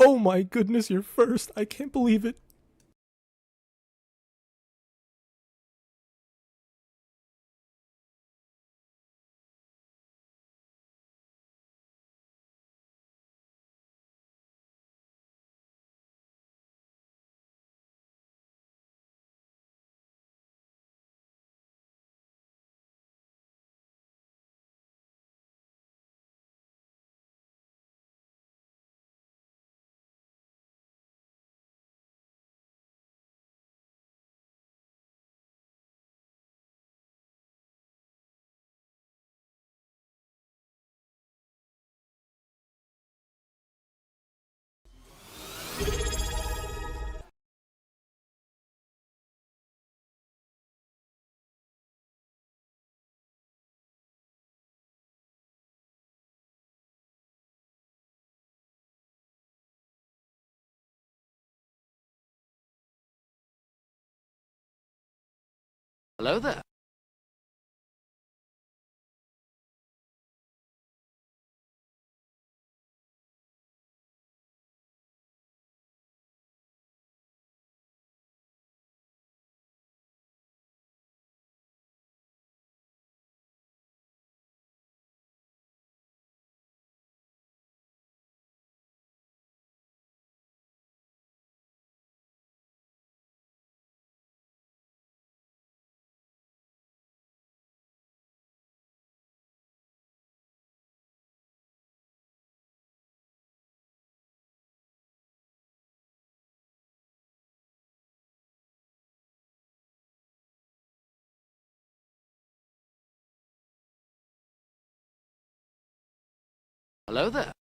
Oh my goodness, you're first. I can't believe it. Hello there. Hello there.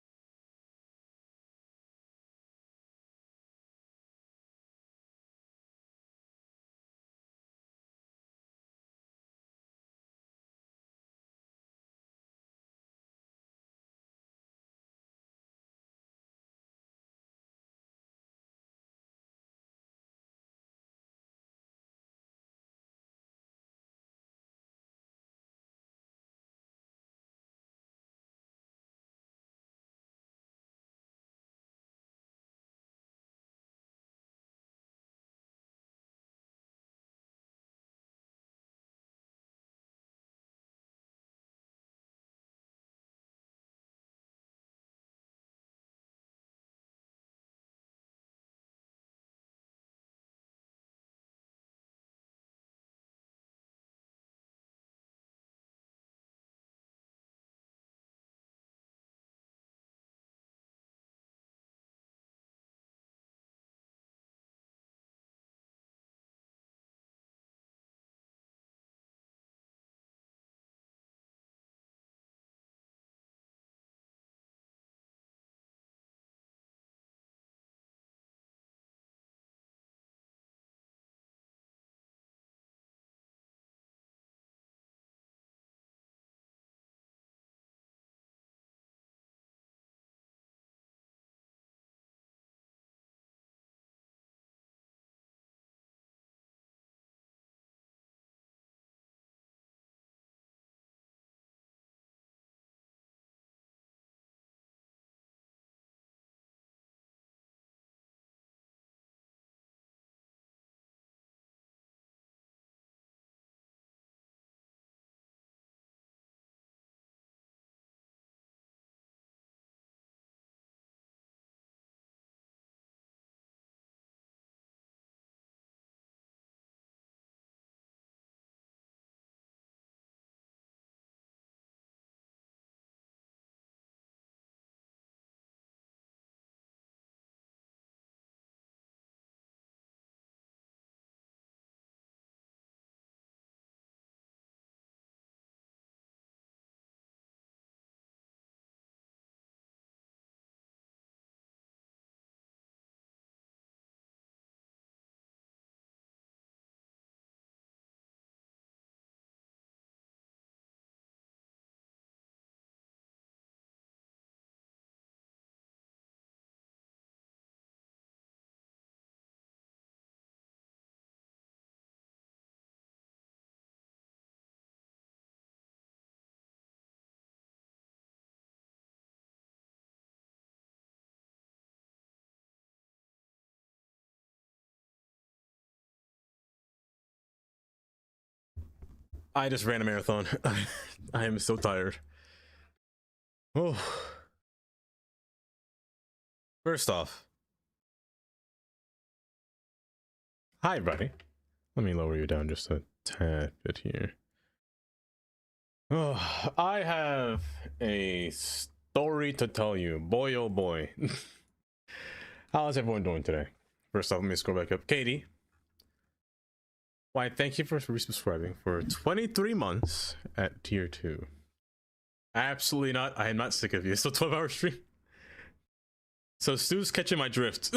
I just ran a marathon. I am so tired. Oh. First off, hi, buddy. Let me lower you down just a tad bit here. Oh, I have a story to tell you. Boy, oh boy. How's everyone doing today? First off, let me scroll back up. Katie. Why, thank you for resubscribing for 23 months at tier 2. Absolutely not. I am not sick of you. It's a 12-hour stream. So Stu's catching my drift.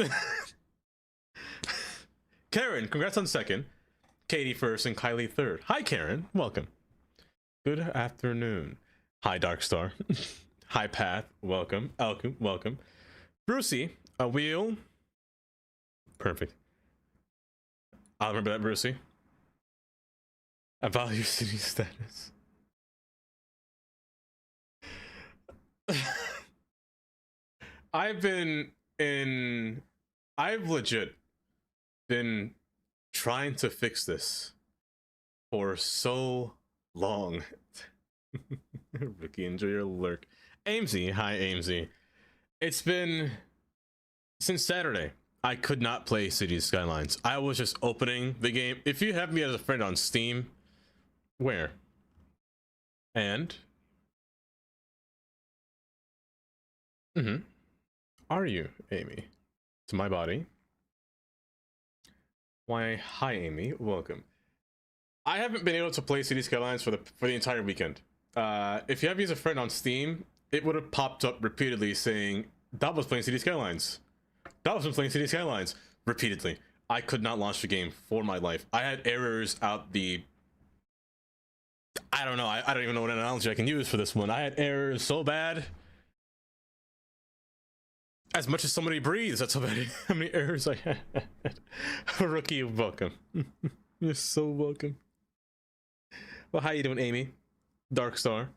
Karen, congrats on second. Katie first and Kylie third. Hi, Karen. Welcome. Good afternoon. Hi, Darkstar. Hi, Path. Welcome. Elkum. Welcome. Brucey. A wheel. Perfect. I'll remember that, Brucey. I value city status. I've legit been trying to fix this for so long. Ricky, enjoy your lurk. Amesy, hi Amesy. It's been since Saturday. I could not play Cities Skylines. I was just opening the game. If you have me as a friend on Steam, where? And? Are you, Amy? To my body. Why, hi Amy, welcome. I haven't been able to play Cities Skylines for the entire weekend. If you have me as a friend on Steam, it would have popped up repeatedly saying, that was playing Cities Skylines. That was playing Cities Skylines. Repeatedly. I could not launch the game for my life. I had errors out the... I don't know, I don't even know what analogy I can use for this one. I had errors so bad. As much as somebody breathes, that's how many errors I had. Rookie, welcome. You're so welcome. Well, how you doing, Amy? Darkstar.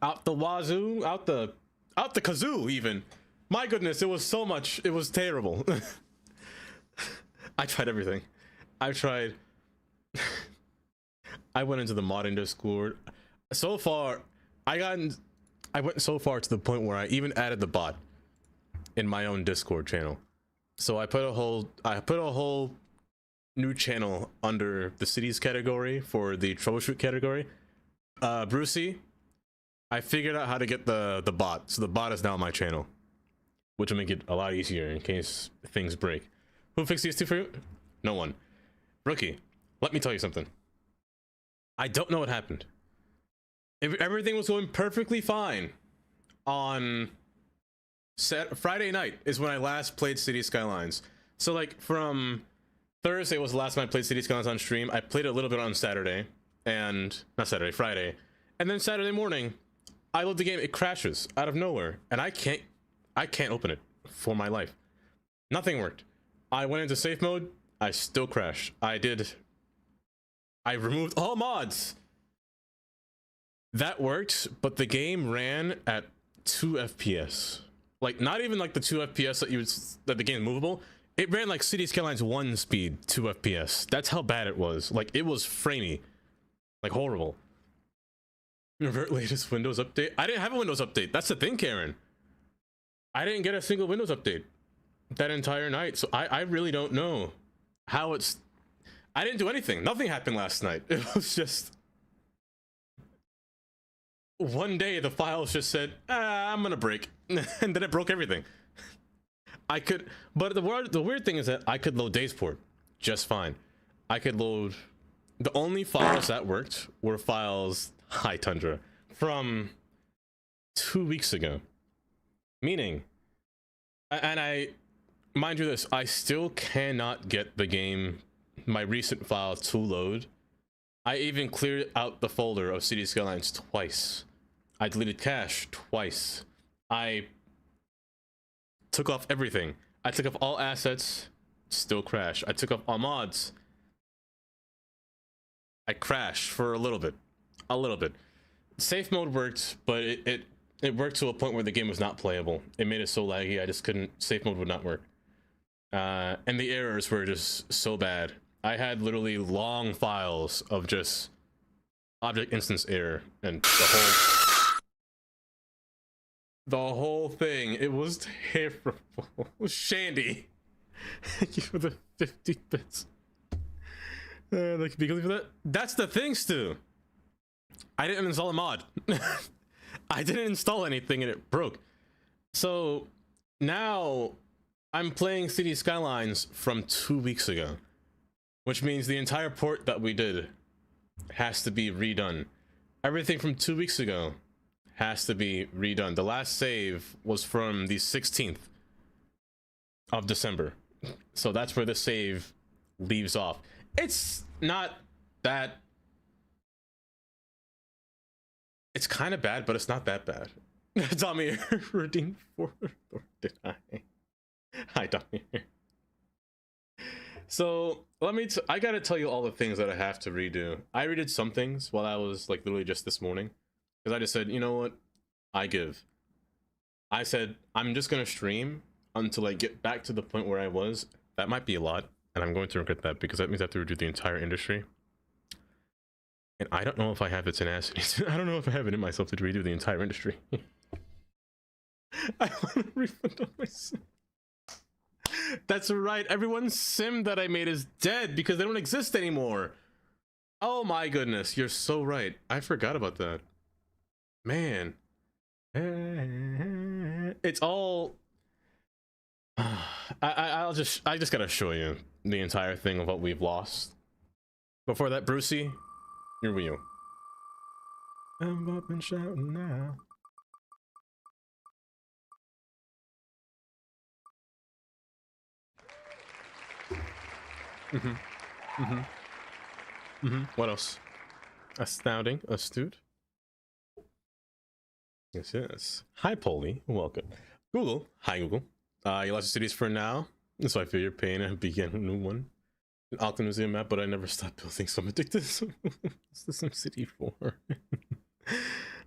Out the wazoo, out the kazoo, even. My goodness, it was so much. It was terrible. I tried everything. I tried. I went into the modding Discord. So far, I went so far to the point where I even added the bot in my own Discord channel. So I put a whole new channel under the cities category for the troubleshoot category. Brucey, I figured out how to get the bot, so the bot is now on my channel, which will make it a lot easier in case things break. Who fixed these two for you? No one. Rookie, let me tell you something. I don't know what happened. Everything was going perfectly fine on Friday night is when I last played Cities Skylines. So like from Thursday was the last time I played Cities Skylines on stream. I played it a little bit on Saturday, and not Saturday, Friday. And then Saturday morning, I load the game, it crashes out of nowhere, and I can't open it for my life. Nothing worked. I went into safe mode, I still crashed. I removed all mods. That worked, but the game ran at 2 FPS. Like, not even like the 2 FPS that the game is movable. It ran like Cities Skylines 1 speed, 2 FPS. That's how bad it was. Like, it was framey. Like, horrible. Revert latest Windows update. I didn't have a Windows update. That's the thing, Karen. I didn't get a single Windows update that entire night. So I really don't know how it's... I didn't do anything. Nothing happened last night. It was just... One day the files just said, I'm gonna break. And then it broke everything. But the weird thing is that I could load Daysport just fine. I could load... The only files that worked were files... Hi, Tundra. From 2 weeks ago. Meaning... And mind you this, I still cannot get the game, my recent file, to load. I even cleared out the folder of Cities Skylines twice. I deleted cache twice. I took off everything. I took off all assets, still crash. I took off all mods. I crashed for a little bit. Safe mode worked, but it worked to a point where the game was not playable. It made it so laggy, I just couldn't, safe mode would not work. And the errors were just so bad. I had literally long files of just object instance error, and the whole thing. It was terrible. Shandy, thank you for the 50 bits. Like, because of that, that's the thing, Stu. I didn't install a mod. I didn't install anything and it broke. So now I'm playing City Skylines from 2 weeks ago, which means the entire port that we did has to be redone. Everything from 2 weeks ago has to be redone. The last save was from the 16th of December. So that's where the save leaves off. It's not that... It's kind of bad, but it's not that bad. Tommy, redeemed for... Or did I? Hi, Tommy. So, I gotta tell you all the things that I have to redo. I redid some things while I was, like, literally just this morning. Because I just said, you know what? I said, I'm just gonna stream until I get back to the point where I was. That might be a lot, and I'm going to regret that because that means I have to redo the entire industry. And I don't know if I have the tenacity. I don't know if I have it in myself to redo the entire industry. I want to refund on my sim. That's right. Everyone's sim that I made is dead because they don't exist anymore. Oh my goodness. You're so right. I forgot about that. Man. It's all... I just gotta show you the entire thing of what we've lost. Before that, Brucey, here we go. I'm up and shouting now. What else? Astounding, astute. Yes. Hi, Polly. Welcome. Google. Hi, Google. You lost your cities for now, so I feel your pain and begin a new one. An Octa Museum map, but I never stopped building, so I'm addicted. What's the SimCity for?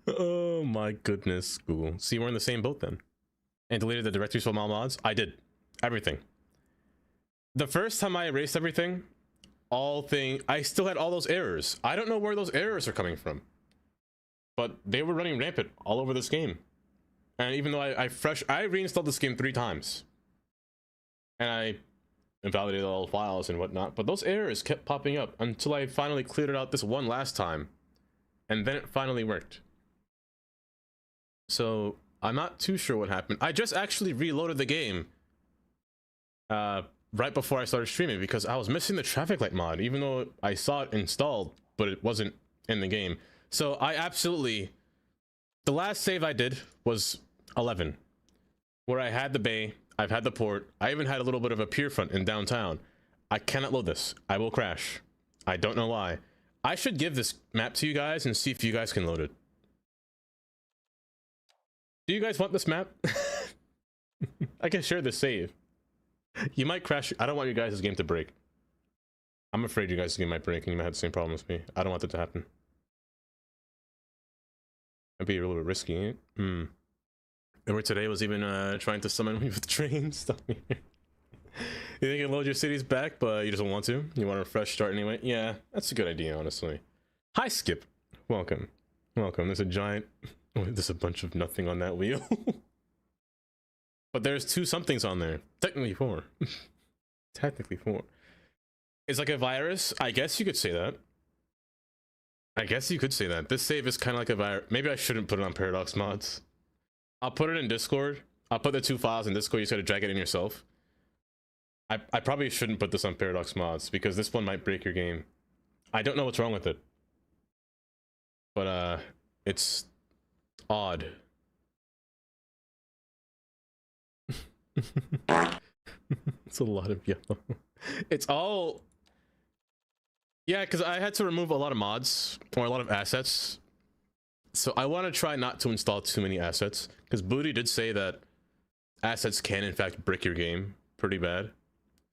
Oh my goodness, Google. See, we're in the same boat then. And deleted the directories from all mods? I did. Everything. The first time I erased everything, I still had all those errors. I don't know where those errors are coming from. But they were running rampant all over this game. And even though I reinstalled this game 3 times. And I invalidated all the files and whatnot, but those errors kept popping up until I finally cleared it out this one last time. And then it finally worked. So I'm not too sure what happened. I just actually reloaded the game right before I started streaming because I was missing the traffic light mod, even though I saw it installed, but it wasn't in the game. So the last save I did was 11, where I had the bay, I've had the port, I even had a little bit of a pier front in downtown. I cannot load this. I will crash. I don't know why. I should give this map to you guys and see if you guys can load it. Do you guys want this map? I can share the save. You might crash. I don't want you guys' game to break. I'm afraid you guys' game might break and you might have the same problem with me. I don't want that to happen. That'd be a little bit risky. Remember today was even trying to summon me with trains. You think you can load your cities back, but you just don't want to? You want a fresh start anyway? Yeah, that's a good idea, honestly. Hi, Skip. Welcome. Welcome. There's a giant... Oh, there's a bunch of nothing on that wheel. But there's 2 somethings on there. Technically 4. Technically 4. It's like a virus. I guess you could say that. I guess you could say that. This save is kind of like a virus. Maybe I shouldn't put it on Paradox mods. I'll put it in Discord. I'll put the 2 files in Discord. You just gotta drag it in yourself. I probably shouldn't put this on Paradox mods because this one might break your game. I don't know what's wrong with it. But it's odd. It's a lot of yellow. It's all... Yeah, because I had to remove a lot of mods or a lot of assets. So I want to try not to install too many assets because Booty did say that assets can in fact break your game pretty bad.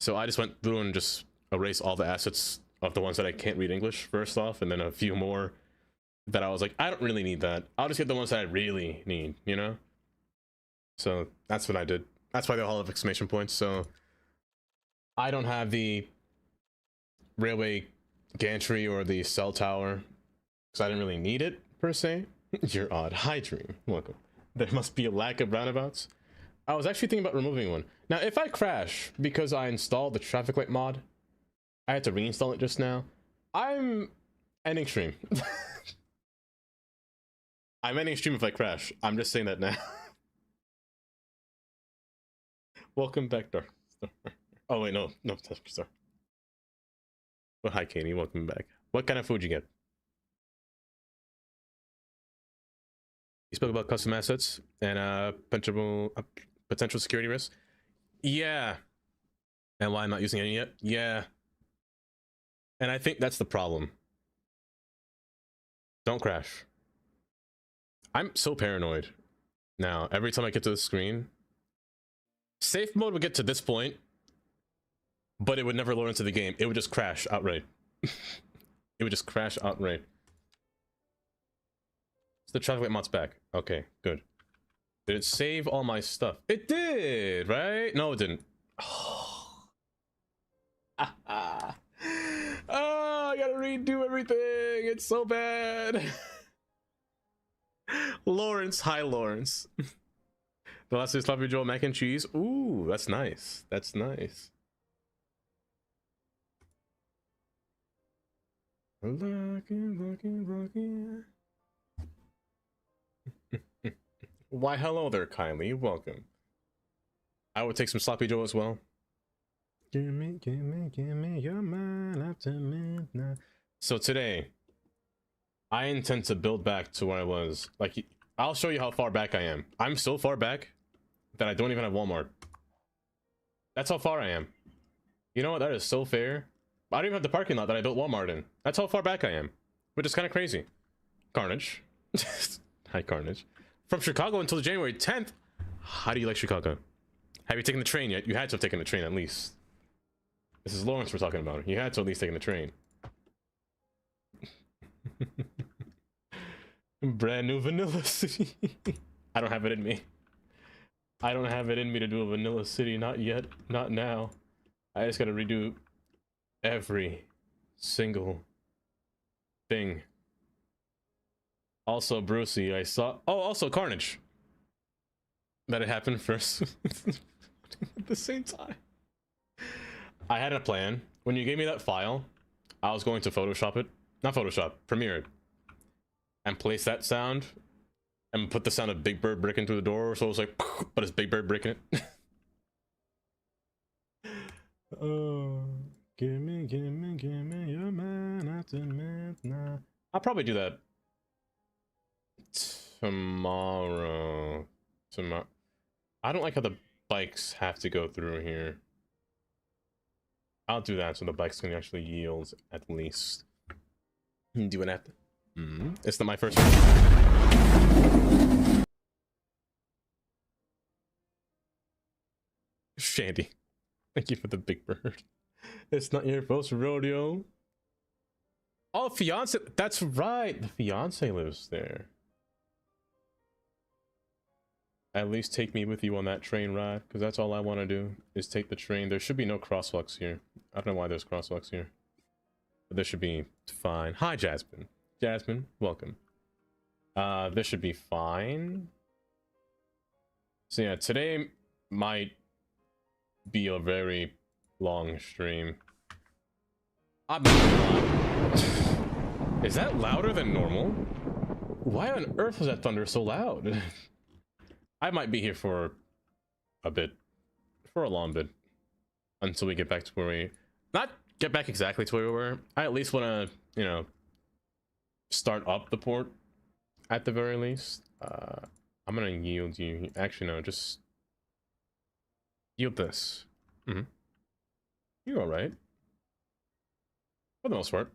So I just went through and just erased all the assets of the ones that I can't read English first off, and then a few more that I was like, I don't really need that. I'll just get the ones that I really need, you know? So that's what I did. That's why they all have exclamation points. So I don't have the railway gantry or the cell tower. because I didn't really need it per se. You're odd. Hi, Dream. Welcome. There must be a lack of roundabouts. I was actually thinking about removing one. Now, if I crash because I installed the traffic light mod, I had to reinstall it just now. I'm ending stream. I'm ending stream if I crash. I'm just saying that now. Welcome back, Dark Star. Oh wait, no, Dark Star. Well, hi, Katie. Welcome back. What kind of food you get? You spoke about custom assets and potential security risks. Yeah. And why I'm not using any yet? Yeah. And I think that's the problem. Don't crash. I'm so paranoid now. Every time I get to the screen, safe mode would get to this point, but it would never load into the game. It would just crash outright. It would just crash outright. So the traffic light mod's back. Okay, good. Did it save all my stuff? It did, right? No, it didn't. Oh, I gotta redo everything. It's so bad. Lawrence, hi Lawrence. The last is sloppy Joe mac and cheese. Ooh, that's nice. That's nice. Looking. Why, hello there, Kylie. Welcome. I would take some sloppy Joe as well. Give me your mind after midnight. So today, I intend to build back to where I was. Like, I'll show you how far back I am. I'm so far back that I don't even have Walmart. That's how far I am. You know what? That is so fair. I don't even have the parking lot that I built Walmart in. That's how far back I am, which is kind of crazy. Carnage. Hi, Carnage. From Chicago until January 10th. How do you like Chicago? Have you taken the train yet? You had to have taken the train at least. This is Lawrence we're talking about. You had to at least taken the train. Brand new Vanilla City. I don't have it in me. I don't have it in me to do a Vanilla City. Not yet. Not now. I just gotta redo every single thing. Also, Brucey, I saw. Oh, also Carnage. That it happened first at the same time. I had a plan. When you gave me that file, I was going to Photoshop it. Not Photoshop, Premiere it. And place that sound. And put the sound of Big Bird breaking through the door. So it was like, but it's Big Bird breaking it. Oh, give me your man after midnight. I'll probably do that tomorrow. I don't like how the bikes have to go through here. I'll do that so the bikes can actually yield at least. Do it after. It's not my first one. Shandy, thank you for the Big Bird. It's not your first rodeo. Oh, fiance. That's right. The fiance lives there. At least take me with you on that train ride, because that's all I want to do is take the train. There should be no crosswalks here. I don't know why there's crosswalks here, but this should be fine. Hi, Jasmine. Jasmine, welcome. This should be fine. So yeah, today might be a very long stream. I'm not gonna lie. Is that louder than normal? Why on earth was that thunder so loud? I might be here for a bit, for a long bit, until we get back to where we, not get back exactly to where we were. I at least want to, you know, start up the port at the very least. I'm gonna yield you. Actually, no, just yield this. You're all right for the most part.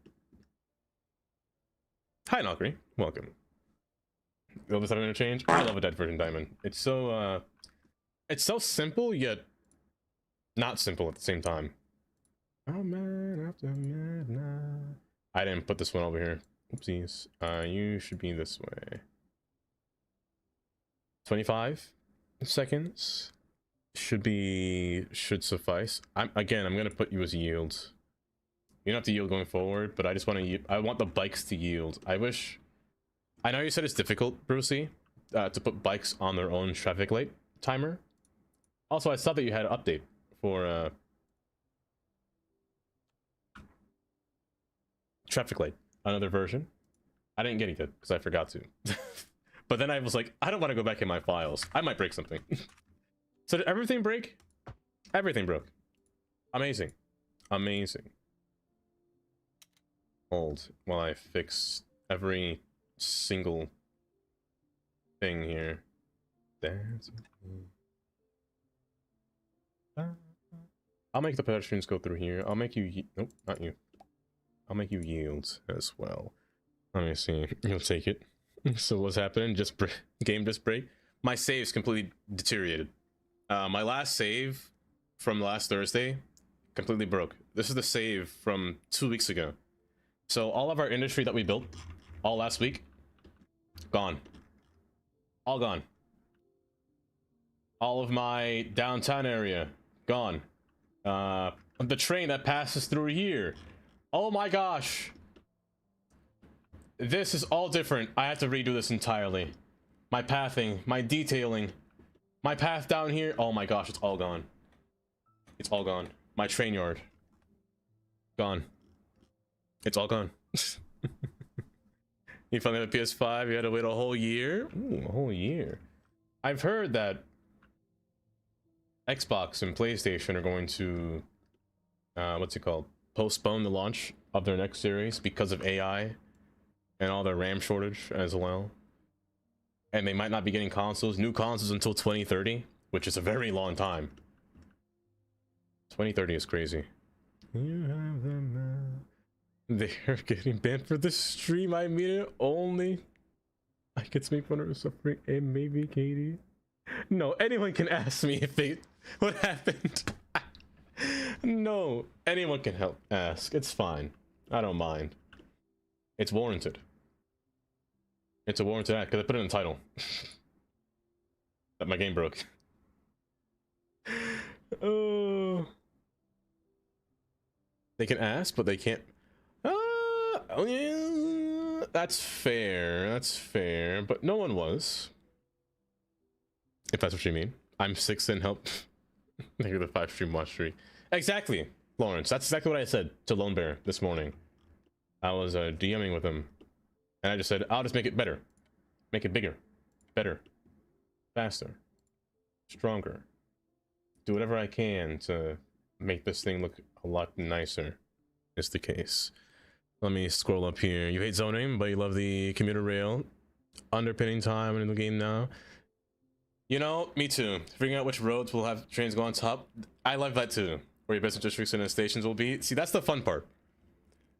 Hi, Valkyrie. Welcome. Love this interchange. I love a Dead Virgin Diamond. It's so simple yet not simple at the same time. Oh man, after midnight. I didn't put this one over here. Oopsies. You should be this way. 25 seconds should suffice. I'm gonna put you as yield. You don't have to yield going forward, but I just want to. I want the bikes to yield. I wish. I know you said it's difficult, Brucey, to put bikes on their own traffic light timer. Also, I saw that you had an update for traffic light, another version. I didn't get it because I forgot to. But then I was like, I don't want to go back in my files. I might break something. So did everything break? Everything broke. Amazing. Amazing. Hold while I fix every single thing here. That's I'll make the pedestrians go through here. I'll make you nope, not you. I'll make you yield as well. Let me see. You'll take it. So what's happening? Just game just break. My save's completely deteriorated. My last save from last Thursday completely broke. This is the save from 2 weeks ago. So all of our industry that we built all last week, gone. All gone. All of my downtown area, gone. The train that passes through here. Oh my gosh. This is all different. I have to redo this entirely. My pathing, my detailing, my path down here. Oh my gosh, it's all gone. It's all gone. My train yard. Gone. It's all gone. You finally have a PS5, you had to wait a whole year? Ooh, a whole year. I've heard that Xbox and PlayStation are going to, what's it called? Postpone the launch of their next series because of AI and all their RAM shortage as well. And they might not be getting consoles, new consoles until 2030, which is a very long time. 2030 is crazy. You have them now. They're getting banned for the stream. I mean it only. I could make fun of suffering and maybe Katie. No, anyone can ask me if they what happened. No, anyone can help ask. It's fine. I don't mind. It's warranted. It's a warranted act because I put it in the title. That my game broke. Oh. They can ask, but they can't. Oh yeah, that's fair. That's fair. But no one was. If that's what you mean. I'm 6 and help. You're the 5 stream watch 3. Exactly, Lawrence. That's exactly what I said to Lone Bear this morning. I was DMing with him, and I just said, I'll just make it better, make it bigger, better, faster, stronger. Do whatever I can to make this thing look a lot nicer. Is the case. Let me scroll up here. You hate zoning, but you love the commuter rail underpinning time in the game now. You know, me too. Figuring out which roads will have trains go on top. I love that too. Where your business districts and the stations will be. See, that's the fun part.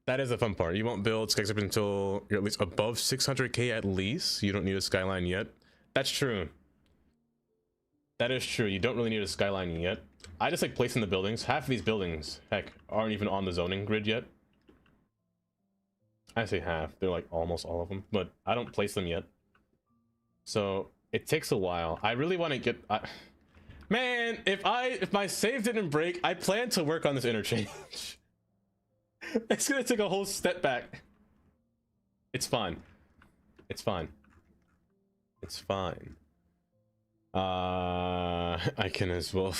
That is the fun part. You won't build skyscrapers until you're at least above 600k at least. You don't need a skyline yet. That's true. That is true. You don't really need a skyline yet. I just like placing the buildings. Half of these buildings, heck, aren't even on the zoning grid yet. I say half. They're like almost all of them, but I don't place them yet. So it takes a while. I really want to get. Man, if my save didn't break, I plan to work on this interchange. It's gonna take a whole step back. It's fine. It's fine. It's fine. I can as well.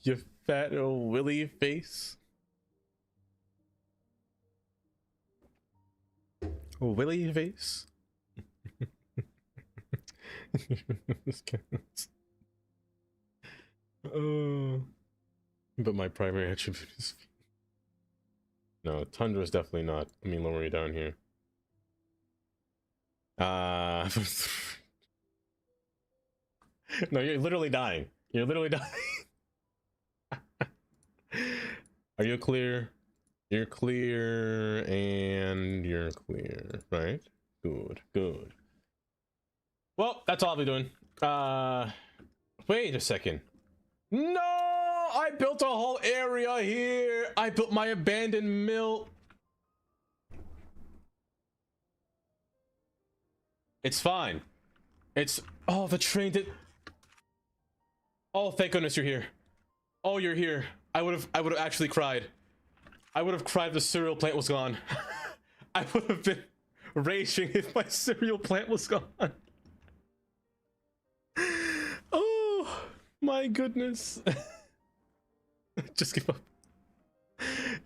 You fat old willy face. Willy face. Oh, but my primary attribute is no. Tundra is definitely not. Let me lower you down here. No, you're literally dying. You're literally dying. Are you clear? You're clear, and you're clear, right? Good, good. Well, that's all I'll be doing. Wait a second. No, I built a whole area here. I built my abandoned mill. It's fine. It's, oh, the train did. Oh, thank goodness you're here. Oh, you're here. I would have actually cried. I would have cried if the cereal plant was gone. I would have been raging if my cereal plant was gone. Oh my goodness. Just give up.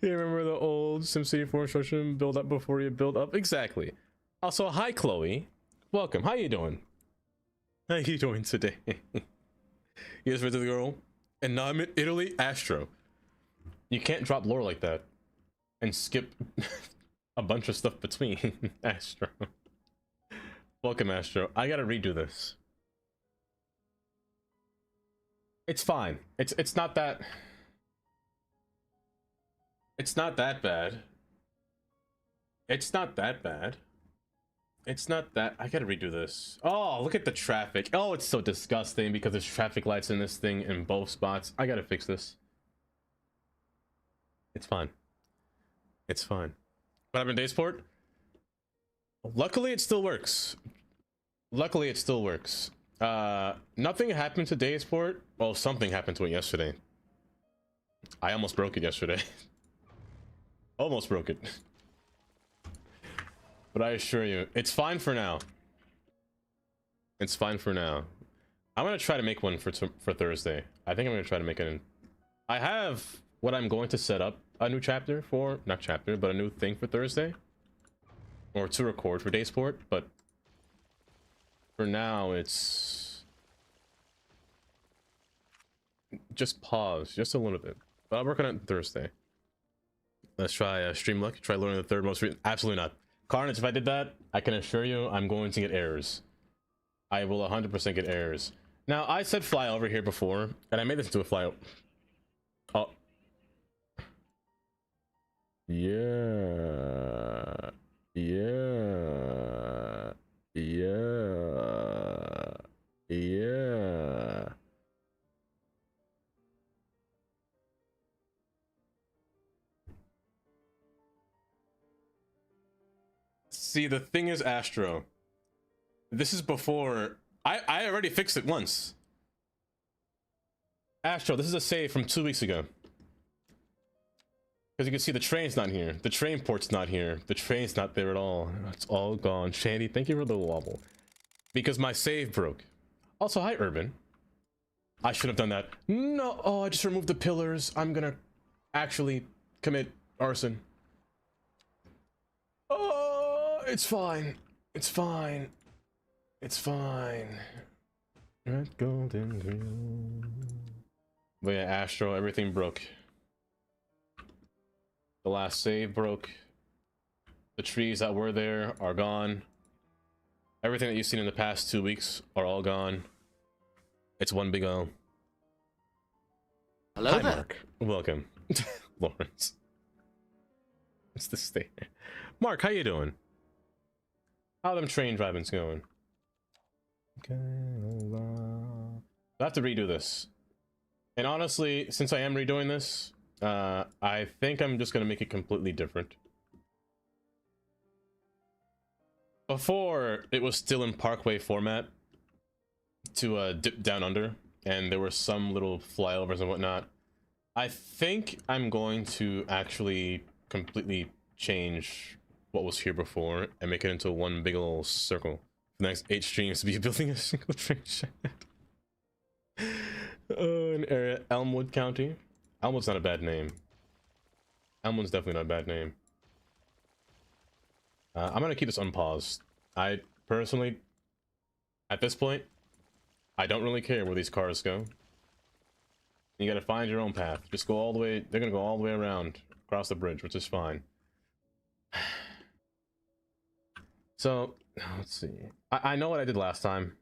You remember the old SimCity 4 instruction, build up before you build up? Exactly. Also, hi Chloe. Welcome. How you doing? How you doing today? You guys ready to go? And now I'm in Italy, Astro. You can't drop lore like that and skip a bunch of stuff between. Astro. Welcome, Astro. I gotta redo this. It's fine. It's not that. It's not that bad. It's not that bad. It's not that. I gotta redo this. Oh, look at the traffic. Oh, it's so disgusting because there's traffic lights in this thing in both spots. I gotta fix this. It's fine. It's fine. What happened to Daysport? Luckily, it still works. Luckily, it still works. Nothing happened to Daysport. Well, something happened to it yesterday. I almost broke it yesterday. Almost broke it. But I assure you, it's fine for now. It's fine for now. I'm gonna try to make one for Thursday. I think I'm gonna try to make it. I have what I'm going to set up a new chapter for, not chapter, but a new thing for Thursday, or to record for Daysport. But for now, it's just pause, just a little bit. But I'll work on it Thursday. Let's try stream luck. Try learning the third most recent. Absolutely not. Carnage, if I did that, I can assure you I'm going to get errors. I will 100% get errors. Now, I said fly over here before, and I made this into a fly. Oh. Yeah. Yeah. Yeah. Yeah. See, the thing is, Astro, this is before I already fixed it once. Astro, this is a save from 2 weeks ago. Because you can see the train's not here. The train port's not here. The train's not there at all. It's all gone. Shandy, thank you for the wobble. Because my save broke. Also, hi, Urban. I should have done that. No, oh, I just removed the pillars. I'm gonna actually commit arson. Oh, it's fine. It's fine. It's fine. Red, golden, green. But yeah, Astro, everything broke. The last save broke. The trees that were there are gone. Everything that you've seen in the past 2 weeks are all gone. It's one big O. Hello Hi, there. Mark. Welcome. Lawrence. It's the state. Mark, how you doing? How them train drivings going? Okay. I have to redo this. And honestly, since I am redoing this, I think I'm just gonna make it completely different. Before, it was still in Parkway format to dip down under, and there were some little flyovers and whatnot. I think I'm going to actually completely change what was here before and make it into one big old circle. The next 8 streams to be building a single train shaft. An area, Elmwood County. Elmwood's not a bad name. Elmwood's definitely not a bad name. I'm gonna keep this unpaused. I personally, at this point, I don't really care where these cars go. You gotta find your own path. Just go all the way. They're gonna go all the way around across the bridge, which is fine. So let's see. I know what I did last time.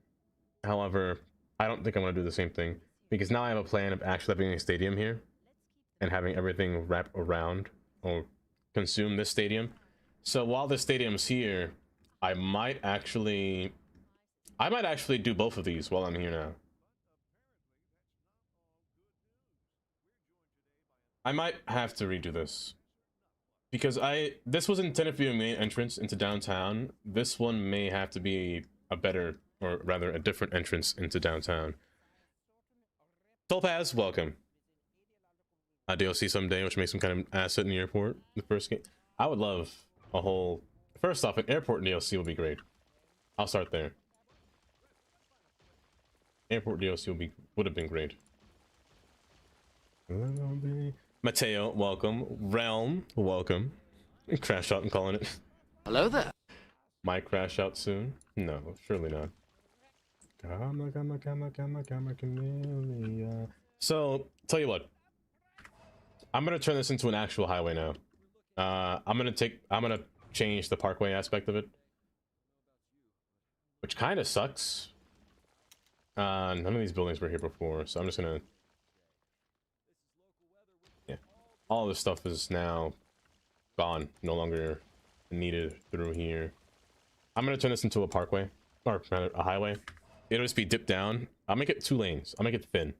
However, I don't think I'm gonna do the same thing because now I have a plan of actually having a stadium here and having everything wrap around or consume this stadium. So while the stadium's here, I might actually do both of these while I'm here now. I might have to redo this because this was intended for your main entrance into downtown. This one may have to be a better, or rather a different entrance into downtown. Topaz, welcome. DLC someday, which makes some kind of asset in the airport. The first game, I would love a whole. First off, an airport DLC would be great. I'll start there. Airport DLC would have been great. Mateo, welcome. Realm, welcome. Crash out, I'm calling it. Hello there. Might crash out soon? No, surely not. So, tell you what. I'm gonna turn this into an actual highway now. I'm gonna change the parkway aspect of it, which kind of sucks. None of these buildings were here before, so I'm just gonna, yeah, all this stuff is now gone, no longer needed through here. I'm gonna turn this into a parkway, or rather a highway. It'll just be dipped down. I'll make it 2 lanes. I'll make it thin.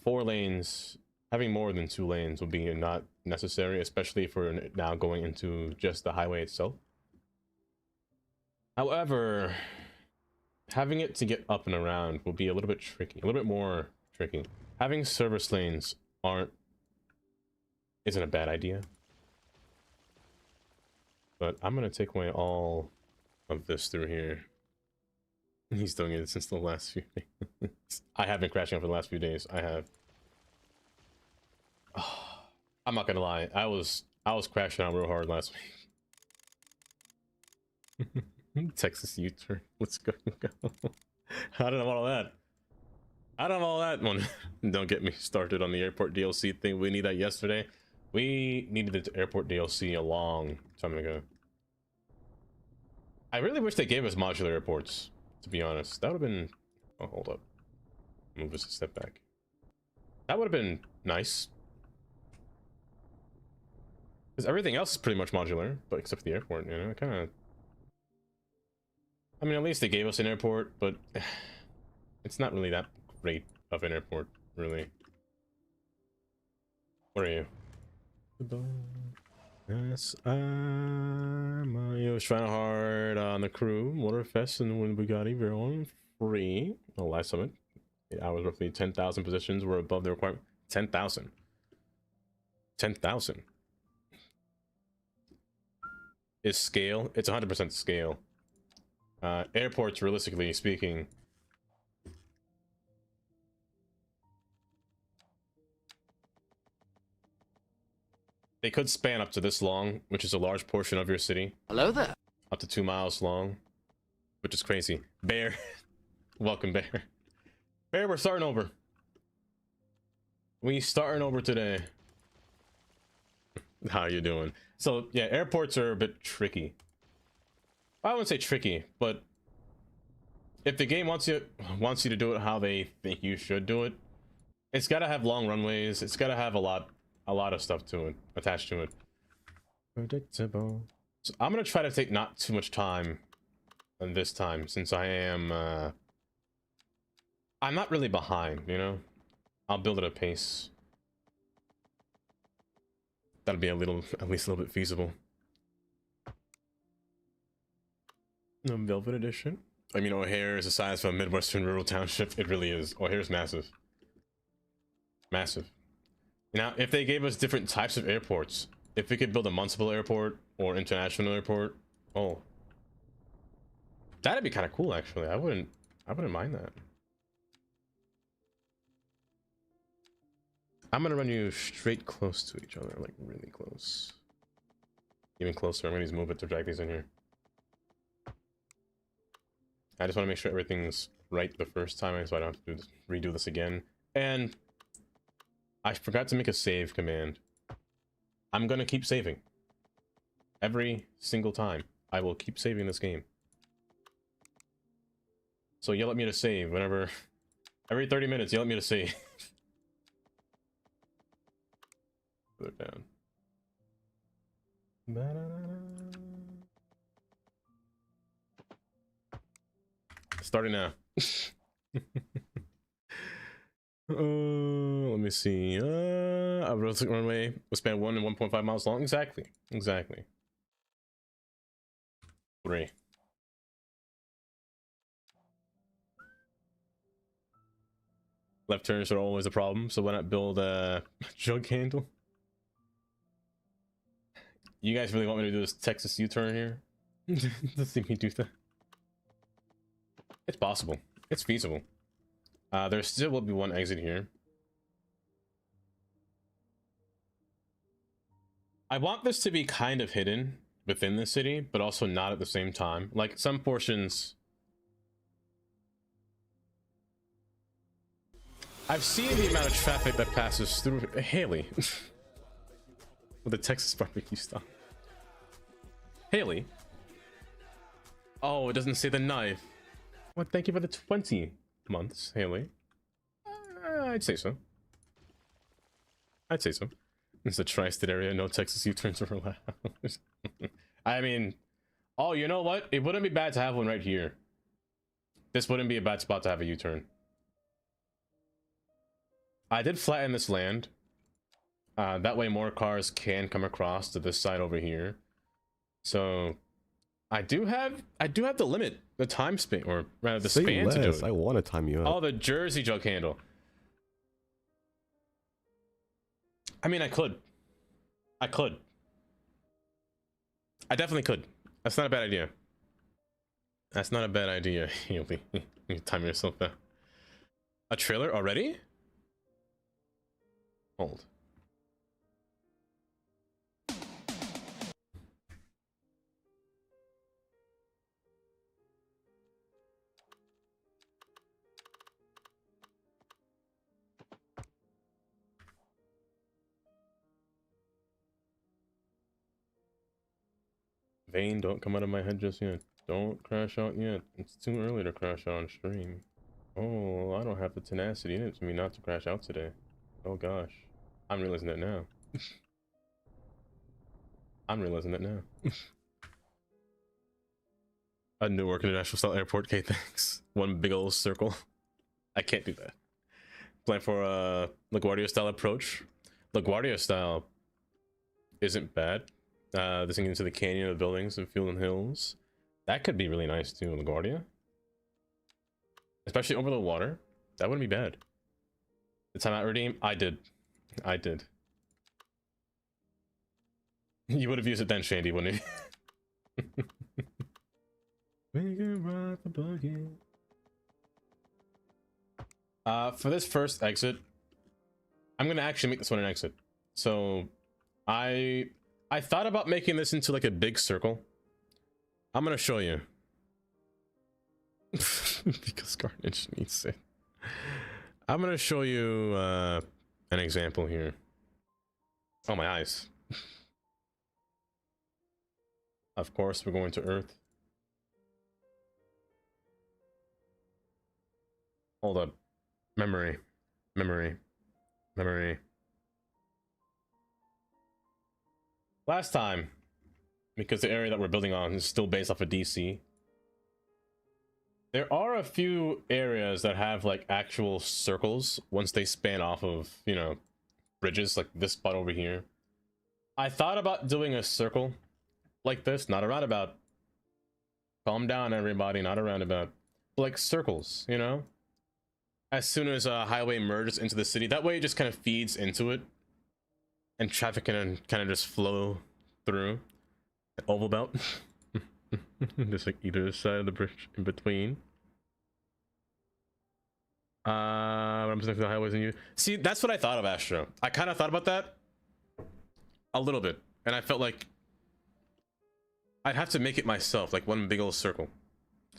4 lanes. Having more than 2 lanes will be not necessary, especially if we're now going into just the highway itself. However, having it to get up and around will be a little bit tricky, a little bit more tricky. Having service lanes isn't a bad idea. But I'm gonna take away all of this through here. He's doing it since the last few days. I have been crashing out for the last few days. I have. Oh, I'm not gonna lie. I was crashing out real hard last week. Texas U-turn. Let's go. I don't know all that. I don't know all that one. Don't get me started on the airport DLC thing. We need that yesterday. We needed the airport DLC a long time ago. I really wish they gave us modular airports, to be honest. That would have been... Oh, hold up. Move this a step back. That would have been nice. Because everything else is pretty much modular, but except for the airport, you know? It kind of... I mean, at least they gave us an airport, but... It's not really that great of an airport, really. Where are you? Yes, I was trying hard on the crew, Motorfest, and when Bugatti Veyron free. Oh, last summit. 8 hours, roughly 10,000 positions were above the requirement. 10,000. 10,000. Is scale? It's 100% scale. Airports, realistically speaking, they could span up to this long, which is a large portion of your city. Hello there. Up to 2 miles long, which is crazy. Bear. Welcome, Bear. Bear, we're starting over. We starting over today. How you doing? So, yeah, airports are a bit tricky. I wouldn't say tricky, but if the game wants you to do it how they think you should do it, it's got to have long runways. It's got to have a lot of stuff to it, attached to it. Predictable. So I'm gonna try to take not too much time on this time, since I am I'm not really behind, you know. I'll build it at a pace that'll be at least a little bit feasible. Velvet edition. I mean, O'Hare is the size of a midwestern rural township. It really is. O'Hare's massive. Massive. Now, if they gave us different types of airports, if we could build a municipal airport or international airport, oh, that'd be kind of cool. Actually, I wouldn't mind that. I'm gonna run you straight close to each other, like really close, even closer. I'm gonna use move it to drag these in here. I just want to make sure everything's right the first time, so I don't have to redo this again. And I forgot to make a save command. I'm gonna keep saving. Every single time. I will keep saving this game. So yell at me to save whenever... Every 30 minutes, yell at me to save. Put it down. Starting now. Let me see. A realistic runway will span 1 and 1.5 miles long. Exactly. 3. Left turns are always a problem, so why not build a jug handle? You guys really want me to do this Texas U-turn here? Let's see me do that. It's possible. It's feasible. There still will be one exit here. I want this to be kind of hidden within the city, but also not at the same time. Like some portions... I've seen the amount of traffic that passes through Haley. With the Texas barbecue style. Haley? Oh, it doesn't say the knife. Well, thank you for the 20 months, Haley. I'd say so. I'd say so. It's a tri-state area, no Texas U-turns are allowed. I mean, oh, you know what? It wouldn't be bad to have one right here. This wouldn't be a bad spot to have a U-turn. I did flatten this land. That way more cars can come across to this side over here. So I do have the limit, the time span, or rather the span to do it. I want to time you out. Oh, the Jersey jug handle. I mean, I could. I definitely could. That's not a bad idea. That's not a bad idea. You time yourself out. A trailer already? Hold. Vane, don't come out of my head just yet. Don't crash out yet. It's too early to crash out on stream. Oh, I don't have the tenacity in it for me not to crash out today. Oh gosh. I'm realizing that now. I'm realizing that now. A Newark International Style Airport, okay, thanks. One big old circle. I can't do that. Plan for a LaGuardia style approach. LaGuardia style isn't bad. This thing into the canyon of the buildings and field and hills. That could be really nice too, LaGuardia. Especially over the water. That wouldn't be bad. The timeout redeem? I did. You would have used it then, Shandy, wouldn't you? We can ride the bucket. For this first exit, I'm gonna actually make this one an exit. So I thought about making this into like a big circle. I'm gonna show you. Because Carnage needs it. I'm gonna show you an example here. Oh, my eyes. Of course, we're going to Earth. Hold up. Memory. Last time, because the area that we're building on is still based off of DC, there are a few areas that have like actual circles once they span off of, you know, bridges, like this spot over here. I thought about doing a circle like this, not a roundabout. Calm down, everybody, not a roundabout. Like circles, you know? As soon as a highway merges into the city, that way it just kind of feeds into it. And traffic can kind of just flow through. An oval belt. Just like either side of the bridge in between. I'm just the highways and you. See, that's what I thought of, Astro. I kind of thought about that a little bit, and I felt like I'd have to make it myself, like one big old circle.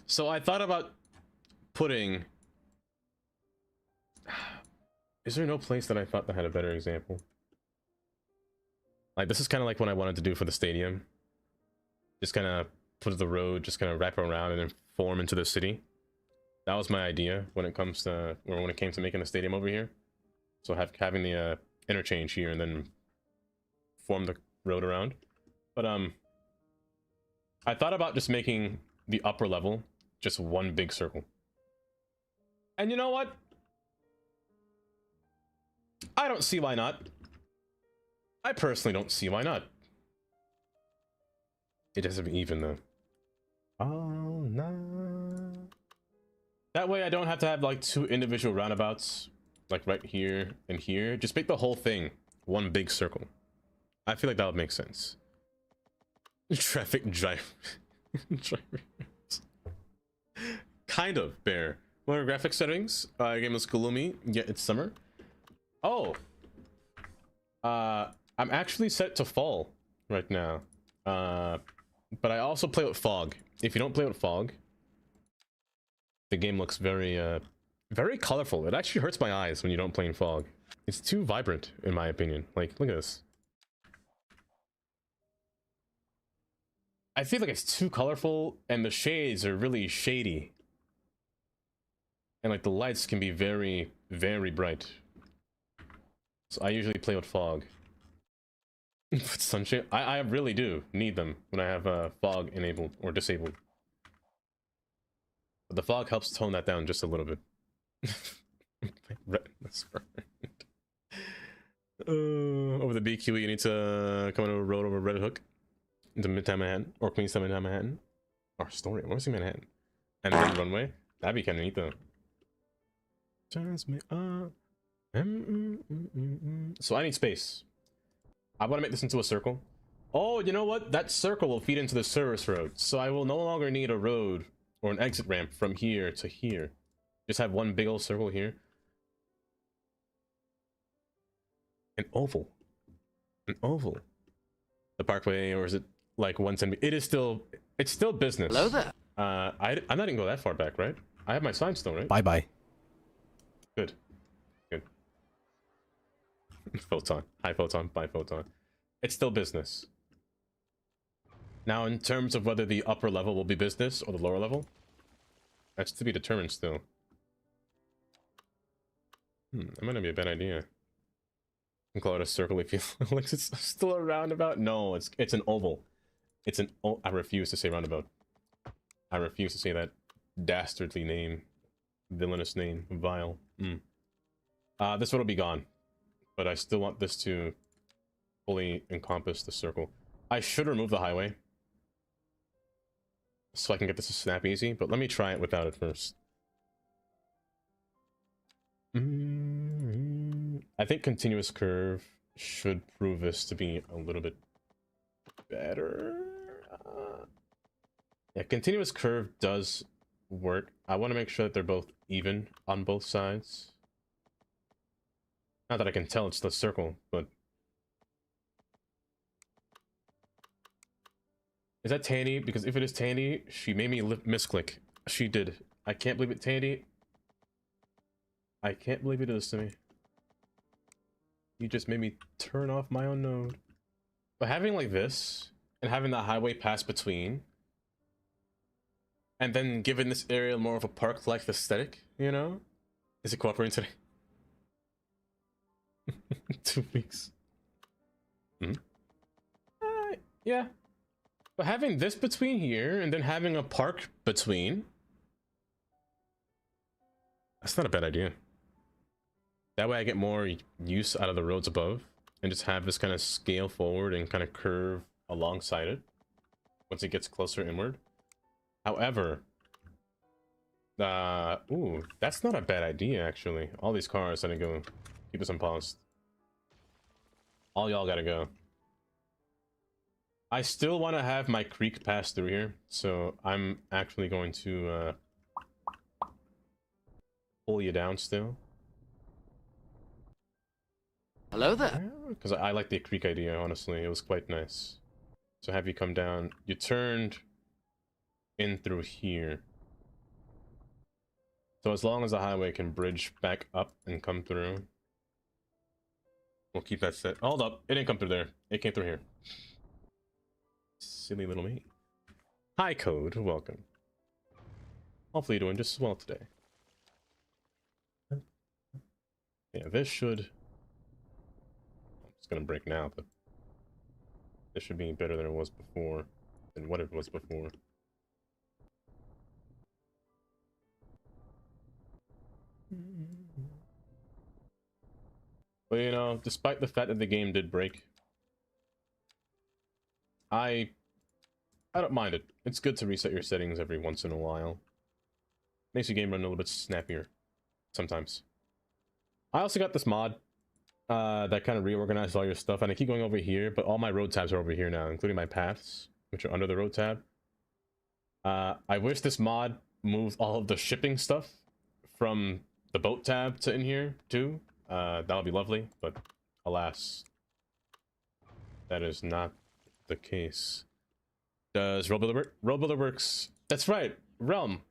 So I thought about putting. Is there no place that I thought that had a better example? Like this is kind of like what I wanted to do for the stadium. Just kind of put the road, just kind of wrap around and then form into the city. That was my idea when it comes to, or when it came to making a stadium over here. So having the interchange here and then form the road around. But I thought about just making the upper level just one big circle. And you know what? I don't see why not. I personally don't see why not. It doesn't even though. Oh no. That way I don't have to have like two individual roundabouts like right here and here. Just make the whole thing one big circle. I feel like that would make sense. Traffic drive. Kind of bear. What are graphic settings? Game was gloomy. Yeah, it's summer. Oh. I'm actually set to fall right now. But I also play with fog. If you don't play with fog, the game looks very very colorful. It actually hurts my eyes when you don't play in fog. It's too vibrant, in my opinion. Like, look at this. I feel like it's too colorful, and the shades are really shady. And like the lights can be very, very bright. So I usually play with fog. But sunshade, I really do need them when I have fog enabled or disabled. But the fog helps tone that down just a little bit. Over the BQE, you need to come on a road over Red Hook into Midtown Manhattan or Queenstown, Midtown Manhattan, or Astoria. Where's Manhattan? And then runway. That'd be kind of neat though. Turns me up. So I need space. I want to make this into a circle. Oh, you know what? That circle will feed into the service road, so I will no longer need a road or an exit ramp from here to here. Just have one big old circle here. An oval. An oval. The Parkway, or is it like 110? It's still business. Hello there. I'm not even go that far back, right? I have my sign still, right? Bye bye. Good. Good. Photon. High photon, by photon. It's still business. Now, in terms of whether the upper level will be business or the lower level, that's to be determined still. That might not be a bad idea. You can call it a circle if you like. It's still a roundabout. No, it's an oval. It's an. Oh, I refuse to say roundabout. I refuse to say that dastardly name, villainous name, vile. This one will be gone, but I still want this to fully encompass the circle. I should remove the highway so I can get this to snap easy, but let me try it without it first. I think continuous curve should prove this to be a little bit better. Yeah, continuous curve does work. I want to make sure that they're both even on both sides. Not that I can tell it's the circle, but... Is that Tandy? Because if it is Tandy, she made me misclick. She did. I can't believe it, Tandy. I can't believe you did this to me. You just made me turn off my own node. But having like this, and having the highway pass between, and then giving this area more of a park-like aesthetic, you know? Is it cooperating today? 2 weeks. Yeah. But having this between here, and then having a park between, that's not a bad idea. That way I get more use out of the roads above, and just have this kind of scale forward and kind of curve alongside it once it gets closer inward. However, ooh, that's not a bad idea, actually. All these cars gonna go. Keep us unpaused. All y'all gotta go. I still want to have my creek pass through here, so I'm actually going to pull you down still. Hello there. Because I like the creek idea, honestly. It was quite nice. So have you come down. You turned in through here. So as long as the highway can bridge back up and come through, we'll keep that set. Hold up. It didn't come through there. It came through here. Silly little me. Hi, Code. Welcome. Hopefully you're doing just as well today. Yeah, this should... It's gonna break now, but this should be better than it was before, than what it was before. But you know, despite the fact that the game did break, I don't mind it. It's good to reset your settings every once in a while. Makes your game run a little bit snappier sometimes. I also got this mod that kind of reorganized all your stuff, and I keep going over here, but all my road tabs are over here now, including my paths, which are under the road tab. I wish this mod moved all of the shipping stuff from the boat tab to in here too. That would be lovely, but alas, that is not the case. Does Road Builder work? Road Builder works. That's right, Realm.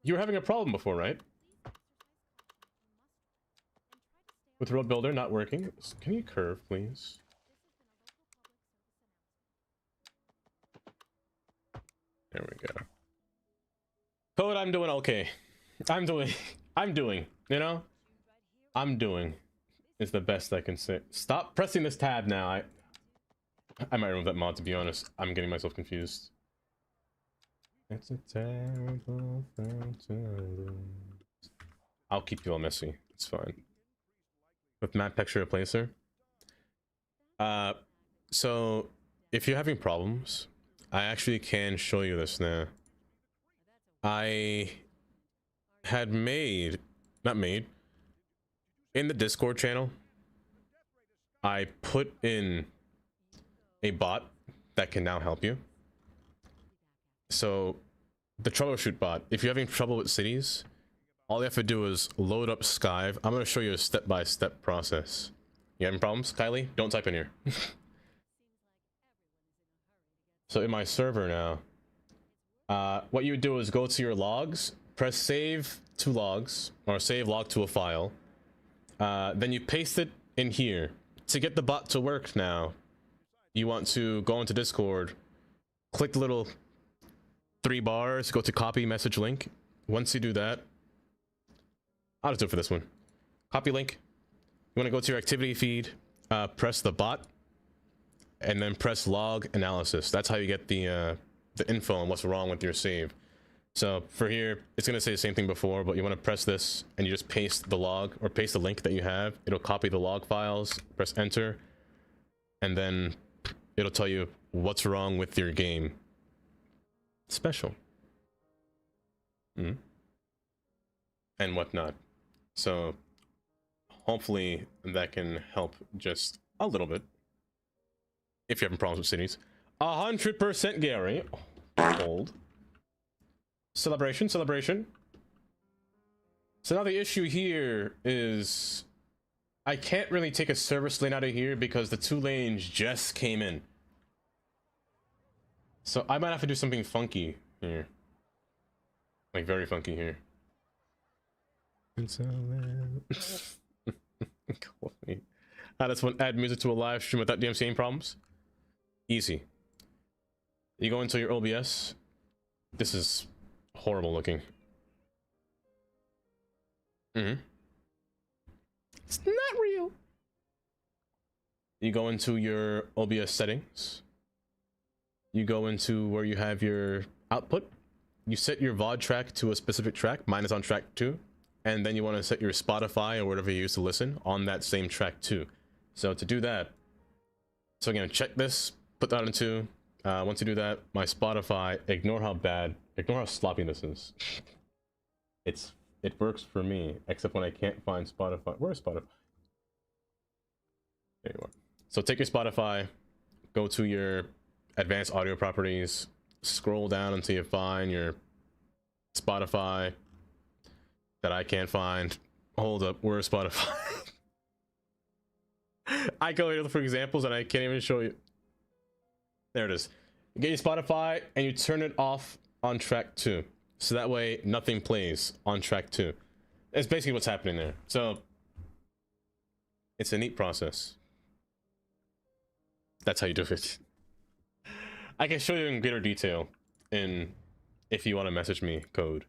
You were having a problem before, right? With Road Builder not working. Can you curve, please? There we go. Code, I'm doing okay. I'm doing, you know? I'm doing is the best I can say. Stop pressing this tab now. I might remove that mod, to be honest. I'm getting myself confused. It's a terrible thing to lose. I'll keep you all messy. It's fine. With map texture replacer. So if you're having problems, I actually can show you this now. I had not made, in the Discord channel, I put in a bot that can now help you. So the troubleshoot bot, if you're having trouble with cities, all you have to do is load up Skyve. I'm going to show you a step-by-step process. You having problems, Kylie? Don't type in here. So in my server now, what you would do is go to your logs, press save to logs, or save log to a file. Then you paste it in here. To get the bot to work now, you want to go into Discord, click the little 3 bars, go to copy message link. Once you do that, I'll just do it for this one. Copy link. You want to go to your activity feed, press the bot, and then press log analysis. That's how you get the info on what's wrong with your save. So for here, it's going to say the same thing before, but you want to press this and you just paste the log or paste the link that you have. It'll copy the log files, press enter, and then it'll tell you what's wrong with your game. Special. And whatnot. So hopefully that can help just a little bit. If you're having problems with cities. 100% Gary. Hold. Celebration. So now the issue here is I can't really take a service lane out of here because the 2 lanes just came in. So I might have to do something funky here. Like very funky here. How does one add music to a live stream without DMCAing problems? Easy. You go into your OBS. This is horrible looking. It's not real. You go into your OBS settings. You go into where you have your output. You set your VOD track to a specific track. Mine is on track 2. And then you want to set your Spotify or whatever you use to listen on that same track too. So to do that, so again, check this, put that into, once you do that, my Spotify, ignore how sloppy this is. It works for me, except when I can't find Spotify. Where's Spotify? There you are. So take your Spotify, go to your advanced audio properties, scroll down until you find your Spotify that I can't find. Hold up, where's Spotify? I go here for examples and I can't even show you. There it is. You get your Spotify and you turn it off on track 2. So that way nothing plays on track 2. That's basically what's happening there. So it's a neat process. That's how you do it. I can show you in greater detail if you want to message me code.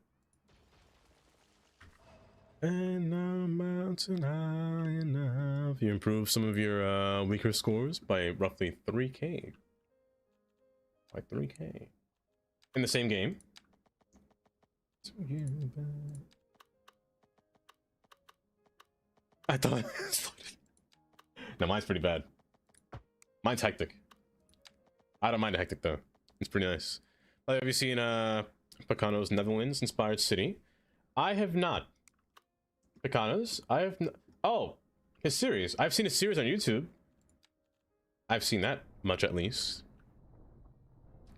And now mountain high enough. You improve some of your weaker scores by roughly 3k. By 3k. In the same game. I thought no, mine's pretty bad. Mine's hectic. I don't mind a hectic though. It's pretty nice. Have you seen Picano's Netherlands inspired city? I have not. Picanos, I have Oh, his series. I've seen his series on YouTube. I've seen that much at least.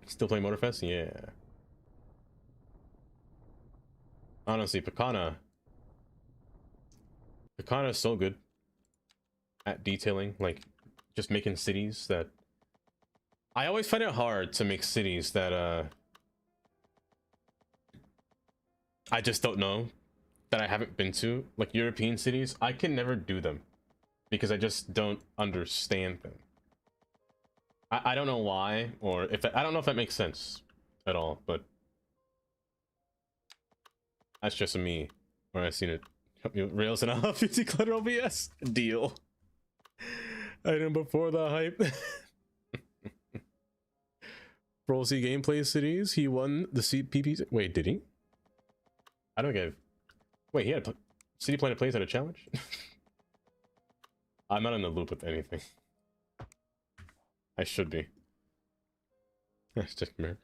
Still playing Motorfest? Yeah. Honestly, Picana is so good at detailing, like just making cities that I always find it hard to make cities that I just don't know, that I haven't been to, like European cities. I can never do them because I just don't understand them. I don't know why, or if I don't know if that makes sense at all, but that's just me, where I've seen it. Rails and a half 50 clutter OBS deal. Item before the hype. Pro C gameplay cities. He won the CPP. Wait, did he? I don't get. Wait, he had a City Planet Plays had a challenge. I'm not in the loop with anything. I should be. That's just American.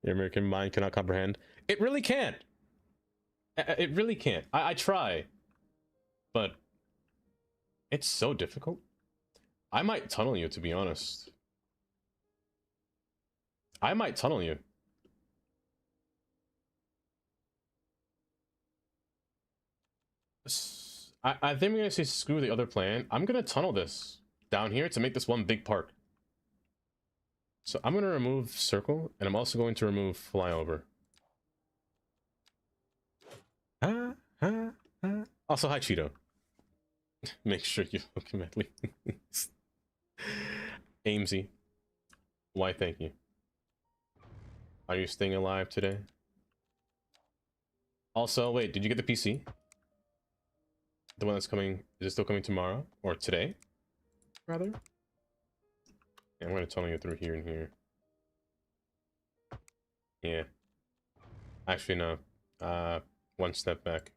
Your American mind cannot comprehend. It really can't. It really can't. I try, but it's so difficult. I might tunnel you, to be honest. I might tunnel you. I think we're gonna say screw the other plan. I'm gonna tunnel this down here to make this one big park. So I'm gonna remove circle, and I'm also going to remove flyover. Also, hi Cheeto. Make sure you look at me. Amesy. Why, thank you. Are you staying alive today? Also, wait, did you get the PC? The one that's coming, is it still coming tomorrow? Or today, rather? Yeah, I'm gonna tunnel you through here and here. Yeah. Actually, no. One step back.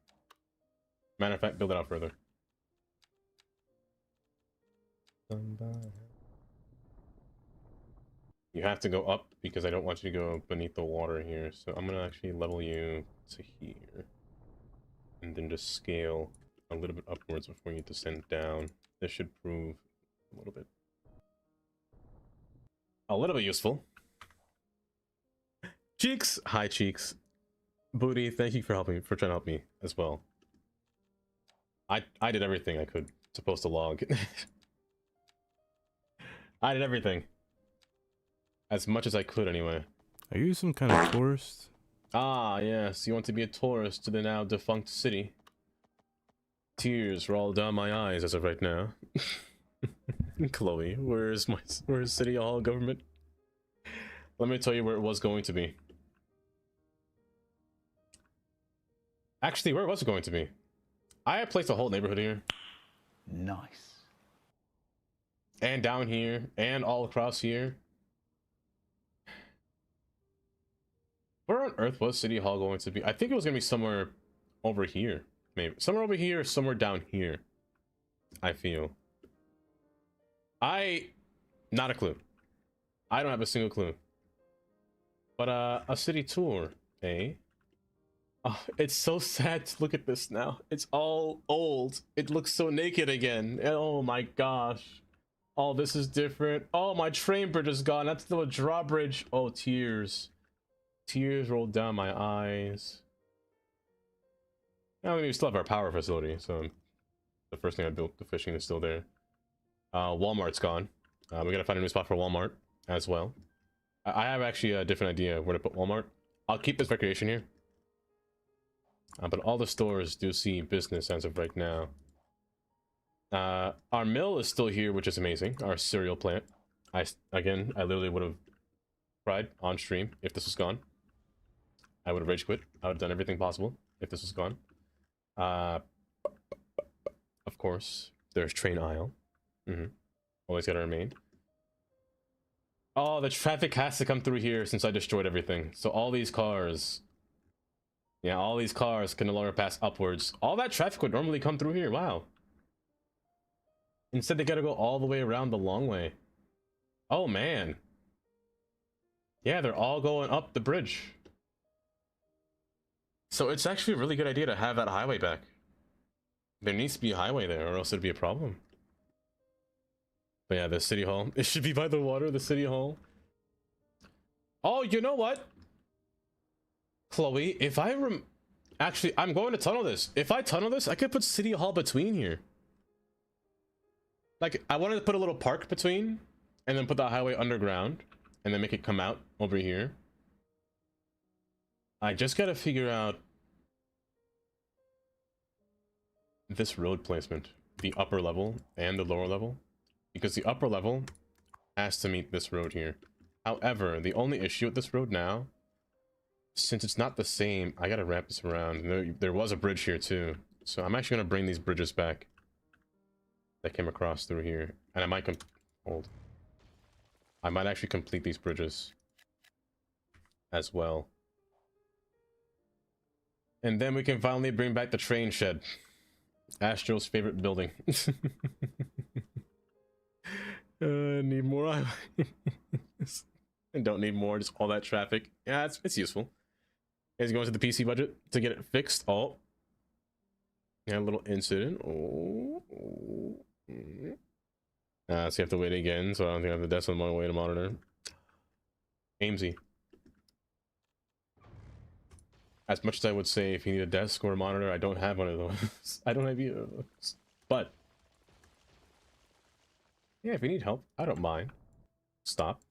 Matter of fact, build it out further. You have to go up because I don't want you to go beneath the water here. So I'm gonna actually level you to here. And then just scale a little bit upwards before you descend down. This should prove a little bit useful. Cheeks! Hi, Cheeks. Booty, thank you for trying to help me as well. I did everything I could to post a log. I did everything. As much as I could, anyway. Are you some kind of tourist? Ah, yes, you want to be a tourist to the now defunct city. Tears roll down my eyes as of right now. Chloe, where's City Hall government? Let me tell you where it was going to be. Actually, where was it going to be? I had placed a whole neighborhood here. Nice. And down here, and all across here. Where on earth was City Hall going to be? I think it was going to be somewhere over here. Maybe. Somewhere over here, somewhere down here. I feel. Not a clue. I don't have a single clue. But, a city tour, eh? Oh, it's so sad to look at this now. It's all old. It looks so naked again. Oh my gosh. Oh, this is different. Oh, my train bridge is gone. That's still a drawbridge. Oh, tears. Tears rolled down my eyes. Now we still have our power facility, so the first thing I built, the fishing, is still there. Walmart's gone. We gotta find a new spot for Walmart as well. I have actually a different idea of where to put Walmart. I'll keep this recreation here. But all the stores do see business as of right now. Our mill is still here, which is amazing. Our cereal plant. I literally would have cried on stream if this was gone. I would have rage quit. I would have done everything possible if this was gone. Of course, there's train aisle. Always gotta remain. Oh, the traffic has to come through here since I destroyed everything. So all these cars... Yeah, all these cars can no longer pass upwards. All that traffic would normally come through here. Wow. Instead, they gotta go all the way around the long way. Oh, man. Yeah, they're all going up the bridge. So it's actually a really good idea to have that highway back. There needs to be a highway there, or else it'd be a problem. But yeah, the city hall. It should be by the water, the city hall. Oh, you know what? Chloe, if I actually, I'm going to tunnel this. If I tunnel this, I could put city hall between here. Like, I wanted to put a little park between, and then put the highway underground, and then make it come out over here. I just gotta figure out this road placement, the upper level and the lower level, because the upper level has to meet this road here. However, the only issue with this road now, since it's not the same, I gotta wrap this around. There was a bridge here too, so I'm actually gonna bring these bridges back that came across through here, and I might I might actually complete these bridges as well, and then we can finally bring back the train shed, Astro's favorite building. Need more highways. And don't need more, just all that traffic. Yeah, it's useful. Is going to the PC budget to get it fixed. Oh, yeah, a little incident. Oh, so you have to wait again. So I don't think I have the desk on my way to monitor. Amesy. As much as I would say, if you need a desk or a monitor, I don't have one of those. I don't have either of those. But yeah, if you need help, I don't mind. Stop.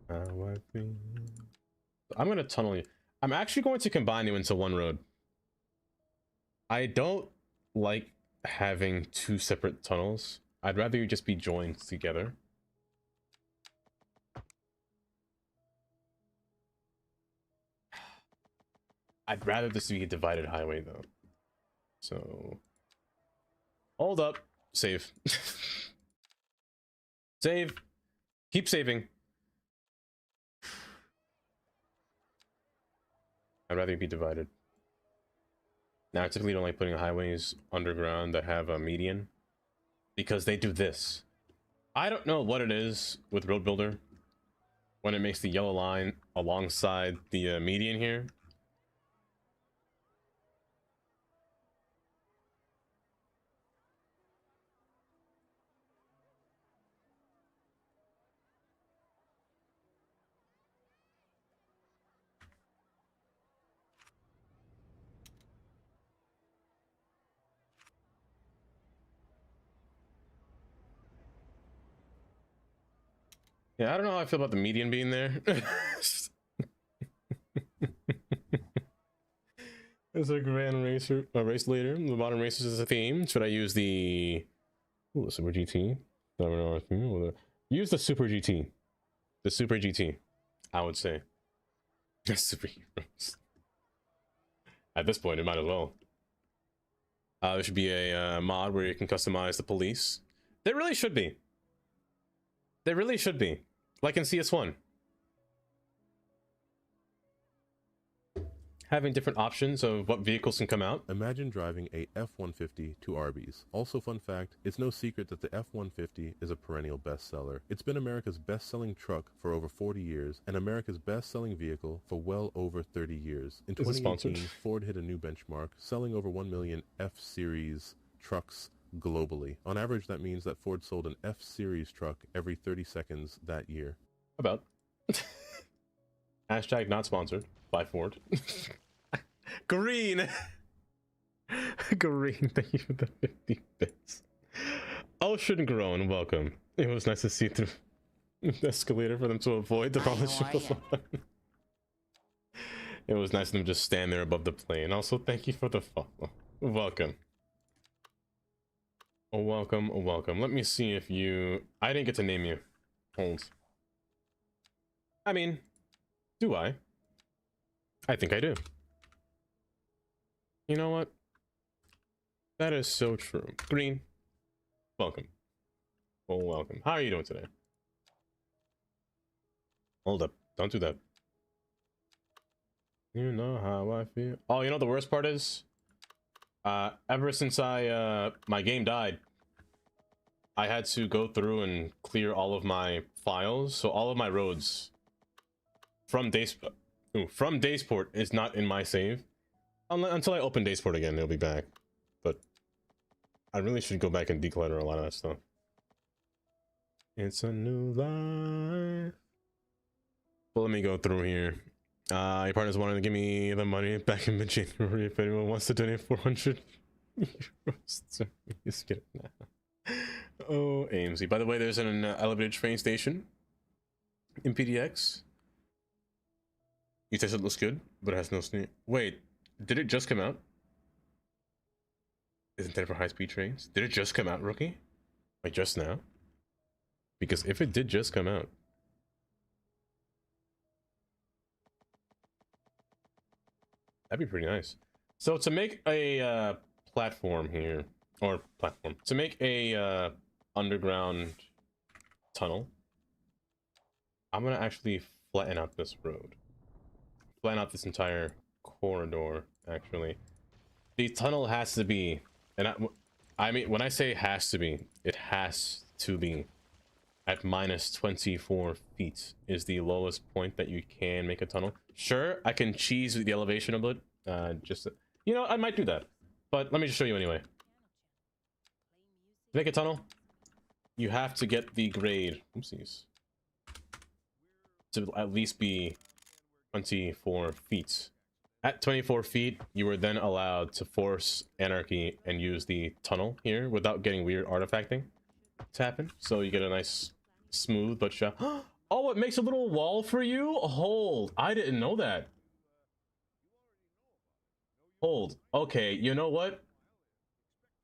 I'm gonna tunnel you. I'm actually going to combine you into one road. I don't like having two separate tunnels. I'd rather you just be joined together. I'd rather this be a divided highway though. So hold up. Save. Save. Keep saving. I'd rather be divided. Now, I typically don't like putting highways underground that have a median, because they do this. I don't know what it is with Road Builder when it makes the yellow line alongside the median here. Yeah, I don't know how I feel about the median being there. It's a grand racer, a race leader. The modern races is a theme. Should I use the Super GT? Use the Super GT. The Super GT, I would say. Superheroes. At this point, it might as well. There should be a mod where you can customize the police. There really should be. There really should be. Like in CS1. Having different options of what vehicles can come out. Imagine driving a F-150 to Arby's. Also, fun fact, it's no secret that the F-150 is a perennial bestseller. It's been America's best-selling truck for over 40 years and America's best-selling vehicle for well over 30 years. In 2018, Ford hit a new benchmark, selling over 1 million F-Series trucks globally. On average, that means that Ford sold an F-Series truck every 30 seconds that year. About. Hashtag not sponsored by Ford. Green. Green, thank you for the 50 bits. Ocean Grown, welcome. It was nice to see through the escalator for them to avoid the polish. It was nice of them to just stand there above the plane. Also, thank you for the follow. Welcome. Oh, welcome, oh, welcome. Let me see if you... I didn't get to name you. Hold. I mean, do I? I think I do. You know what? That is so true. Green, welcome. Oh, welcome. How are you doing today? Hold up. Don't do that. You know how I feel. Oh, you know the worst part is? Ever since my game died, I had to go through and clear all of my files. So all of my roads from Daysport is not in my save. Until I open Daysport again, it'll be back. But I really should go back and declutter a lot of that stuff. It's a new life. Well, let me go through here. Your partners wanted to give me the money back in mid-January. If anyone wants to donate 400 euros to me, just get it now. Oh, AMC. By the way, there's an elevated train station in PDX. You said it looks good, but it has no sneak. Wait, did it just come out? Isn't that for high-speed trains? Did it just come out, Rookie? Like just now? Because if it did just come out, that'd be pretty nice. So to make a platform here, or to make a underground tunnel, I'm gonna actually flatten out this road. Flatten out this entire corridor, actually. The tunnel has to be, and I mean, when I say has to be, it has to be at minus 24 feet is the lowest point that you can make a tunnel. Sure, I can cheese the elevation a bit. You know, I might do that. But let me just show you anyway. To make a tunnel, you have to get the grade, oopsies, to at least be 24 feet. At 24 feet, you were then allowed to force anarchy and use the tunnel here without getting weird artifacting to happen. So you get a nice smooth but oh, it makes a little wall for you? Hold, I didn't know that. Hold, okay, you know what?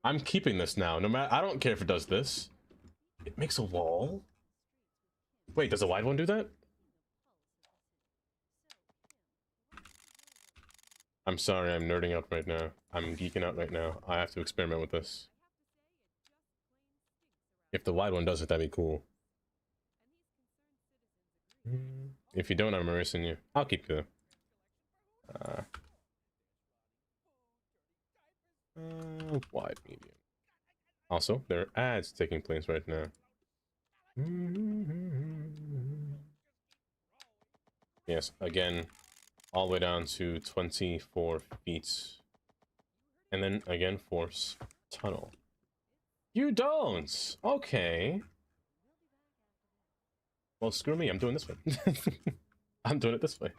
I'm keeping this now. No matter, I don't care if it does this. It makes a wall? Wait, does a wide one do that? I'm sorry, I'm nerding out right now. I'm geeking out right now. I have to experiment with this. If the wide one does it, that'd be cool. If you don't, I'm erasing you. I'll keep the wide medium. Also, there are ads taking place right now. Yes, again, all the way down to 24 feet. And then again, force tunnel. You don't! Okay. Well, screw me, I'm doing this way. I'm doing it this way.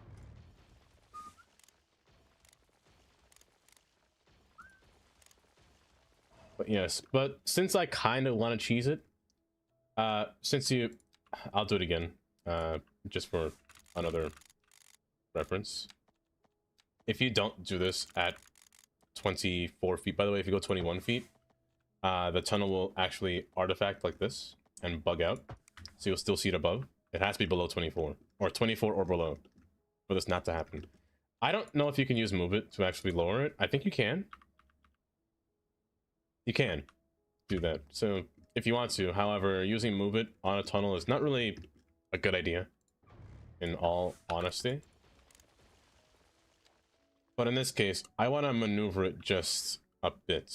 But yes, but since I kind of want to cheese it, I'll do it again, just for another reference. If you don't do this at 24 feet, by the way, if you go 21 feet, the tunnel will actually artifact like this and bug out. So you'll still see it above. It has to be below 24, or 24 or below, for this not to happen. I don't know if you can use Move It to actually lower it. I think you can. You can do that. So if you want to, however, using Move It on a tunnel is not really a good idea, in all honesty. But in this case, I want to maneuver it just a bit.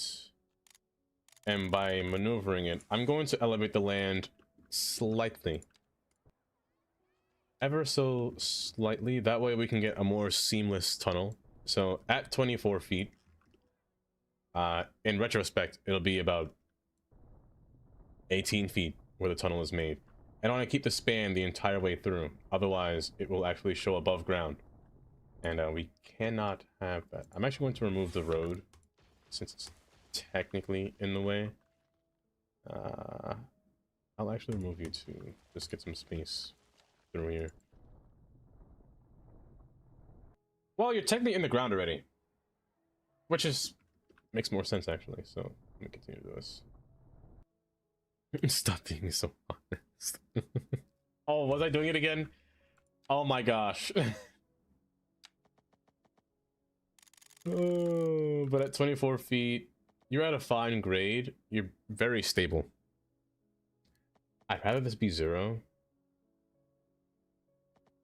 And by maneuvering it, I'm going to elevate the land slightly. Ever so slightly. That way we can get a more seamless tunnel. So at 24 feet, in retrospect, it'll be about 18 feet where the tunnel is made. And I want to keep the span the entire way through. Otherwise, it will actually show above ground. And we cannot have that. I'm actually going to remove the road since it's technically in the way. I'll actually remove you to just get some space through here. Well, you're technically in the ground already, which is makes more sense actually. So let me continue to do this. Stop being so honest. Oh, was I doing it again? Oh my gosh. Oh, but at 24 feet, you're at a fine grade. You're very stable. I'd rather this be 0.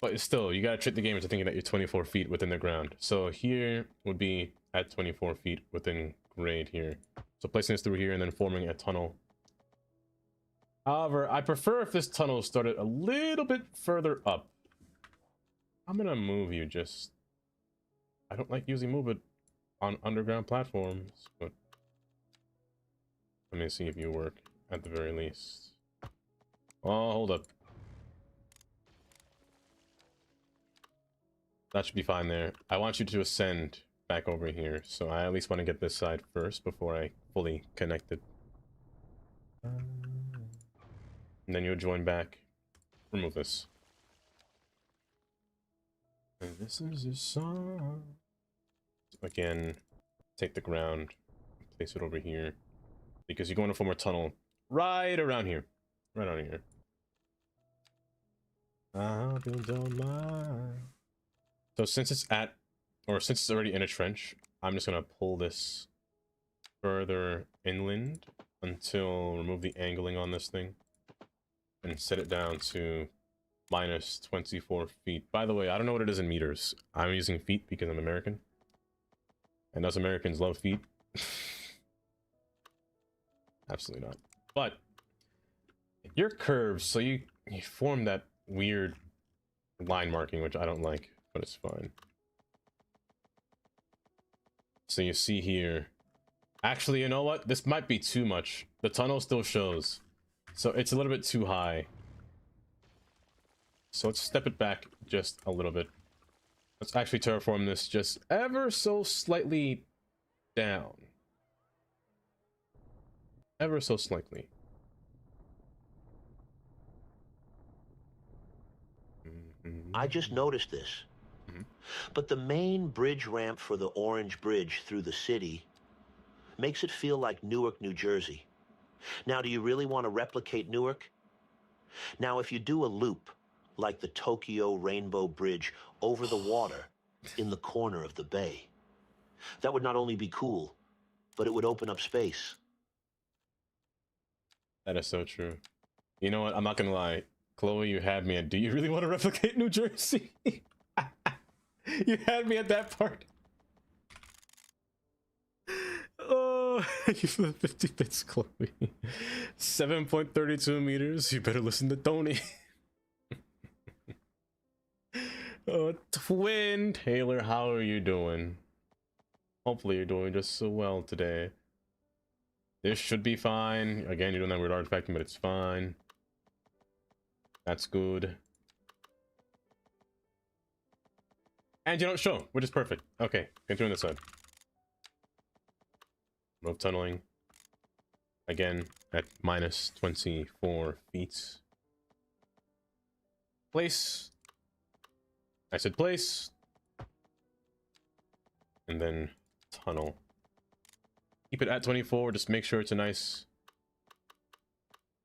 But still, you gotta trick the game into thinking that you're 24 feet within the ground. So here would be at 24 feet within grade here. So placing this through here and then forming a tunnel. However, I prefer if this tunnel started a little bit further up. I'm gonna move you just... I don't like using Move It on underground platforms, but let me see if you work at the very least. Oh, hold up. That should be fine there. I want you to ascend back over here, so I at least want to get this side first before I fully connect it. And then you'll join back. Remove this. And this is a song. Again, take the ground, place it over here, because you're going to form a tunnel right around here. Right on here. I'll build on mine. So since it's at, or since it's already in a trench, I'm just gonna pull this further inland until remove the angling on this thing and set it down to minus 24 feet. By the way, I don't know what it is in meters. I'm using feet because I'm American. And us Americans love feet. Absolutely not. But you're curved, so you form that weird line marking, which I don't like, but it's fine. So you see here, actually, you know what? This might be too much. The tunnel still shows, so it's a little bit too high. So let's step it back just a little bit. Let's actually terraform this just ever so slightly down. Ever so slightly. I just noticed this. But the main bridge ramp for the Orange Bridge through the city makes it feel like Newark, New Jersey. Now, do you really want to replicate Newark? Now, if you do a loop, like the Tokyo Rainbow Bridge over the water in the corner of the bay, that would not only be cool, but it would open up space. That is so true. You know what? I'm not gonna lie. Chloe, you had me at, do you really want to replicate New Jersey? You had me at that part. Oh, you for the 50 bits, Chloe. 7.32 meters. You better listen to Tony. Oh, twin Taylor, how are you doing? Hopefully you're doing just so well today. This should be fine. Again, you're doing that weird artifacting, but it's fine. That's good. And you don't show, which is perfect. Okay, continue on this side. Move tunneling. Again, at minus 24 feet. Place. I said place. And then tunnel. Keep it at 24, just make sure it's a nice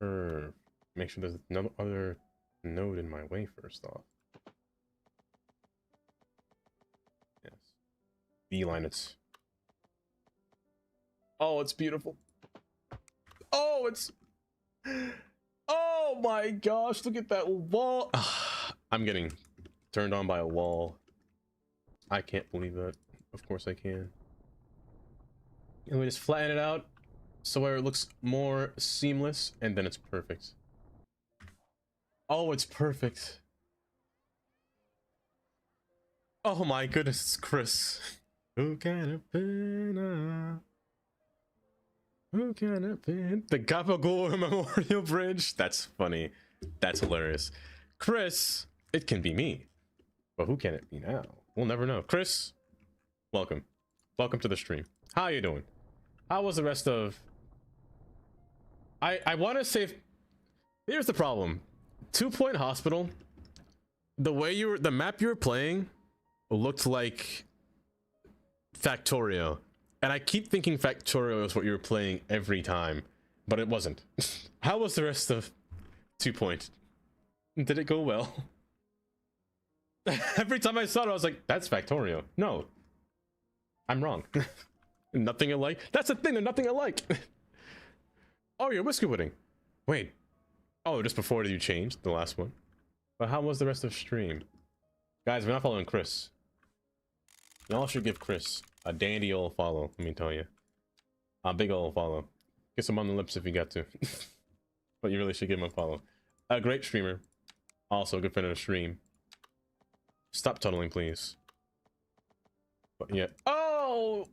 curve. Make sure there's no other node in my way first off. Yes. Beeline it. Oh, it's beautiful. Oh, it's... Oh my gosh, look at that wall. I'm getting turned on by a wall. I can't believe that. Of course I can. And we just flatten it out so where it looks more seamless, and then it's perfect. Oh, it's perfect. Oh my goodness, it's Chris. Who can it be now? Who can it be? The Gabagool Memorial Bridge? That's funny. That's hilarious. Chris, it can be me. But who can it be now? We'll never know. Chris, welcome. Welcome to the stream. How are you doing? How was the rest of... I want to say... Here's the problem. 2 Point Hospital, the way you were... The map you were playing looked like Factorio. And I keep thinking Factorio is what you were playing every time, but it wasn't. How was the rest of 2 Point? Did it go well? Every time I saw it, I was like, that's Factorio. No. I'm wrong. Nothing alike. That's the thing, they're nothing alike. Oh, you're whiskey pudding. Wait. Oh, just before you changed the last one. But how was the rest of stream? Guys, we're not following Chris. Y'all should give Chris a dandy old follow, let me tell you. A big old follow. Kiss him on the lips if you got to. But you really should give him a follow. A great streamer. Also a good friend of the stream. Stop tunneling, please. But yeah. Oh!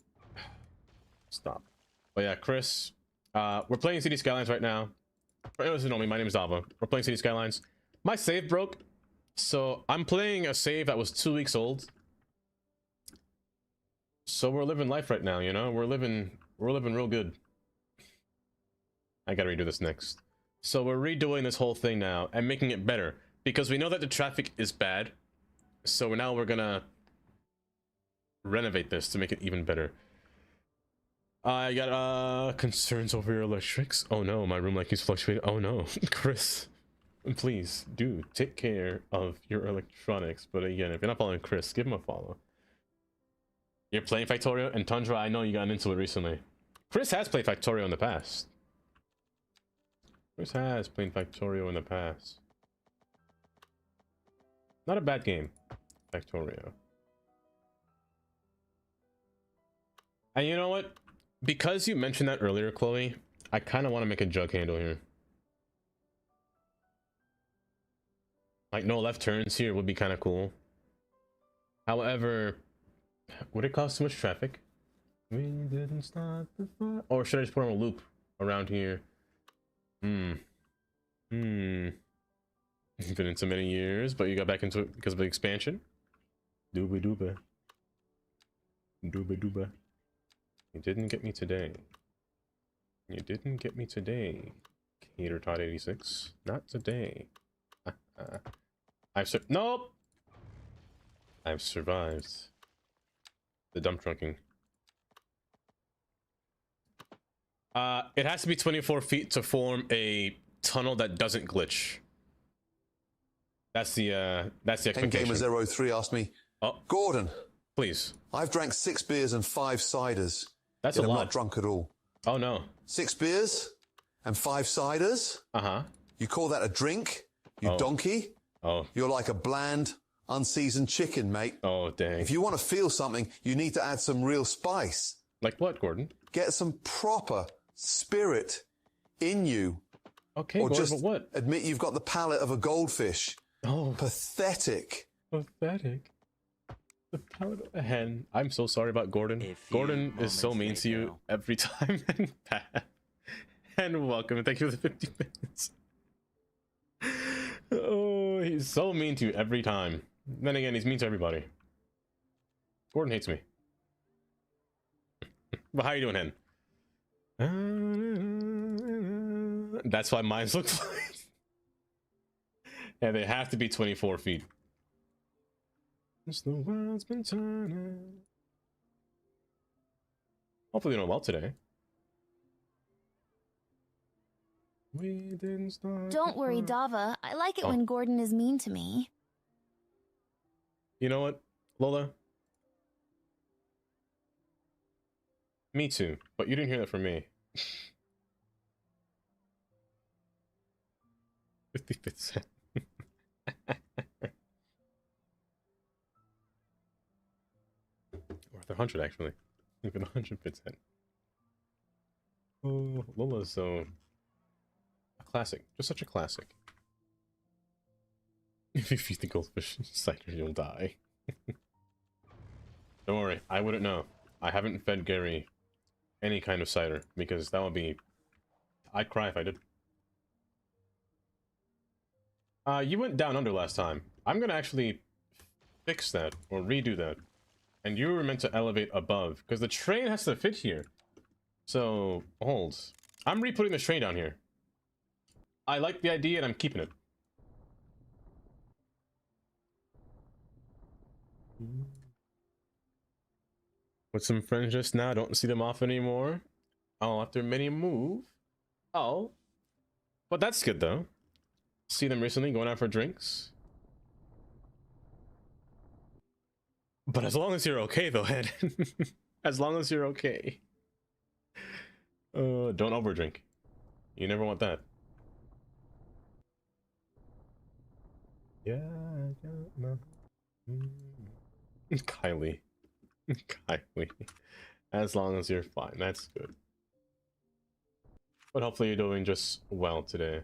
Stop. But yeah, Chris, we're playing City Skylines right now. For those who know me, my name is Dava. We're playing City Skylines. My save broke, so I'm playing a save that was 2 weeks old. So we're living life right now, you know? We're living real good. I gotta redo this next. So we're redoing this whole thing now and making it better because we know that the traffic is bad. So now we're gonna renovate this to make it even better. I got concerns over your electrics. Oh no, my room light keeps fluctuating. Oh no, Chris, please do take care of your electronics. But again, if you're not following Chris, give him a follow. You're playing Factorio and Tundra. I know you got into it recently. Chris has played Factorio in the past. Chris has played Factorio in the past. Not a bad game, Factorio. And you know what? Because you mentioned that earlier, Chloe, I kind of want to make a jug handle here. Like, no left turns here would be kind of cool. However, would it cause too much traffic? We didn't start the fire. Or should I just put on a loop around here? Been in so many years, but you got back into it because of the expansion? Dooba dooba. Dooba dooba. You didn't get me today. You didn't get me today. Cater Todd 86. Not today. Nope! I've survived the dump trunking. It has to be 24 feet to form a tunnel that doesn't glitch. That's the expectation. Gamer03 asked me, oh, Gordon, please. I've drank 6 beers and 5 ciders. That's yet a I'm lot. not drunk at all. Oh no. 6 beers and 5 ciders? Uh-huh. You call that a drink? You donkey? Oh. You're like a bland, unseasoned chicken, mate. Oh, dang. If you want to feel something, you need to add some real spice. Like what, Gordon? Get some proper spirit in you. Okay, or Gordon, just but what? admit you've got the palate of a goldfish. Oh. Pathetic. Pathetic. The palate of a hen. I'm so sorry about Gordon. Gordon is so mean to you every time. And Pat. And welcome, and thank you for the 50 minutes. Oh, he's so mean to you every time. Then again, he's mean to everybody. Gordon hates me. But how you doing, hen? That's why mines look like. Yeah, they have to be 24 feet. As the world's been turning. Hopefully you're doing well today. We didn't start. Don't worry, Dava. I like it when Gordon is mean to me. You know what, Lola? Me too, but you didn't hear that from me. 55th cent. Worth 100 actually. Even 100%. Oh, Lola's so a classic, just such a classic. If you feed the goldfish cider, you'll die. Don't worry, I wouldn't know. I haven't fed Gary any kind of cider because that would be. I'd cry if I did. You went down under last time. I'm gonna actually fix that or redo that. And you were meant to elevate above because the train has to fit here. So hold. I'm re-putting the train down here. I like the idea and I'm keeping it. With some friends just now, don't see them off anymore. Oh, after many move. Oh. But that's good though. See them recently going out for drinks. But as long as you're okay though, Head. As long as you're okay. Don't overdrink. You never want that. Yeah, I got my... Kylie. Kylie. As long as you're fine, that's good. But hopefully you're doing just well today.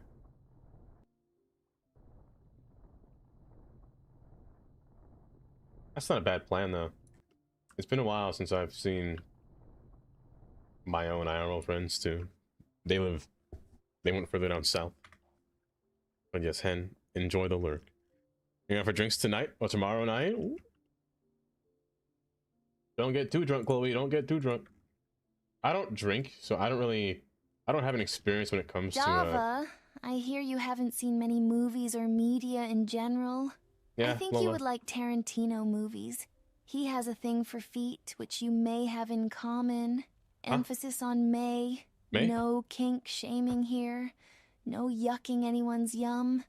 That's not a bad plan though. It's been a while since I've seen my own IRL friends too. They went further down south. But yes, Hen, enjoy the lurk. You're going for drinks tonight or tomorrow night? Ooh. Don't get too drunk, Chloe. Don't get too drunk. I don't drink, so I don't have an experience when it comes to Java, I hear you haven't seen many movies or media in general. yeah, I think Lola. you would like Tarantino movies. He has a thing for feet, which you may have in common. Emphasis on may. May? No kink shaming here. No yucking anyone's yum.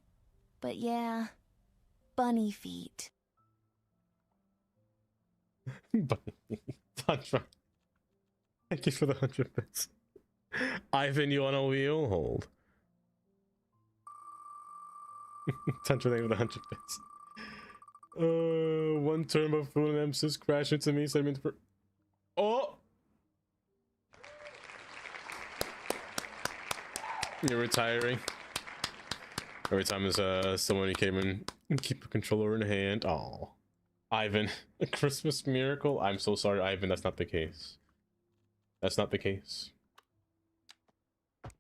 But yeah, bunny feet. Tantra. Thank you for the 100 bits. Ivan, you on a wheel? Hold. Tantra, thank you for the 100 bits. One term of food and emphasis crash into me. Segment for. Oh! You're retiring. Every time there's someone who came in and keep a controller in hand. Oh, Ivan, a Christmas miracle. I'm so sorry, Ivan. That's not the case. That's not the case.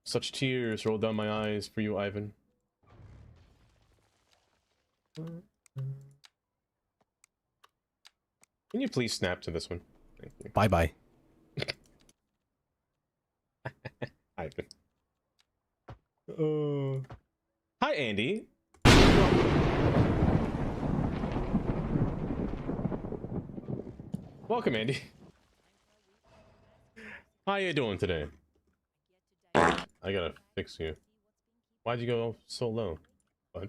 Such tears roll down my eyes for you, Ivan. Can you please snap to this one? Thank you. Bye bye. Ivan. Hi, Andy. Welcome, Andy. How you doing today? I gotta fix you. Why'd you go so low, bud?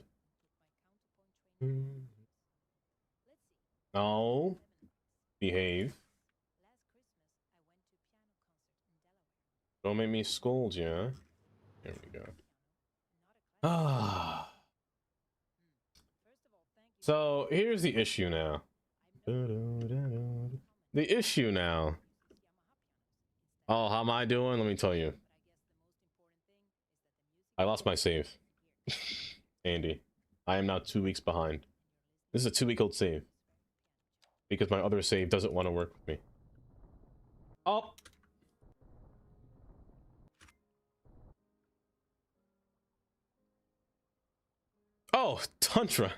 No. Behave. Don't make me scold you, huh? There we go. Ah. So here's the issue now. The issue now. Oh, how am I doing? Let me tell you. I lost my save. Andy. I am now 2 weeks behind. This is a 2-week-old save. Because my other save doesn't want to work with me. Oh! Oh, Tantra.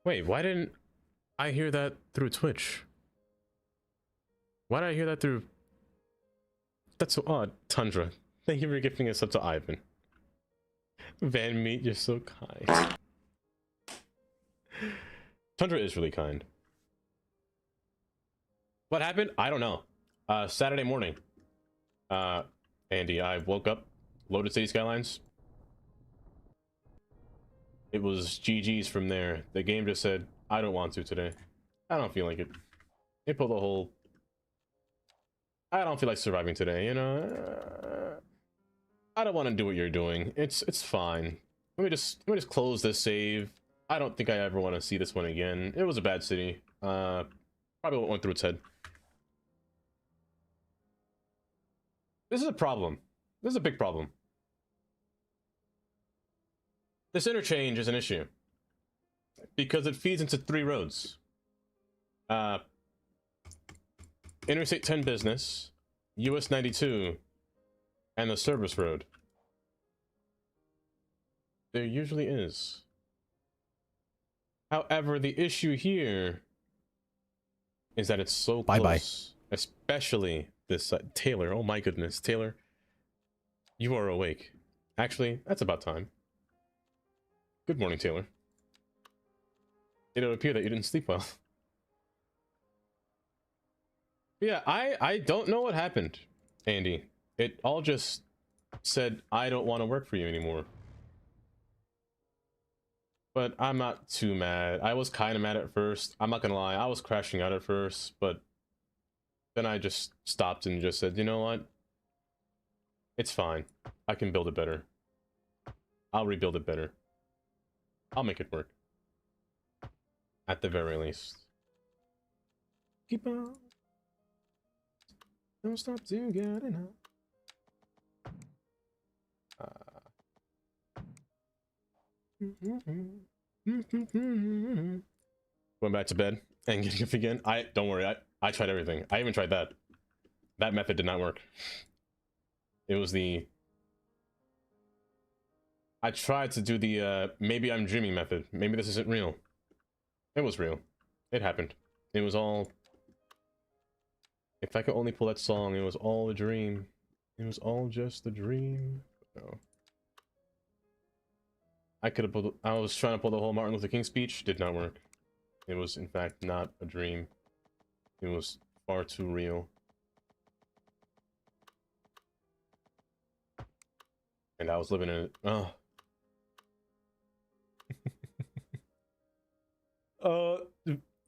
Wait, why didn't I hear that through Twitch? Why did I hear that through... That's so odd. Tundra, thank you for gifting us up to Ivan. Van Meat, you're so kind. Tundra is really kind. What happened? I don't know. Saturday morning. Andy, I woke up, loaded City Skylines. It was GG's from there. The game just said, I don't want to today. I don't feel like it. It pulled a whole... I don't feel like surviving today, you know? I don't want to do what you're doing. It's fine. Let me just close this save. I don't think I ever want to see this one again. It was a bad city. Probably what went through its head. This is a problem. This is a big problem. This interchange is an issue. Because it feeds into 3 roads. Interstate 10 Business, US 92, and the service road. There usually is. However, the issue here is that it's so close. Especially this Taylor. Oh my goodness, Taylor. You are awake. Actually, that's about time. Good morning, Taylor. It would appear that you didn't sleep well. Yeah, I don't know what happened, Andy. It all just said, I don't want to work for you anymore. But I'm not too mad. I was kind of mad at first. I'm not gonna lie, I was crashing out at first, but then I just stopped and just said, you know what? It's fine. I can build it better. I'll rebuild it better. I'll make it work. At the very least. Keep on. Don't stop to get enough. Going back to bed and getting up again. Don't worry. I tried everything. I even tried that. That method did not work. It was the... I tried to do the maybe I'm dreaming method. Maybe this isn't real. It was real. It happened. It was all... If I could only pull that song, it was all a dream. It was all just a dream. No. I could have pulled... I was trying to pull the whole Martin Luther King speech. Did not work. It was, in fact, not a dream. It was far too real. And I was living in it. Oh.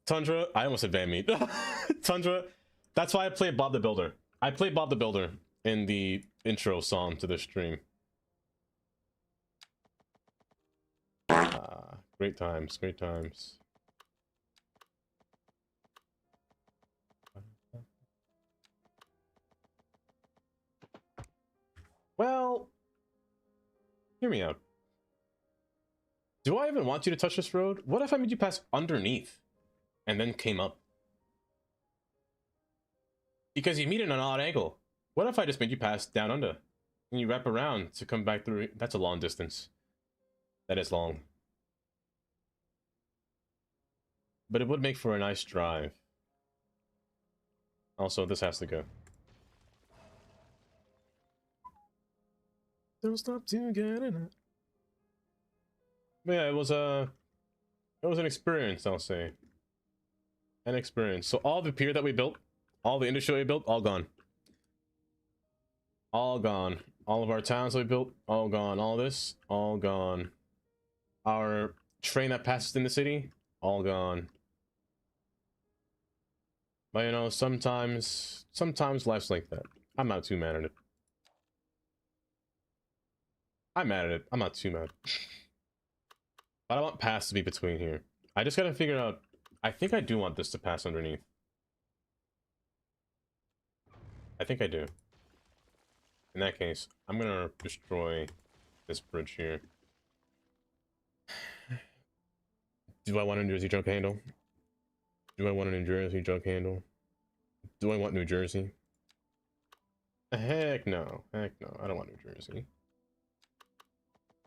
Tundra, I almost said Van Meat. Tundra, that's why I played Bob the Builder. I played Bob the Builder in the intro song to this stream. Great times, great times. Well, hear me out. Do I even want you to touch this road? What if I made you pass underneath and then came up? Because you meet at an odd angle. What if I just made you pass down under and you wrap around to come back through? That's a long distance. That is long. But it would make for a nice drive. Also, this has to go. Don't stop till you get in it. But yeah, it was an experience, I'll say. An experience. So all the pier that we built, all the industry we built, all gone. All gone. All of our towns that we built, all gone. All this, all gone. Our train that passes in the city, all gone. But you know, sometimes life's like that. I'm not too mad at it. I'm mad at it. I'm not too mad. But I want paths to be between here. I just gotta figure out... I think I do want this to pass underneath. I think I do. In that case, I'm gonna destroy this bridge here. Do I want a New Jersey jug handle? Do I want a New Jersey jug handle? Do I want New Jersey? Heck no. Heck no. I don't want New Jersey.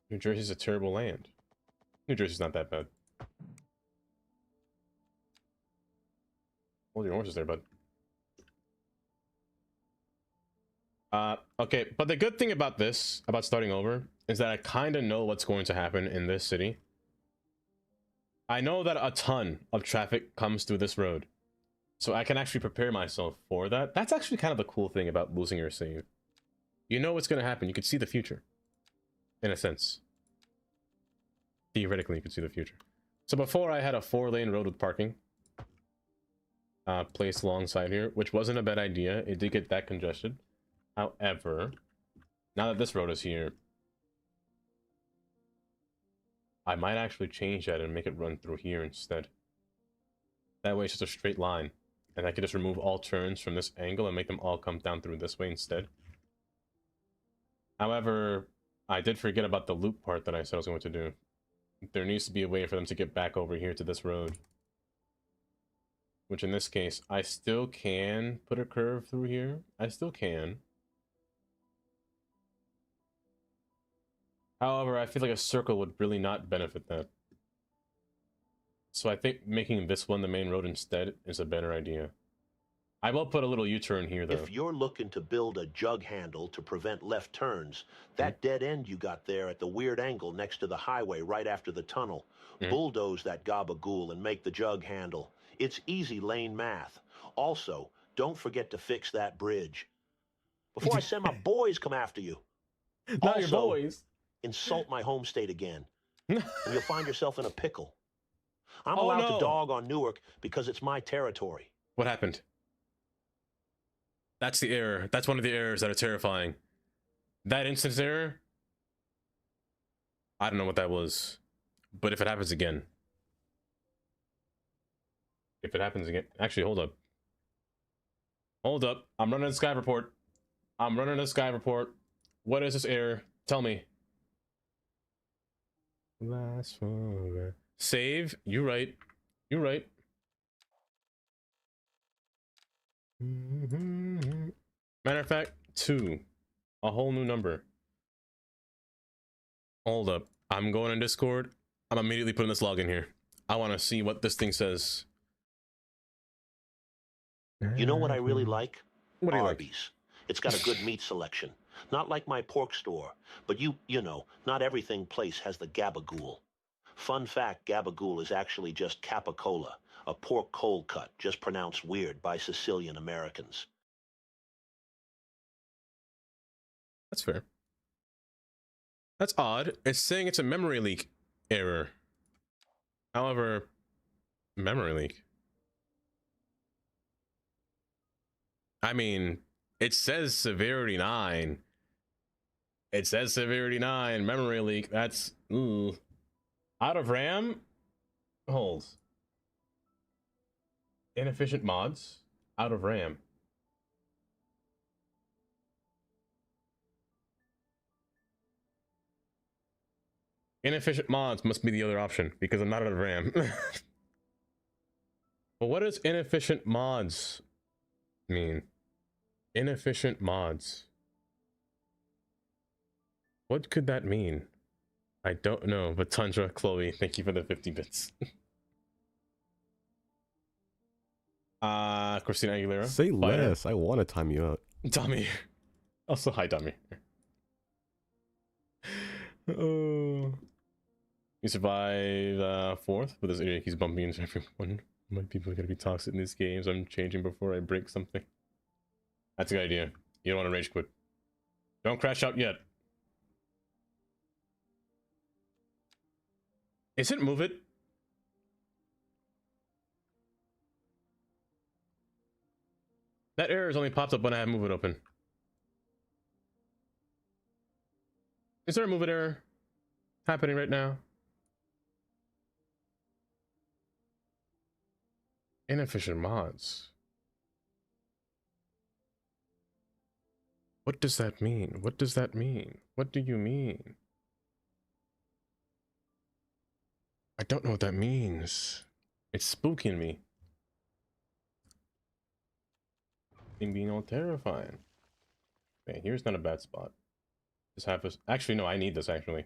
New Jersey's a terrible land. New Jersey's not that bad. Hold your horses there, bud. Okay, but the good thing about this, about starting over, is that I kind of know what's going to happen in this city. I know that a ton of traffic comes through this road. So I can actually prepare myself for that. That's actually kind of the cool thing about losing your save. You know what's going to happen. You can see the future. In a sense. Theoretically, you can see the future. So before I had a 4-lane road with parking. Placed alongside here, which wasn't a bad idea. It did get that congested. However, now that this road is here, I might actually change that and make it run through here instead. That way it's just a straight line. And I can just remove all turns from this angle and make them all come down through this way instead. However, I did forget about the loop part that I said I was going to do. There needs to be a way for them to get back over here to this road. Which in this case, I still can put a curve through here. I still can. However, I feel like a circle would really not benefit that. So I think making this one the main road instead is a better idea. I will put a little U-turn here, though. If you're looking to build a jug handle to prevent left turns, that dead end you got there at the weird angle next to the highway right after the tunnel, bulldoze that gabagool and make the jug handle. It's easy lane math. Also, don't forget to fix that bridge. Before I send my boys come after you. Not also, your boys. Insult my home state again, and you'll find yourself in a pickle. I'm Oh, allowed no. to dog on Newark because it's my territory. What happened? That's the error. That's one of the errors that are terrifying. That instance error? I don't know what that was. But if it happens again... If it happens again... Actually, hold up. Hold up. I'm running a Sky report. I'm running a Sky report. What is this error? Tell me. Last forever. Save. You right. You right. Matter of fact, 2. A whole new number. Hold up. I'm going on Discord. I'm immediately putting this log in here. I want to see what this thing says. You know what I really like? What do you like? Arby's. It's got a good meat selection. Not like my pork store, but you know, not everything place has the gabagool. Fun fact, gabagool is actually just capicola, a pork cold cut, just pronounced weird by Sicilian Americans. That's fair. That's odd. It's saying it's a memory leak error. However, memory leak. I mean, it says severity 9. It says severity 9, memory leak. That's ooh. Out of RAM? Hold. Inefficient mods? Out of RAM. Inefficient mods must be the other option because I'm not out of RAM. But what does inefficient mods mean? Inefficient mods. What could that mean? I don't know, but Tundra, Chloe, thank you for the 50 bits. Christina Aguilera. Say Fighter. less. I want to time you out. Tommy. Also, hi, Tommy. Oh. You survive 4th, but this idiot keeps bumping into everyone. My people are gonna be toxic in these games. I'm changing before I break something. That's a good idea. You don't want to rage quit. Don't crash out yet. Isn't move it? That error has only popped up when I have move it open. Is there a move it error happening right now? Inefficient mods. What does that mean? What does that mean? What do you mean? I don't know what that means. It's spooking me. And being all terrifying. Okay, here's not a bad spot. Just have this. Actually, no, I need this actually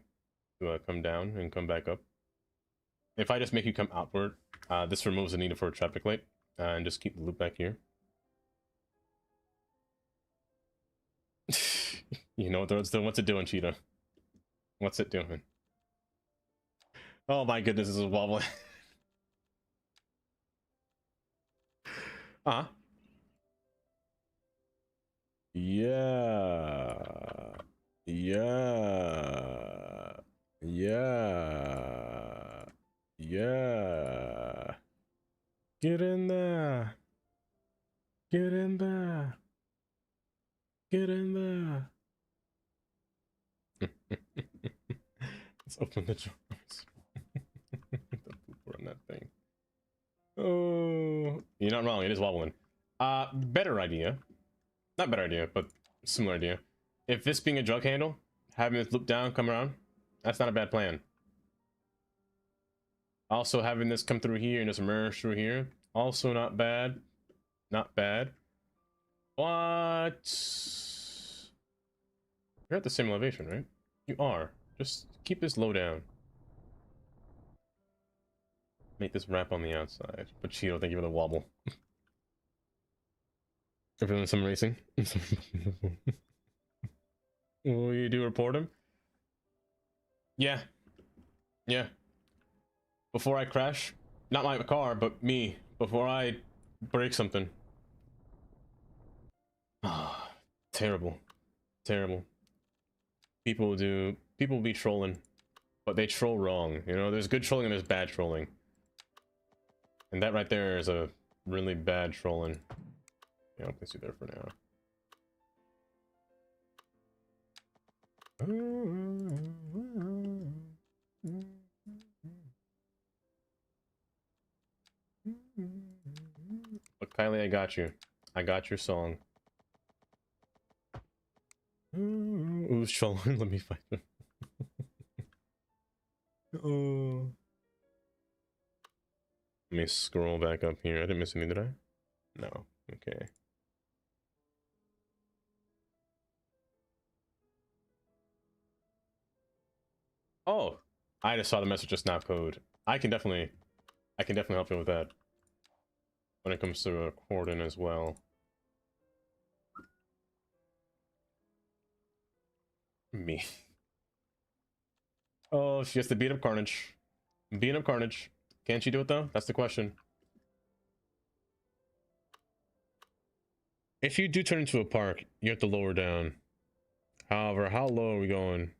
to come down and come back up. If I just make you come outward, this removes the need for a traffic light, and just keep the loop back here. You know what the road's doing? What's it doing, Cheetah? What's it doing? Oh my goodness, this is wobbling. Yeah. Yeah. Yeah. Yeah. Get in there. Get in there. Get in there. Let's open the drawers. Don't poop on that thing. Oh, you're not wrong. It is wobbling. Better idea. Not better idea, but similar idea. If this being a jug handle, having this loop down, come around, that's not a bad plan. Also having this come through here and just merge through here, also not bad. Not bad. But you're at the same elevation, right? You are. Just keep this low down. Make this wrap on the outside. But Cheeto, thank you for the wobble. Everyone, some racing. Will you do report him? Yeah. Yeah. Before I crash, not my car, but me, before I break something. Ah, terrible. Terrible. People be trolling, but they troll wrong. You know, there's good trolling and there's bad trolling. And that right there is a really bad trolling. Yeah, I'll place you there for now. But Kylie, I got you. I got your song. Who's trolling? Let me find him. Oh. Let me scroll back up here. I didn't miss any, did I? No. Okay. Oh, I just saw the message just now. Code. I can definitely help you with that when it comes to recording as well. Me. Oh, she has to beat up Carnage. Beat up Carnage. Can't she do it though? That's the question. If you do turn into a park, you have to lower down. However, how low are we going?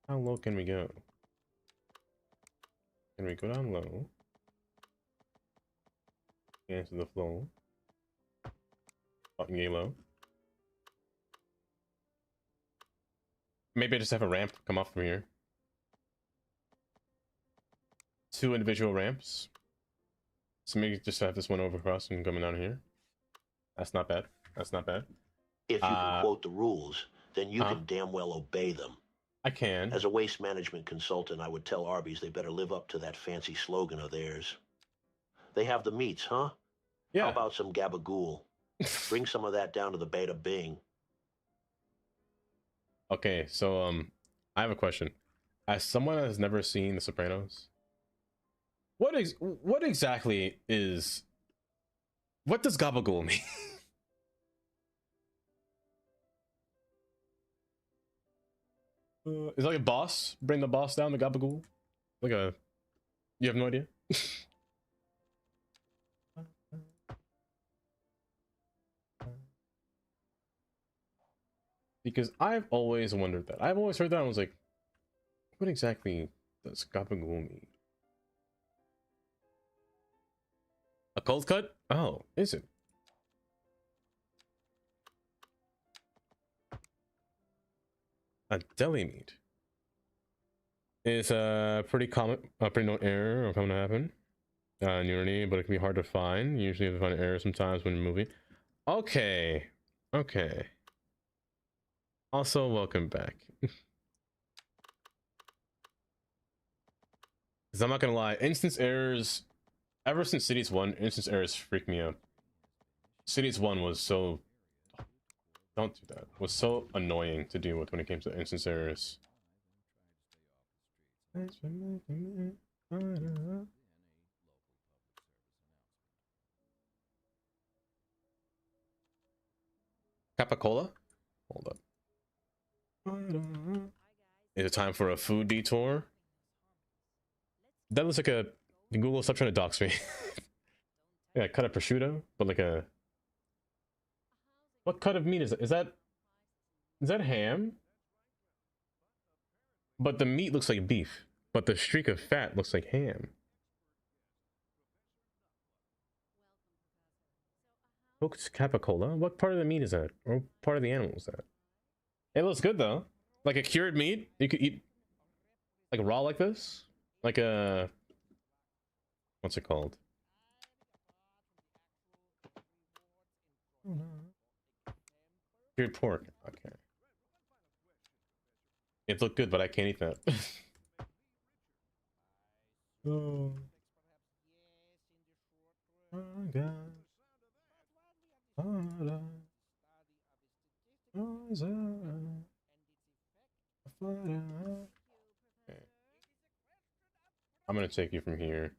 How low can we go? Can we go down low? Into the floor. Fucking low. Maybe I just have a ramp come off from here. 2 individual ramps. So maybe just have this one over across and coming down here. That's not bad. That's not bad. If you can quote the rules, then you huh? can damn well obey them. I can. As a waste management consultant, I would tell Arby's they better live up to that fancy slogan of theirs. They have the meats, huh? Yeah. How about some gabagool? Bring some of that down to the Beta Bing. Okay, so I have a question. As someone that has never seen The Sopranos, what exactly is, what does gabagool mean? Is it like a boss? Bring the boss down, the gabagool? Like a, you have no idea? Because I've always wondered that. I've always heard that and I was like, what exactly does gabagool mean? A cold cut? Oh, is it? A deli meat is a pretty common, pretty known error or common to happen in Unity, but it can be hard to find. Usually, you find an error sometimes when you're moving. Okay, okay. Also, welcome back. Because I'm not gonna lie, instance errors. Ever since Cities 1, instance errors freak me out. Cities 1 was so. Don't do that. Was so annoying to deal with when it came to instance errors. Capicola? Hold up. Is it time for a food detour? That looks like a Google. Stop trying to dox me. Yeah, cut of prosciutto, but like a. What cut of meat is it? Is that ham? But the meat looks like beef, but the streak of fat looks like ham. Cooked capicola? What part of the meat is that? Or part of the animal is that? It looks good though. Like a cured meat, you could eat like raw like this. Like a, what's it called? Cured pork. Okay. It looked good, but I can't eat that. Oh. Oh God. Okay. I'm gonna take you from here.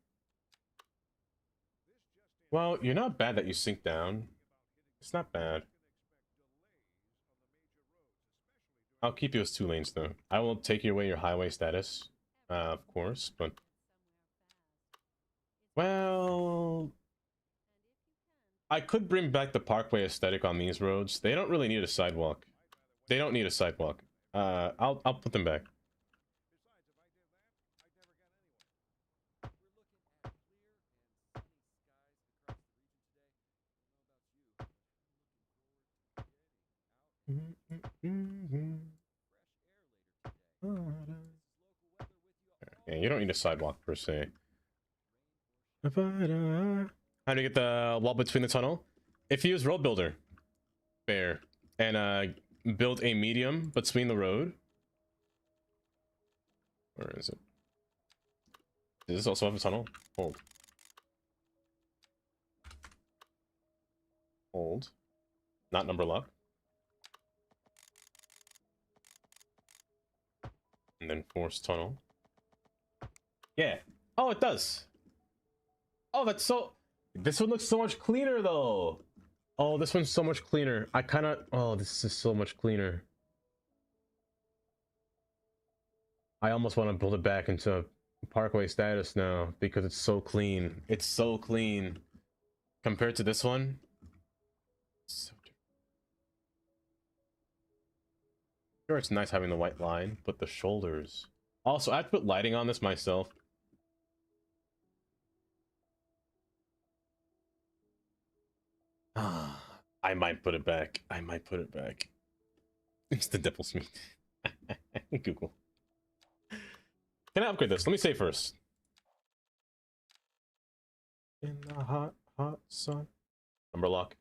Well, you're not bad that you sink down. It's not bad. I'll keep you as 2 lanes though. I will take away your highway status, of course, but well, I could bring back the parkway aesthetic on these roads. They don't really need a sidewalk. They don't need a sidewalk. I'll put them back. Yeah, you don't need a sidewalk per se. How do you get the wall between the tunnel? If you use Road Builder, fair, and build a medium between the road. Where is it? Does this also have a tunnel? Hold. Hold. Not number lock. And then force tunnel. Yeah. Oh, it does. Oh, that's so... This one looks so much cleaner, though. Oh, this one's so much cleaner. I kind of... Oh, this is so much cleaner. I almost want to build it back into Parkway status now because it's so clean. It's so clean. Compared to this one. So different. Sure, it's nice having the white line, but the shoulders... Also, I have to put lighting on this myself. I might put it back. I might put it back. It's the devil's meat. Google. Can I upgrade this? Let me say first. In the hot, hot sun. Number lock.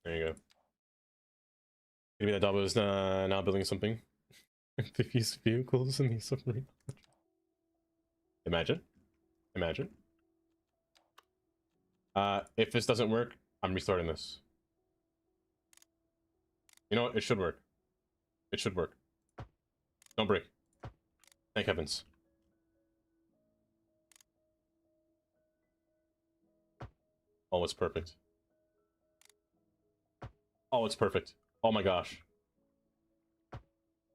There you go. Maybe that dog was now building something. Diffuse vehicles in the submarine. Imagine. Imagine. If this doesn't work, I'm restarting this. You know what? It should work. It should work. Don't break. Thank heavens. Oh, it's perfect. Oh, it's perfect. Oh my gosh.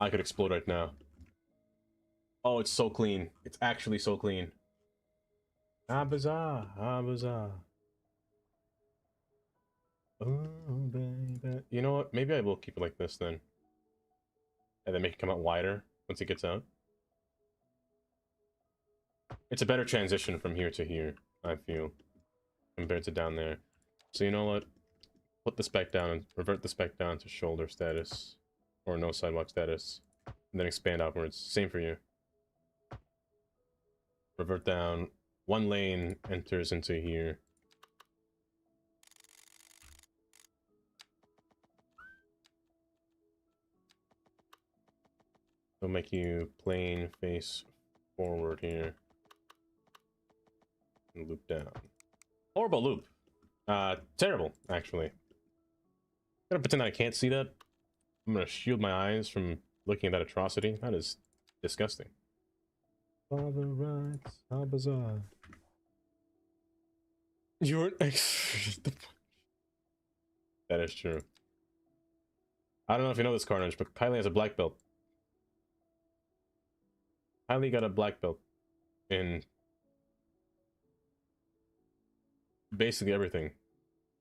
I could explode right now. Oh, it's so clean. It's actually so clean. Ah, bizarre. Ah, bizarre. Oh, baby. You know what? Maybe I will keep it like this then. And then make it come out wider once it gets out. It's a better transition from here to here, I feel, compared to down there. So you know what? Put the spec down and revert the spec down to shoulder status. Or no sidewalk status. And then expand outwards. Same for you. Revert down. One lane enters into here. It'll make you plane face forward here. And loop down. Horrible loop. Terrible, actually. I'm gonna pretend I can't see that. I'm gonna shield my eyes from looking at that atrocity. That is disgusting. Father rights, how bizarre. You're an expert. That is true. I don't know if you know this, Carnage, but Kylie has a black belt. Kylie got a black belt in basically everything.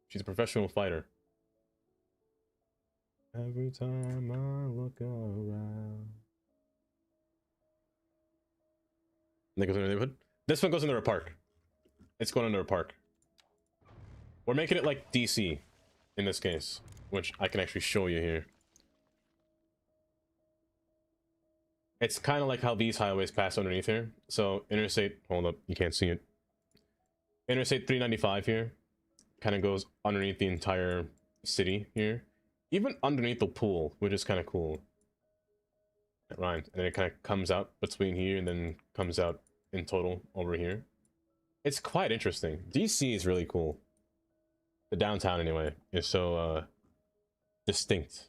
She's a professional fighter. Every time I look around. And that goes into the neighborhood. This one goes into a park. It's going into a park. We're making it like DC in this case, which I can actually show you here. It's kind of like how these highways pass underneath here. So Interstate, hold up, you can't see it. Interstate 395 here kind of goes underneath the entire city here. Even underneath the pool, which is kind of cool. That rhymes. And then it kind of comes out between here and then comes out in total over here. It's quite interesting. DC is really cool. The downtown, anyway, is so distinct.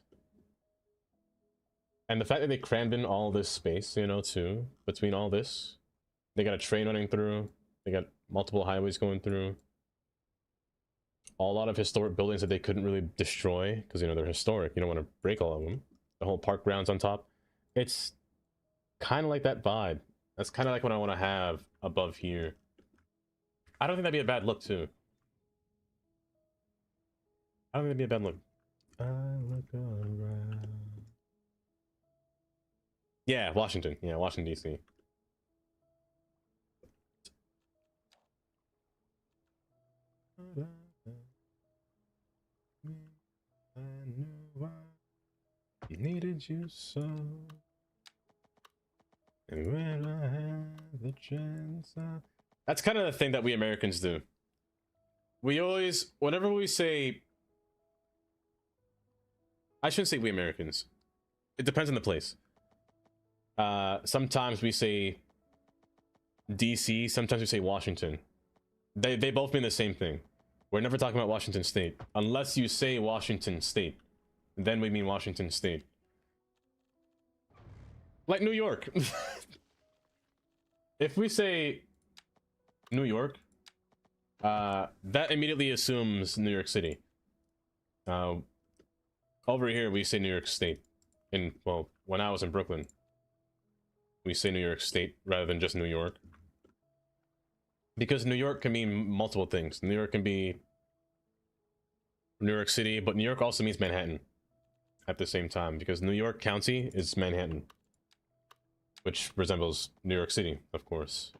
And the fact that they crammed in all this space, you know, too, between all this. They got a train running through. They got multiple highways going through. A lot of historic buildings that they couldn't really destroy because, you know, they're historic. You don't want to break all of them. The whole park grounds on top. It's kind of like that vibe. That's kind of like what I want to have above here. I don't think that'd be a bad look, too. I don't think that'd be a bad look. I look around. Yeah, Washington. Yeah, Washington, D.C. I knew I needed you so. And when I had the chance, that's kind of the thing that we Americans do. We always, whenever we say, I shouldn't say we Americans. It depends on the place. Sometimes we say DC, sometimes we say Washington. They both mean the same thing. We're never talking about Washington State. Unless you say Washington State. Then we mean Washington State. Like New York. If we say New York, that immediately assumes New York City. Over here we say New York State. Well, when I was in Brooklyn, we say New York State rather than just New York. Because New York can mean multiple things. New York can be New York City, but New York also means Manhattan at the same time, because New York County is Manhattan, which resembles New York City, of course.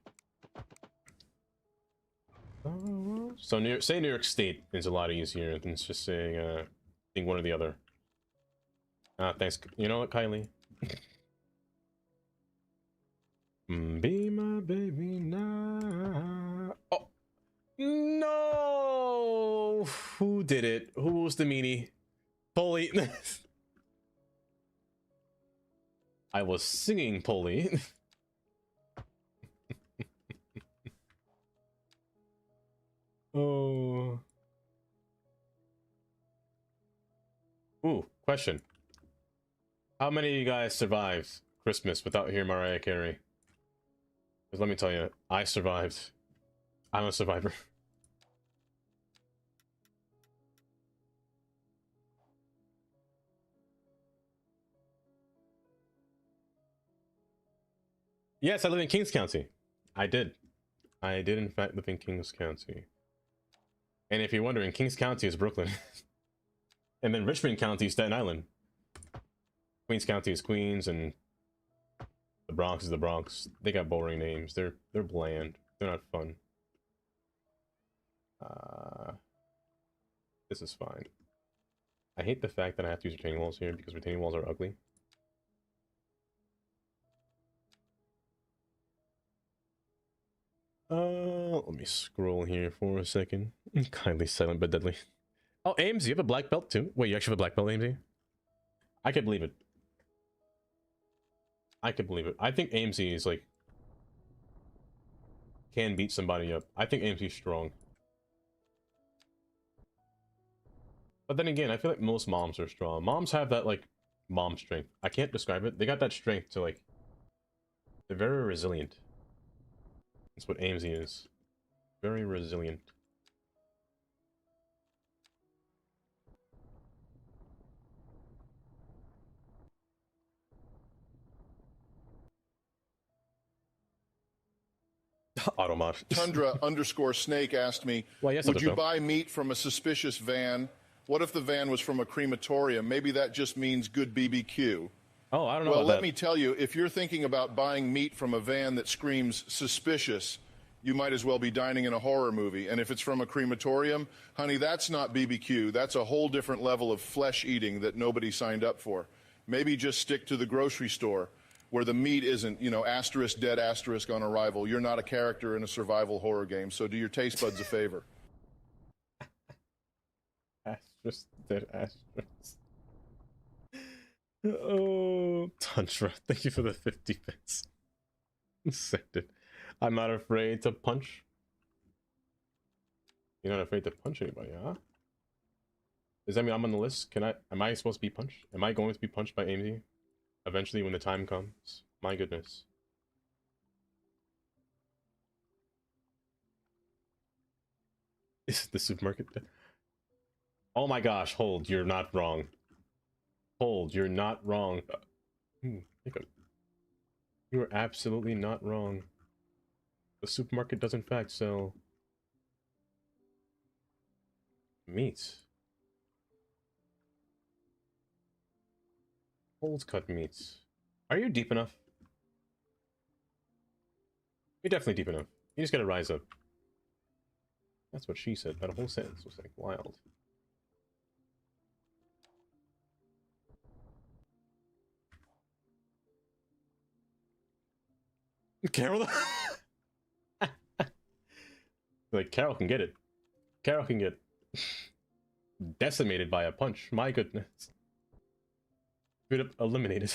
So say New York State is a lot easier than just saying being one or the other. Thanks. You know what, Kylie? Be my baby now. Oh no! Who did it? Who was the meanie? Polly. I was singing Polly. Oh. Ooh, question. How many of you guys survived Christmas without hearing Mariah Carey? Because let me tell you, I survived. I'm a survivor. Yes, I live in Kings County. I did. I did in fact live in Kings County. And if you're wondering, Kings County is Brooklyn. And then Richmond County is Staten Island. Queens County is Queens, and the Bronx is the Bronx. They got boring names. They're bland. They're not fun. This is fine. I hate the fact that I have to use retaining walls here because retaining walls are ugly. Let me scroll here for a second. Kindly silent but deadly. Oh, Ames, you have a black belt too? Wait, you actually have a black belt, Amesy? I can believe it. I can believe it. I think AMC is like can beat somebody up. I think AMC is strong. But then again, I feel like most moms are strong. Moms have that like mom strength. I can't describe it. They got that strength to like they're very resilient. That's what AMC is. Very resilient. Automod. Tundra_snake asked me, Well, yes, would you buy meat from a suspicious van? What if the van was from a crematorium? Maybe that just means good BBQ. Oh, I don't know Well, about let that. me tell you, if you're thinking about buying meat from a van that screams suspicious, you might as well be dining in a horror movie. And if it's from a crematorium, honey, that's not BBQ. That's a whole different level of flesh eating that nobody signed up for. Maybe just stick to the grocery store, where the meat isn't, you know, asterisk, dead asterisk on arrival. You're not a character in a survival horror game, so do your taste buds a favor. Asterisk, dead asterisk. Oh, Tundra, thank you for the 50 bits. Send it. I'm not afraid to punch. You're not afraid to punch anybody, huh? Does that mean I'm on the list? Am I supposed to be punched? Am I going to be punched by Amy? Eventually, when the time comes. My goodness. Is the supermarket? Oh my gosh, hold, you're not wrong. Hold, you're not wrong. Jacob. You are absolutely not wrong. The supermarket does in fact sell meat. Cold cut meats. Are you deep enough? You're definitely deep enough. You just gotta rise up. That's what she said. That whole sentence was like wild. Carol? Like, Carol can get it. Carol can get decimated by a punch. My goodness. Straight up eliminated.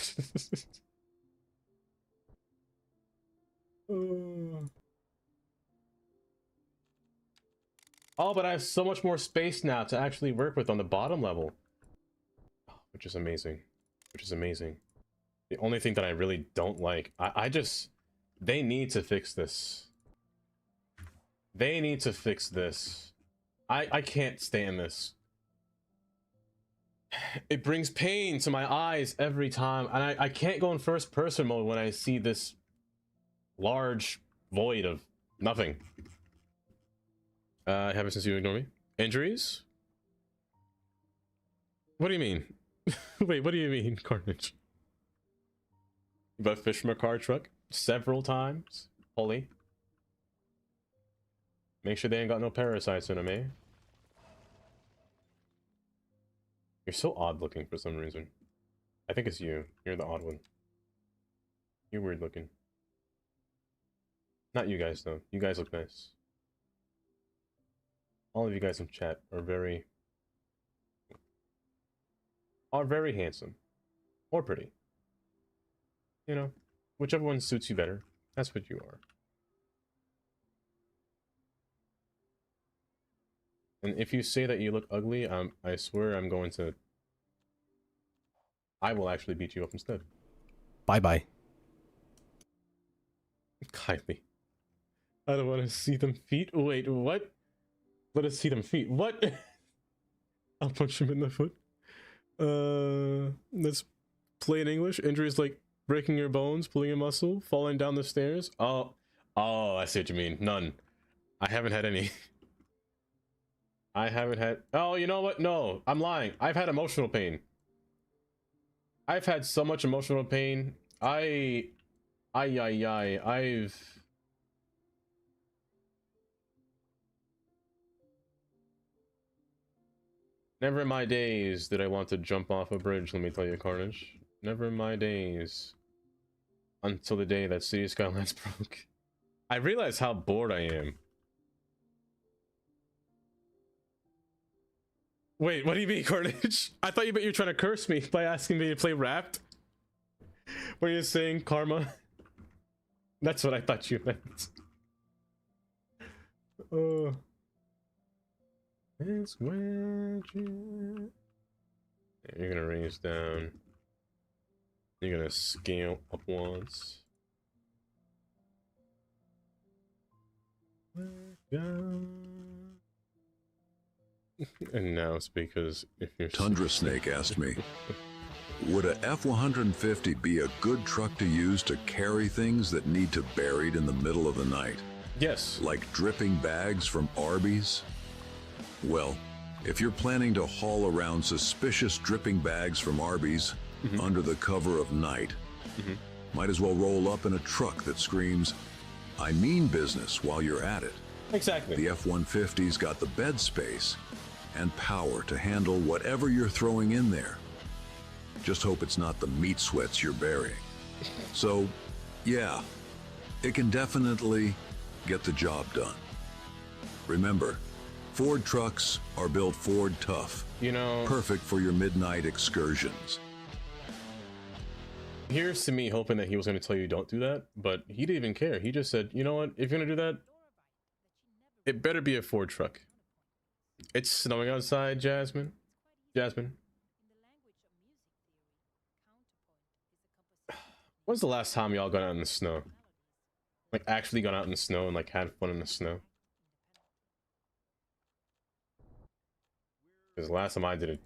Oh, but I have so much more space now to actually work with on the bottom level. Which is amazing. Which is amazing. The only thing that I really don't like, I just, they need to fix this. They need to fix this. I can't stand this. It brings pain to my eyes every time, and I can't go in first person mode when I see this large void of nothing. I haven't since you ignore me. Injuries? What do you mean? Wait, what do you mean, Carnage? You got fish from a car truck several times? Holy. Make sure they ain't got no parasites in them, eh? You're so odd looking for some reason. I think it's you. You're the odd one. You're weird looking. Not you guys, though. You guys look nice. All of you guys in chat are very handsome. Or pretty. You know, whichever one suits you better. That's what you are. And if you say that you look ugly, I swear I'm going to... I will actually beat you up instead. Bye-bye. Kylie. I don't want to see them feet. Wait, what? Let us see them feet. What? I'll punch him in the foot. Let's play in English. Injuries like breaking your bones, pulling a muscle, falling down the stairs. Oh, I see what you mean. None. I haven't had any. I haven't had... Oh, you know what? No, I'm lying. I've had emotional pain. I've had so much emotional pain. I've... Never in my days did I want to jump off a bridge, let me tell you, Carnage. Never in my days. Until the day that City Skylines broke. I realized how bored I am. Wait, what do you mean, Carnage? I thought you meant you were trying to curse me by asking me to play Wrapped. Were you saying karma? That's what I thought you meant. Oh. It's where you... You're gonna raise down. You're gonna scale up once. And now it's because if you're... Tundra Snake asked me, would a F-150 be a good truck to use to carry things that need to buried in the middle of the night? Yes. Like dripping bags from Arby's? Well, if you're planning to haul around suspicious dripping bags from Arby's under the cover of night, might as well roll up in a truck that screams, I mean business while you're at it. Exactly. The F-150's got the bed space and power to handle whatever you're throwing in there. Just hope it's not the meat sweats you're burying. So, yeah, it can definitely get the job done. Remember, Ford trucks are built Ford tough. You know, perfect for your midnight excursions. Here's to me hoping that he was going to tell you don't do that, but he didn't even care. He just said, you know what, if you're going to do that, it better be a Ford truck. It's snowing outside, Jasmine. Jasmine. When's the last time y'all got out in the snow? Like, actually got out in the snow and, like, had fun in the snow? Because the last time I did it,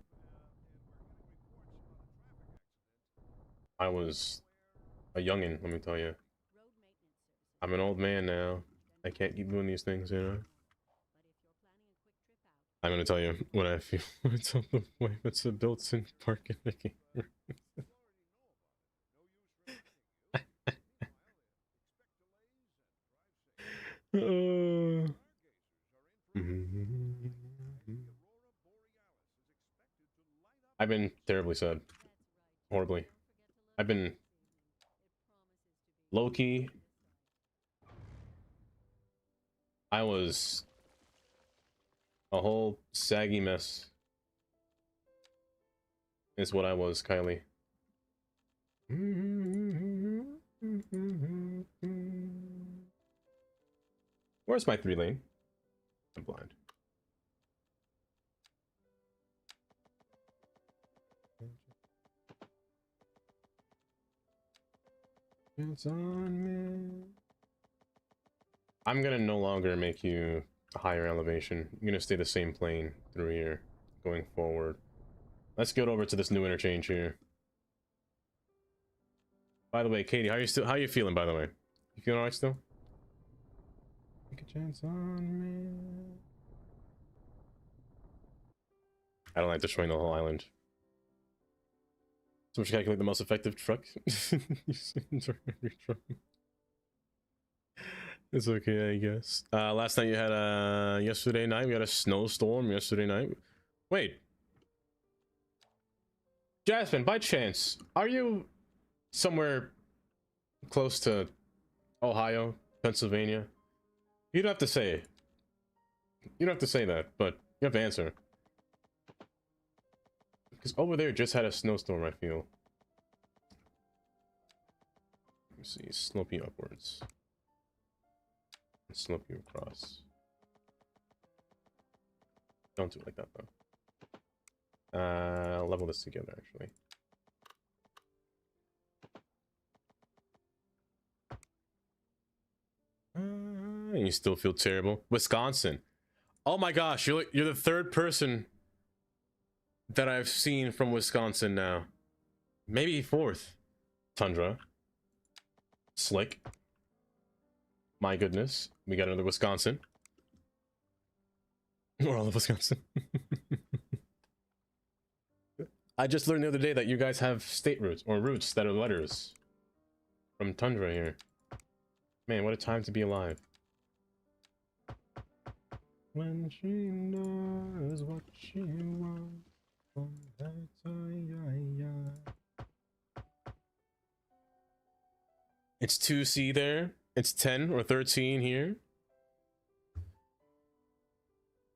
I was a youngin', let me tell you. I'm an old man now. I can't keep doing these things, you know? I'm gonna tell you what I feel when it's on the way. It's a built-in parking Mickey. I've been terribly sad. Horribly. I've been low-key. I was a whole saggy mess. Is what I was, Kylie. Where's my 3-lane? I'm blind. It's on me. I'm gonna no longer make you a higher elevation. You're gonna stay the same plane through here, going forward. Let's get over to this new interchange here. By the way, Katie, how you feeling, by the way? You feeling alright still? Take a chance on me. I don't like destroying the whole island. So much calculate the most effective truck. It's okay, I guess. Last night you had yesterday night we had a snowstorm yesterday night. Wait. Jasmine, by chance, are you somewhere close to Ohio, Pennsylvania? You don't have to say it. You don't have to say that, but you have to answer. Because over there just had a snowstorm, I feel. Let me see. Slope you upwards. And slope you across. Don't do it like that, though. Level this together, actually. And you still feel terrible. Wisconsin. Oh my gosh, you're the third person that I've seen from Wisconsin now. Maybe fourth. Tundra. Slick. My goodness. We got another Wisconsin. We're all of Wisconsin. I just learned the other day that you guys have state roots, or roots that are letters. From Tundra here. Man, what a time to be alive. When she knows what she wants. It's 2C there. It's 10 or 13 here.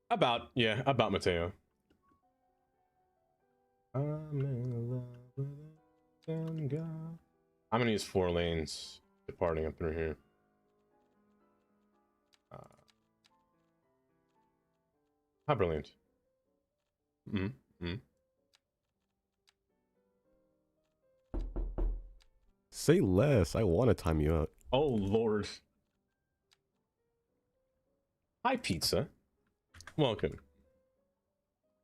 About Mateo. I'm in love with a girl. I'm gonna use 4 lanes departing up through here. How brilliant. Say less. I want to time you out. Oh lord. Hi pizza. Welcome.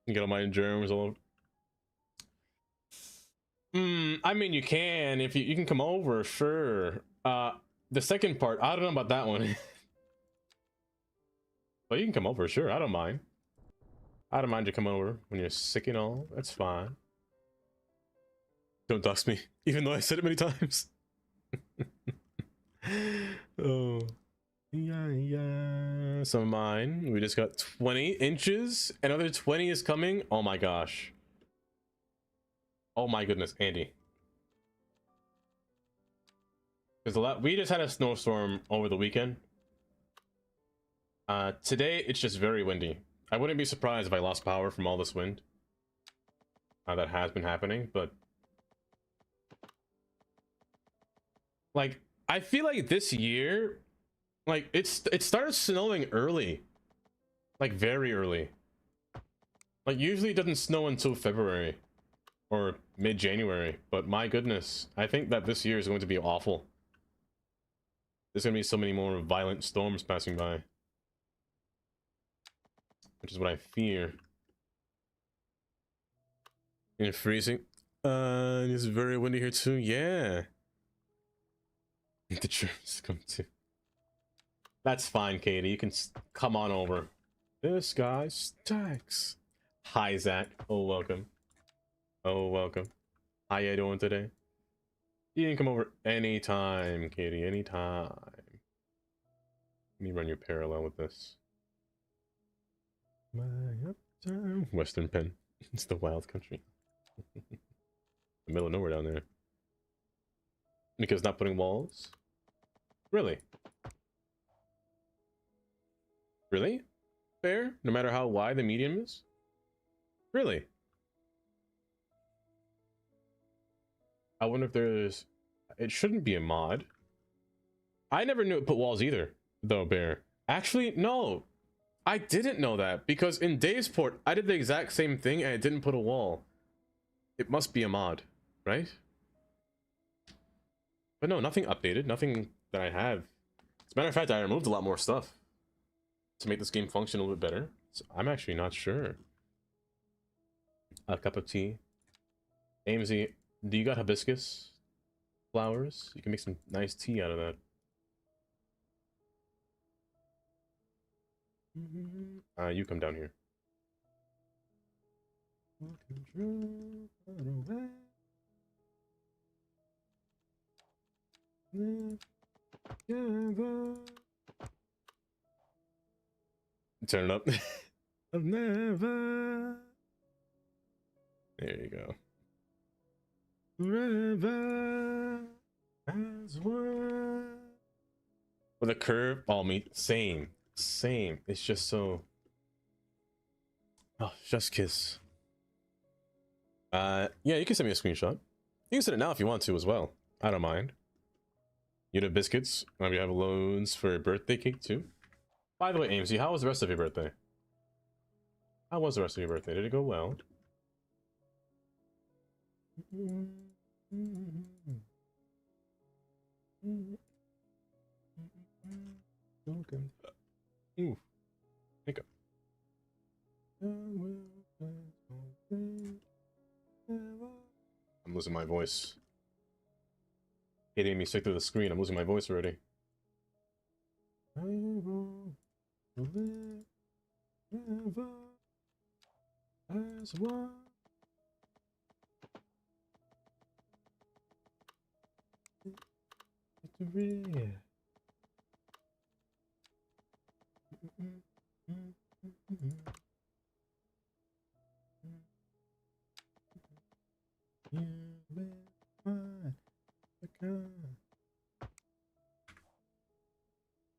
You got all my germs all over. I mean you can if you can come over, sure. The second part, I don't know about that one. But you can come over, sure, I don't mind. I don't mind you coming over when you're sick and all, that's fine. Don't dox me, even though I said it many times. Oh. Yeah. Some of mine. We just got 20 inches. Another 20 is coming. Oh my gosh. Oh my goodness, Andy. There's a lot. We just had a snowstorm over the weekend. Today, it's just very windy. I wouldn't be surprised if I lost power from all this wind. That has been happening, but... Like, I feel like this year, like, it started snowing early. Like, very early. Like, usually it doesn't snow until February. Or mid-January. But my goodness, I think that this year is going to be awful. There's going to be so many more violent storms passing by. Which is what I fear. And freezing. It's very windy here too. Yeah. The germs come too. That's fine, Katie. You can come on over. This guy stacks. Hi, Zach. Oh, welcome. Oh, welcome. How you doing today? You can come over anytime, Katie. Anytime. Let me run your parallel with this. My uptime. Western Penn. It's the wild country. The middle of nowhere down there. Because not putting walls? Really? Really? Fair? No matter how wide the medium is? Really? I wonder if there's... It shouldn't be a mod. I never knew it put walls either, though, Bear. Actually, no. I didn't know that, because in Davesport, I did the exact same thing and it didn't put a wall. It must be a mod, right? But no, nothing updated. Nothing that I have. As a matter of fact, I removed a lot more stuff to make this game function a little bit better. So I'm actually not sure. A cup of tea. AMZ, do you got hibiscus flowers? You can make some nice tea out of that. You come down here. Turn it up. I've never. There you go. Forever as one. With a curve, all me same. It's just so. Oh, just kiss. Yeah, you can send me a screenshot. You can send it now if you want to as well. I don't mind. You have biscuits. Maybe have loads for a birthday cake too. By the way, AMC, how was the rest of your birthday? How was the rest of your birthday? Did it go well? Okay. Ooh. Hiccup. I'm losing my voice. Hitting me stick through the screen. I'm losing my voice already. As one.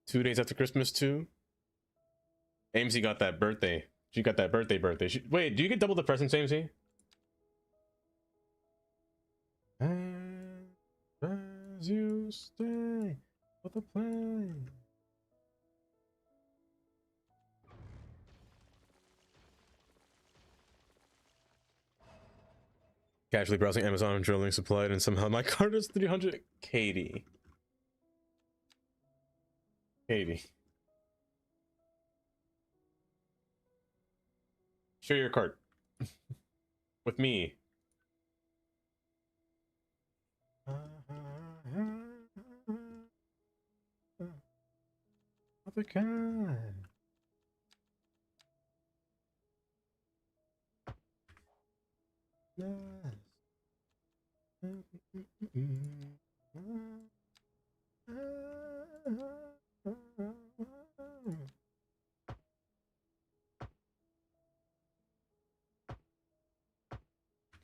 Two days after Christmas too. AMC got that birthday. She got that birthday. Wait, do you get double the presents, AMC? As you stay for the play. Casually browsing Amazon and drilling supplied, and somehow my card is 300. Katie. Share your cart. With me. Other kind. Nice.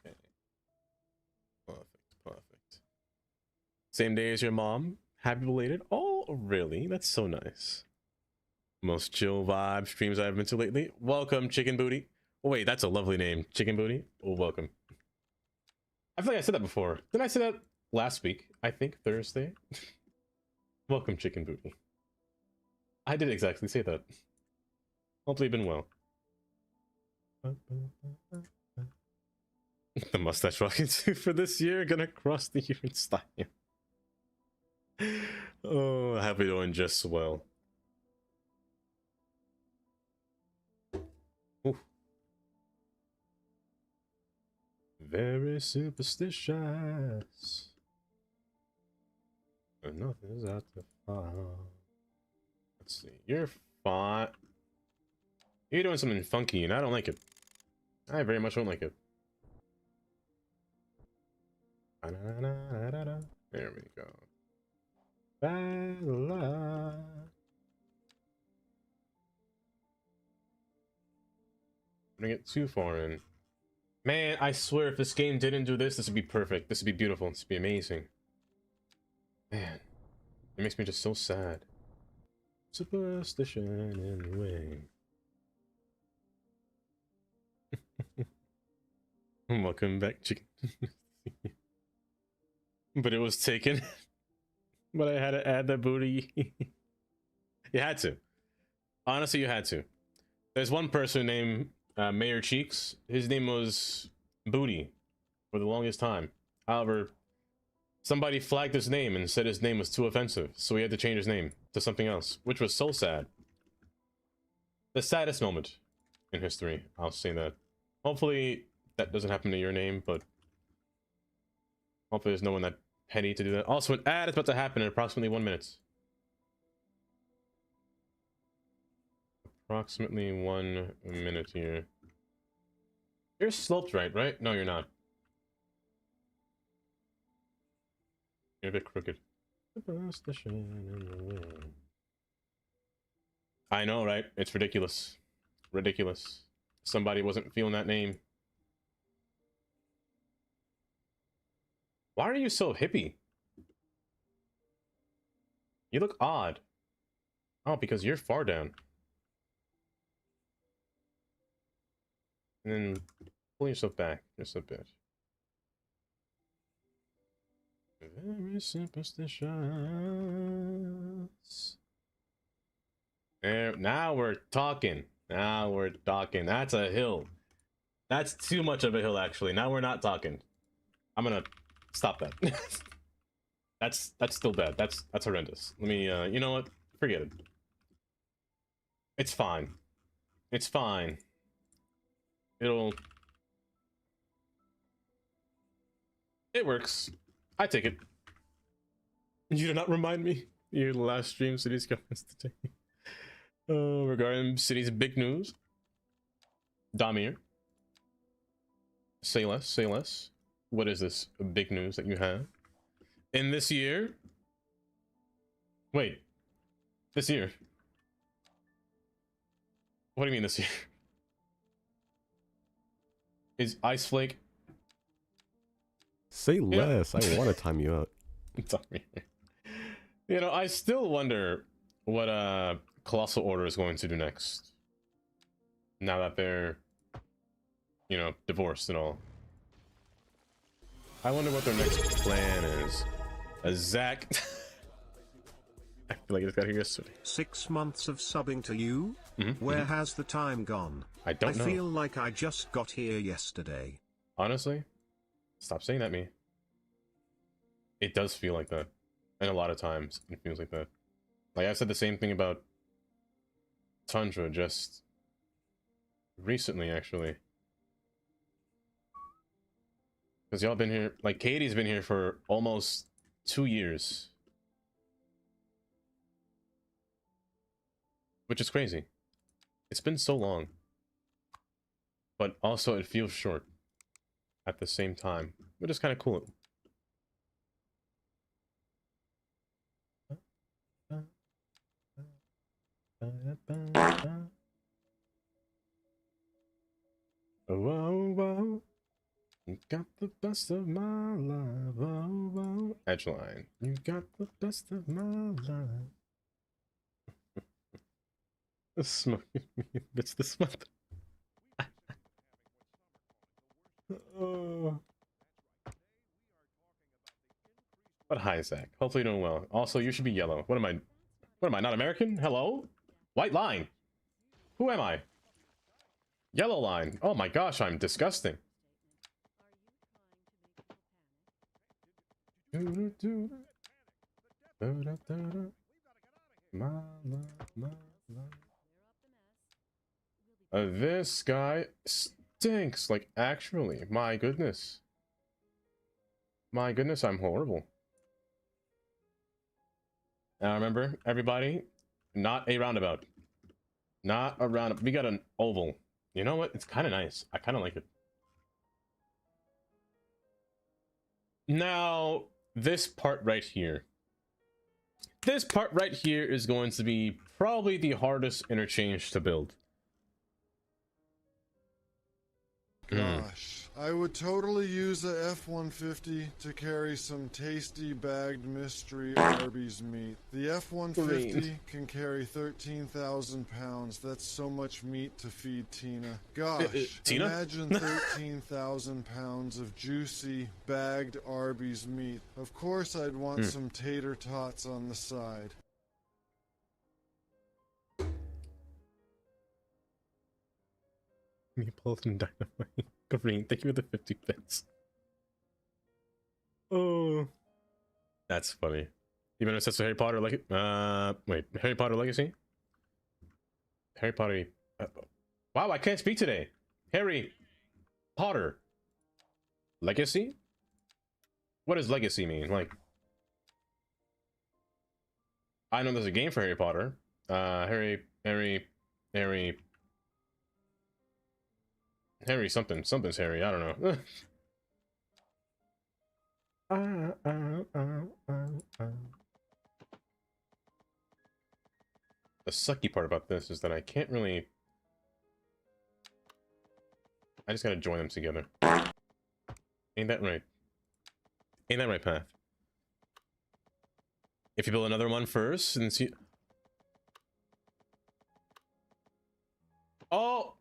Okay. Perfect. Same day as your mom. Happy belated. Oh, really? That's so nice. Most chill vibe streams I've been to lately. Welcome, Chicken Booty. Oh, wait, that's a lovely name. Chicken Booty. Oh, welcome. I feel like I said that before. Didn't I say that last week? I think Thursday. Welcome, Chicken Booty. I did exactly say that. Hopefully you've been well. The mustache rocking too for this year. Gonna cross the year in style. Oh, happy doing just well. Ooh. Very superstitious. And nothing's out to find. Let's see. You're fine. You're doing something funky, and I don't like it. I very much don't like it. There we go. Bella. Don't get too far in. Man, I swear if this game didn't do this, this would be perfect. This would be beautiful. This would be amazing. Man, it makes me just so sad. Superstition anyway. Welcome back, chicken. But it was taken. But I had to add that booty. You had to. Honestly, you had to. There's one person named Mayor Cheeks. His name was Booty for the longest time. However, Somebody flagged his name and said his name was too offensive, so he had to change his name to something else, which was so sad. The saddest moment in history, I'll say that. Hopefully that doesn't happen to your name, but hopefully there's no one that petty to do that. Also, an ad is about to happen in approximately 1 minute. Approximately 1 minute here. You're sloped right? No, you're not. You're a bit crooked. I know, right? It's ridiculous. Ridiculous. Somebody wasn't feeling that name. Why are you so hippie? You look odd. Oh, because you're far down. And then pull yourself back just a bit. Very superstitious. There, now we're talking. Now we're talking. That's a hill. That's too much of a hill, actually. Now we're not talking. I'm gonna stop that. That's still bad. That's horrendous. Let me. You know what? Forget it. It's fine. It's fine. It works. I take it. You do not remind me. Your last stream, City's comments today. Regarding City's big news. Damir. Say less, say less. What is this big news that you have? In this year? Wait. This year? What do you mean this year? Is Ice Flake? Say less. I want to time you out. You know, I still wonder what Colossal Order is going to do next. Now that they're, you know, divorced and all. I wonder what their next plan is. Zach. I feel like I just got here yesterday. 6 months of subbing to you? Where has the time gone? I don't know. I feel like I just got here yesterday. Honestly, stop saying that to me. It does feel like that. And a lot of times it feels like that. Like I said the same thing about Tundra just recently, actually. Because y'all been here, like Katie's been here for almost 2 years. Which is crazy. It's been so long. But also it feels short at the same time, which is kind of cool. Oh, wow. You got the best of my life. Oh, wow. Edgeline. You got the best of my life. Smoking me bits this month. Oh. But hi, Zach. Hopefully you're doing well. Also, you should be yellow. What am I? What am I? Not American? Hello? White line. Who am I? Yellow line. Oh my gosh, I'm disgusting. This guy stinks. Like, actually, my goodness. My goodness, I'm horrible. Now remember, everybody, not a roundabout. Not a roundabout. We got an oval. You know what? It's kind of nice. I kind of like it. Now, this part right here. This part right here is going to be probably the hardest interchange to build. Gosh, I would totally use a F-150 to carry some tasty bagged mystery Arby's meat. The F-150 can carry 13,000 pounds. That's so much meat to feed Tina. Gosh, Tina? Imagine 13,000 pounds of juicy, bagged Arby's meat. Of course I'd want some tater tots on the side. Neapolitan Dynamite. Green, thank you for the 50 bits. Oh. That's funny. Even if it's Harry Potter, like wait, Harry Potter Legacy? Harry Potter. Wow, I can't speak today. Harry Potter Legacy? What does legacy mean? Like, I know there's a game for Harry Potter. Harry something's Harry. I don't know. The sucky part about this is that I can't really. I just gotta join them together. Ain't that right? Ain't that right, Path? If you build another one first and see. Oh!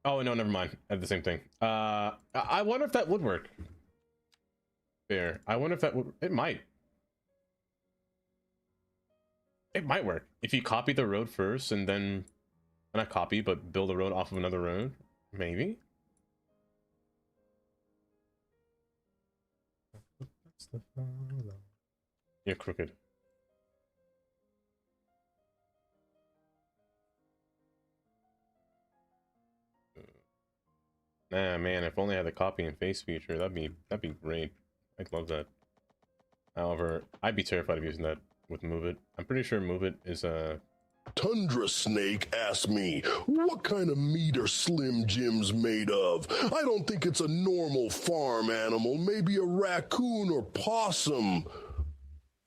Oh, no, never mind. I have the same thing. I wonder if that would work. Fair. I wonder if that would. It might. It might work. If you copy the road first and then. Not copy, but build a road off of another road. Maybe? You're crooked. Nah, man, if only I had the copy and paste feature, that'd be great. I'd love that. However, I'd be terrified of using that with Move It. I'm pretty sure Move It is Tundra Snake asked me, what kind of meat are Slim Jims made of? I don't think it's a normal farm animal, maybe a raccoon or possum.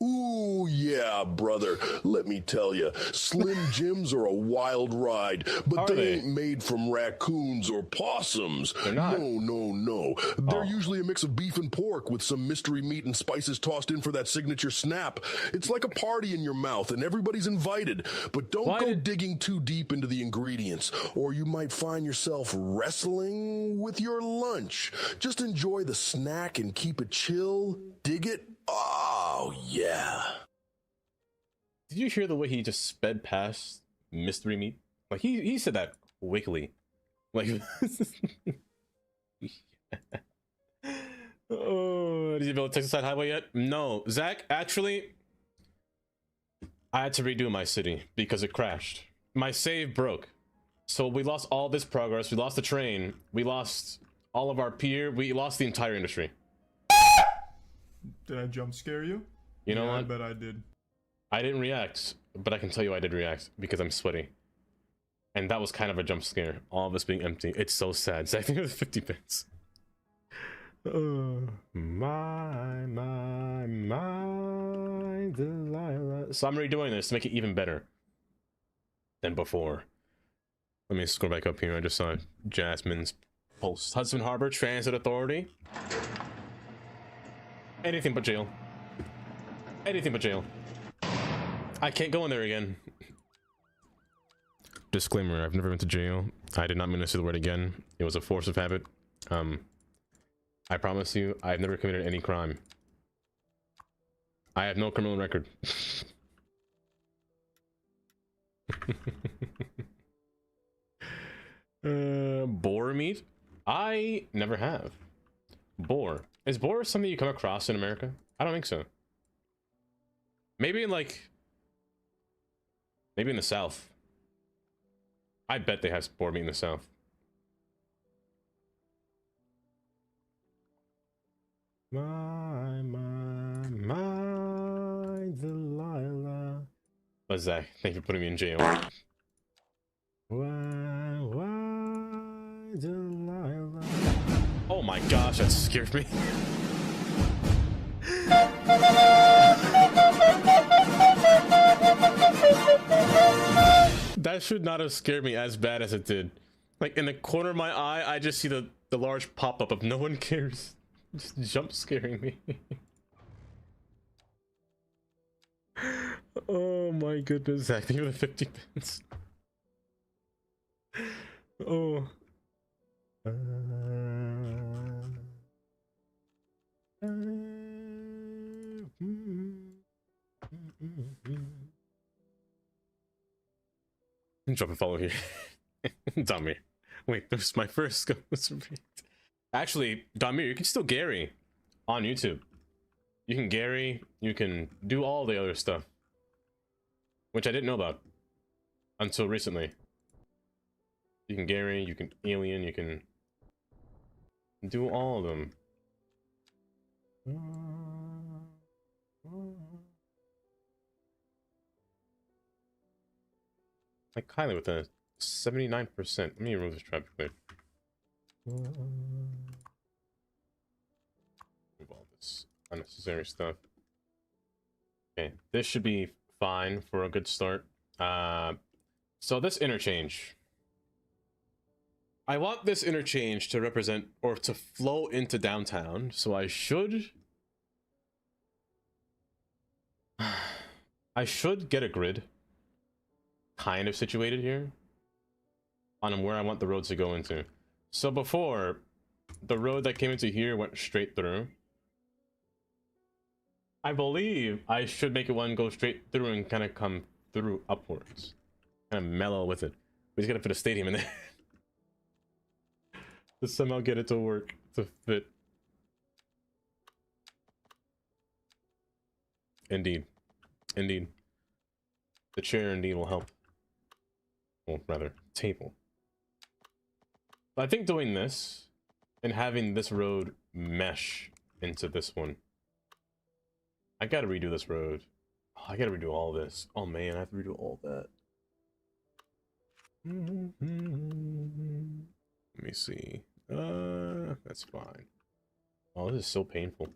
Ooh, yeah, brother. Let me tell you, Slim Jims are a wild ride, but they ain't made from raccoons or possums. They're not. No. They're usually a mix of beef and pork with some mystery meat and spices tossed in for that signature snap. It's like a party in your mouth, and everybody's invited. But don't go digging too deep into the ingredients, or you might find yourself wrestling with your lunch. Just enjoy the snack and keep it chill. Dig it? Oh, yeah. Did you hear the way he just sped past mystery meat? Like he said that quickly. Like oh, did you build a Texas side highway yet? No. Zach, actually I had to redo my city because it crashed. My save broke. So we lost all this progress, we lost the train, we lost all of our peer, we lost the entire industry. Did I jump scare you? You know what? I bet I did. I didn't react, but I can tell you I did react because I'm sweaty. And that was kind of a jump scare. All of us being empty. It's so sad. So I think it was 50 bits. My Delilah. So I'm redoing this to make it even better than before. Let me scroll back up here. I just saw Jasmine's post. Hudson Harbor Transit Authority. Anything but jail. Anything but jail. I can't go in there again. Disclaimer, I've never been to jail. I did not mean to say the word again. It was a force of habit. I promise you, I've never committed any crime. I have no criminal record. Boar meat? I never have. Boar. Is boar something you come across in America? I don't think so. Maybe in like... Maybe in the South. I bet they have boar meat in the South. My Delilah. What's that? Thank you for putting me in jail. Why, Delilah? Oh my gosh, that scared me. That should not have scared me as bad as it did. Like in the corner of my eye, I just see the large pop-up of no one cares. Just jump scaring me. Oh my goodness, Zach, thank you for the 50 pence. Oh. Drop a follow here. Damir. Wait, there's my first go. Actually, Damir, you can still Gary on YouTube. You can Gary, you can do all the other stuff, which I didn't know about until recently. You can Gary, you can Alien, you can do all of them. Like Kylie with a 79%. Let me remove this traffic quick. Remove all this unnecessary stuff. Okay, this should be fine for a good start. So this interchange. I want this interchange to represent or to flow into downtown, so I should get a grid kind of situated here on where I want the roads to go into. So before, the road that came into here went straight through. I believe I should make it one go straight through and kind of come through upwards. Kind of mellow with it. We just gotta put a stadium in there. To somehow get it to work, to fit. Indeed. Indeed. The chair indeed will help. Well, rather, table. But I think doing this and having this road mesh into this one. I gotta redo this road. Oh, I gotta redo all this. Oh man, I have to redo all that. Let me see. That's fine. Oh, this is so painful.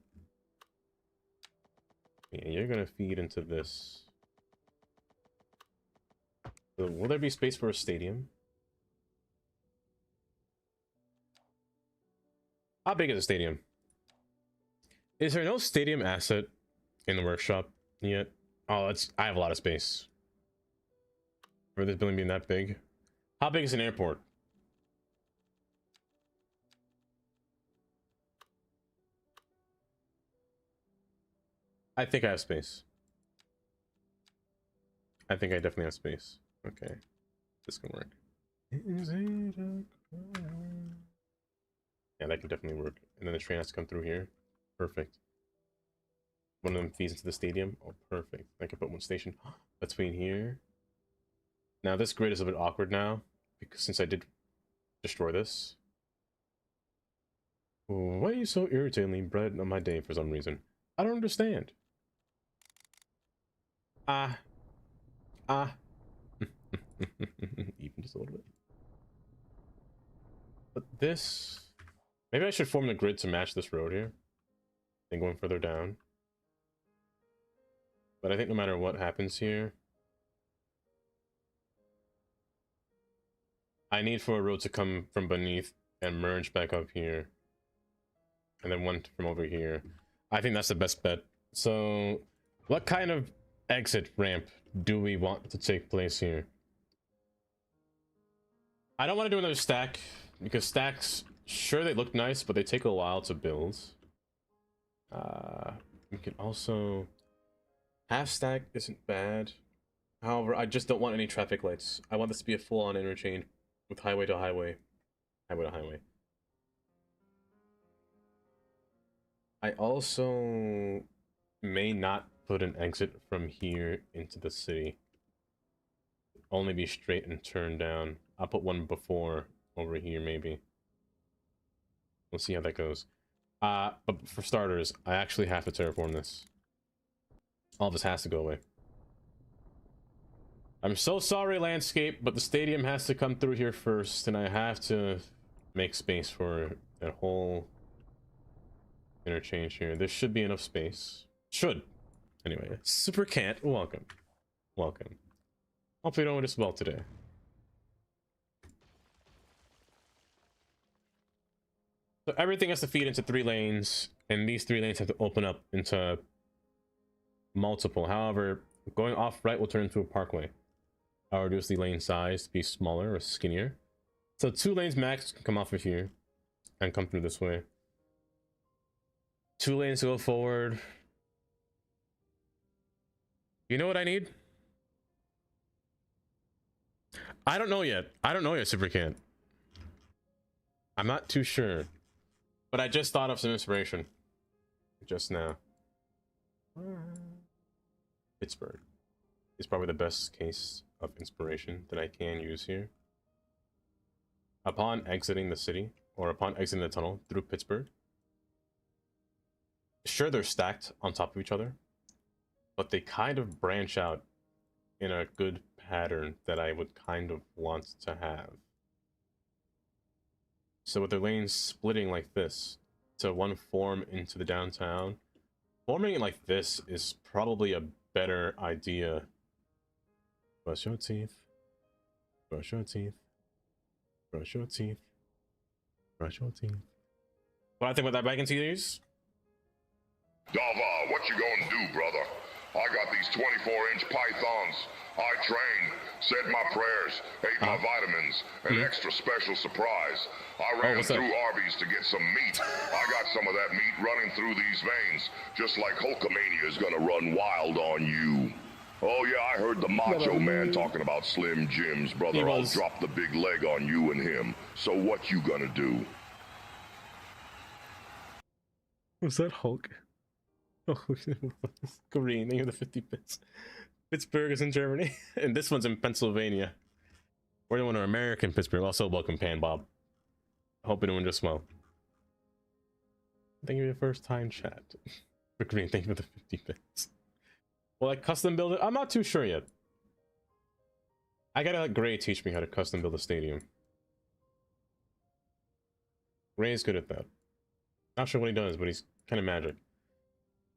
Yeah, you're gonna feed into this. So will there be space for a stadium? How big is the stadium? Is there no stadium asset in the workshop yet? Oh, I have a lot of space for this building being that big. How big is an airport? I think I have space. I think I definitely have space. Okay, this can work. Is it yeah, that can definitely work. And then the train has to come through here. Perfect. One of them feeds into the stadium. Oh, perfect. I can put one station between here. Now this grid is a bit awkward now, because since I did destroy this. Why are you so irritatingly bright on my day for some reason? I don't understand. Even just a little bit. But this... Maybe I should form the grid to match this road here. And going further down. But I think no matter what happens here, I need for a road to come from beneath and merge back up here. And then one from over here. I think that's the best bet. So, what kind of exit ramp do we want to take place here? I don't want to do another stack, because stacks, sure they look nice, but they take a while to build. We can also... Half stack isn't bad. However, I just don't want any traffic lights. I want this to be a full-on interchange with highway to highway. Highway to highway. I also may not put an exit from here into the city. Only be straight and turn down. I'll put one before over here, maybe. We'll see how that goes. But for starters, I actually have to terraform this. All this has to go away. I'm so sorry, landscape, but the stadium has to come through here first, and I have to make space for a whole interchange here. There should be enough space. Should. Anyway, Super Can't, welcome. Welcome. Hopefully you don't notice well today. So everything has to feed into 3 lanes, and these 3 lanes have to open up into multiple. However, going off right will turn into a parkway. I'll reduce the lane size to be smaller or skinnier. So 2 lanes max can come off of here and come through this way. 2 lanes to go forward. You know what I need? I don't know yet. I don't know yet, Super Can't. I'm not too sure. But I just thought of some inspiration. Just now. Pittsburgh is probably the best case of inspiration that I can use here. Upon exiting the city, or upon exiting the tunnel through Pittsburgh, sure, they're stacked on top of each other, but they kind of branch out in a good pattern that I would kind of want to have. So with their lanes splitting like this to one form into the downtown, forming it like this is probably a better idea. Brush your teeth. Brush your teeth. Brush your teeth. Brush your teeth. What I think about that back into these? Dava, what you gonna do, brother? I got these 24-inch pythons. I trained, said my prayers, ate my vitamins, an extra special surprise. I ran through Arby's to get some meat. I got some of that meat running through these veins, just like Hulkamania is gonna run wild on you. Oh yeah, I heard the Macho Man talking about Slim Jims, brother. I'll drop the big leg on you and him. So what you gonna do? Was that Hulk? Oh, green. They are the 50 bits. Pittsburgh is in Germany, and this one's in Pennsylvania. We're doing our American Pittsburgh. Also, welcome, Pan Bob. Hope you're doing just well. Thank you for your first time chat. For green, thank you for the 50 bits. Will I custom build it? I'm not too sure yet. I gotta let Gray teach me how to custom build a stadium. Gray's good at that. Not sure what he does, but he's kind of magic.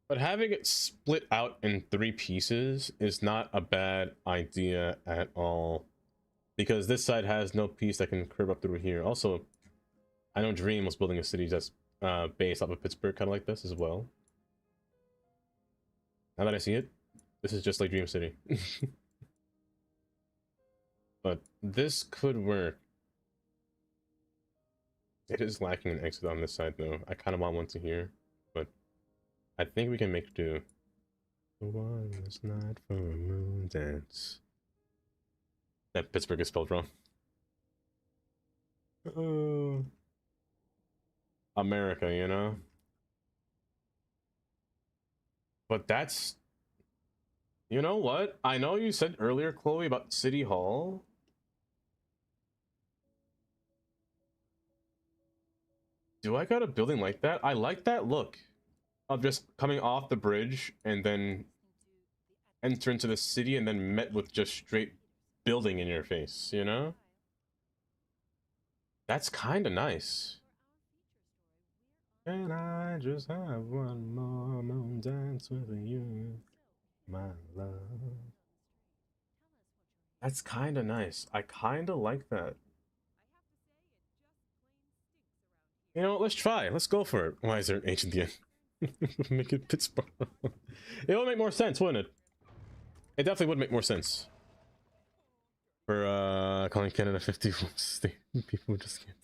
But having it split out in 3 pieces is not a bad idea at all. Because this side has no piece that can curve up through here. Also, I know Dream was building a city that's based off of Pittsburgh, kind of like this as well. Now that I see it, this is just like Dream City. But this could work. It is lacking an exit on this side, though. I kind of want one to here, but I think we can make do. One last night for a moon dance. That Pittsburgh is spelled wrong. America, you know? But that's... You know what? I know you said earlier, Chloe, about City Hall. Do I got a building like that? I like that look of just coming off the bridge and then enter into the city and then met with just straight building in your face, you know? That's kind of nice. And I just have one more moon dance with you, my love. That's kind of nice. I kind of like that. You know, let's try. Let's go for it. Why is there an H at the end? Make it Pittsburgh. It would make more sense, wouldn't it? It definitely would make more sense. For calling Canada 51 state. People just can't.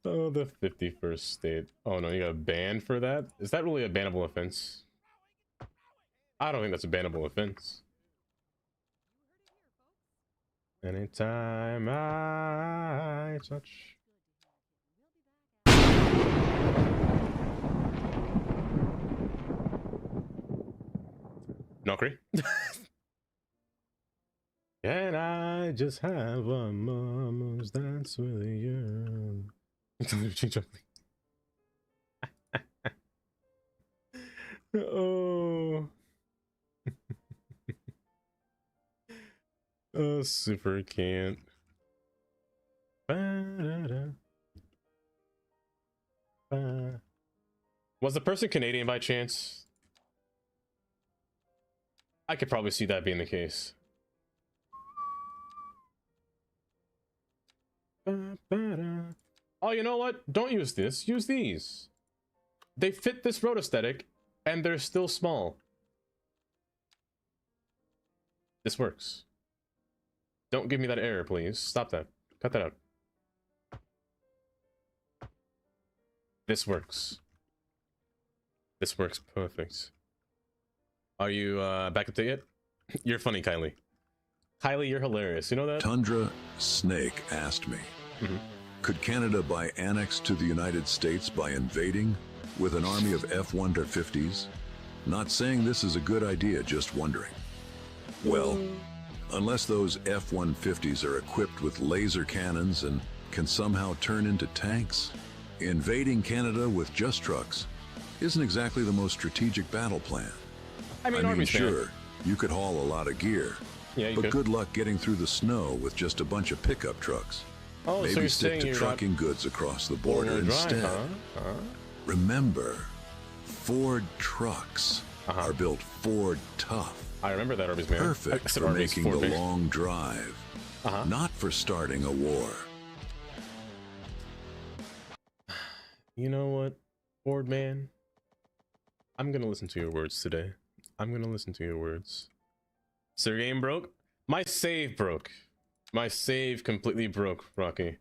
Oh, the 51st state. Oh no, you got banned for that? Is that really a bannable offense? I don't think that's a bannable offense. Anytime I touch. Nokri. Can I just have one more moon's dance with you? Oh. Oh, super can't. Was the person Canadian by chance? I could probably see that being the case. Oh, you know what? Don't use this. Use these. They fit this road aesthetic, and they're still small. This works. Don't give me that error, please. Stop that. Cut that out. This works. This works perfect. Are you back up to it? You're funny, Kylie. Kylie, you're hilarious. You know that? Tundra Snake asked me, could Canada buy annex to the United States by invading with an army of F-150s? Not saying this is a good idea, just wondering. Well, unless those F-150s are equipped with laser cannons and can somehow turn into tanks, invading Canada with just trucks isn't exactly the most strategic battle plan. I mean sure, you could haul a lot of gear, yeah, but good luck getting through the snow with just a bunch of pickup trucks. Oh, Maybe so you're stick saying to you're trucking goods across the border instead. Huh? Remember, Ford trucks are built Ford tough. I remember that, Arby's man. Perfect for making the long drive, not for starting a war. You know what, Ford man? I'm gonna listen to your words today. I'm gonna listen to your words. So your game broke? My save broke. My save completely broke, Rocky.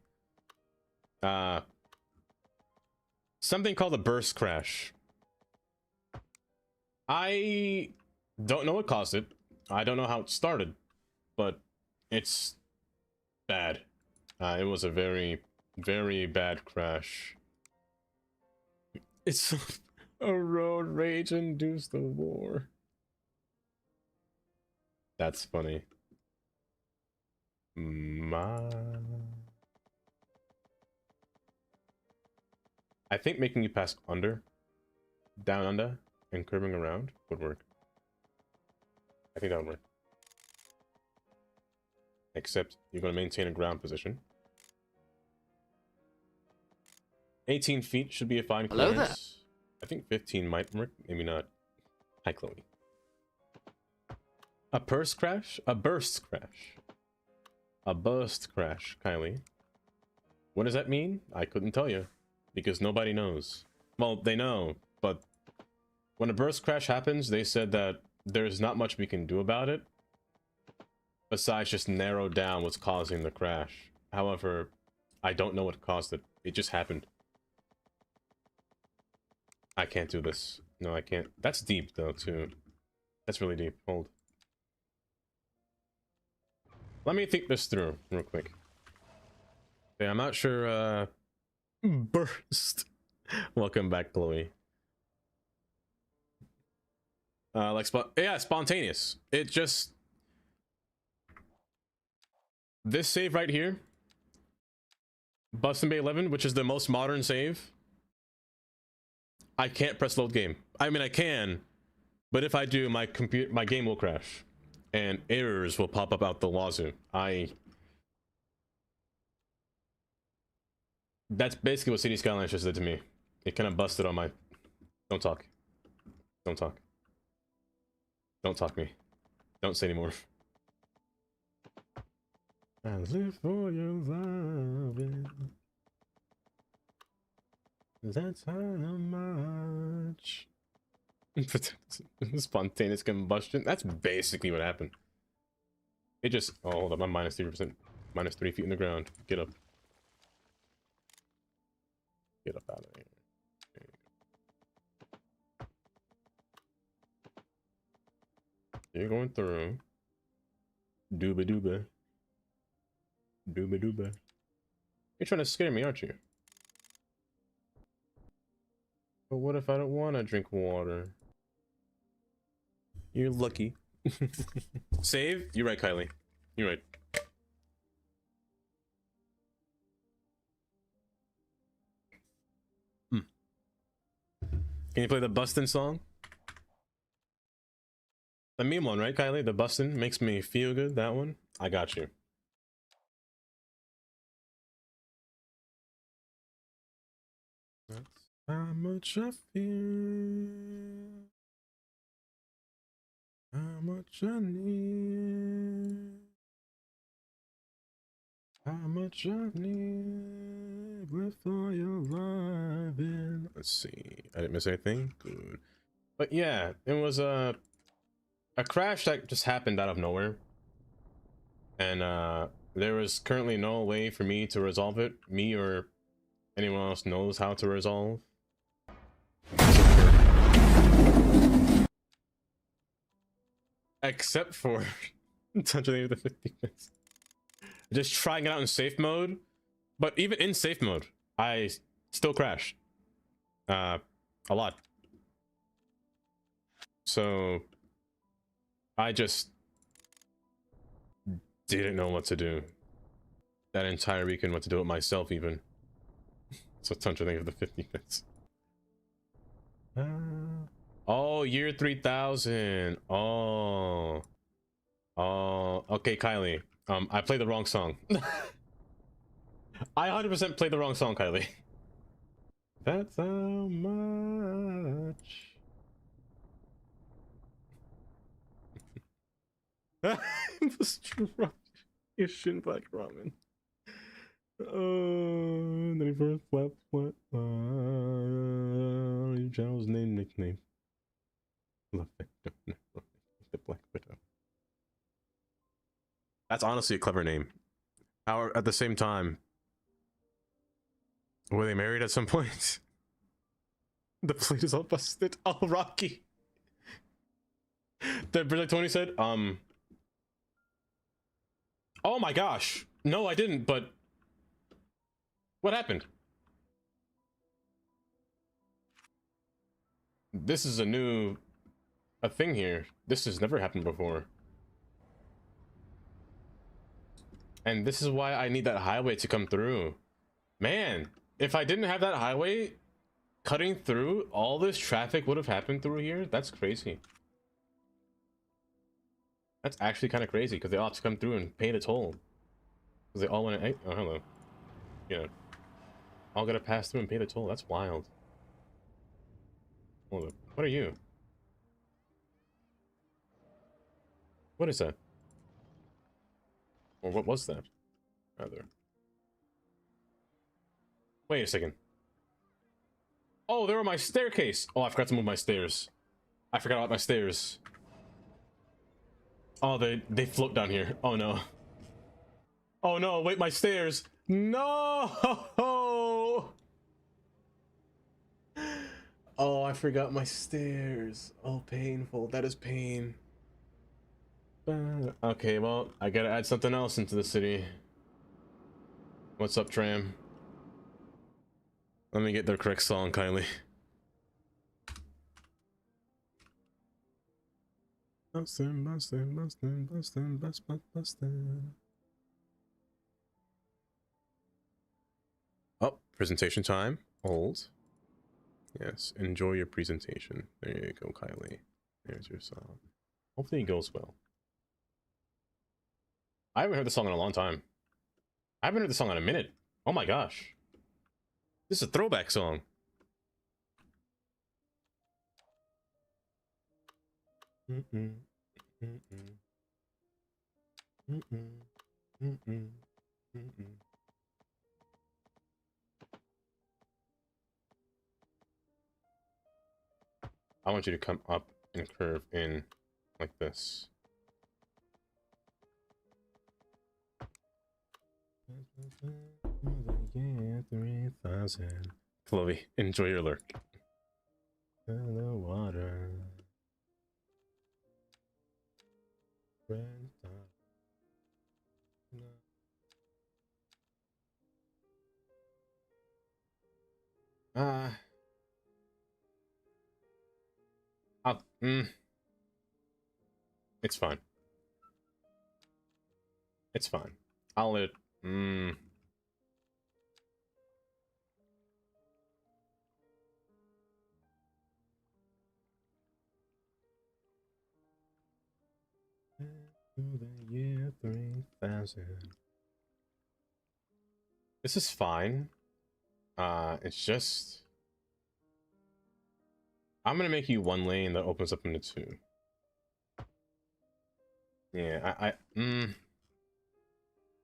Something called a burst crash. I don't know what caused it. I don't know how it started, but it's bad. It was a very, very bad crash. It's a road rage induced the war. That's funny. I think making you pass under, down under, and curving around would work. I think that would work. Except you're going to maintain a ground position. 18 feet should be a fine clearance. Hello there. I think 15 might work, maybe not. Hi, Chloe. A burst crash? A burst crash. A burst crash, Kylie. What does that mean? I couldn't tell you. Because nobody knows. Well, they know, but when a burst crash happens, they said that there's not much we can do about it. Besides just narrow down what's causing the crash. However, I don't know what caused it. It just happened. I can't do this. No, I can't. That's deep, though, too. That's really deep. Hold. Let me think this through real quick. Okay, I'm not sure, burst. Welcome back, Chloe. Yeah, spontaneous. It just... This save right here, Boston Bay 11, which is the most modern save, I can't press load game. I mean, I can, but if I do, my game will crash, and errors will pop up out the wazoo. That's basically what City Skylines just did to me. It kind of busted on my... Don't talk. Don't talk. Don't talk me. Don't say anymore. I live for your loving. That's how much. Spontaneous combustion. That's basically what happened. It just... Oh, hold up. I'm minus 3%. Minus 3 feet in the ground. Get up. Get up out of here. You're going through. Dooba dooba. Dooba dooba. You're trying to scare me, aren't you? But what if I don't want to drink water? You're lucky. Save? You're right, Kylie. You're right. Can you play the Bustin' song? The meme one, right, Kylie? The Bustin' makes me feel good. That one? I got you. That's how much I feel. How much I need. How much I need with all your loving. Let's see. I didn't miss anything. Good. But yeah, it was a crash that just happened out of nowhere. And there was currently no way for me to resolve it. Me or anyone else knows how to resolve. Except for touching the 50 minutes. Just trying it out in safe mode. But even in safe mode, I still crashed. A lot. So I just didn't know what to do that entire weekend, what to do it myself even. So tons of things for the 50 minutes. Oh, year 3000. Oh, okay, Kylie. I played the wrong song. I 100% played the wrong song, Kylie. That's how much. Destruction black ramen. Then he first flap what? Channel's name nickname. The Black Widow. That's honestly a clever name. However, at the same time, were they married at some point? The plate is all busted. Oh, Rocky. That like Tony said, oh my gosh. No, I didn't, but what happened? This is a thing here. This has never happened before. And this is why I need that highway to come through. Man, if I didn't have that highway cutting through, all this traffic would have happened through here. That's crazy. That's actually kind of crazy because they all have to come through and pay the toll. Because they all want to. Oh, hello. You know, all gotta pass through and pay the toll. That's wild. Hold up. What are you? What is that? Or what was that? Rather. Wait a second. Oh, they were my staircase. Oh, I forgot to move my stairs. I forgot about my stairs. Oh, they float down here. Oh no. Oh no, wait, my stairs. No! Oh, I forgot my stairs. Oh, painful. That is pain. Okay, well, I gotta add something else into the city. What's up, tram? Let me get their correct song, Kylie. Bustin', bustin', bustin', bustin', bustin'. Oh, presentation time. Hold. Yes, enjoy your presentation. There you go, Kylie. There's your song. Hopefully it goes well. I haven't heard the song in a long time. I haven't heard the song in a minute. Oh my gosh. This is a throwback song. Mm-mm. Mm-mm. Mm-mm. Mm-mm. Mm-mm. I want you to come up and curve in like this. Yeah, 3000. Chloe, enjoy your lurk. The water. It's fine. It's fine. I'll let it. The year 3000. This is fine. It's just I'm gonna make you one lane that opens up into two. Yeah,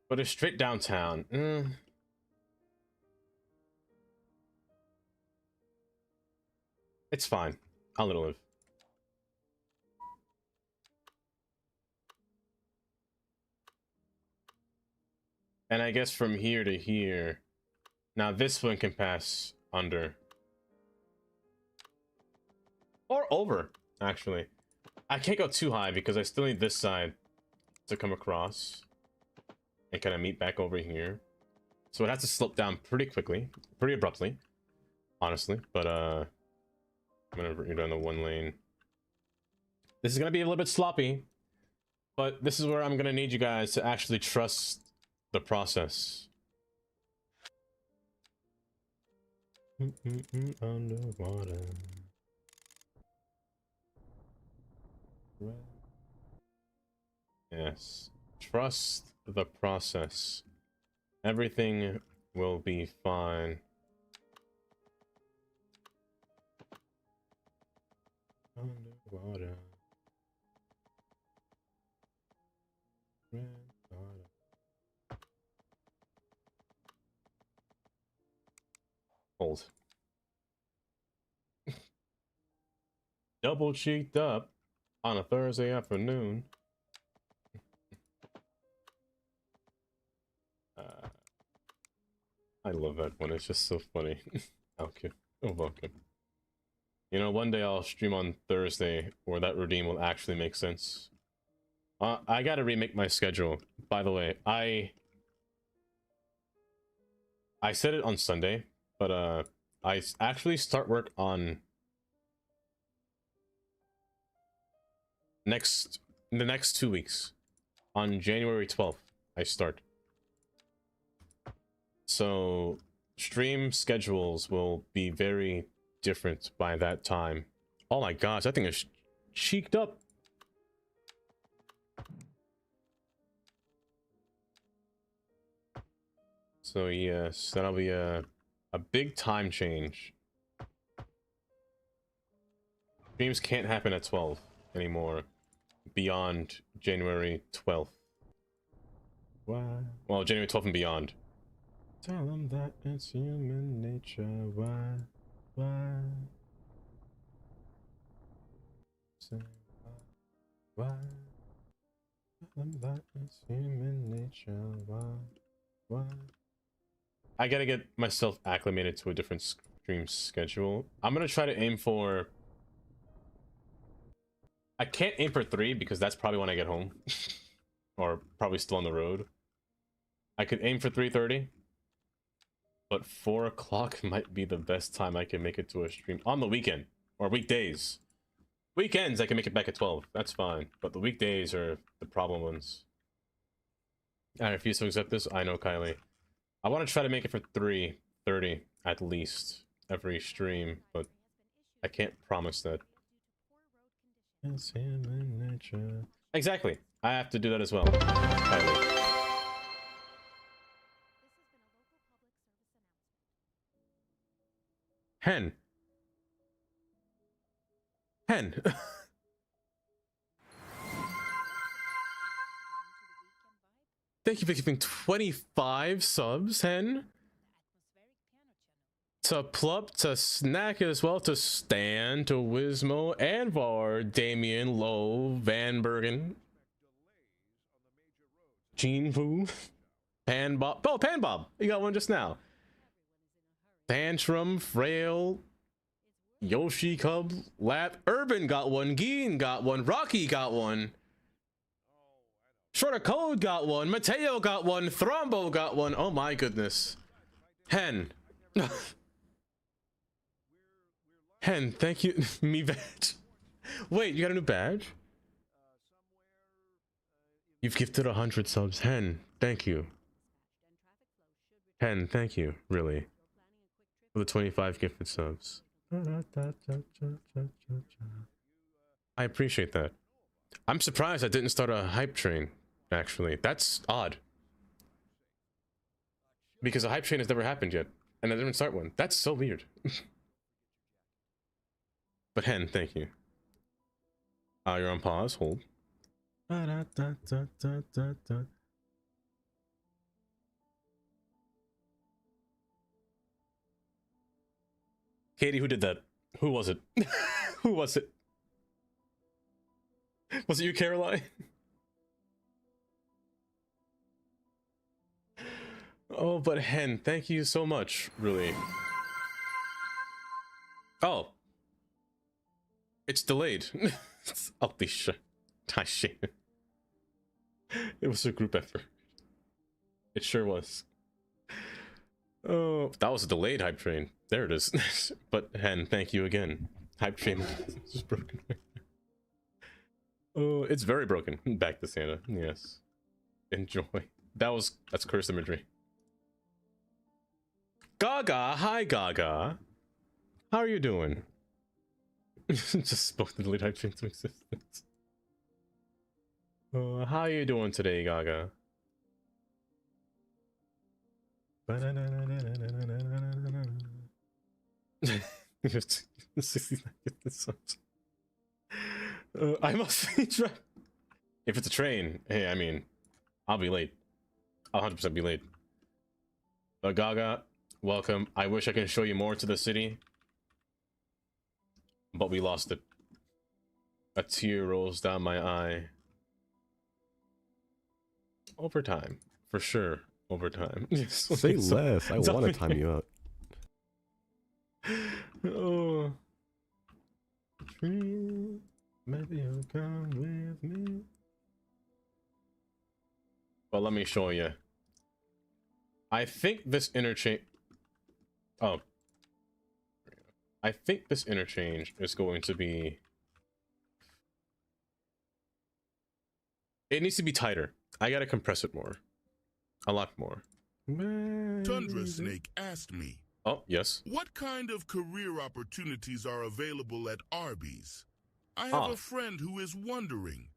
but it's straight downtown. It's fine. I'll let it live. And I guess from here to here, now this one can pass under. Or over, actually. I can't go too high because I still need this side to come across and kind of meet back over here. So it has to slope down pretty quickly, pretty abruptly, honestly. But I'm gonna bring you down the 1 lane. This is gonna be a little bit sloppy, but this is where I'm gonna need you guys to actually trust the process. Underwater. Yes. Trust the process. Everything will be fine. Underwater. Red water. Hold. Double cheeked up on a Thursday afternoon. I love that one. It's just so funny. Okay. Oh, welcome. You know, one day I'll stream on Thursday where that routine will actually make sense. I gotta remake my schedule. By the way, I said it on Sunday, but I actually start work on the next 2 weeks. On January 12th, I start. So stream schedules will be very different by that time. Oh my gosh, that thing is cheeked up. So yes, that'll be a big time change. Streams can't happen at 12 anymore beyond January 12th. Why? Well, January 12th and beyond. Tell them that it's human nature. Why? Say why? Tell them that it's human nature. Why? I gotta get myself acclimated to a different stream schedule. I'm gonna try to aim for... I can't aim for 3 because that's probably when I get home. Or probably still on the road. I could aim for 3:30. But 4 o'clock might be the best time I can make it to a stream. On the weekend. Or weekdays. Weekends I can make it back at 12. That's fine. But the weekdays are the problem ones. I refuse to accept this. I know, Kylie. I want to try to make it for 3:30 at least every stream, but I can't promise that. Exactly. I have to do that as well. Kylie. Hen. Thank you for giving 25 subs, Hen. To Plup, to Snack as well, to Stan, to Wismo, Anvar, Damien, Lowe, Van Bergen, Gene Fu, Pan Bob. Oh, Pan Bob! You got one just now. Tantrum, Frail, Yoshi Cub, Lap, Urban got one, Geen got one, Rocky got one. Shorter Code got one, Mateo got one, Thrombo got one. Oh my goodness. Hen. Hen, thank you. Me badge. Wait, you got a new badge? You've gifted 100 subs. Hen, thank you. Hen, thank you, really. For the 25 gifted subs. I appreciate that. I'm surprised I didn't start a hype train, actually. That's odd. Because a hype train has never happened yet, and I didn't start one. That's so weird. But Hen, thank you. You're on pause, hold. Katie, who did that? Who was it? Who was it? Was it you, Caroline? Oh, but Hen, thank you so much, really. Oh. It's delayed. Oh, shit. It was a group effort. It sure was. Oh, that was a delayed hype train. There it is. But Hen, thank you again. Hype train is broken. Oh, it's very broken. Back to Santa. Yes. Enjoy. That's cursed imagery. Gaga, hi Gaga. How are you doing? Just spoke the delete hype train to existence. How are you doing today, Gaga? I must be trapped. If it's a train, hey, I mean, I'll be late. I'll 100% be late. But Gaga, welcome. I wish I could show you more to the city, but we lost it. A tear rolls down my eye. Over time, for sure. Over time. Say less. I want to time you out. Oh. Maybe you'll come with me. Well, let me show you. I think this interchange. Oh. I think this interchange is going to be. It needs to be tighter. I gotta compress it more. A lot more. Tundra Snake asked me. Oh, yes. What kind of career opportunities are available at Arby's? I have a friend who is wondering.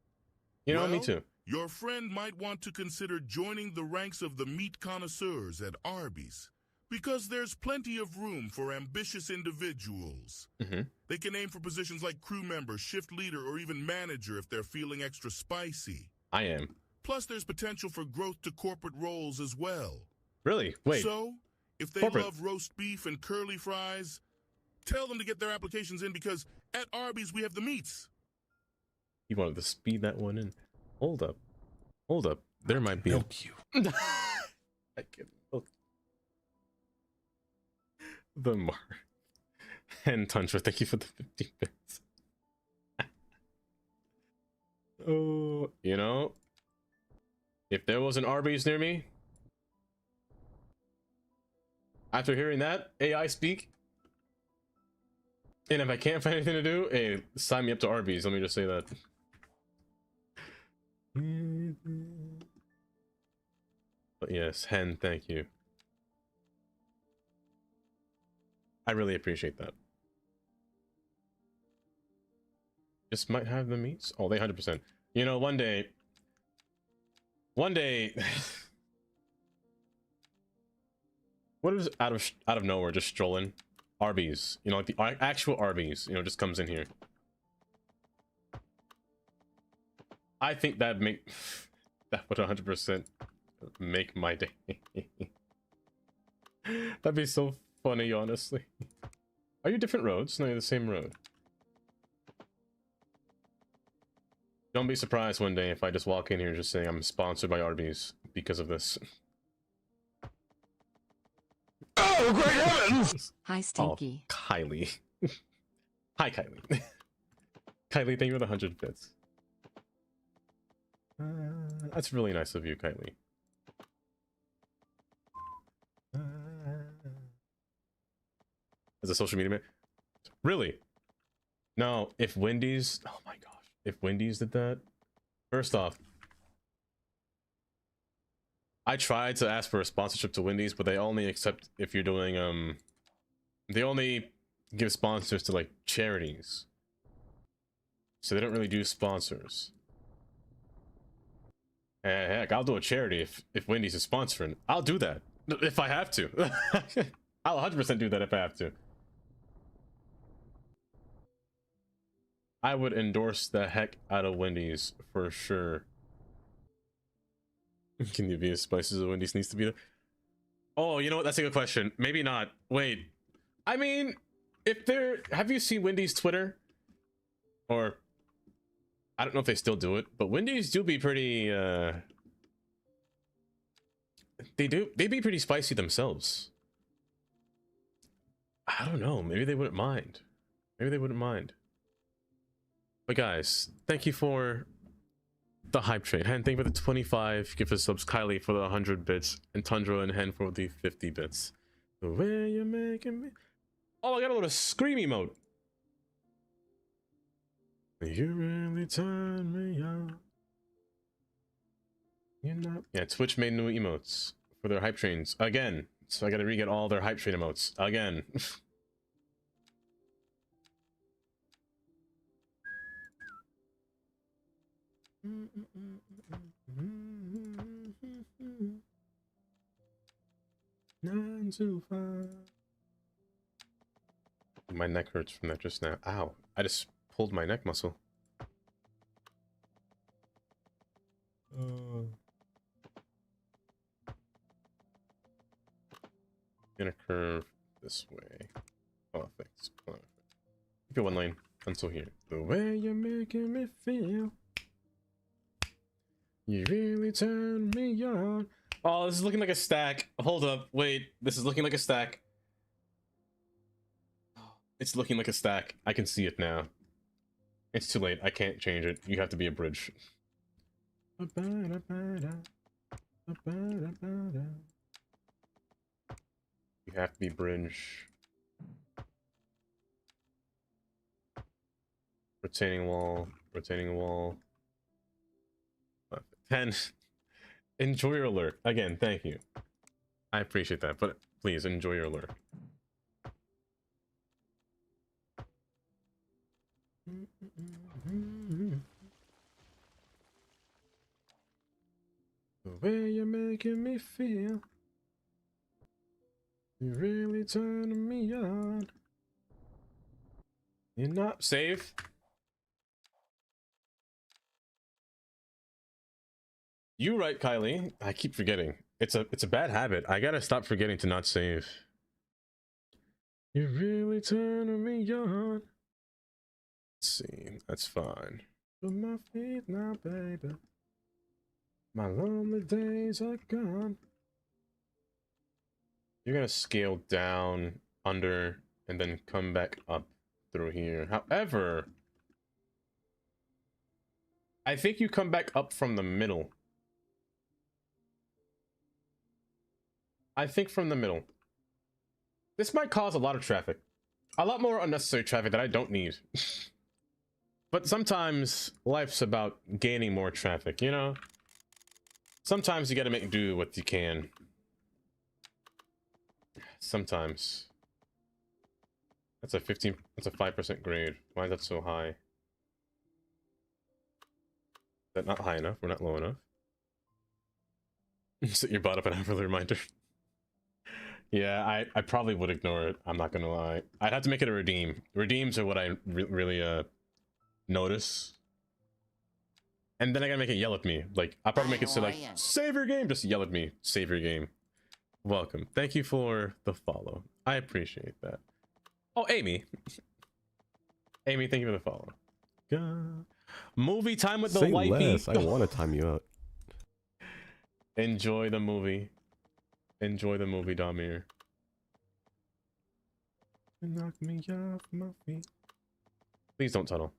You know, me too. Your friend might want to consider joining the ranks of the meat connoisseurs at Arby's, because there's plenty of room for ambitious individuals. They can aim for positions like crew member, shift leader, or even manager if they're feeling extra spicy. I am. Plus, there's potential for growth to corporate roles as well. Really? Wait. So, if they love roast beef and curly fries, tell them to get their applications in, because at Arby's we have the meats. You wanted to speed that one in. Hold up. Hold up. There might be milk you. I can milk. The Mar. And Tundra, thank you for the 50 bits. Oh, you know, if there was an Arby's near me, after hearing that AI speak, and if I can't find anything to do, hey, sign me up to Arby's. Let me just say that. But yes, Hen, thank you. I really appreciate that. Just might have the meats. Oh, they 100%. You know, one day. What is out of nowhere just strolling? Arby's, you know, like the actual Arby's, you know, just comes in here. I think that would 100% make my day. That'd be so funny, honestly. Are you different roads? No, you're the same road. Don't be surprised one day if I just walk in here just saying I'm sponsored by Arby's because of this. Oh, great heavens! Hi, Stinky. Oh, Kylie. Hi, Kylie. Kylie, thank you for the 100 bits. That's really nice of you, Kylie. As a social media man? Really? No, if Wendy's... Oh my gosh. If Wendy's did that... First off, I tried to ask for a sponsorship to Wendy's, but they only accept if you're doing, they only give sponsors to, like, charities. So they don't really do sponsors. Heck, I'll do a charity if Wendy's is sponsoring. I'll do that. If I have to. I'll 100% do that if I have to. I would endorse the heck out of Wendy's for sure. Can you be as spicy as Wendy's needs to be? Oh, you know what? That's a good question. Maybe not. Wait. I mean, if they're... Have you seen Wendy's Twitter? Or... I don't know if they still do it, but Wendy's do be pretty, They be pretty spicy themselves. I don't know. Maybe they wouldn't mind. Maybe they wouldn't mind. But guys, thank you for the hype train. Hen, thank you for the 25 gift of subs. Kylie for the 100 bits. And Tundra and Hen for the 50 bits. The way you're making me... Oh, I got a little scream emote. You really turn me on. You know. Yeah, Twitch made new emotes for their hype trains again. So I gotta re-get all their hype train emotes again. Nine to 5. My neck hurts from that just now. Ow. I just pulled my neck muscle. Gonna curve this way. Perfect. Perfect. Keep it one lane until here. The way you're making me feel. You really turn me on. Oh, this is looking like a stack. Hold up. Wait. This is looking like a stack. It's looking like a stack. I can see it now. It's too late. I can't change it. You have to be a bridge. You have to be bridge. Retaining wall. Retaining wall. 10. Enjoy your alert. Again, thank you. I appreciate that, but please enjoy your alert. The way you're making me feel. You really turn me on. You're not safe. You right, Kylie. I keep forgetting. It's a bad habit. I gotta stop forgetting to not save. You really turn me on. Let's see. That's fine. Put my feet now, baby. My lonely days are gone. You're gonna scale down, under, and then come back up through here. However, I think you come back up from the middle. I think from the middle. This might cause a lot of traffic. A lot more unnecessary traffic that I don't need. But sometimes life's about gaining more traffic, you know? Sometimes you gotta make do with what you can. Sometimes. That's a 5% grade. Why is that so high? Is that not high enough? We're not low enough. Set your bot up and have a reminder. Yeah, I probably would ignore it. I'm not gonna lie. I'd have to make it a redeem. Redeems are what I really notice. And then I gotta make it yell at me. Like, I'll probably make it say like, save your game! Just yell at me, save your game. Welcome. Thank you for the follow. I appreciate that. Oh, Amy. Amy, thank you for the follow. God. Movie time with the Say wifey. less. I want to time you out. Enjoy the movie. Enjoy the movie, Damir. Knock me off my feet. Please don't tunnel.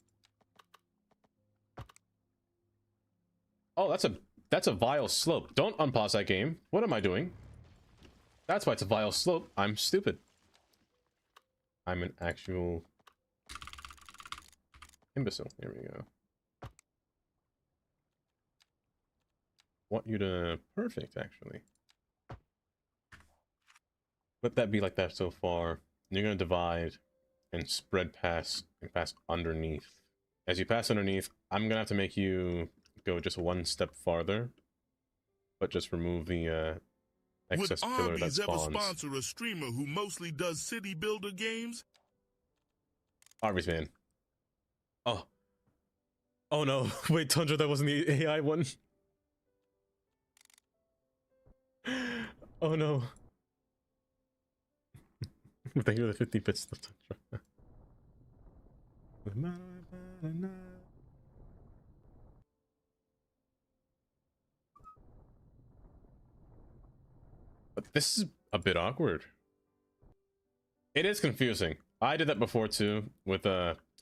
Oh, that's a vile slope. Don't unpause that game. What am I doing? That's why it's a vile slope. I'm stupid. I'm an actual imbecile. Here we go. Want you to perfect, actually. Let that be like that so far. You're gonna divide and spread past and pass underneath. As you pass underneath, I'm gonna have to make you go just one step farther, but just remove the excess pillar that spawns. Would Arby's ever sponsor a streamer who mostly does city builder games? Arby's, man. Oh. Oh no. Wait, Tundra, that wasn't the AI one. Oh no. Thank you for the 50 bits of Tundra. But this is a bit awkward. It is confusing. I did that before too with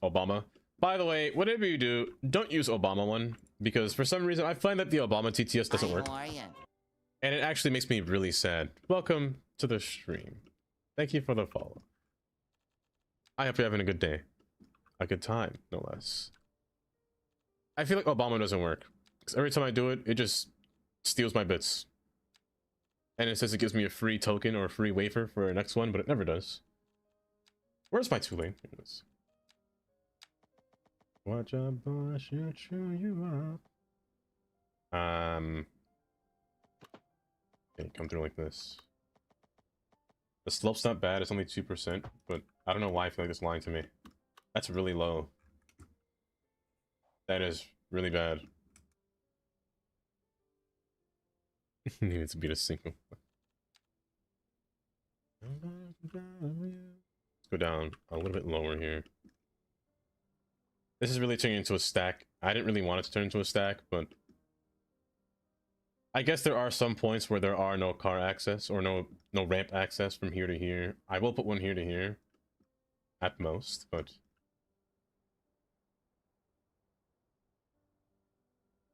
Obama. By the way, whatever you do, don't use Obama one, because for some reason I find that the Obama TTS doesn't work. And it actually makes me really sad. Welcome to the stream. Thank you for the follow. I hope you're having a good day. A good time, no less. I feel like Obama doesn't work. Because every time I do it, it just steals my bits. And it says it gives me a free token or a free wafer for the next one, but it never does. Where's my 2-lane? Here it is. Watch out, boy, she'll chew you up. Okay, come through like this. The slope's not bad, it's only 2%, but I don't know why I feel like it's lying to me. That's really low. That is really bad. Needed to beat a single. Let's go down a little bit lower here. This is really turning into a stack. I didn't really want it to turn into a stack, but I guess there are some points where there are no car access or no ramp access from here to here. I will put one here to here at most, but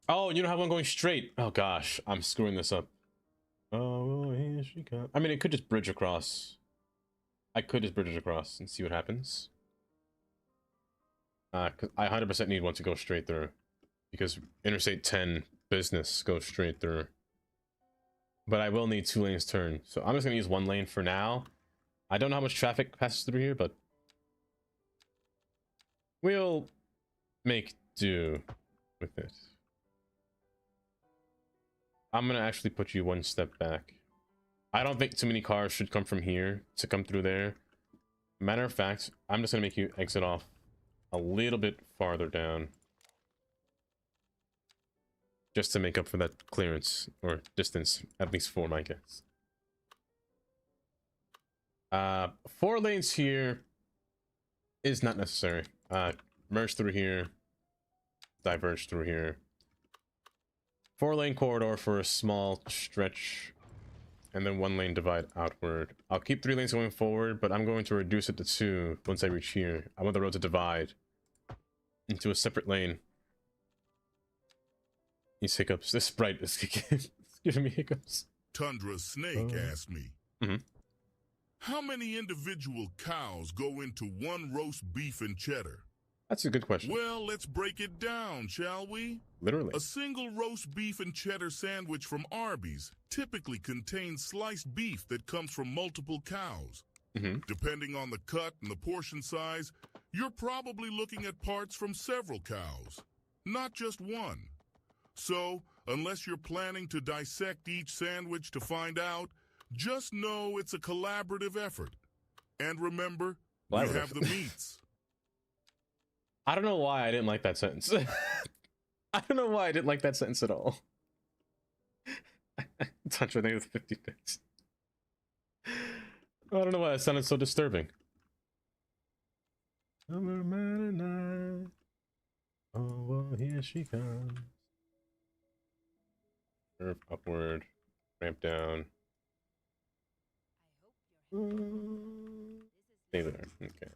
oh, you don't have one going straight. Oh gosh, I'm screwing this up. Oh, here she comes. I mean, it could just bridge across. I could just bridge it across and see what happens. 'Cause I 100% need one to go straight through, because Interstate 10 business goes straight through. But I will need 2 lanes turn, so I'm just gonna use 1 lane for now. I don't know how much traffic passes through here, but we'll make do with it. I'm gonna actually put you 1 step back. I don't think too many cars should come from here to come through there. Matter of fact, I'm just gonna make you exit off a little bit farther down, just to make up for that clearance or distance, at least for my guess. 4 lanes here is not necessary. Merge through here, diverge through here. 4-lane corridor for a small stretch, and then 1 lane divide outward. I'll keep 3 lanes going forward, but I'm going to reduce it to 2 once I reach here. I want the road to divide into a separate lane. These hiccups. This sprite is giving me hiccups. Tundra Snake asked me, how many individual cows go into 1 roast beef and cheddar? That's a good question. Well, let's break it down, shall we? Literally. A single roast beef and cheddar sandwich from Arby's typically contains sliced beef that comes from multiple cows. Depending on the cut and the portion size, you're probably looking at parts from several cows, not just 1. So, unless you're planning to dissect each sandwich to find out, just know it's a collaborative effort. And remember, we have the meats. I don't know why I didn't like that sentence. I don't know why I didn't like that sentence at all. Touch with 50 bits. I don't know why it sounded so disturbing. Summer man and I. Oh, well, here she comes. Curve upward, ramp down. Stay there. Okay.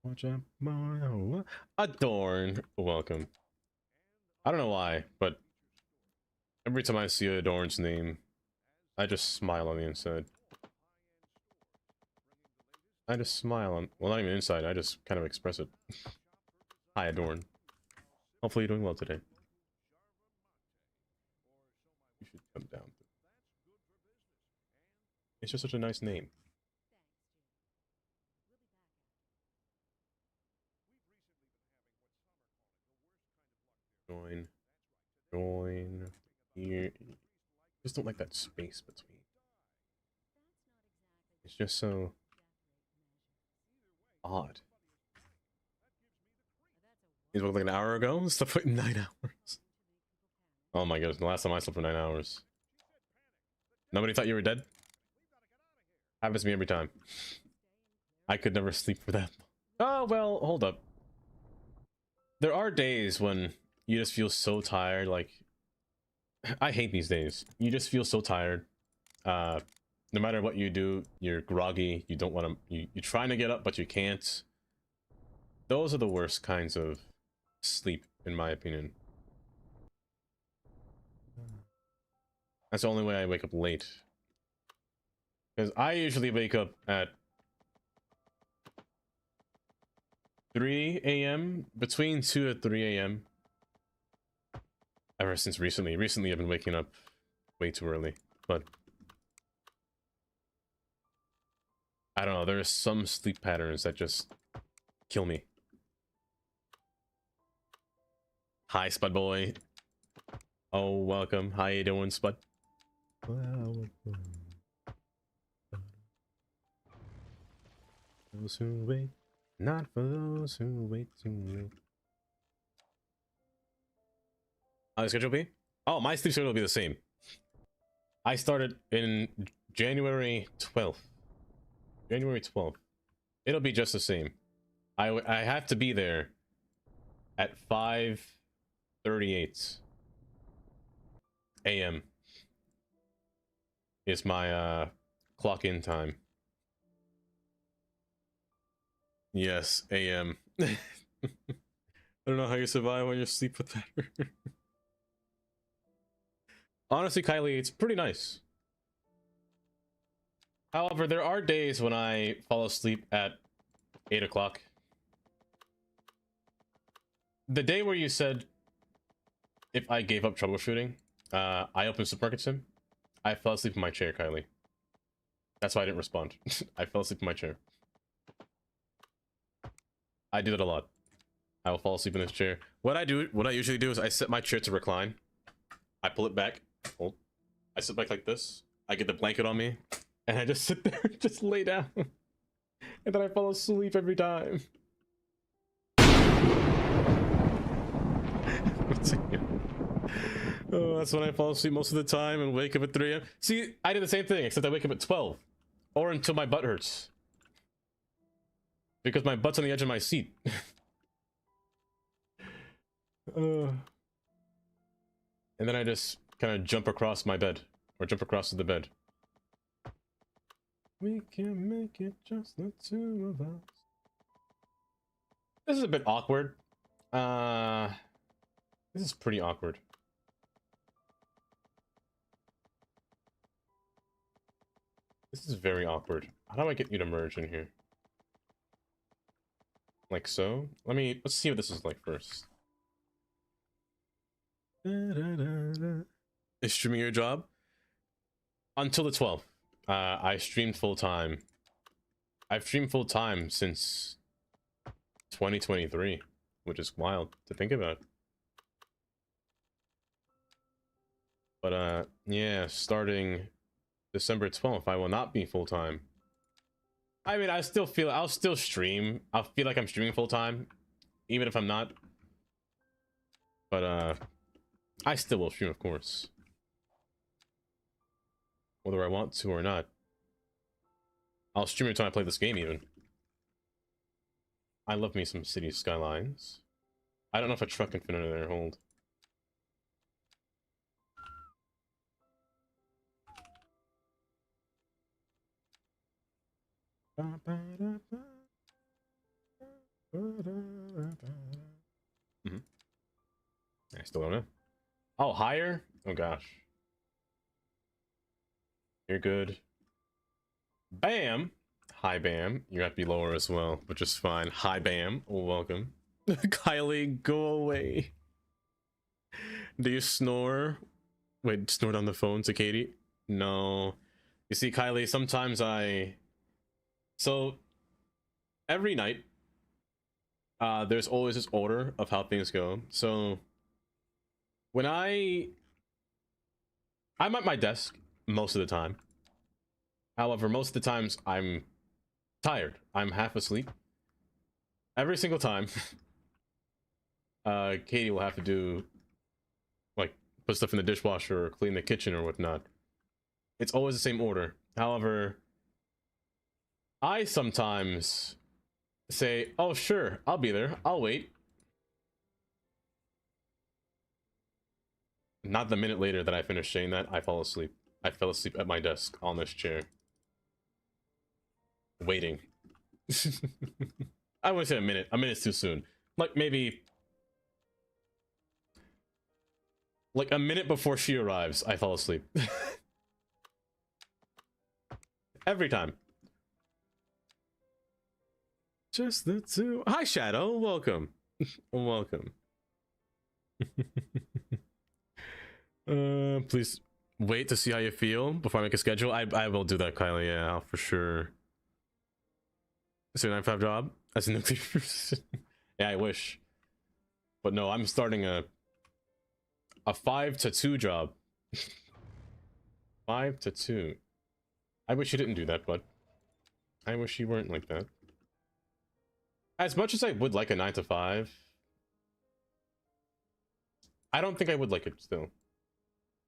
Watch out, boy. Adorn. Welcome. I don't know why, but every time I see Adorn's name, I just smile on the inside. I just smile on, well, not even inside, I just kind of express it. Hi, Adorn. Hopefully you're doing well today. You should come down. It's just such a nice name. Join here. Just don't like that space between. It's just so odd. These look like an hour ago. Slept like 9 hours. Oh my goodness! The last time I slept for 9 hours. Nobody thought you were dead. Happens to me every time. I could never sleep for that. Oh well, hold up. There are days when you just feel so tired, like I hate these days. You just feel so tired. No matter what you do, you're groggy, you don't want to, you're trying to get up but you can't. Those are the worst kinds of sleep, in my opinion. That's the only way I wake up late. Because I usually wake up at 3 a.m. between 2 and 3 a.m. ever since recently. Recently, I've been waking up way too early, but I don't know. There are some sleep patterns that just kill me. Hi, Spud Boy. Oh, welcome. How you doing, Spud? Those who wait, not for those who wait too late. How the schedule be? Oh, my sleep schedule will be the same. I started in January 12th. January 12th. It'll be just the same. I have to be there at 5:38 a.m. is my clock in time. Yes, a.m. I don't know how you survive on your sleep with that. Honestly, Kylie, it's pretty nice. However, there are days when I fall asleep at 8 o'clock. The day where you said if I gave up troubleshooting, I opened Supermarket Sim, I fell asleep in my chair, Kylie. That's why I didn't respond. I fell asleep in my chair. I do that a lot. I will fall asleep in this chair. What I usually do is I set my chair to recline. I pull it back. Hold. I sit back like this. I get the blanket on me, and I just sit there, just lay down, and then I fall asleep every time. Oh, that's when I fall asleep most of the time and wake up at 3 a.m. See, I did the same thing, except I wake up at 12, or until my butt hurts, because my butt's on the edge of my seat. And then I just kind of jump across my bed, or jump across to the bed. We can make it just the two of us. This is a bit awkward. This is pretty awkward. This is very awkward. How do I get you to merge in here? Like so? Let's see what this is like first. Is streaming your job? Until the 12th. I streamed full time. I've streamed full time since 2023, which is wild to think about. But yeah, starting December 12th, I will not be full time. I mean, I'll still stream. I'll feel like I'm streaming full time, even if I'm not. But I still will stream, of course. Whether I want to or not. I'll stream every time I play this game, even. I love me some City Skylines. I don't know if a truck can fit under there. Hold. I still don't know. Oh, higher? Oh gosh. You're good. Bam! Hi, Bam. You have to be lower as well, which is fine. Hi, Bam. Welcome. Kylie, go away. Do you snore? Wait, snore on the phone to Katie? No. You see, Kylie, sometimes So, every night, there's always this order of how things go. So, when I'm at my desk most of the time. However, most of the times I'm tired. I'm half asleep. Every single time, Katie will have to do, like, put stuff in the dishwasher or clean the kitchen or whatnot. It's always the same order. However, I sometimes say, oh, sure, I'll be there. I'll wait. Not the minute later that I finish saying that, I fall asleep. I fell asleep at my desk on this chair. Waiting. I wouldn't say a minute. A minute's too soon. Like, maybe... like, a minute before she arrives, I fall asleep. Every time. Just the two. Hi, Shadow. Welcome. Welcome. Please wait to see how you feel before I make a schedule. I will do that, Kylie. Yeah, for sure. So 9-5 job as a nuclear person. Yeah, I wish. But no, I'm starting a 5 to 2 job. 5 to 2. I wish you didn't do that, bud. I wish you weren't like that. As much as I would like a 9 to 5, I don't think I would like it still.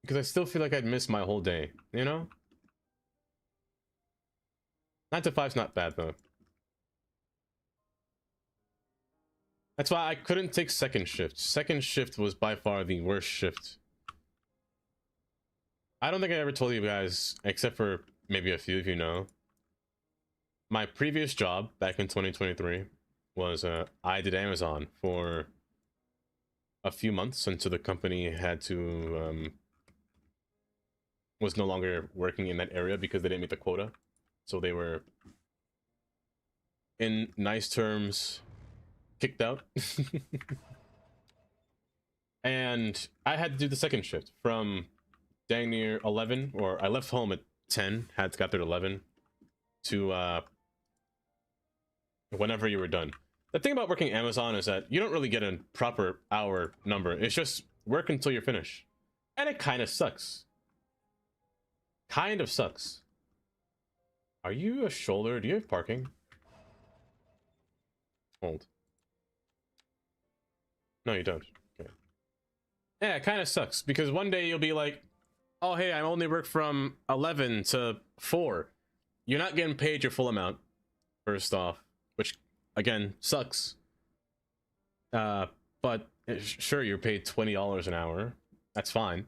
Because I still feel like I'd miss my whole day, you know? 9 to 5's not bad though. That's why I couldn't take second shift. Second shift was by far the worst shift. I don't think I ever told you guys, except for maybe a few of you know. My previous job back in 2023 was I did Amazon for a few months until the company had to was no longer working in that area because they didn't meet the quota. So they were, in nice terms, kicked out. And I had to do the second shift from dang near 11, or I left home at 10, got there at 11, to whenever you were done. The thing about working Amazon is that you don't really get a proper hour number. It's just work until you're finished. And it kind of sucks. Kind of sucks. Are you a shoulder? Do you have parking? Hold. No, you don't. Okay. Yeah, it kind of sucks because one day you'll be like, oh, hey, I only work from 11 to 4. You're not getting paid your full amount, first off, which, again, sucks. But sure, you're paid $20 an hour. That's fine.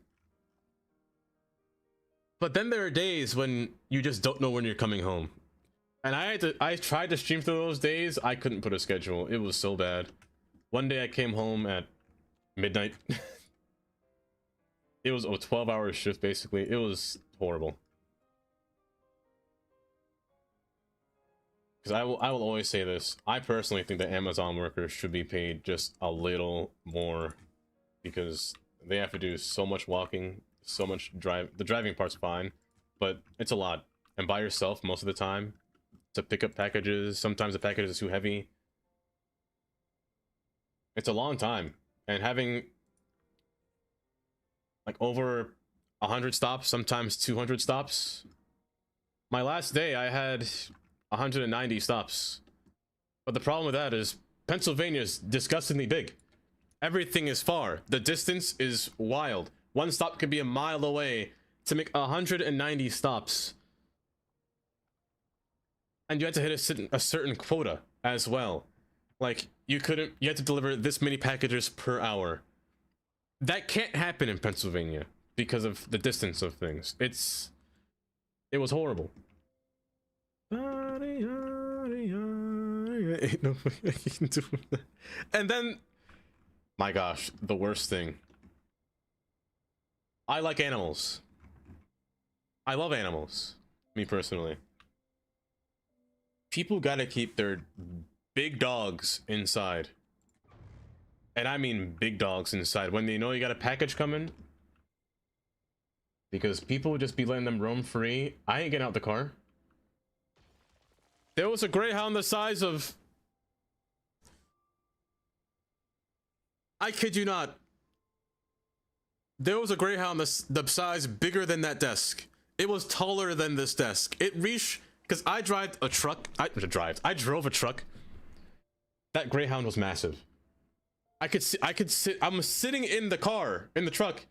But then there are days when you just don't know when you're coming home. And I tried to stream through those days. I couldn't put a schedule. It was so bad. One day I came home at midnight. It was a 12-hour shift, basically. It was horrible. Because I will always say this. I personally think that Amazon workers should be paid just a little more. Because they have to do so much walking, so much drive. The driving part's fine, but it's a lot. And by yourself most of the time. To pick up packages. Sometimes the package is too heavy. It's a long time. And having like over 100 stops, sometimes 200 stops. My last day I had 190 stops. But the problem with that is Pennsylvania is disgustingly big. Everything is far. The distance is wild. One stop could be a mile away to make 190 stops. And you had to hit a certain quota as well. Like, you had to deliver this many packages per hour. That can't happen in Pennsylvania because of the distance of things. It was horrible. And then, my gosh, the worst thing. I like animals. I love animals, me personally. People gotta keep their big dogs inside. And I mean big dogs inside when they know you got a package coming. Because people would just be letting them roam free. I ain't getting out the car. There was a greyhound the size of... I kid you not. There was a greyhound the size bigger than that desk. It was taller than this desk. It reached... Because I drove a truck. I drove a truck. That greyhound was massive. I could sit. I'm sitting in the car, in the truck,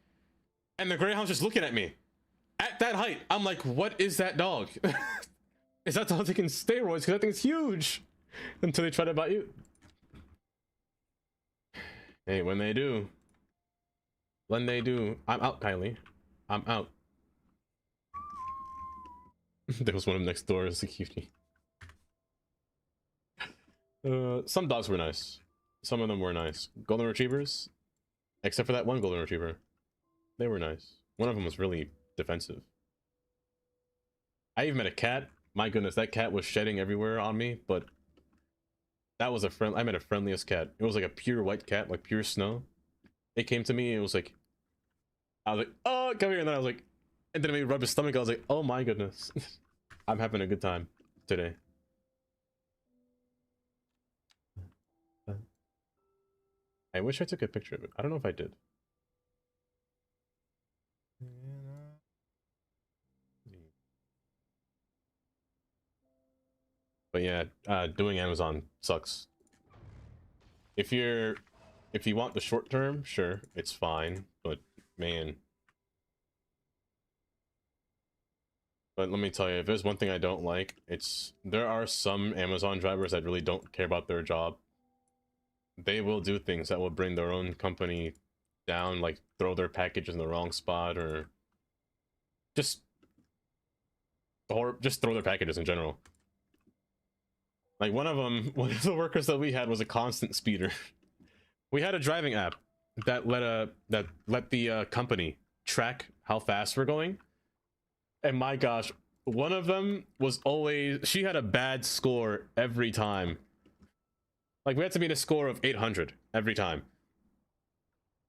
and the greyhound's just looking at me. At that height, I'm like, what is that dog? Is that dog taking steroids? Because that thing's huge. Until they try to bite you. Hey, when they do. When they do. I'm out, Kylie. I'm out. There was one of them next door as a cutie. Some dogs were nice. Some of them were nice. Golden Retrievers, except for that one Golden Retriever, they were nice. One of them was really defensive. I even met a cat. My goodness, that cat was shedding everywhere on me, but That was a friend. I met a friendliest cat. It was like a pure white cat, like pure snow. It came to me. It was like, I was like, oh, come here. And then I was like, and then it made me rub his stomach. I was like, oh my goodness. I'm having a good time today. I wish I took a picture of it. I don't know if I did. But yeah, doing Amazon sucks. If you want the short term, sure, it's fine. But man. But let me tell you, if there's one thing I don't like, it's there are some Amazon drivers that really don't care about their job. They will do things that will bring their own company down, like throw their packages in the wrong spot or just throw their packages in general. Like one of the workers that we had was a constant speeder. We had a driving app that let the company track how fast we're going. And my gosh, one of them was she had a bad score every time. Like we had to meet a score of 800 every time.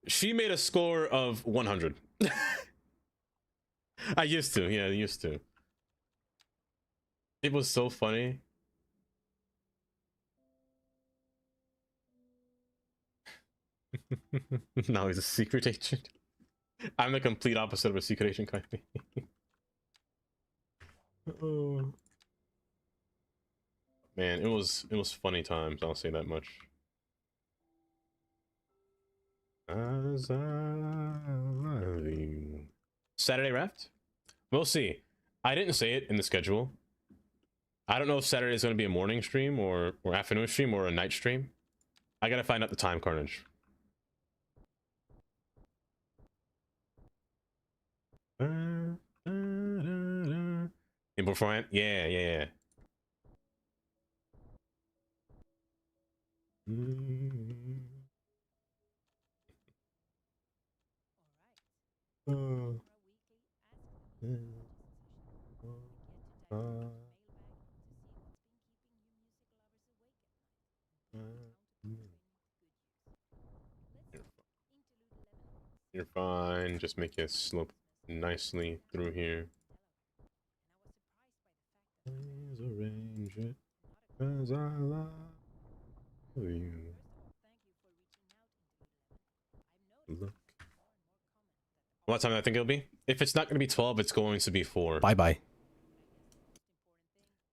She made a score of 100. I used to. It was so funny. Now he's a secret agent. I'm the complete opposite of a secret agent kind of thing. Oh. Man, it was funny times, I'll say that much. As I love you. Saturday raft? We'll see. I didn't say it in the schedule. I don't know if Saturday is going to be a morning stream or afternoon stream or a night stream. I gotta find out the time, Carnage. In beforehand? Yeah. You're fine. Just make it slope nicely through here. Please arrange it as I love you. Look. What time do I think it'll be? If it's not going to be 12, it's going to be 4. Bye-bye.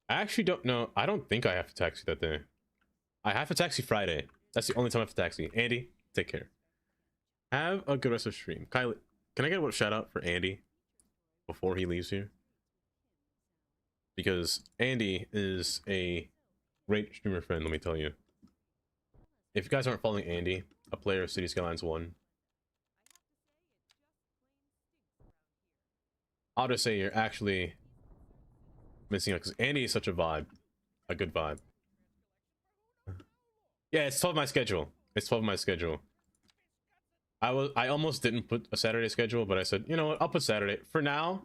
I actually don't know. I don't think I have to taxi that day. I have to taxi Friday. That's the only time I have to taxi. Andy, take care. Have a good rest of stream. Kylie, can I get a shout out for Andy before he leaves here? Because Andy is a great streamer friend, let me tell you. If you guys aren't following Andy, a player of City Skylines 1, I'll just say you're actually missing out because Andy is such a vibe. A good vibe. Yeah, it's 12 my schedule. It's 12 my schedule. I almost didn't put a Saturday schedule, but I said, you know what, I'll put Saturday. For now,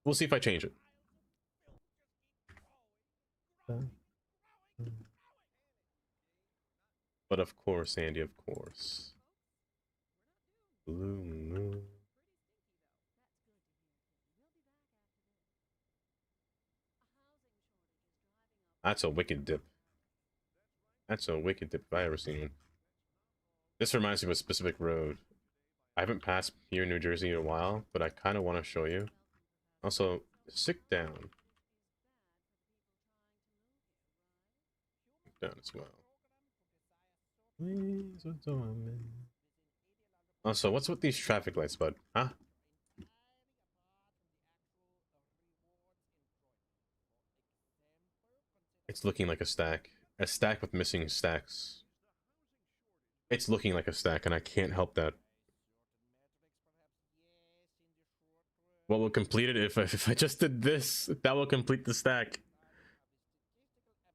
we'll see if I change it. But of course, Andy, of course. Blue moon. That's a wicked dip. That's a wicked dip if I ever seen one. This reminds me of a specific road. I haven't passed here in New Jersey in a while, but I kind of want to show you. Also, sit down. Sit down as well. Please adore me. Also, what's with these traffic lights, bud? Huh? It's looking like a stack. A stack with missing stacks. It's looking like a stack, and I can't help that. What will complete it if I just did this? That will complete the stack.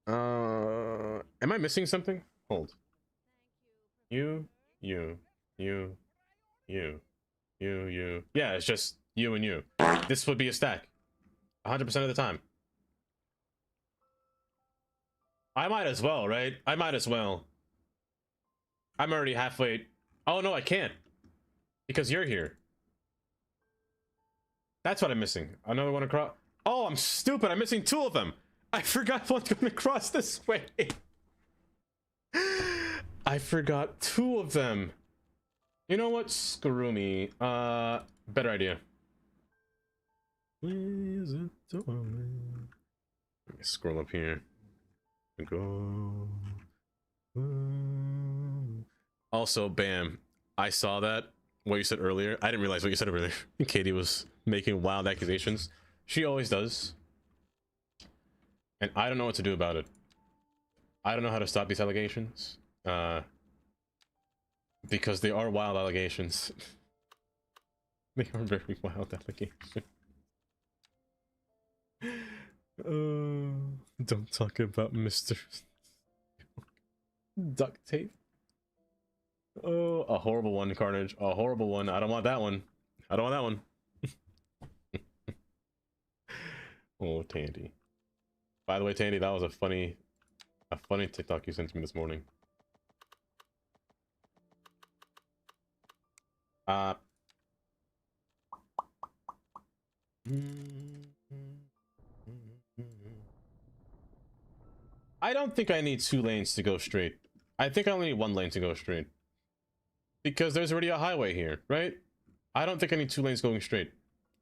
Am I missing something? Hold. You. Yeah, it's just you and you. This would be a stack. 100% of the time. I might as well, right? I might as well. I'm already halfway. Oh no, I can't. Because you're here. That's what I'm missing. Another one across. Oh, I'm stupid. I'm missing 2 of them. I forgot one's going across this way. I forgot 2 of them. You know what? Screw me. Better idea. Let me scroll up here. Go. Also, bam. I saw that. What you said earlier. I didn't realize what you said earlier. Katie was making wild accusations. She always does. And I don't know what to do about it. I don't know how to stop these allegations. Because they are wild allegations. They are very wild allegations. Don't talk about Mr. Duct tape. Oh, a horrible one, Carnage. A horrible one. I don't want that one. I don't want that one. Oh, Tandy. By the way, Tandy, that was a funny TikTok you sent to me this morning. I don't think I need 2 lanes to go straight. I think I only need 1 lane to go straight. Because there's already a highway here, right? I don't think I need 2 lanes going straight.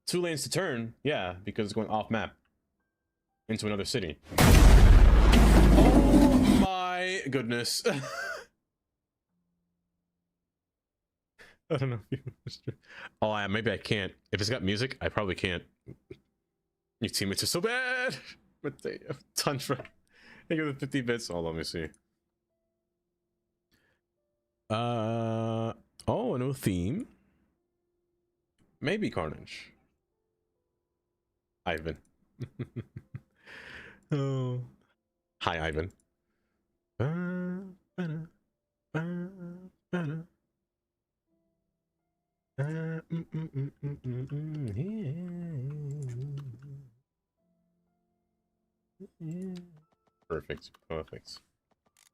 2 lanes to turn, yeah, because it's going off map. Into another city. Oh my goodness. I don't know if you oh, maybe I can't. If it's got music, I probably can't. Your teammates are so bad. But they have Tundra. They give the 50 bits. Oh, let me see. Oh, no theme. Maybe Carnage. Ivan. Oh. Hi, Ivan. Perfect, perfect.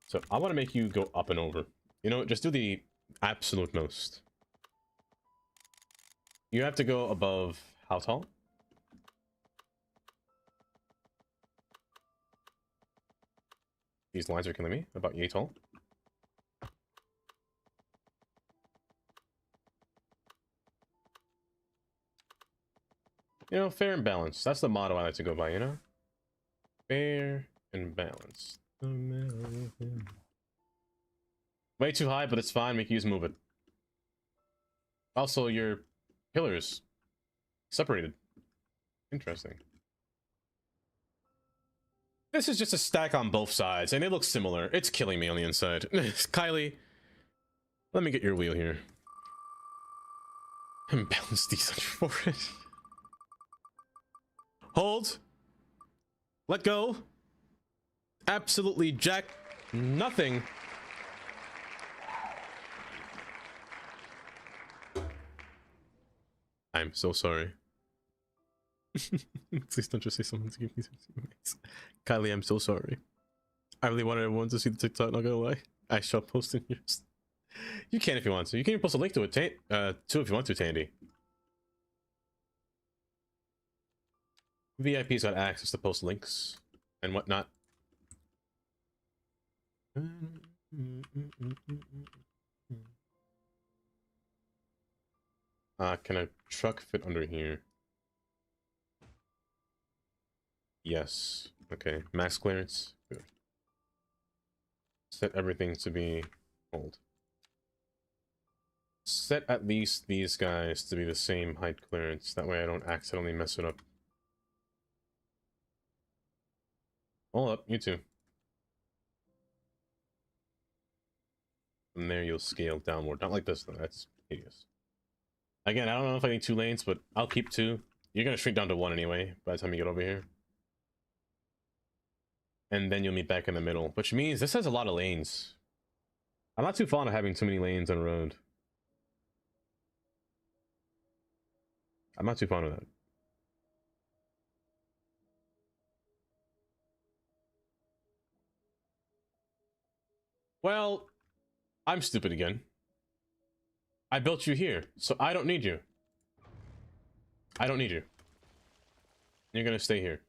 So I want to make you go up and over. You know, just do the absolute most. You have to go above how tall? These lines are killing me. About yay tall. You know, fair and balanced. That's the motto I like to go by, you know? Fair and balanced. Way too high, but it's fine. Make use move it. Also, your pillars separated. Interesting. This is just a stack on both sides, and they look similar. It's killing me on the inside. Kylie, let me get your wheel here. And balance these on your forehead. Hold. Let go. Absolutely jack nothing. I'm so sorry. Please don't just say something to give me some teammates. Kylie, I'm so sorry. I really wanted everyone to see the TikTok, not gonna lie. I shall post in yours. You can if you want to. You can even post a link to it, too, if you want to, Tandy. VIP's got access to post links and whatnot. Can a truck fit under here? Yes. Okay. Max clearance. Good. Set everything to be hold. Set at least these guys to be the same height clearance. That way I don't accidentally mess it up. Hold up, you two. From there you'll scale downward. Not like this though, that's hideous. Again, I don't know if I need 2 lanes, but I'll keep 2. You're gonna shrink down to 1 anyway by the time you get over here. And then you'll meet back in the middle, which means this has a lot of lanes. I'm not too fond of having too many lanes on a road. I'm not too fond of that. Well, I'm stupid again. I built you here, so I don't need you. I don't need you. You're gonna stay here.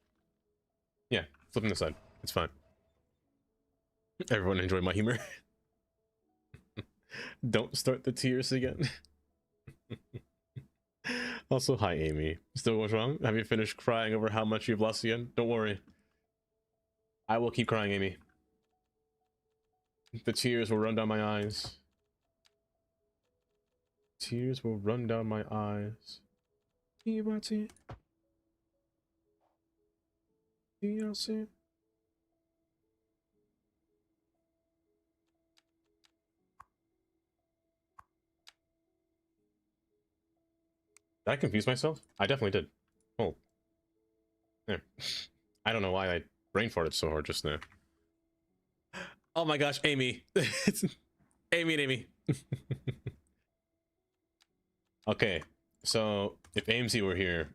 Yeah, flip on the side. It's fine. Everyone enjoy my humor. Don't start the tears again. Also, hi Amy. Still what's wrong? Have you finished crying over how much you've lost again? Don't worry. I will keep crying, Amy. The tears will run down my eyes. Tears will run down my eyes. TYT. TLC. Did I confuse myself? I definitely did. Oh. There. I don't know why I brain farted so hard just now. Oh my gosh, Amy. It's Amy and Amy. Okay, so if AMC were here,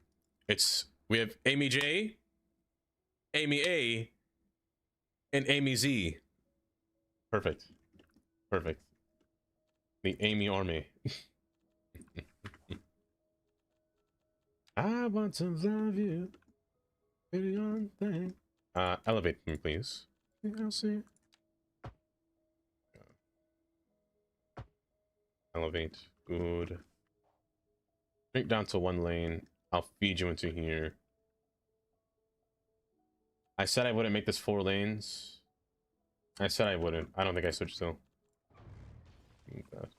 we have Amy J, Amy A, and Amy Z. Perfect. Perfect. The Amy army. I want to love you. Pretty on thing. Elevate me, please. I'll see. Elevate. Good. Straight down to one lane. I'll feed you into here. I said I wouldn't make this 4 lanes. I said I wouldn't. I don't think I switched still. Oh, God.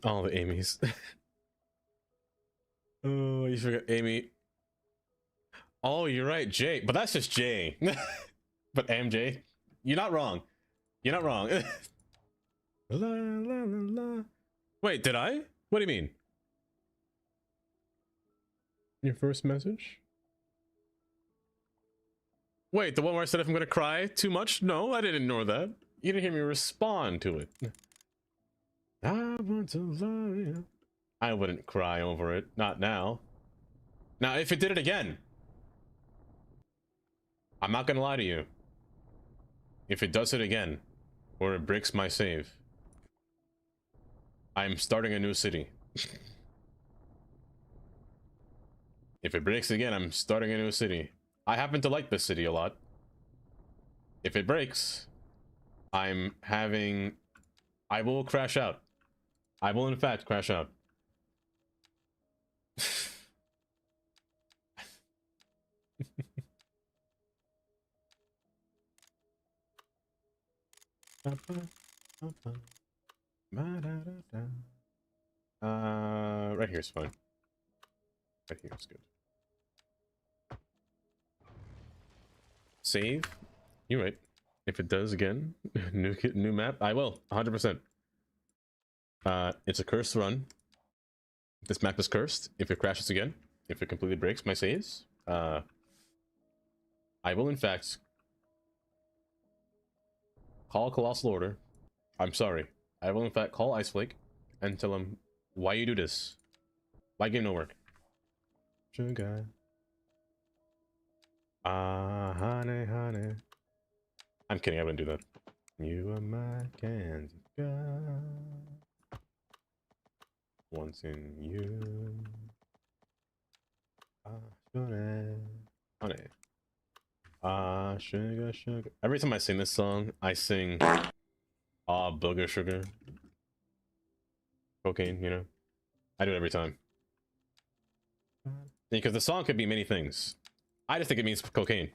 All the Amy's. Oh, you forgot Amy. Oh, you're right, Jay. But that's just Jay. But MJ, you're not wrong. You're not wrong. La, la, la, la. Wait, did I? What do you mean? Your first message? Wait, the one where I said if I'm gonna cry too much? No, I didn't ignore that. You didn't hear me respond to it. I want to love you. I wouldn't cry over it. Not now. Now, if it did it again, I'm not gonna lie to you. If it does it again, or it breaks my save, I'm starting a new city. If it breaks again, I'm starting a new city. I happen to like this city a lot. If it breaks, I will crash out. I will in fact crash out. Right here is fine. Right here is good. Save? You're right. If it does again, new map, I will 100%. It's a cursed run. This map is cursed. If it crashes again, if it completely breaks my saves, I will in fact call Colossal Order. I'm sorry. I will in fact call Iceflake and tell him why you do this. Why game no work? Sugar. Honey, honey. I'm kidding, I wouldn't do that. You are my candy girl. Once in you. Sugar. Honey. Sugar, sugar. Every time I sing this song, I sing booger sugar. Cocaine, you know? I do it every time. Because the song could be many things. I just think it means cocaine.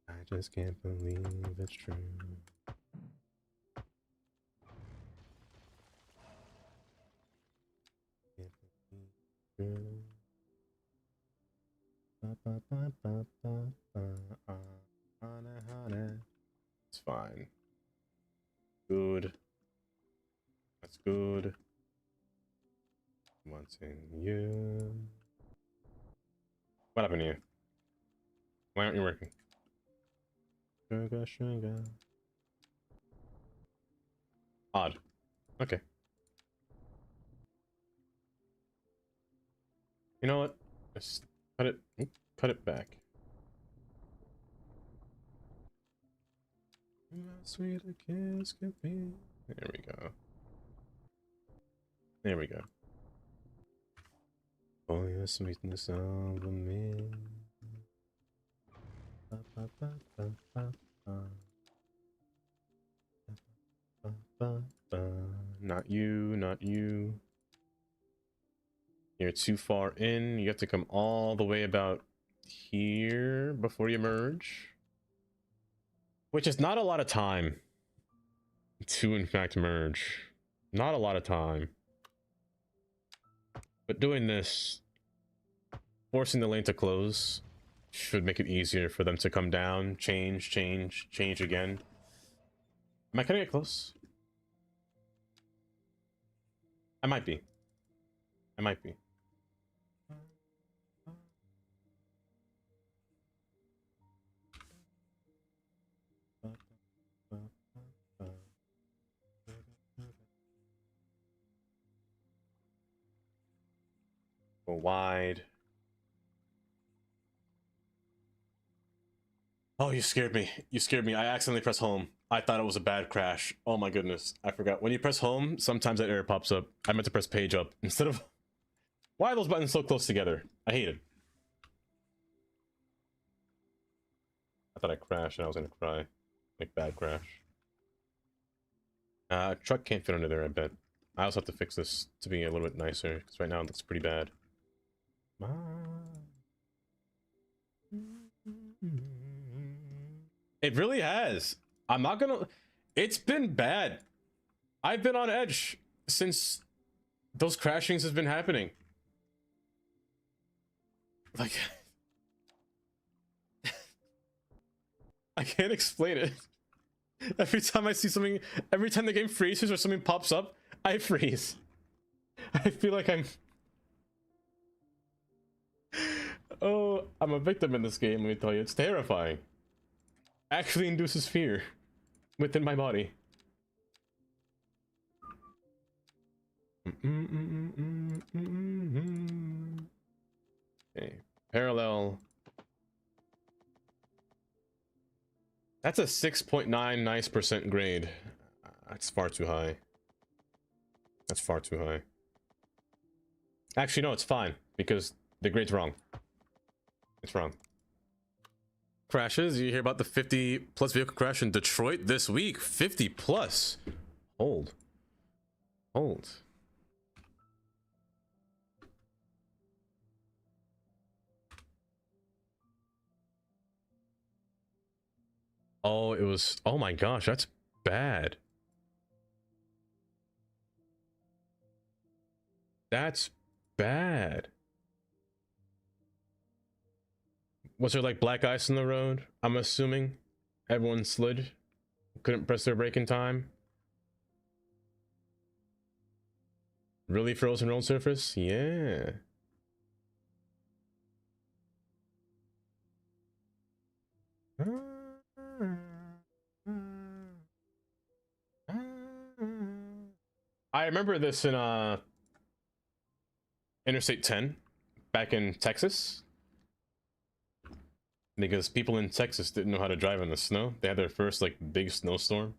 I just can't believe it's true. It's fine. Good. That's good. What's in you? What happened to you? Why aren't you working? Sugar, sugar. Odd. Okay. You know what? Just cut it back. Sweet a kiss could be. There we go. There we go. Oh, your sweetness of a man. Ba, ba, ba, ba, ba, ba. Ba, ba, ba. Not you, not you. You're too far in. You have to come all the way about here before you merge. Which is not a lot of time to, in fact, merge. Not a lot of time. But doing this, forcing the lane to close, should make it easier for them to come down, change again. Am I gonna get close? I might be. I might be. Go wide. Oh, you scared me. You scared me. I accidentally pressed home. I thought it was a bad crash. Oh my goodness. I forgot. When you press home, sometimes that error pops up. I meant to press page up instead of... Why are those buttons so close together? I hate it. I thought I crashed and I was gonna cry. Like, bad crash. Truck can't fit under there, I bet. I also have to fix this to be a little bit nicer, because right now it looks pretty bad. It really has. I'm not gonna... It's been bad. I've been on edge since those crashings has been happening. Like... I can't explain it. Every time I see something... Every time the game freezes or something pops up, I freeze. I feel like I'm... Oh, I'm a victim in this game, let me tell you. It's terrifying. Actually induces fear within my body. Okay, parallel. That's a 6.9 nice % grade. That's far too high. That's far too high. Actually, no, it's fine because the grade's wrong. It's wrong. Crashes. You hear about the 50 plus vehicle crash in Detroit this week? 50 plus. Hold. Hold. Oh, it was... Oh my gosh, that's bad. That's bad. Was there like black ice on the road? I'm assuming everyone slid, couldn't press their brake in time. Really frozen road surface? Yeah. I remember this in Interstate 10 back in Texas. Because people in Texas didn't know how to drive in the snow. They had their first like big snowstorm.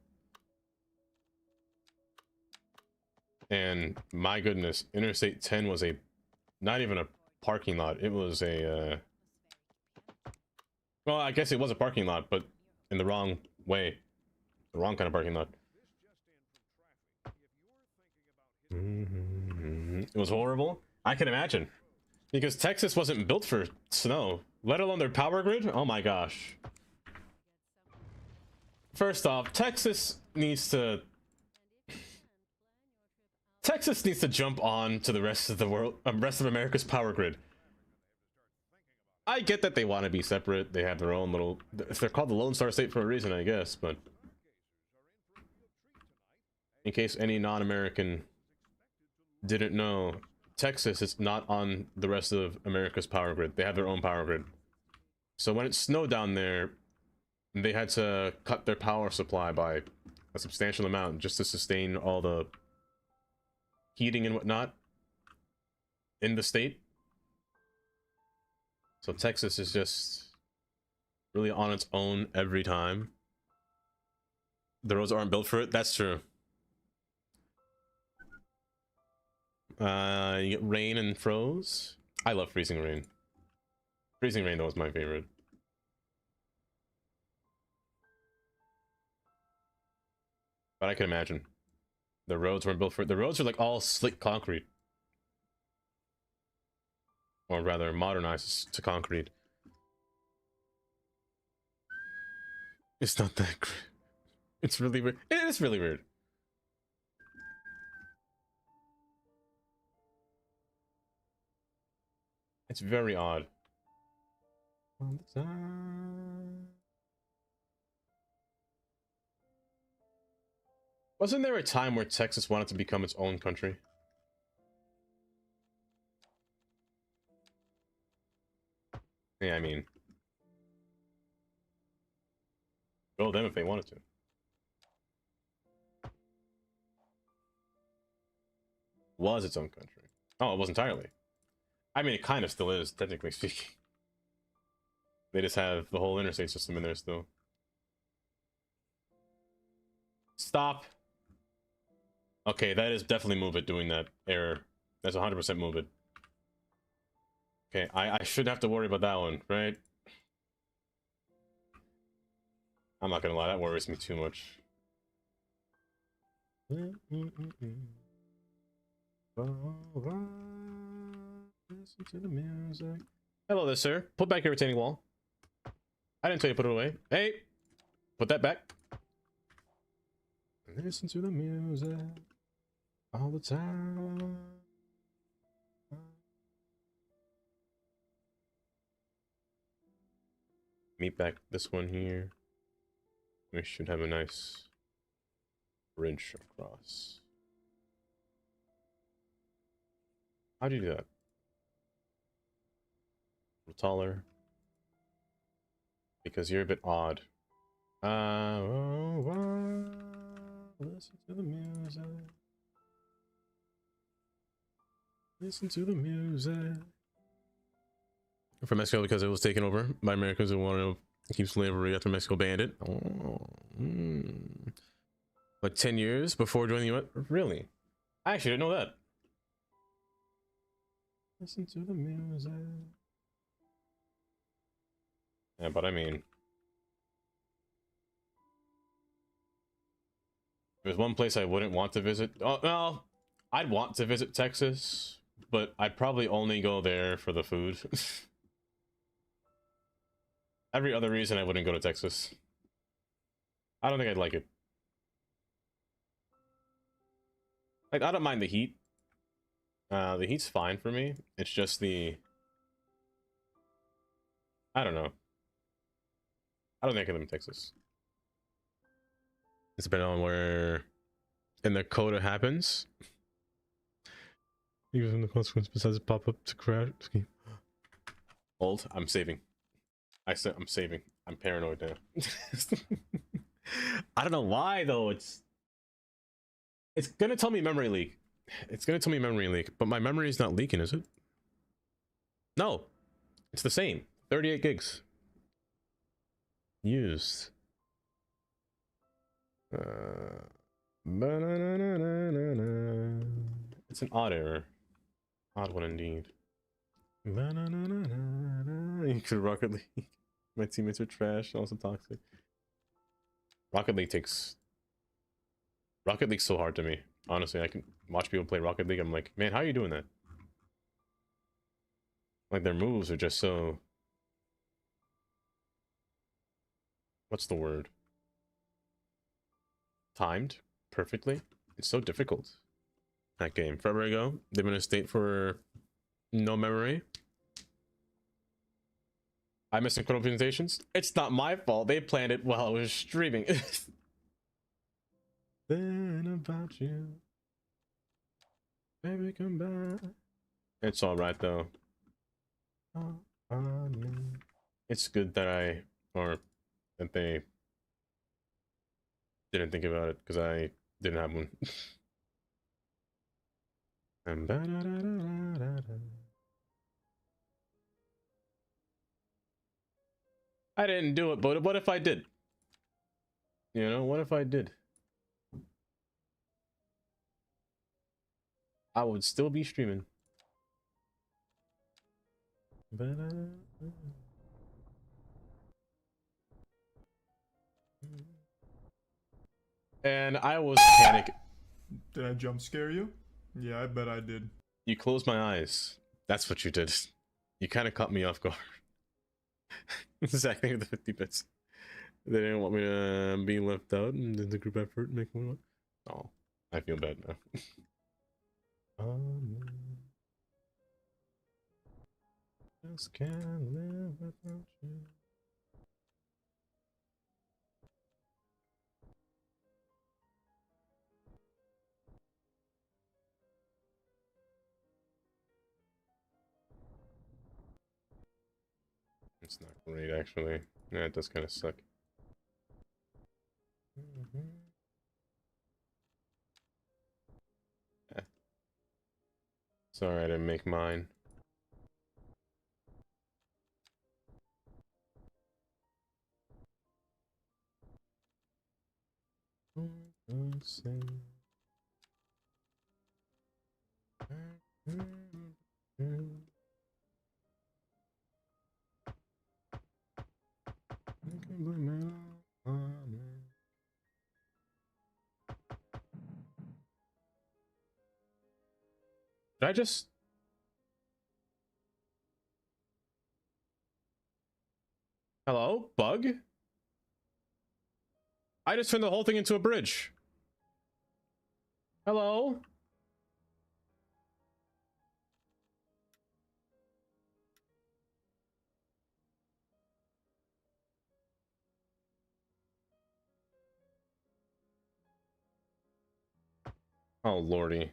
And my goodness, Interstate 10 was a not even a parking lot. It was a well, I guess it was a parking lot, but in the wrong way. The wrong kind of parking lot. It was horrible. I can imagine. Because Texas wasn't built for snow, let alone their power grid. Oh my gosh. First off, Texas needs to jump on to the rest of the world, rest of America's power grid. I get that they want to be separate. They have their own little... They're called the Lone Star State for a reason, I guess, but... In case any non-American didn't know, Texas is not on the rest of America's power grid. They have their own power grid. So when it snowed down there, they had to cut their power supply by a substantial amount just to sustain all the heating and whatnot in the state. So Texas is just really on its own every time. The roads aren't built for it. That's true. You get rain and froze. I love freezing rain. Freezing rain though is my favorite. But I can imagine. The roads weren't built for it. The roads are like all slick concrete. Or rather, modernized to concrete. It's not that great. It's really weird. It is really weird. It's very odd. All the time. Wasn't there a time where Texas wanted to become its own country? Yeah, I mean, go them if they wanted to. Was its own country. Oh, it was entirely. I mean, it kind of still is, technically speaking. They just have the whole interstate system in there still. Stop. Okay, that is definitely Move It doing that error. That's 100% Move It. Okay, I shouldn't have to worry about that one, right? I'm not gonna lie, that worries me too much. Listen to the music. Hello there, sir. Put back your retaining wall. I didn't tell you to put it away. Hey! Put that back. Listen to the music all the time. Meet back this one here. We should have a nice bridge across. How do you do that? A little taller. Because you're a bit odd. Listen to the music. Listen to the music. From Mexico because it was taken over by Americans who wanted to keep slavery after Mexico banned it. Oh, Like 10 years before joining the US? Really? I actually didn't know that. Listen to the music. Yeah, but I mean, there's one place I wouldn't want to visit. Oh, well, I'd want to visit Texas, but I'd probably only go there for the food. Every other reason I wouldn't go to Texas. I don't think I'd like it. Like, I don't mind the heat. The heat's fine for me. It's just the... I don't know. I don't think I live in Texas. It's depending on where in the coda happens. Even the consequence besides pop up to crash. Old. I'm saving. I said I'm saving. I'm paranoid now. I don't know why though. It's gonna tell me memory leak. It's gonna tell me memory leak, but my memory is not leaking, is it? No, it's the same. 38 gigs. Used. It's an odd error. Odd one indeed. You could Rocket League. My teammates are trash and also toxic. Rocket League takes... Rocket League's so hard to me. Honestly, I can watch people play Rocket League. I'm like, man, how are you doing that? Like, their moves are just so... What's the word? Timed perfectly. It's so difficult. That game. Forever ago, they've been in a state for no memory. I missed incredible presentations. It's not my fault. They planned it while I was streaming. Then about you, baby, come back. It's all right though. It's good that that they didn't think about it because I didn't have one. I didn't do it, but what if I did? You know, what if I did? I would still be streaming. And I was panicking. Did I jump scare you? Yeah, I bet I did. You closed my eyes. That's what you did. You kind of caught me off guard. Exactly the 50 bits. They didn't want me to be left out and did the group effort make one. Oh, I feel bad now. Just can't live without you. It's not great, actually. Yeah, it does kind of suck. Yeah. Sorry, I didn't make mine. Did I just... Hello? Bug? I just turned the whole thing into a bridge. Hello? Oh, lordy.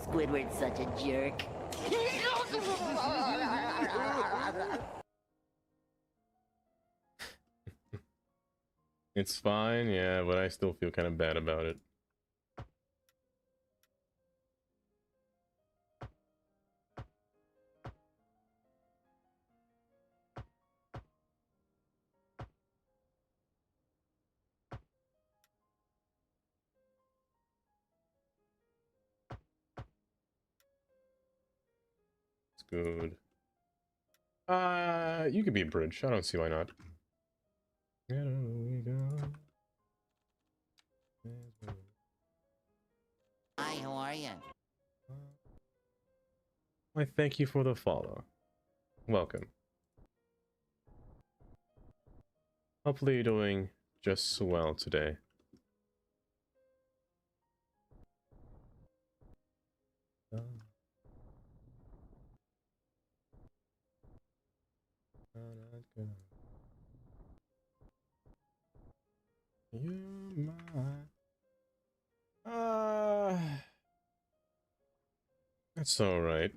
Squidward's such a jerk. It's fine, yeah, but I still feel kind of bad about it. It's good. You could be a bridge. I don't see why not. Hi, how are you? Why, thank you for the follow. Welcome. Hopefully you're doing just well today. You're my... That's alright.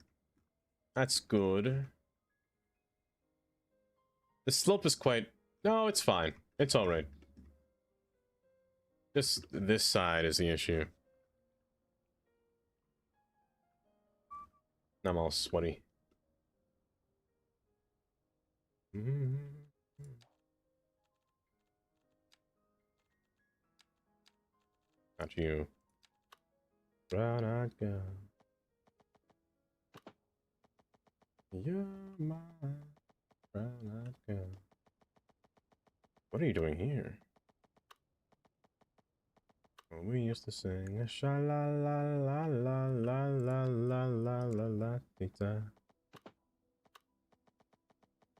That's good. The slope is quite... No, it's fine. It's alright. Just this side is the issue. I'm all sweaty. Not you. Brown-eyed girl. You're my brown-eyed girl. What are you doing here? Well, we used to sing a sha la la la la la la la la la la tita.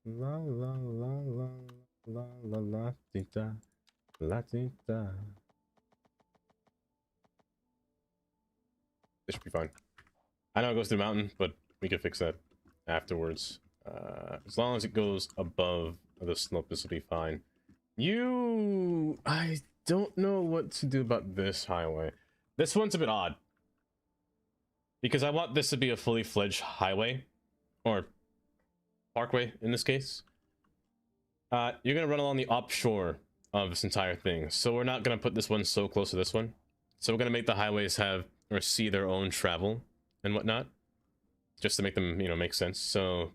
La la la la la la la tita. La tita. This should be fine. I know it goes to the mountain, but we can fix that afterwards. As long as it goes above the slope, this will be fine. I don't know what to do about this highway. This one's a bit odd. Because I want this to be a fully fledged highway. Or parkway, in this case. You're going to run along the offshore of this entire thing. So we're not going to put this one so close to this one. So we're going to make the highways have, or see their own travel. and whatnot, just to make them, you know, make sense. So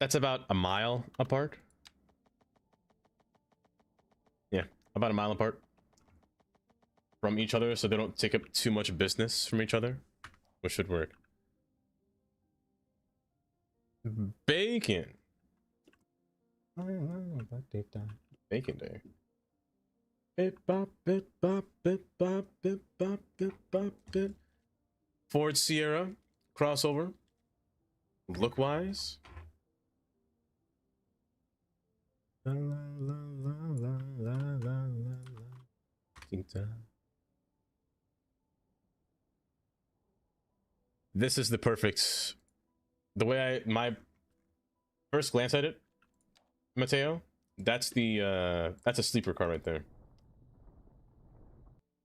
that's about a mile apart. Yeah, about a mile apart from each other, so they don't take up too much business from each other, which should work. Bacon. Bacon day. Bip bop bip bop bip bop bip bop bip bop bip. Ford Sierra crossover. Look wise. La, la, la, la, la, la, la, la. This is the perfect, the way my first glance at it, Mateo, that's a sleeper car right there.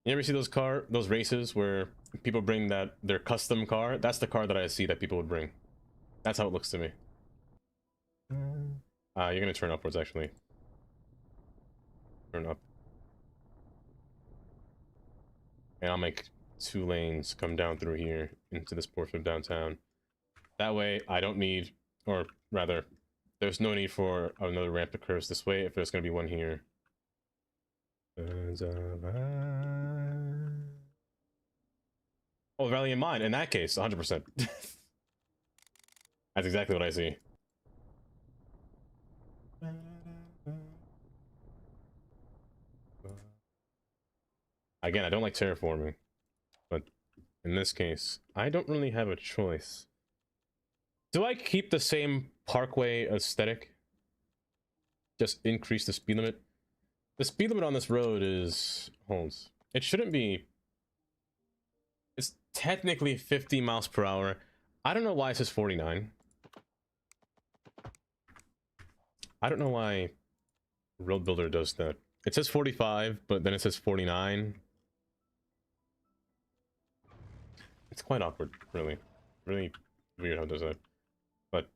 You ever see those races where people bring their custom car? That's the car that I see that people would bring. That's how it looks to me. You're gonna turn upwards, actually. Turn up. And I'll make 2 lanes come down through here into this portion of downtown. That way I don't need, or rather, there's no need for another ramp that curves this way if there's gonna be one here. Oh, Valley in mine. In that case, 100%. That's exactly what I see. Again, I don't like terraforming, but in this case, I don't really have a choice. Do I keep the same parkway aesthetic? Just increase the speed limit? The speed limit on this road is... holds. It shouldn't be... It's technically 50 miles per hour. I don't know why it says 49. I don't know why Road Builder does that. It says 45, but then it says 49. It's quite awkward, really. Really weird how it does that. But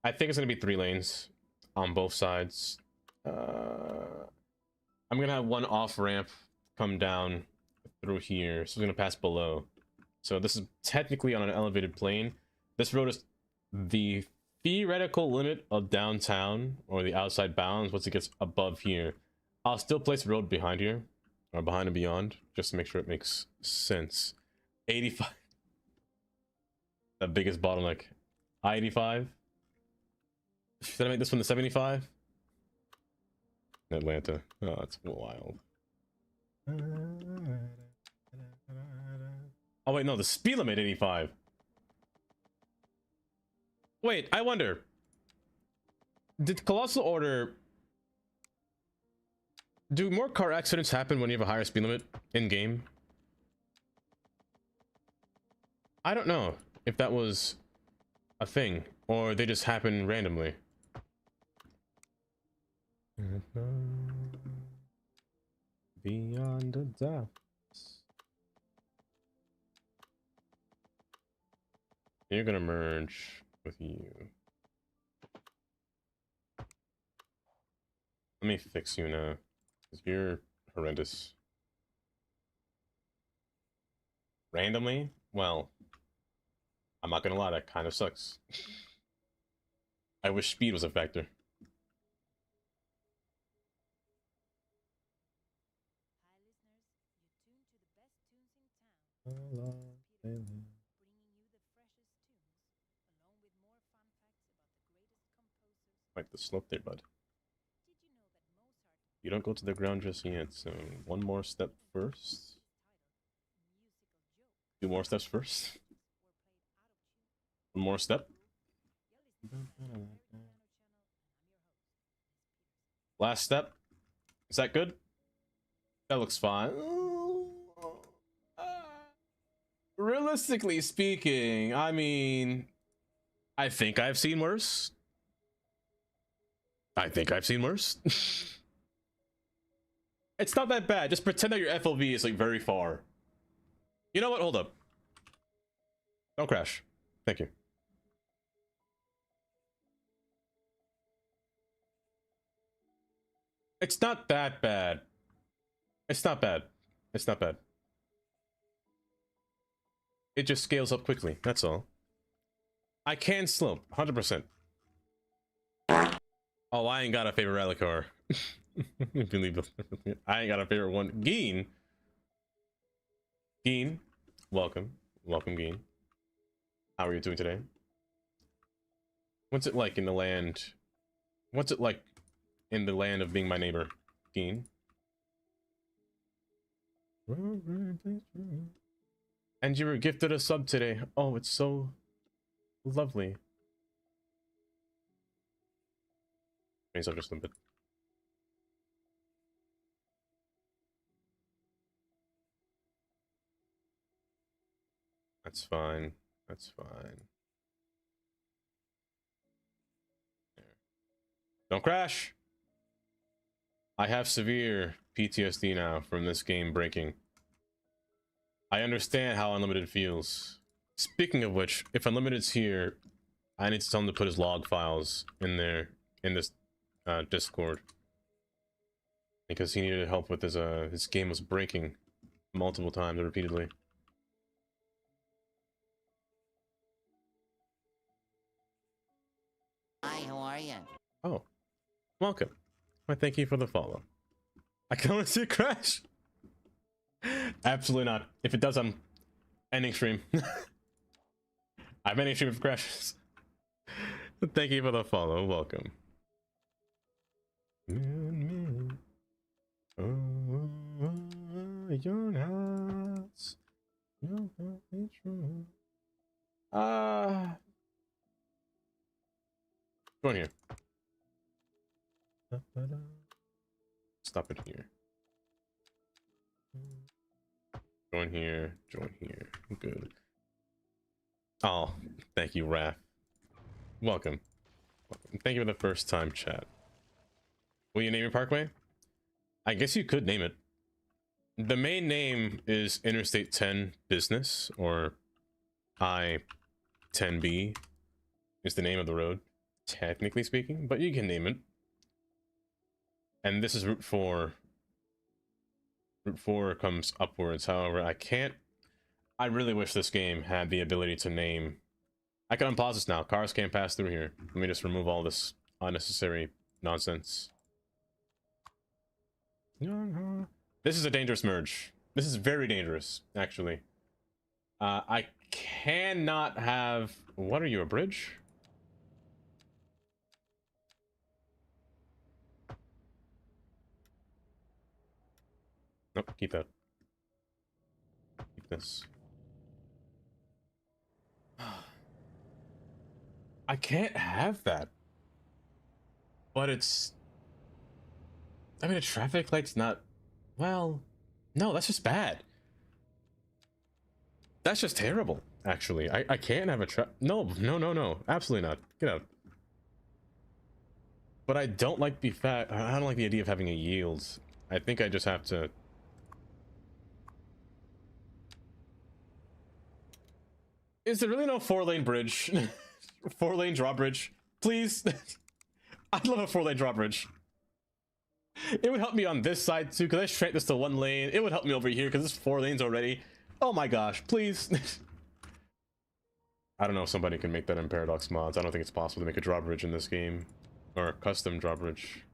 I think it's gonna be 3 lanes on both sides. I'm gonna have one off ramp come down through here, so it's gonna pass below. So this is technically on an elevated plane. This road is the theoretical limit of downtown, or the outside bounds once it gets above here. I'll still place a road behind here, or behind and beyond, just to make sure it makes sense. 85. The biggest bottleneck. I-85. Should I make this one the 75? Atlanta. Oh, that's wild. Oh wait, no, the speed limit 85. Wait, I wonder. Did Colossal Order... Do more car accidents happen when you have a higher speed limit in-game? I don't know if that was a thing, or they just happen randomly. Beyond the depths. You're gonna merge with you. Let me fix you now, because you're horrendous. Randomly? Well, I'm not gonna lie, that kind of sucks. I wish speed was a factor. Like the slope there, bud. You don't go to the ground just yet, so one more step first. 2 more steps first. One more step. Last step. Is that good? That looks fine. Realistically speaking, I mean, I think I've seen worse. I think I've seen worse. It's not that bad. Just pretend that your FLV is like very far. You know what? Hold up. Don't crash. Thank you. It's not that bad. It's not bad. It's not bad. It just scales up quickly. That's all. I can slope 100%. Oh, I ain't got a favorite rally car. Believe it. I ain't got a favorite one. Geen. Geen, welcome. Welcome, Geen. How are you doing today? What's it like in the land? What's it like in the land of being my neighbor, Geen? And you were gifted a sub today. Oh, it's so lovely. Raise up just a little bit. That's fine. That's fine. There. Don't crash! I have severe PTSD now from this game breaking. I understand how Unlimited feels. Speaking of which, if Unlimited's here, I need to tell him to put his log files in there, in this Discord. Because he needed help with his game was breaking multiple times repeatedly. Hi, how are you? Oh, welcome. Why, thank you for the follow. I can only see a crash. Absolutely not. If it does, I'm ending stream. I'm ending stream if it crashes. Thank you for the follow. Welcome. Your house. Go in here. Stop it here. Join here. Join here. Good. Oh, thank you, Raph. Welcome. Thank you for the first time chat. Will you name your parkway? I guess you could name it. The main name is Interstate 10 Business, or I-10B is the name of the road, technically speaking, but you can name it. And this is Route 4. Route 4 comes upwards. However, I really wish this game had the ability to name. I can unpause this now. Cars can't pass through here. Let me just remove all this unnecessary nonsense. This is a dangerous merge. This is very dangerous, actually. I cannot have... What are you, a bridge? Nope, keep that. Keep this. I can't have that. But it's... I mean, a traffic light's not... Well, no, that's just bad. That's just terrible, actually. I can't have a No. Absolutely not. Get out. But I don't like the fact... I don't like the idea of having a yield. I think I just have to... Is there really no 4-lane bridge? 4-lane drawbridge? Please? I'd love a 4-lane drawbridge. It would help me on this side too, because I shrank this to 1 lane. It would help me over here, because it's 4 lanes already. Oh my gosh, please. I don't know if somebody can make that in Paradox mods. I don't think it's possible to make a drawbridge in this game. Or a custom drawbridge.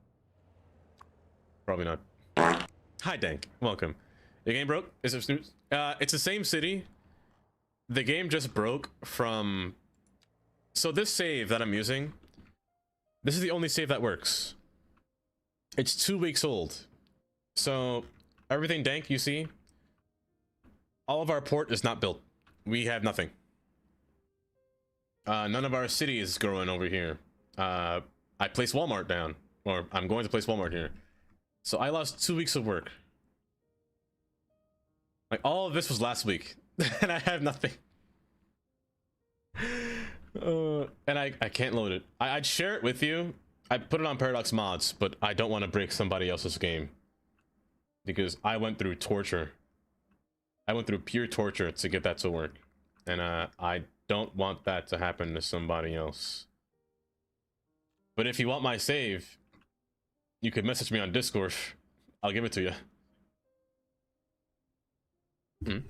Probably not. Hi, Dank. Welcome. Your game broke? Is it snooze? It's the same city. The game just broke from... So this save that I'm using, this is the only save that works. It's 2 weeks old. So everything Dank you see, all of our port is not built. We have nothing. None of our city is growing over here. I placed Walmart down, or I'm going to place Walmart here. So I lost 2 weeks of work. Like, all of this was last week, and I have nothing. And I can't load it. I'd share it with you. I put it on Paradox mods, but I don't want to break somebody else's game. Because I went through torture. I went through pure torture to get that to work. And I don't want that to happen to somebody else. But if you want my save, you could message me on Discord. I'll give it to you. Mm.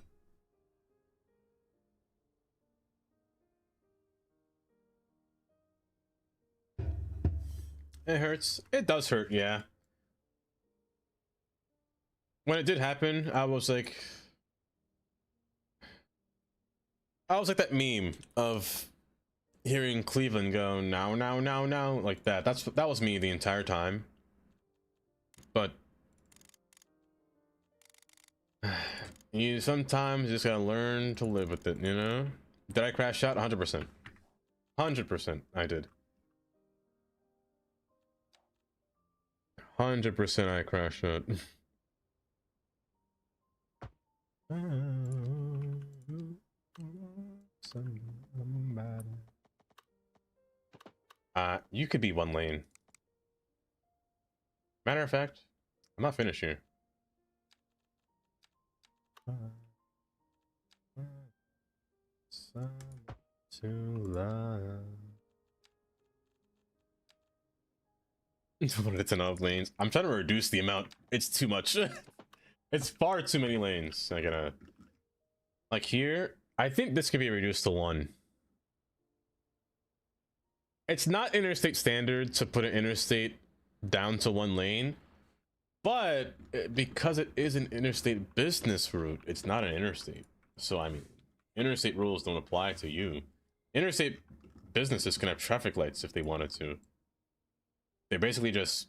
It hurts. It does hurt, yeah. When it did happen, I was like that meme of hearing Cleveland go now, now, now, now, like that. That was me the entire time. But you sometimes just gotta learn to live with it, you know? Did I crash out? 100%. 100% I did. 100% I crashed out. You could be one lane. Matter of fact, I'm not finished here. But it's enough lanes. I'm trying to reduce the amount. It's too much. It's far too many lanes. I gotta, like here, I think this could be reduced to 1. It's not interstate standard to put an interstate down to 1 lane, but because it is an interstate business route, it's not an interstate. So I mean, interstate rules don't apply to you. Interstate businesses can have traffic lights if they wanted to. They're basically just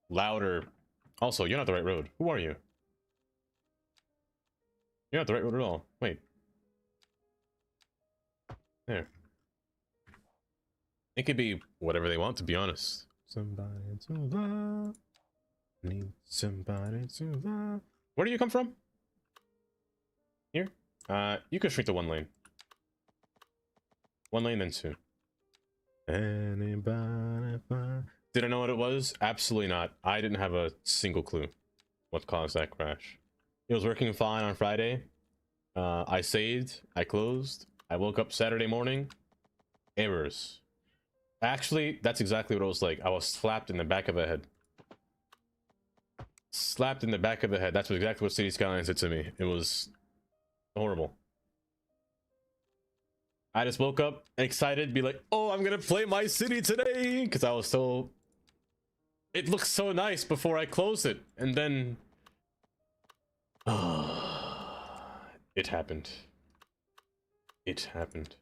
louder. Also, you're not the right road. Who are you? You're not the right road at all. Wait. There. It could be whatever they want, to be honest. Somebody to love. Need somebody to love. Where do you come from? Here? You could shrink to 1 lane. 1 lane, then 2. Anybody find... Did I know what it was? Absolutely not. I didn't have a single clue what caused that crash. It was working fine on Friday. I saved, I closed, I woke up Saturday morning, errors. Actually, that's exactly what it was like. I was slapped in the back of the head. Slapped in the back of the head. That's exactly what City Skylines did to me. It was horrible. I just woke up excited, be like, oh, I'm gonna play my city today, because I was so... It looked so nice before I closed it, and then... it happened. It happened.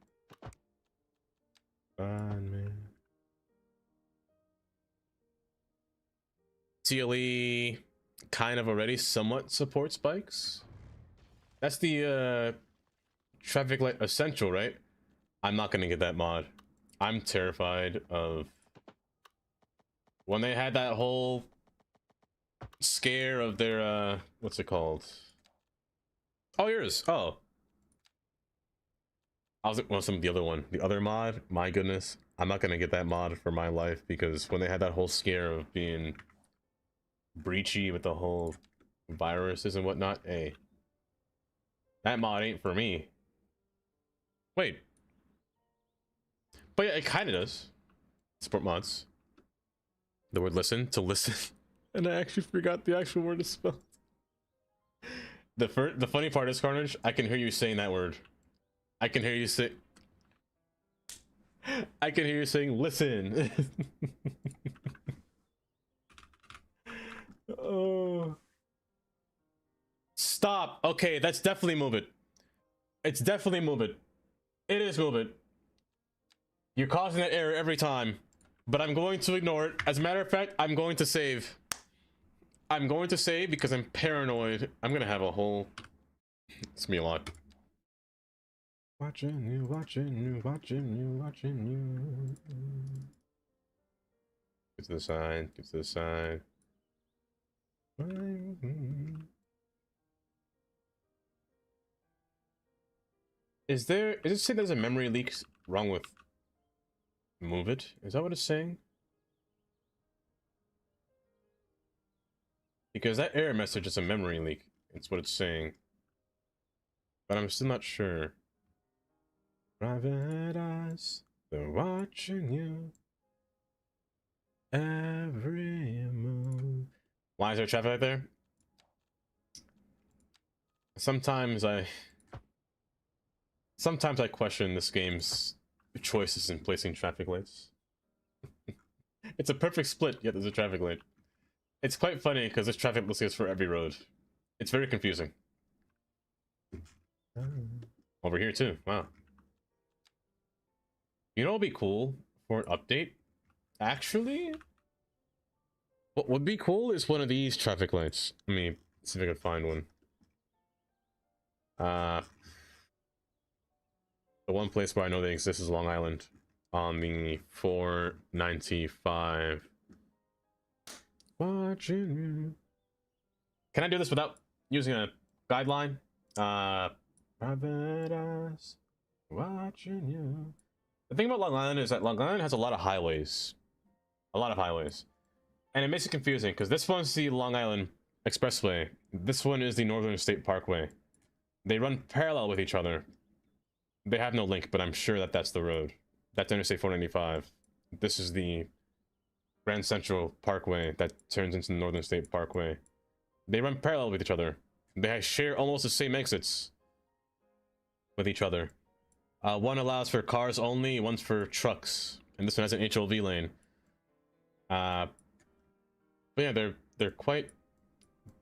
Fine, man. TLE kind of already somewhat supports bikes. That's the traffic light essential, right? I'm not gonna get that mod. I'm terrified of when they had that whole scare of their what's it called? Oh, yours. Oh, I was well, some of the other one, the other mod. My goodness, I'm not gonna get that mod for my life, because when they had that whole scare of being breachy with the whole viruses and whatnot, hey, that mod ain't for me. Wait, but yeah, it kind of does support mods. The word listen, to listen, and I actually forgot the actual word to spell. The funny part is, Carnage, I can hear you saying that word. I can hear you say. I can hear you saying listen. Oh. Stop. Okay, that's definitely move it. It's definitely move it. It is move it. You're causing that error every time, but I'm going to ignore it. As a matter of fact, I'm going to save. I'm going to save because I'm paranoid. I'm gonna have a whole... It's me a lot. Watching you, watching you, watching you, watching you. Get to the side, get to the side. Is it saying there's a memory leak wrong with move it? Is that what it's saying? Because that error message is a memory leak. It's what it's saying. But I'm still not sure. Private eyes, they're watching you. Every move. Why is there traffic out there? Sometimes I question this game's choices in placing traffic lights. It's a perfect split, yet there's a traffic light. It's quite funny because this traffic looks like it's for every road. It's very confusing. Over here too, wow. You know what would be cool for an update? Actually, what would be cool is one of these traffic lights. Let me see if I can find one. The one place where I know they exist is Long Island on the 495. Watching you. Can I do this without using a guideline? Private eyes watching you. The thing about Long Island is that Long Island has a lot of highways. A lot of highways. And it makes it confusing because this one's the Long Island Expressway. This one is the Northern State Parkway. They run parallel with each other. They have no link, but I'm sure that that's the road. That's Interstate 495. This is the Grand Central Parkway that turns into the Northern State Parkway. They run parallel with each other. They share almost the same exits with each other. One allows for cars only, one's for trucks, and this one has an HOV lane. But yeah, they're quite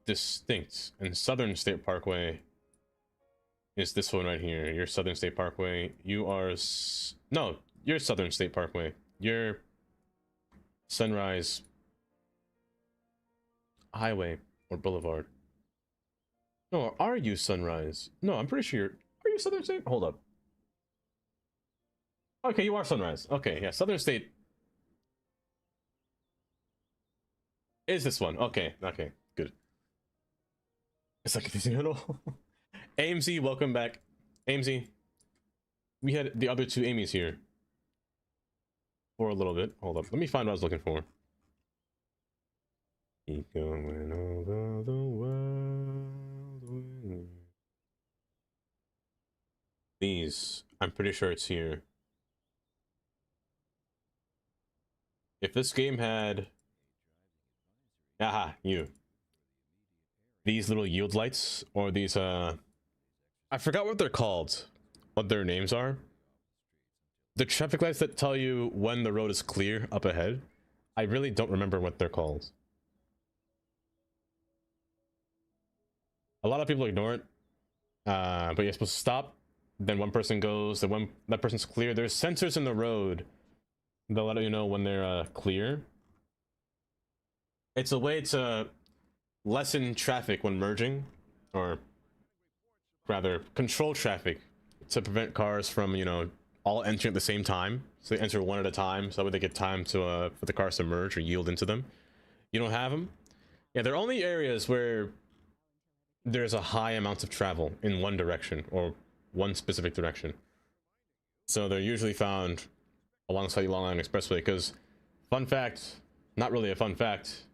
distinct. And Southern State Parkway is this one right here. Your Southern State Parkway. You are no, you're Southern State Parkway. You're Sunrise Highway or Boulevard. No, are you Sunrise? No, I'm pretty sure you're. Are you Southern State? Hold up. Okay, you are Sunrise. Okay, yeah, Southern State is this one. Okay, okay, good. It's not confusing at all. AMZ, welcome back. AMZ, we had the other two Amy's here for a little bit. Hold up, let me find what I was looking for. Keep going over the world. These, I'm pretty sure it's here. If this game had... Aha, you. These little yield lights, or these, I forgot what they're called, what their names are. The traffic lights that tell you when the road is clear up ahead. I really don't remember what they're called. A lot of people ignore it, but you're supposed to stop. Then one person goes, then when that person's clear, there's sensors in the road. They'll let you know when they're clear. It's a way to lessen traffic when merging, or rather control traffic to prevent cars from, you know, all entering at the same time. So they enter one at a time, so that way they get time to for the cars to merge or yield into them. You don't have them. Yeah, they're only areas where there's a high amount of travel in one direction or one specific direction. So they're usually found alongside the Long Island Expressway, because, fun fact, not really a fun fact,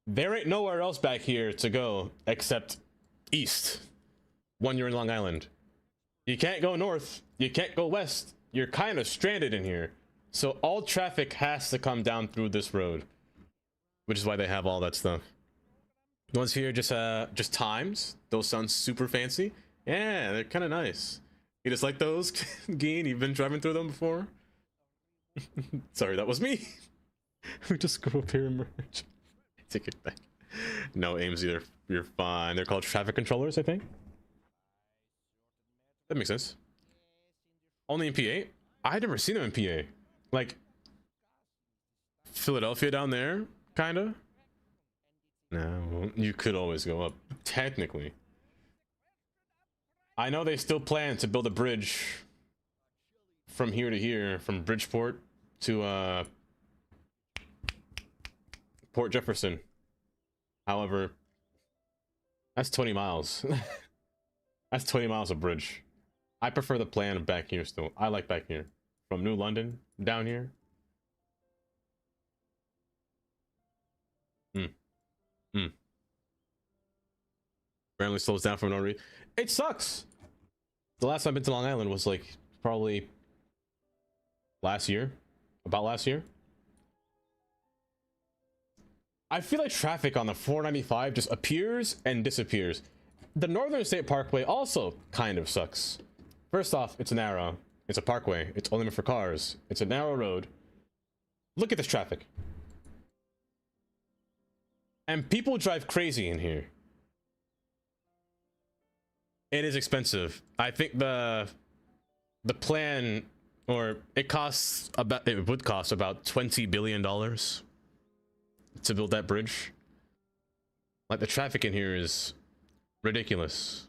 there ain't nowhere else back here to go except east when you're in Long Island. You can't go north, you can't go west, you're kind of stranded in here. So all traffic has to come down through this road, which is why they have all that stuff. The ones here just times. Those sound super fancy. Yeah, they're kind of nice. You just like those, Geen? You've been driving through them before? Sorry, that was me. We just go up here and merge. Take it back. No, Ames, you're fine. They're called traffic controllers, I think. That makes sense. Only in PA? I've never seen them in PA. Like, Philadelphia down there, kinda? No, you could always go up, technically. I know they still plan to build a bridge from here to here, from Bridgeport to Port Jefferson. However, that's 20 miles. That's 20 miles of bridge. I prefer the plan of back here still. I like back here. From New London down here. Apparently slows down for no reason. It sucks. The last time I've been to Long Island was like probably last year. About last year. I feel like traffic on the 495 just appears and disappears. the Northern State Parkway also kind of sucks. First off, it's narrow. It's a parkway. It's only meant for cars. It's a narrow road. Look at this traffic. And people drive crazy in here. It is expensive. I think the plan, or it would cost about $20 billion to build that bridge. Like, the traffic in here is ridiculous.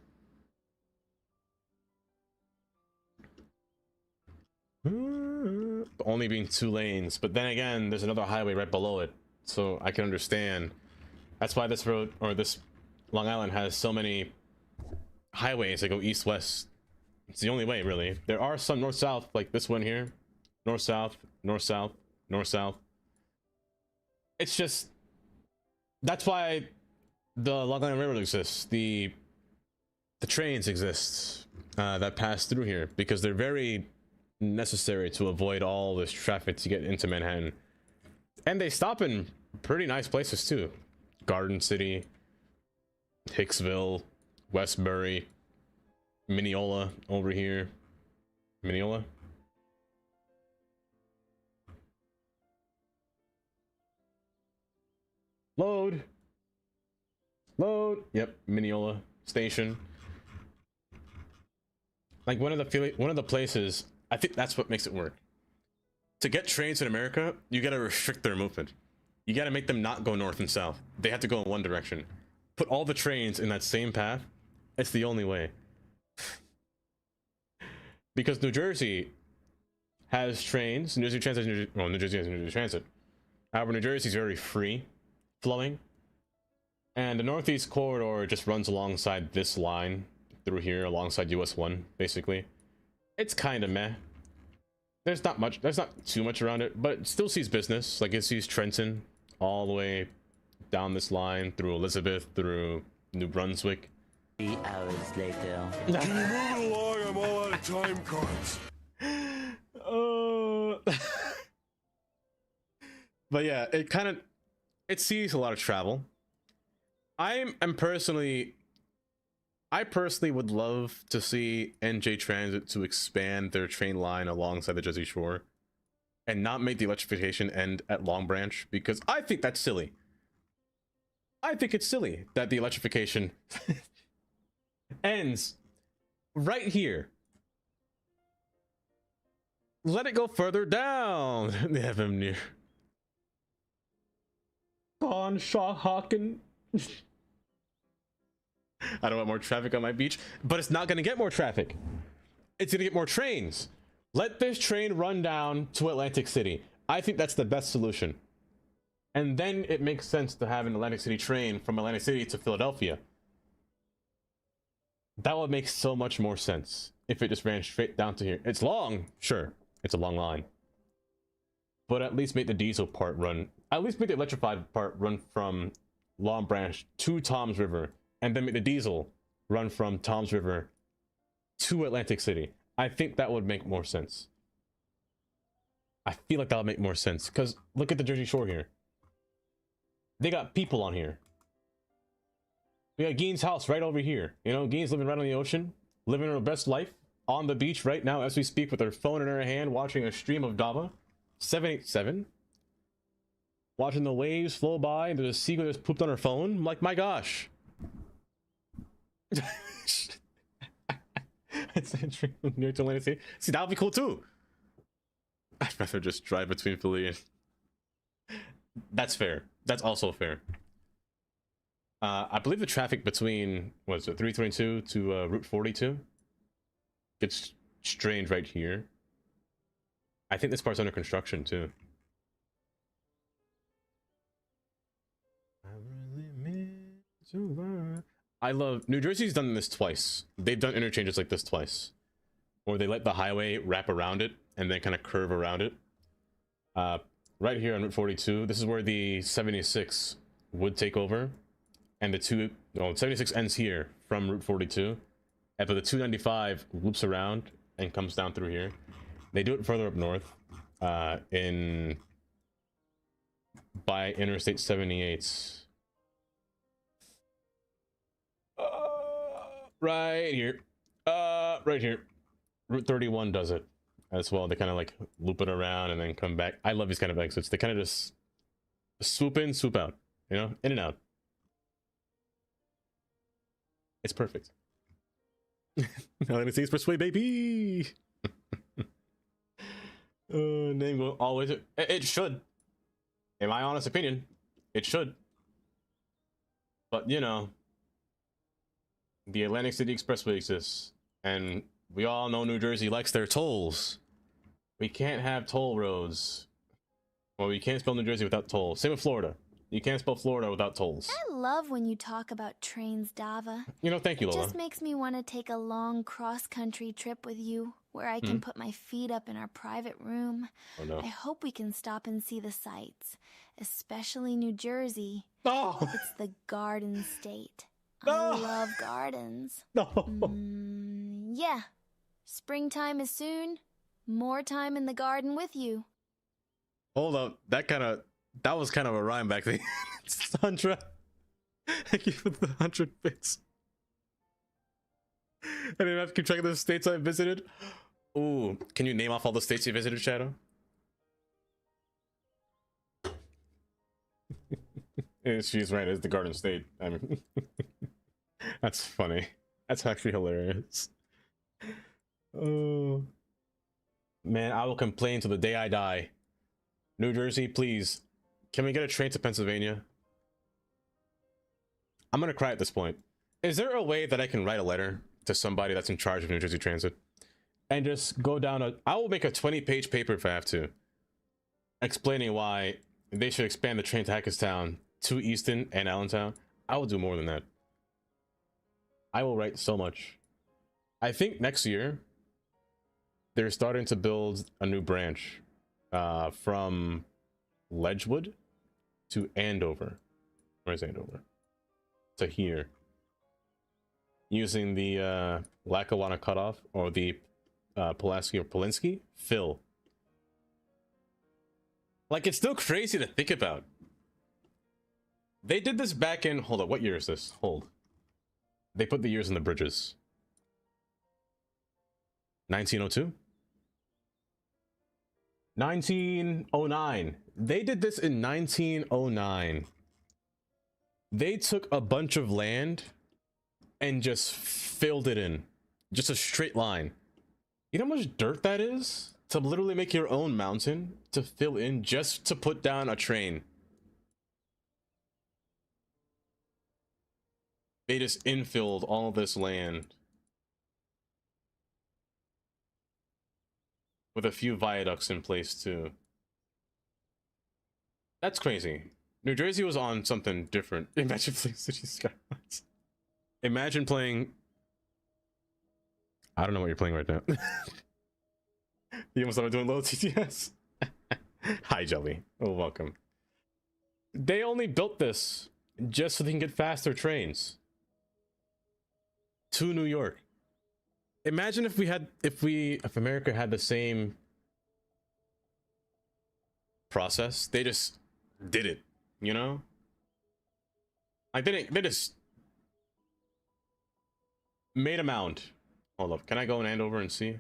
Only being 2 lanes, but then again, there's another highway right below it, so I can understand. That's why this road, or this Long Island, has so many highways that go east-west. It's the only way, really. There are some north-south, like this one here. North-south, north-south, north-south. It's just... That's why the Long Island Railroad exists. The trains exist that pass through here, because they're very necessary to avoid all this traffic to get into Manhattan. And they stop in pretty nice places, too. Garden City, Hicksville, Westbury, Mineola over here. Mineola? Load. Load. Yep, Mineola Station. Like, one of the places, I think that's what makes it work. To get trains in America, you gotta restrict their movement. You gotta make them not go north and south. They have to go in one direction. Put all the trains in that same path. It's the only way. Because New Jersey has trains. New Jersey Transit has New Jersey has New Jersey Transit. However, New Jersey is very free flowing. And the Northeast Corridor just runs alongside this line through here, alongside US 1, basically. It's kind of meh. There's not too much around it, but it still sees business. Like, it sees Trenton all the way down this line, through Elizabeth, through New Brunswick. 3 hours later. Can you move it along? I'm all out of time cards. But yeah, it sees a lot of travel. I personally would love to see NJ Transit to expand their train line alongside the Jersey Shore and not make the electrification end at Long Branch, because I think that's silly. I think it's silly that the electrification ends right here. Let it go further down. They have him near. Gone Shawhawken. I don't want more traffic on my beach, but it's not going to get more traffic. It's going to get more trains. Let this train run down to Atlantic City. I think that's the best solution. And then it makes sense to have an Atlantic City train from Atlantic City to Philadelphia. That would make so much more sense if it just ran straight down to here. It's long, sure. It's a long line. But at least make the diesel part run. At least make the electrified part run from Long Branch to Toms River. And then make the diesel run from Toms River to Atlantic City. I think that would make more sense. I feel like that would make more sense. Because look at the Jersey Shore here. They got people on here. We got Gein's house right over here. You know, Gein's living right on the ocean. Living her best life. On the beach right now as we speak with her phone in her hand. Watching a stream of Dava. 787. Watching the waves flow by. And there's a seagull that's pooped on her phone. I'm like, my gosh. It's near to Atlantic City. See, that would be cool too. I'd rather just drive between Philly and... That's fair. That's also fair. I believe the traffic between, what is it, 322 to Route 42 gets strained right here. I think this part's under construction too. I love New Jersey's done this twice. They've done interchanges like this twice, where they let the highway wrap around it and then kind of curve around it. Right here on Route 42, this is where the 76 would take over, and 76 ends here from Route 42, and but the 295 loops around and comes down through here. They do it further up north, by Interstate 78. Right here. Right here. Route 31 does it as well. They kind of like loop it around and then come back. I love these kind of exits. They kind of just swoop in, swoop out, you know, in and out. It's perfect. Atlantic States Expressway, baby. Name will always. It should. In my honest opinion, it should. But you know, the Atlantic City Expressway exists, and we all know New Jersey likes their tolls. We can't have toll roads. Well, we can't spell New Jersey without tolls. Same with Florida. You can't spell Florida without tolls. I love when you talk about trains, Dava. You know, thank you, Lola. It just makes me want to take a long cross-country trip with you, where I can put my feet up in our private room. Oh, no. I hope we can stop and see the sights, especially New Jersey. No! It's the Garden State. No! I love gardens. No! Yeah. Springtime is soon. More time in the garden with you. Hold up. That was kind of a rhyme back then. Sandra. Thank you for the 100 bits. I didn't have to keep track of the states I visited. Ooh, can you name off all the states you visited, Shadow? She's right, it's the Garden State. I mean, that's funny. That's actually hilarious. Oh. Man, I will complain till the day I die. New Jersey, please. Can we get a train to Pennsylvania? I'm gonna cry at this point. Is there a way that I can write a letter to somebody that's in charge of New Jersey Transit and just go down I will make a 20-page paper if I have to, explaining why they should expand the train to Hackettstown to Easton and Allentown. I will do more than that. I will write so much. I think next year they're starting to build a new branch from Ledgewood to Andover. Where's Andover? To here. Using the Lackawanna cutoff or the Pulaski or Polinsky fill. Like, it's still crazy to think about. They did this back in, hold up, what year is this? Hold. They put the years in the bridges. 1902? 1909. They did this in 1909. They took a bunch of land and just filled it in. Just a straight line. You know how much dirt that is? To literally make your own mountain to fill in just to put down a train. They just infilled all of this land. With a few viaducts in place too. That's crazy. New Jersey was on something different. Imagine playing City Skylines. Imagine playing... I don't know what you're playing right now. You almost thought I was doing low TTS? Hi, Jelly. Oh, welcome. They only built this just so they can get faster trains to New York. Imagine if if America had the same process. They just did it, you know? Like they just made a mound. Hold up, can I go in Andover and see?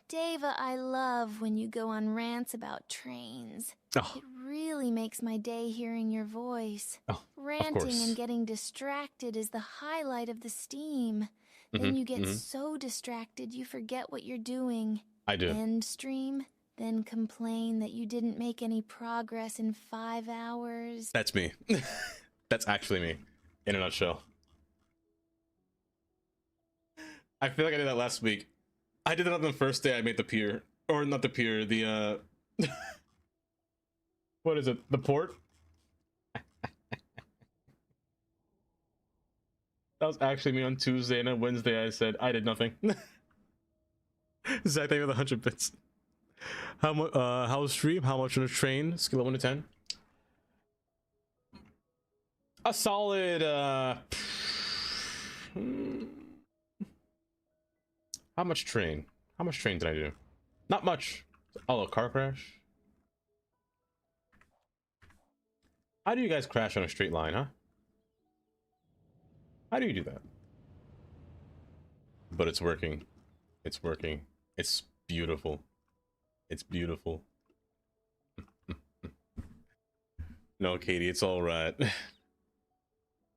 Dava, I love when you go on rants about trains. Oh. It really makes my day hearing your voice. Oh, Ranting and getting distracted is the highlight of the steam. Then you get so distracted you forget what you're doing. I do. End stream, then complain that you didn't make any progress in 5 hours. That's me. That's actually me, in a nutshell. I feel like I did that last week. I did it on the first day I made the pier. Or not the pier, the, what is it? The port? That was actually me on Tuesday, and on Wednesday I said I did nothing. Zach, thank you for the 100 bits. How much, how was stream? How much on a train? Scale of 1 to 10? A solid, how much train? How much train did I do? Not much. Oh, a car crash? How do you guys crash on a straight line, huh? How do you do that? But it's working. It's working. It's beautiful. It's beautiful. No, Katie, it's all right.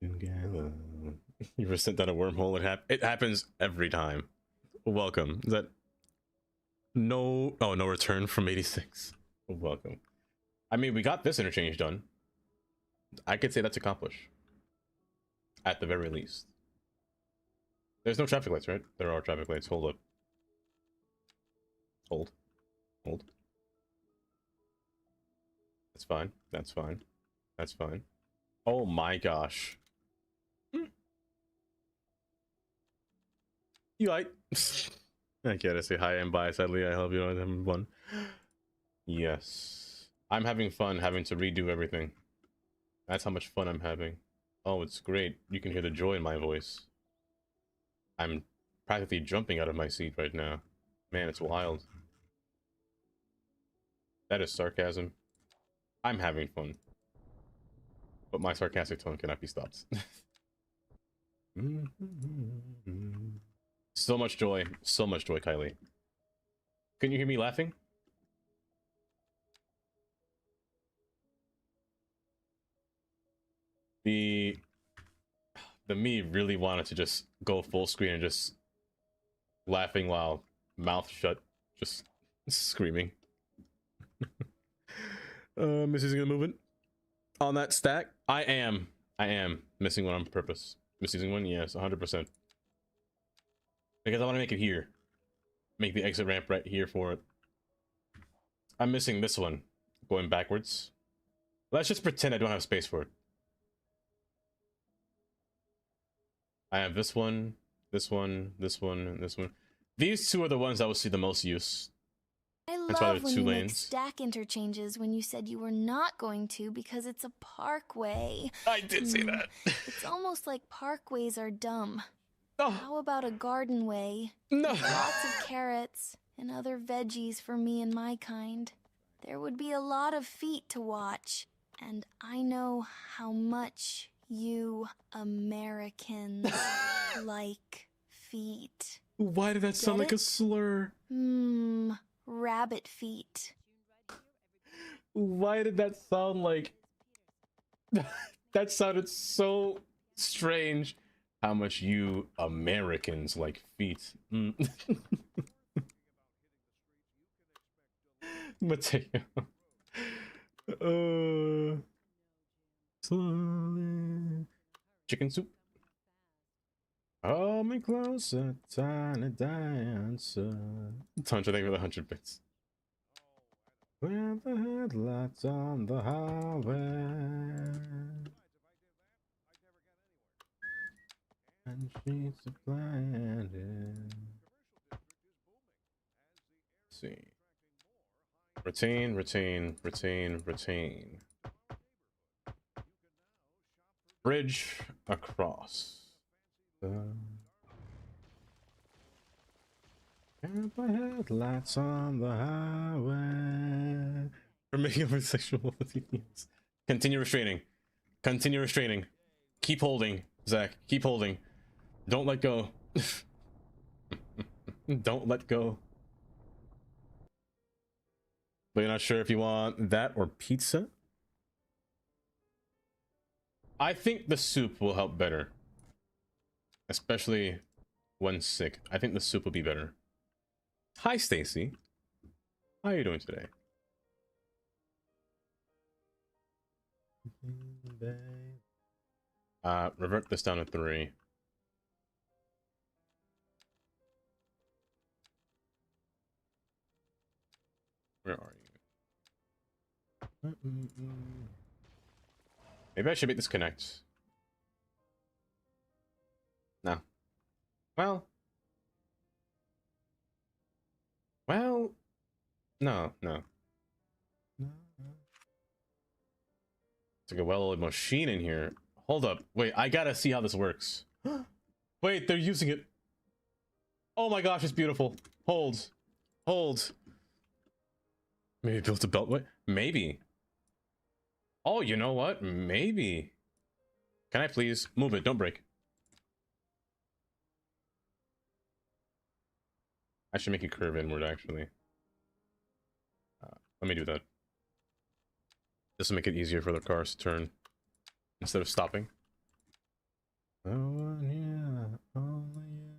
You were sent down a wormhole. It happens every time. Welcome. Is that no? Oh, no return from 86. Welcome. I mean, we got this interchange done. I could say that's accomplished. At the very least. There's no traffic lights, right? There are traffic lights. Hold up. Hold. Hold. That's fine. That's fine. That's fine. Oh my gosh. You like? I gotta say hi and bye. Sadly, I hope you don't have fun. Yes. I'm having fun having to redo everything. That's how much fun I'm having. Oh, it's great. You can hear the joy in my voice. I'm practically jumping out of my seat right now. Man, it's wild. That is sarcasm. I'm having fun. But my sarcastic tone cannot be stopped. So much joy, Kylie. Can you hear me laughing? The me really wanted to just go full screen and just laughing while mouth shut, just screaming. Missy's gonna move it on that stack. I am missing one on purpose. Missing one, yes, 100%. Because I want to make it here. Make the exit ramp right here for it. I'm missing this one. Going backwards. Let's just pretend I don't have space for it. I have this one, this one, this one, and this one. These two are the ones that will see the most use. I That's why love there are when two you make lanes. stack interchanges when you said you were not going to because it's a parkway. I did say that. It's almost like parkways are dumb. Oh. How about a garden way? No. With lots of carrots and other veggies for me and my kind. There would be a lot of feet to watch. And I know how much you Americans like feet. Why did that sound Get like a it? slur? Rabbit feet. Why did that sound like... That sounded so strange. How much you Americans like feet. Mateo. Slowly. Chicken soup. Hold me closer, tiny dancer. Tantra, thank you for the 100 bits. With the headlights on the highway. And she's blinded. Let's see. Retain, retain, retain, retain. Bridge across. And the headlights on the highway. We're making over sexual themes. Continue restraining. Continue restraining. Keep holding, Zach. Keep holding. Don't let go. Don't let go. But you're not sure if you want that or pizza? I think the soup will help better. Especially when sick. I think the soup will be better. Hi, Stacy. How are you doing today? Revert this down to 3. Where are you? Maybe I should make this connect. No. Well, no. It's like a well-oiled machine in here. Hold up. Wait, I gotta see how this works. Wait, they're using it. Oh my gosh, it's beautiful. Hold. Hold. Maybe built a beltway? Maybe. Oh, you know what? Maybe. Can I please move it? Don't break. I should make it curve inward, actually. Let me do that. This will make it easier for the cars to turn instead of stopping. Oh, yeah. Oh, yeah.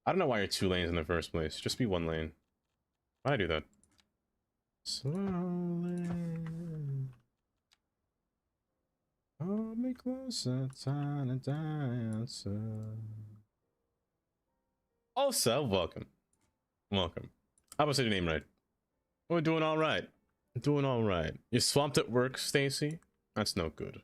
I don't know why you're 2 lanes in the first place. Just be 1 lane. Why'd I do that? Slowly. Hold me closer, tiny dancer. Also, welcome. Welcome. I was saying your name right. We're doing all right. Doing all right. You swamped at work, Stacy? That's no good.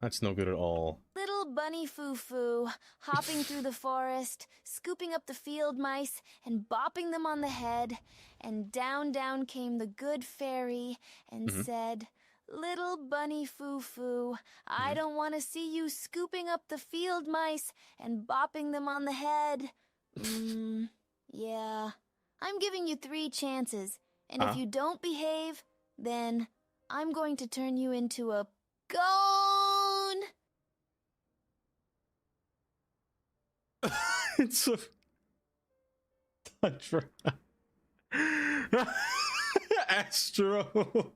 That's no good at all. Little bunny foo-foo, hopping through the forest, scooping up the field mice and bopping them on the head, and down came the good fairy and said, "Little bunny foo-foo, I don't want to see you scooping up the field mice and bopping them on the head." Yeah. I'm giving you 3 chances, and if you don't behave, then I'm going to turn you into a gone. It's a Tundra. Astro.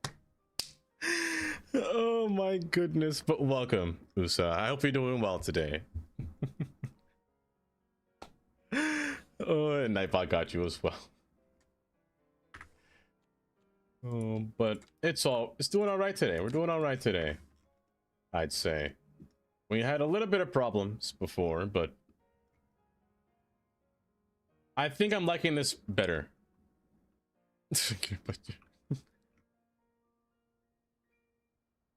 Oh my goodness, but welcome, Usa. I hope you're doing well today. Oh, and Nightbot got you as well. Oh, but it's doing all right today. We're doing all right today, I'd say. We had a little bit of problems before, but I think I'm liking this better.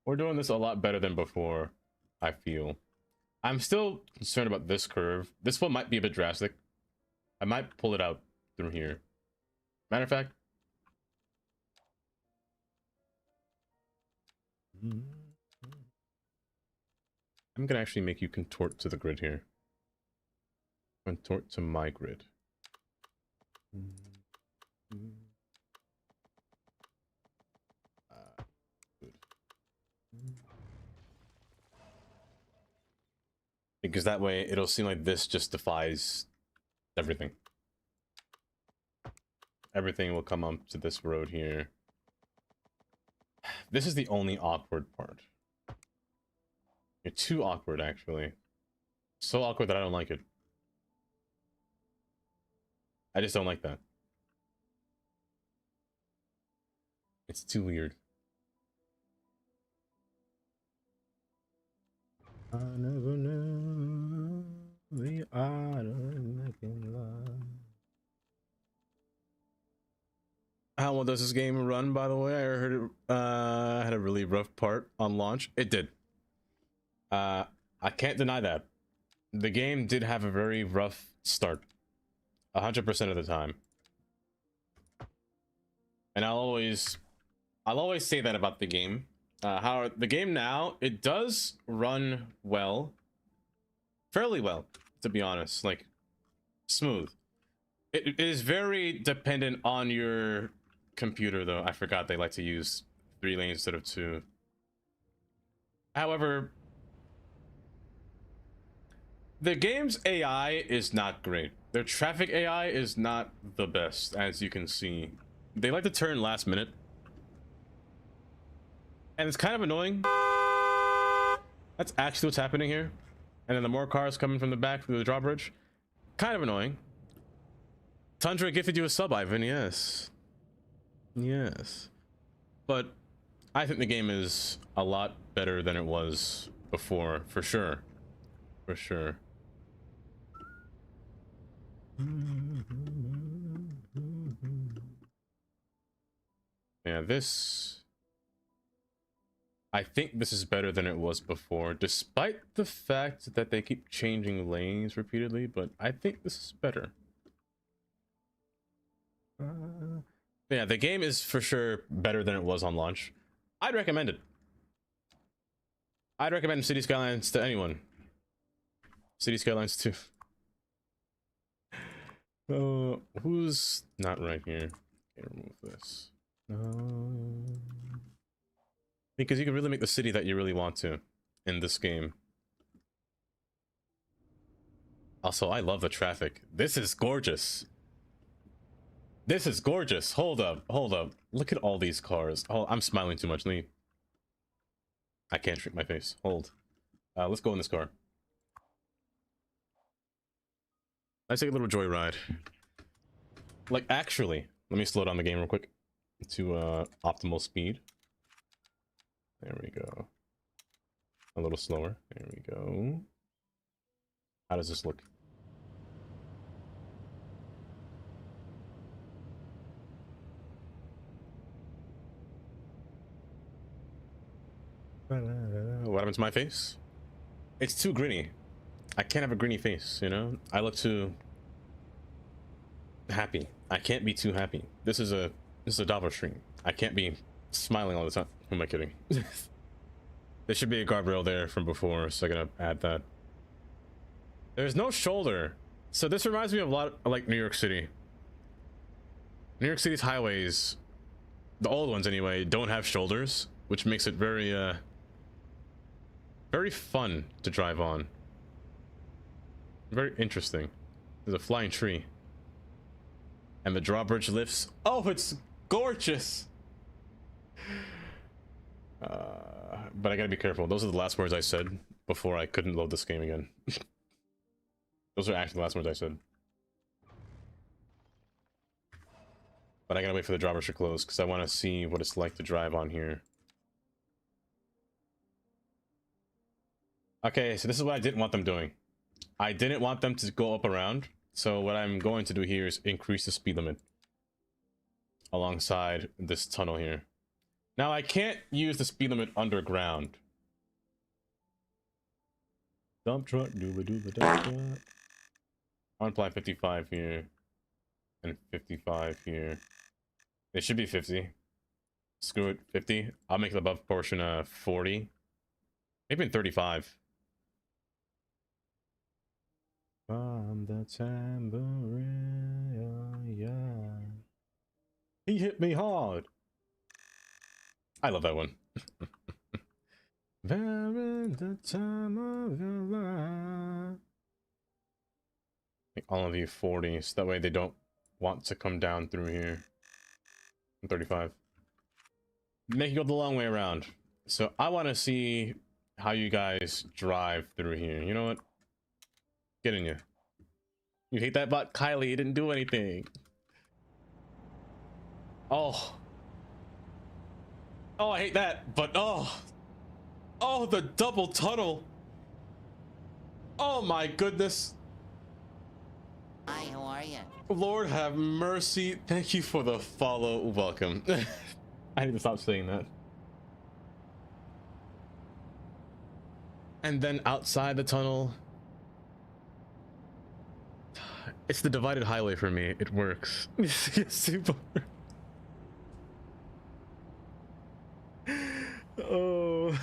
We're doing this a lot better than before, I feel. I'm still concerned about this curve. This one might be a bit drastic. I might pull it out through here. Matter of fact, I'm gonna actually make you contort to the grid here. Contort to my grid. Good. Because that way it'll seem like this just defies everything. Everything will come up to this road here. This is the only awkward part. You're too awkward, actually. So awkward that I don't like it. I just don't like that. It's too weird. I never knew the art of making love. How well does this game run, by the way? I heard it had a really rough part on launch. It did. I can't deny that. The game did have a very rough start. 100% of the time. And I'll always say that about the game. How the game now, it does run well. Fairly well, to be honest. Like, smooth. It is very dependent on your computer, though. I forgot they like to use 3 lanes instead of 2. However, the game's AI is not great. Their traffic AI is not the best, as you can see. They like to turn last minute. And it's kind of annoying. That's actually what's happening here. And then the more cars coming from the back through the drawbridge. Kind of annoying. Tundra gifted you a sub, Ivan. Yes. Yes. But I think the game is a lot better than it was before, for sure. For sure. Yeah, this... I think this is better than it was before, despite the fact that they keep changing lanes repeatedly, but I think this is better. Yeah, the game is for sure better than it was on launch. I'd recommend it. I'd recommend City Skylines to anyone. City Skylines 2. Who's not right here? Okay, remove this. Because you can really make the city that you really want to in this game. Also, I love the traffic. This is gorgeous. This is gorgeous. Hold up, hold up. Look at all these cars. Oh, I'm smiling too much. Let me... I can't shrink my face. Hold. Let's go in this car. Let's take a little joyride. Like, actually, let me slow down the game real quick to optimal speed. There we go. A little slower. There we go. How does this look? What happened to my face? It's too grinny. I can't have a grinny face, you know? I look too happy. I can't be too happy. This is a Davos stream. I can't be smiling all the time. Who am I kidding? There should be a guardrail there from before, so I gotta add that. There's no shoulder. So this reminds me of a lot of, like, New York City. New York City's highways, the old ones anyway, don't have shoulders, which makes it very very fun to drive on. Very interesting. There's a flying tree. And the drawbridge lifts. Oh, it's gorgeous! But I gotta be careful. Those are the last words I said before I couldn't load this game again. Those are actually the last words I said. But I gotta wait for the drawbridge to close because I want to see what it's like to drive on here. Okay, so this is what I didn't want them doing. I didn't want them to go up around. So what I'm going to do here is increase the speed limit alongside this tunnel here. Now I can't use the speed limit underground. Dump truck, dooba dump truck. I want to apply 55 here and 55 here. It should be 50. Screw it, 50. I'll make the above portion 40. Maybe in 35. From the tambourine, yeah. He hit me hard. I love that one. Very the time of your life. Make all of you 40, so that way they don't want to come down through here. 35. Make it go the long way around. So I want to see how you guys drive through here. You know what? Get in you. You hate that bot? Kylie, it didn't do anything. Oh. Oh, I hate that, but oh. Oh, the double tunnel. Oh my goodness. Hi, how are you? Lord have mercy. Thank you for the follow. Welcome. I need to stop saying that. And then outside the tunnel. It's the divided highway for me. It works. Super. Oh.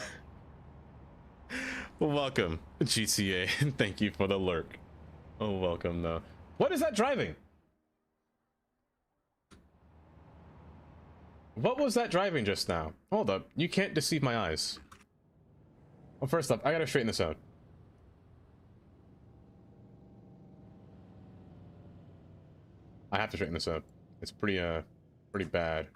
Welcome, GTA. Thank you for the lurk. Oh, welcome, though. What is that driving? What was that driving just now? Hold up. You can't deceive my eyes. Well, first up, I gotta straighten this out. I have to straighten this out. It's pretty bad.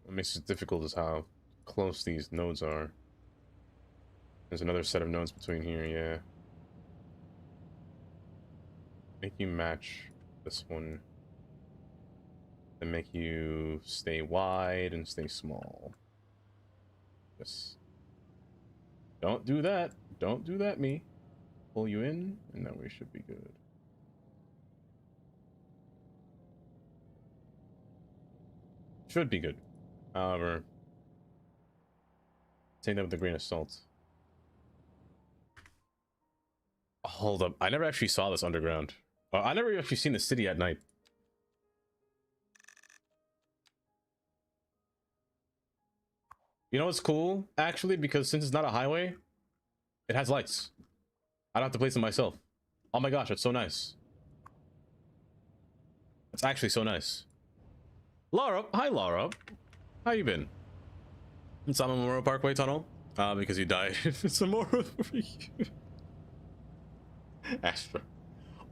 What makes it difficult is how close these nodes are. There's another set of nodes between here, yeah. Make you match this one. And make you stay wide and stay small. Yes. Don't do that. Don't do that, me. Pull you in, and then we should be good. Should be good. However, take that with a grain of salt. Hold up. I never actually saw this underground. I never actually seen the city at night. You know what's cool? Actually, because since it's not a highway, it has lights. I don't have to place them myself. Oh my gosh, that's so nice. It's actually so nice. Laura, hi Laura. How you been? It's on Memorial Parkway Tunnel. Because you died. It's Memorial. Astra.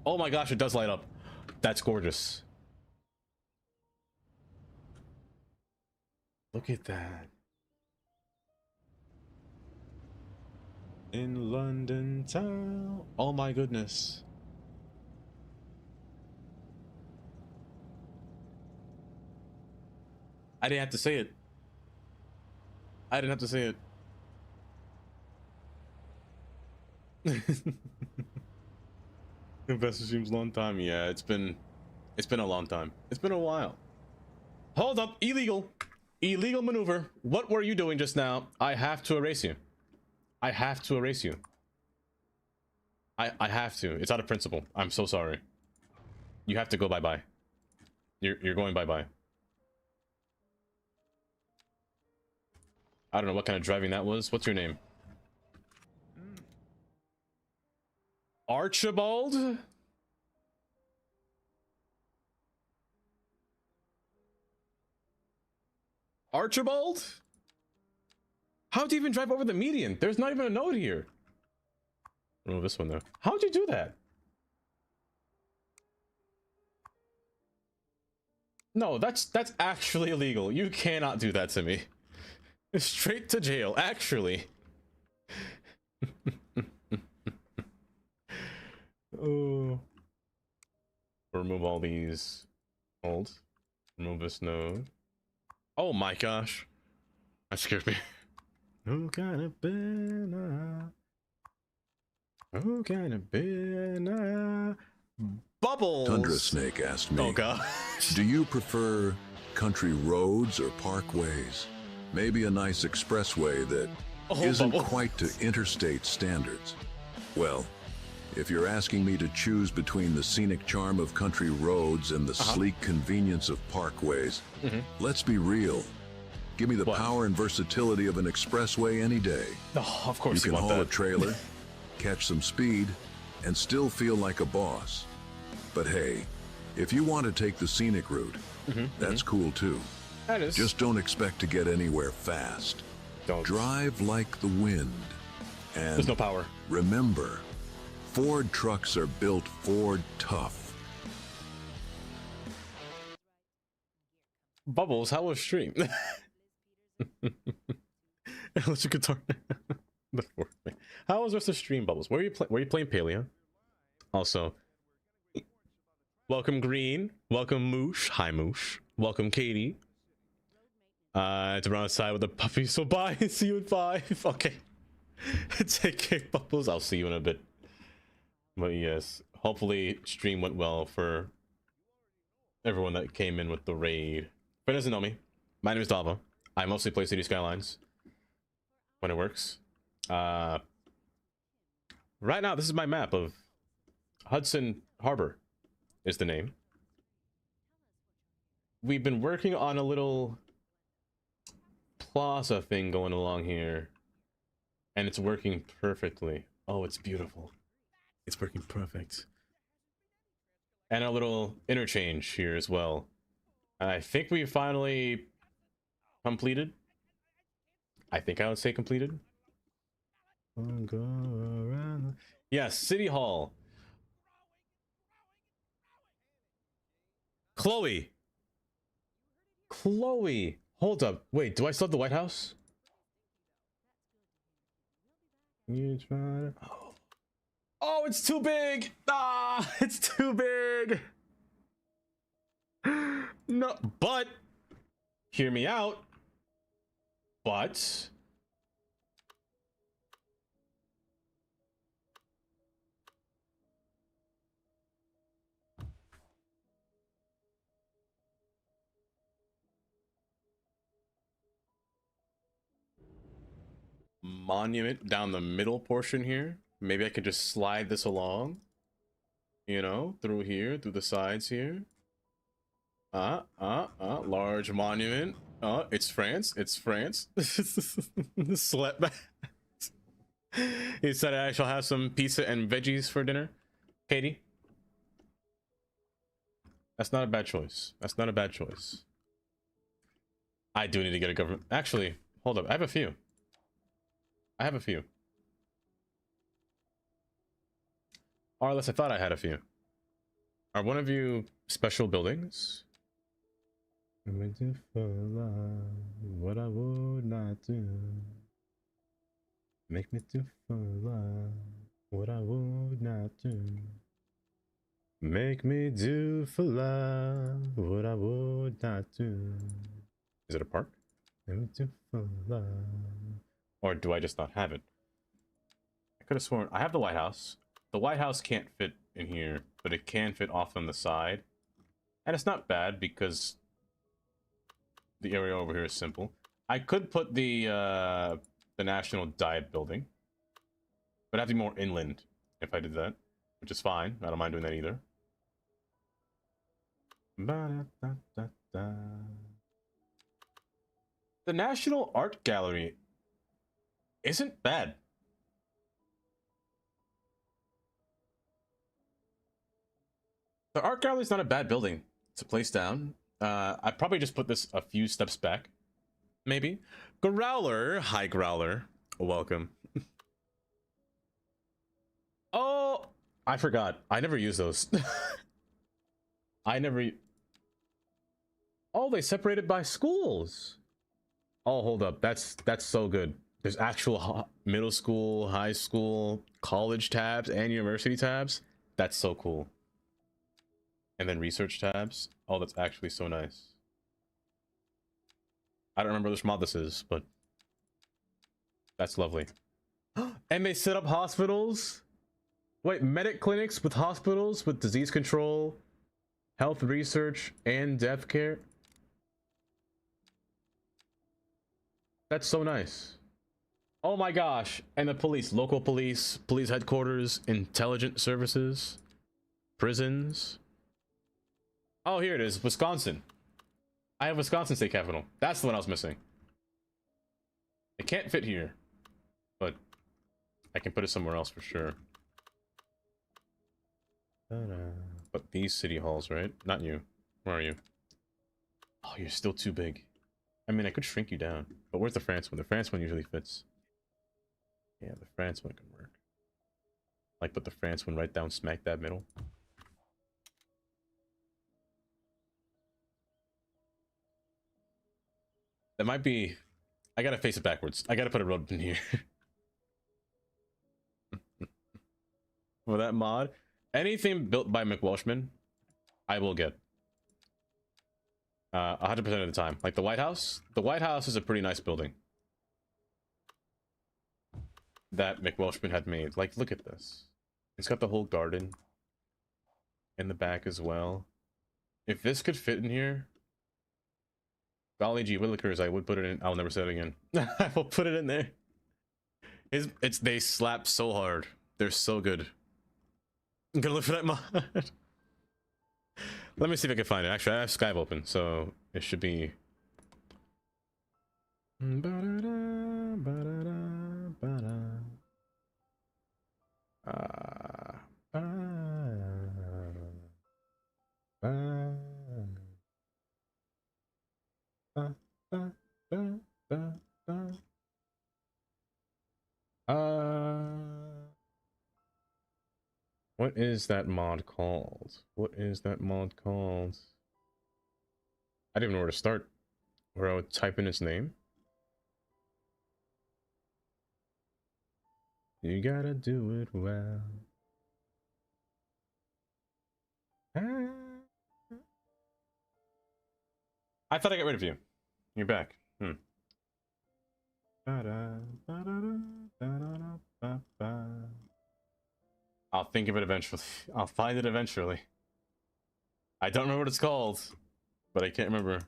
Oh my gosh, it does light up. That's gorgeous. Look at that. In London town. Oh my goodness. I didn't have to say it. I didn't have to say it. Investor seems long time. Yeah, it's been a long time. It's been a while. Hold up, illegal maneuver. What were you doing just now? I have to erase you. I have to erase you. I have to. It's out of principle. I'm so sorry. You have to go bye-bye. You're going bye-bye. I don't know what kind of driving that was. What's your name? Archibald? Archibald? How'd you even drive over the median? There's not even a note here. Oh, this one though. How'd you do that? No, that's actually illegal. You cannot do that to me. Straight to jail, actually. Oh. Remove all these. Hold. Remove this node. Oh my gosh. That scared me. Who kind of banana? Who kind of banana? Bubbles! Tundra Snake asked me, oh gosh. Do you prefer country roads or parkways? Maybe a nice expressway that isn't quite to interstate standards. Well, if you're asking me to choose between the scenic charm of country roads and the sleek convenience of parkways, let's be real. Give me the power and versatility of an expressway any day. Oh, of course you can haul that. a trailer, catch some speed, and still feel like a boss. But hey, if you want to take the scenic route, that's cool too. That is. Just don't expect to get anywhere fast. Don't. Drive like the wind. And there's no power. Remember, Ford trucks are built Ford tough. Bubbles, how was stream? Electric guitar. How was the rest of stream, Bubbles? Were you playing Paleo? Also, welcome Green. Welcome Moosh. Hi Moosh. Welcome Katie. To run outside with the puppy. So bye. See you at 5. Okay. Take care, Bubbles. I'll see you in a bit. But yes, hopefully stream went well for everyone that came in with the raid. If anyone doesn't know me, my name is Dava. I mostly play City Skylines when it works. Right now, this is my map of Hudson Harbor is the name. We've been working on a little plaza thing going along here, and it's working perfectly. Oh, it's beautiful. It's working perfect. And a little interchange here as well. And I think we finally completed. I think I would say completed. Yes, City Hall. Chloe. Hold up. Wait, do I still have the White House? You try to... Oh, it's too big. Ah, it's too big. No, but hear me out. But monument down the middle portion here. Maybe I could just slide this along, you know, through here, through the sides here. Large monument. Oh, it's France. It's France. Slept back. He said I shall have some pizza and veggies for dinner. Katie? That's not a bad choice. That's not a bad choice. I do need to get a government. Actually, hold up. I have a few. I have a few. Or unless I thought I had a few. Are one of you special buildings? What I would not do. Make me do for love what I would not do. Make me do for love what I would not do. Is it a park? Make me do for love. Or do I just not have it? I could have sworn I have the White House. The White House can't fit in here, but it can fit off on the side. And it's not bad because the area over here is simple. I could put the National Diet Building, but I'd have to be more inland if I did that, which is fine. I don't mind doing that either. The National Art Gallery isn't bad. The art gallery is not a bad building to place down. I'd probably just put this a few steps back. Maybe. Growler. Hi, Growler. Welcome. Oh, I forgot. I never use those. I never... Oh, they separated by schools. Oh, hold up. That's so good. There's actual middle school, high school, college tabs, and university tabs. That's so cool. And then research tabs. Oh, that's actually so nice. I don't remember which mod this is, but that's lovely. And they set up hospitals? Wait, medic clinics with hospitals with disease control, health research, and death care? That's so nice. Oh my gosh. And the police, local police, police headquarters, intelligence services, prisons. Oh, here it is, Wisconsin. I have Wisconsin State Capitol. That's the one I was missing. It can't fit here, but I can put it somewhere else for sure. But these city halls, right? Not you. Where are you? Oh, you're still too big. I mean, I could shrink you down, but where's the France one? The France one usually fits. Yeah, the France one can work. Like, put the France one right down smack dab middle. That might be... I gotta face it backwards. I gotta put a road in here. For that mod, anything built by McWelshman, I will get. 100% of the time. Like the White House. The White House is a pretty nice building that McWelshman had made. Like, look at this. It's got the whole garden in the back as well. If this could fit in here... Golly gee willikers, I would put it in. I'll never say it again. I will put it in there. They slap so hard. They're so good. I'm gonna look for that mod. Let me see if I can find it. Actually, I have Skype open, so it should be. What is that mod called? What is that mod called? I didn't even know where to start. Where I would type in its name. You gotta do it well. I thought I got rid of you. You're back. I'll think of it eventually. I'll find it eventually. I don't remember what it's called, but I can't remember.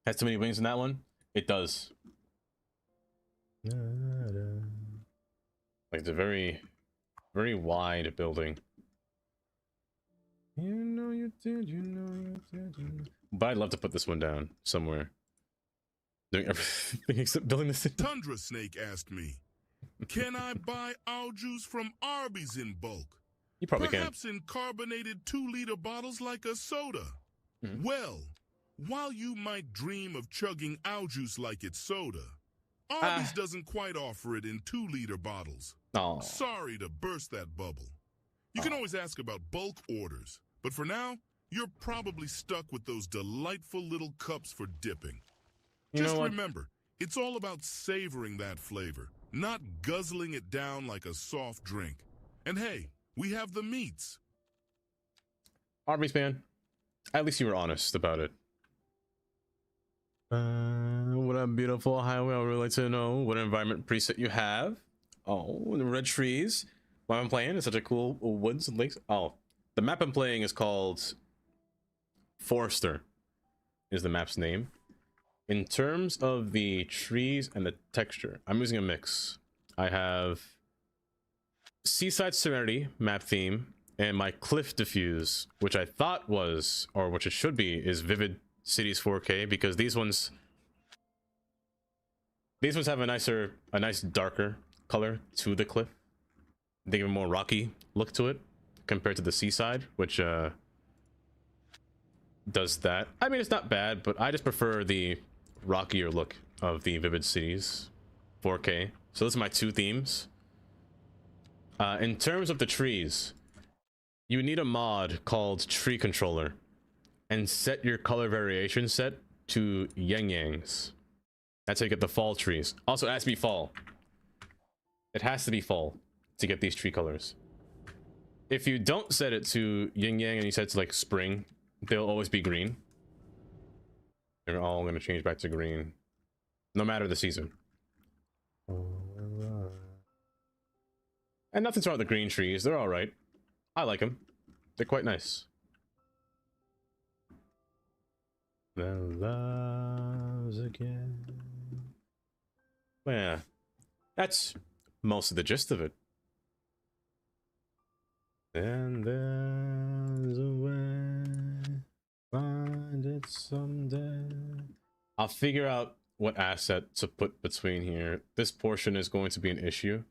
Has too many wings in that one? It does. Like, it's a very, very wide building. You know you did, you know you did, you know. But I'd love to put this one down somewhere. Doing everything except building this. Tundra Snake asked me, can I buy owl juice from Arby's in bulk? You probably Perhaps in carbonated 2-liter bottles like a soda. Well, while you might dream of chugging owl juice like it's soda, Arby's doesn't quite offer it in 2-liter bottles. Oh. Sorry to burst that bubble. You can always ask about bulk orders, but for now, you're probably stuck with those delightful little cups for dipping. Just remember, it's all about savoring that flavor, not guzzling it down like a soft drink. And hey, we have the meats. Arby's, man. At least you were honest about it. What a beautiful highway. I would really like to know what environment preset you have. Oh, the red trees. What I'm playing is such a cool woods and lakes. Oh, the map I'm playing is called Forester, is the map's name. In terms of the trees and the texture, I'm using a mix. I have Seaside Serenity map theme and my Cliff Diffuse, which I thought was, or which it should be, is Vivid Cities 4K, because these ones have a nice darker color to the cliff. They give a more rocky look to it compared to the Seaside, which does that. I mean, it's not bad, but I just prefer the rockier look of the Vivid Cities 4K. So those are my two themes. In terms of the trees, you need a mod called Tree Controller and set your color variation set to Yang Yangs. That's how you get the fall trees. Also, it has to be fall. It has to be fall to get these tree colors. If you don't set it to Yin Yang and you set it to like spring, they'll always be green. They're all going to change back to green, no matter the season. And nothing's wrong with the green trees. They're all right. I like them. They're quite nice. The loves again. Well, yeah, that's most of the gist of it. And there's a way, find it someday. I'll figure out what asset to put between here. This portion is going to be an issue.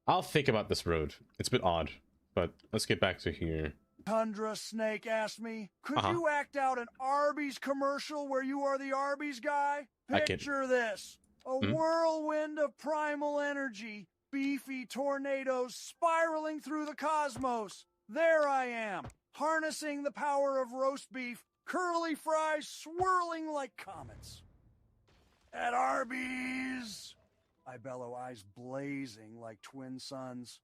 I'll think about this road. It's a bit odd, but let's get back to here. Tundra Snake asked me, could you act out an Arby's commercial where you are the Arby's guy? Picture this. A whirlwind of primal energy, beefy tornadoes spiraling through the cosmos. There I am, harnessing the power of roast beef, curly fries swirling like comets. At Arby's, I bellow, eyes blazing like twin suns.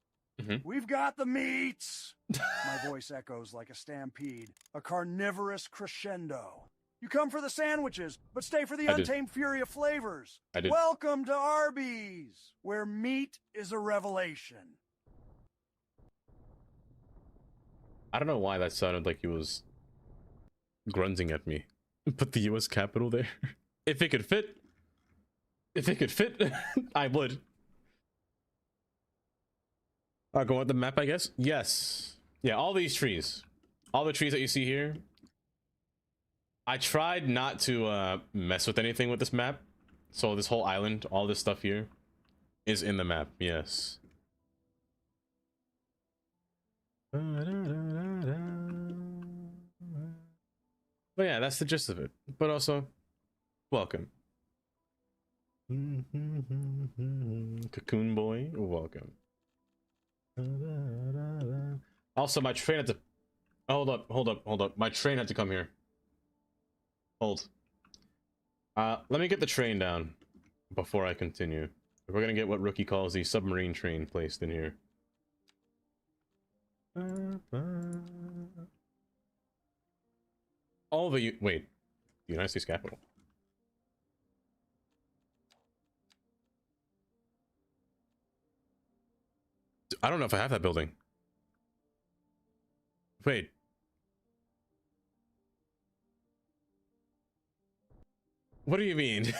We've got the meats. My voice echoes like a stampede, a carnivorous crescendo. You come for the sandwiches, but stay for the untamed fury of flavors. Welcome to Arby's, where meat is a revelation. I don't know why that sounded like he was grunting at me. Put the US capital there. If it could fit, I would. I'll go with the map, I guess. Yes. Yeah, all these trees. All the trees that you see here. I tried not to mess with anything with this map. So this whole island, all this stuff here, is in the map, yes. But yeah, that's the gist of it. But also, welcome. Cocoon boy, welcome. Also, my train had to... Hold up. My train had to come here. Hold. Let me get the train down before I continue. We're gonna get what Rookie calls the submarine train placed in here. All the... Wait. The United States Capitol. I don't know if I have that building. Wait. What do you mean?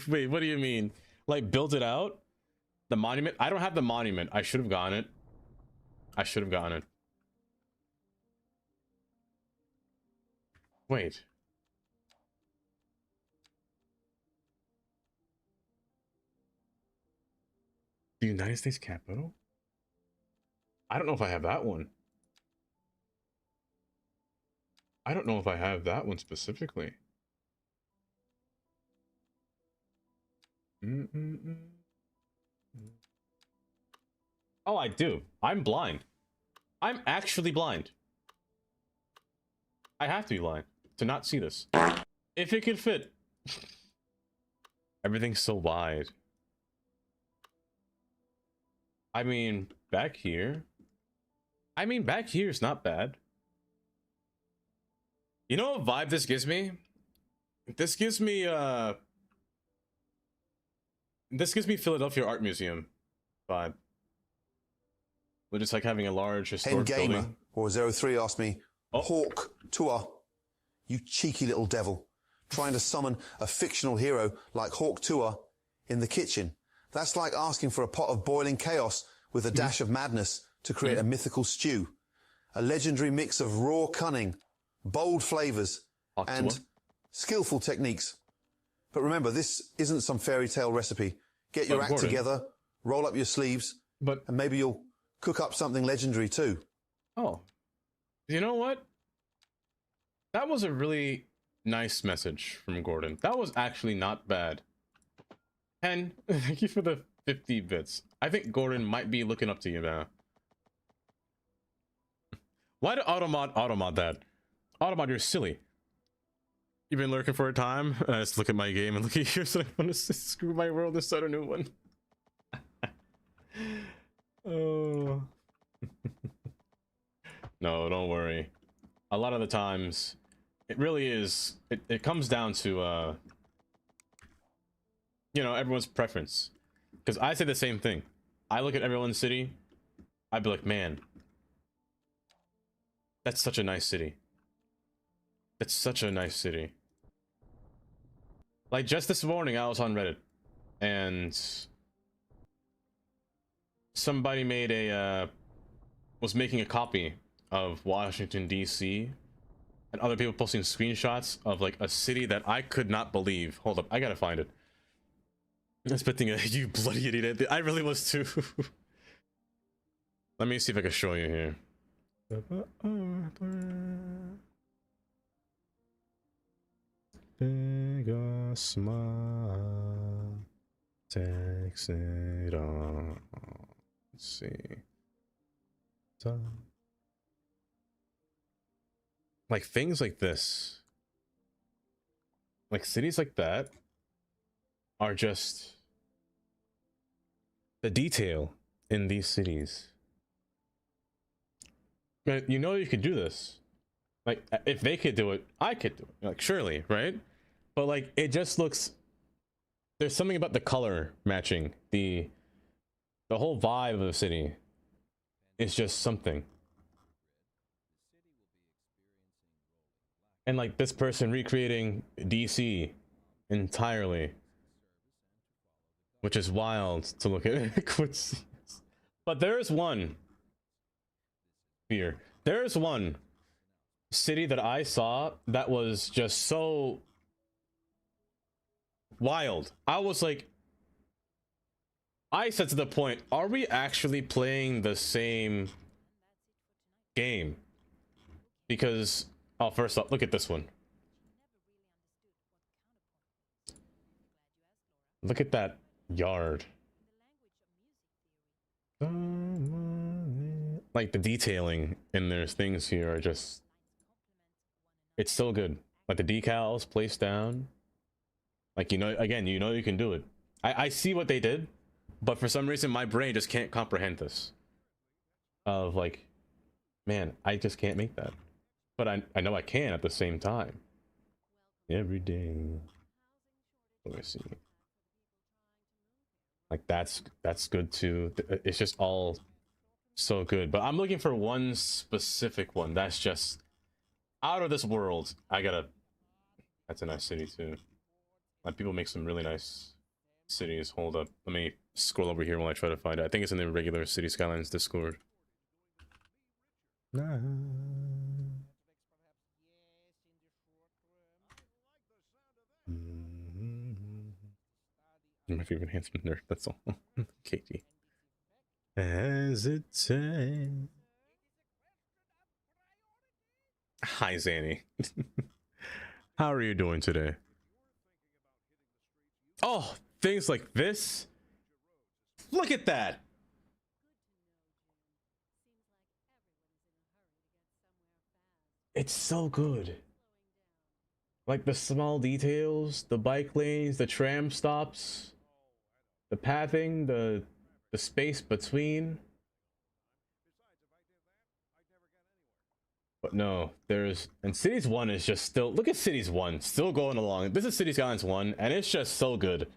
Wait, what do you mean? Like, build it out? The monument? I don't have the monument. I should have gotten it. Wait. The United States Capitol? I don't know if I have that one. I don't know if I have that one specifically. Oh, I do. I'm blind. I'm actually blind. I have to be blind to not see this. If it could fit. Everything's so wide. I mean, back here. Back here is not bad. You know what vibe this gives me? This gives me Philadelphia Art Museum vibe. We're just like having a large historic building. Or 03 asked me, Hawk Tuah, you cheeky little devil, trying to summon a fictional hero like Hawk Tuah in the kitchen. That's like asking for a pot of boiling chaos with a dash of madness to create a mythical stew. A legendary mix of raw cunning, bold flavors, and skillful techniques. But remember, this isn't some fairy tale recipe. Get your act together, roll up your sleeves, and maybe you'll cook up something legendary too. Oh, you know what? That was a really nice message from Gordon. That was actually not bad. And thank you for the 50 bits. I think Gordon might be looking up to you now. Why did Automod that? Automod, you're silly. You've been lurking for a time. Let's look at my game and look at yours. I want to screw my world and start a new one. Oh. No, don't worry. A lot of the times, it really is. It comes down to you know, everyone's preference. Because I say the same thing. I look at everyone's city. I'd be like, man, that's such a nice city. That's such a nice city. Like just this morning, I was on Reddit, and somebody made was making a copy of Washington D.C. and other people posting screenshots of like a city that I could not believe. Hold up, I gotta find it. I was expecting you bloody idiot. I really was too. Let me see if I can show you here. Big a smile, takes it on. Let's see. Like things like this, like cities like that, are just the detail in these cities. But you know you could do this. Like if they could do it, I could do it. Like surely, right? But like it just looks. There's something about the color matching the whole vibe of the city. It's just something. And like this person recreating DC entirely, which is wild to look at. But there's one here. There's one city that I saw that was just so wild. I was like, I said to the point, are we actually playing the same game? Because, oh, first off, look at this one. Look at that yard. Like the detailing in their things here are just, it's so good. Like the decals placed down. Like, you know, again, you know you can do it. I see what they did, but for some reason my brain just can't comprehend this. Of like, man, I just can't make that. But I know I can at the same time. Every day. Let me see. Like that's good too. It's just all so good. But I'm looking for one specific one that's just out of this world. That's a nice city too. Like people make some really nice cities. Hold up. Let me scroll over here while I try to find it. I think it's in the regular City Skylines Discord. You're my favorite handsome nerd. That's all. Katie. Hesitate. Hi, Zanny. How are you doing today? Oh, things like this. Look at that. It's so good. Like the small details, the bike lanes, the tram stops, the pathing, the space between. But no, and Cities 1 is just still, look at Cities 1, still going along. This is Cities Skylines 1, and it's just so good.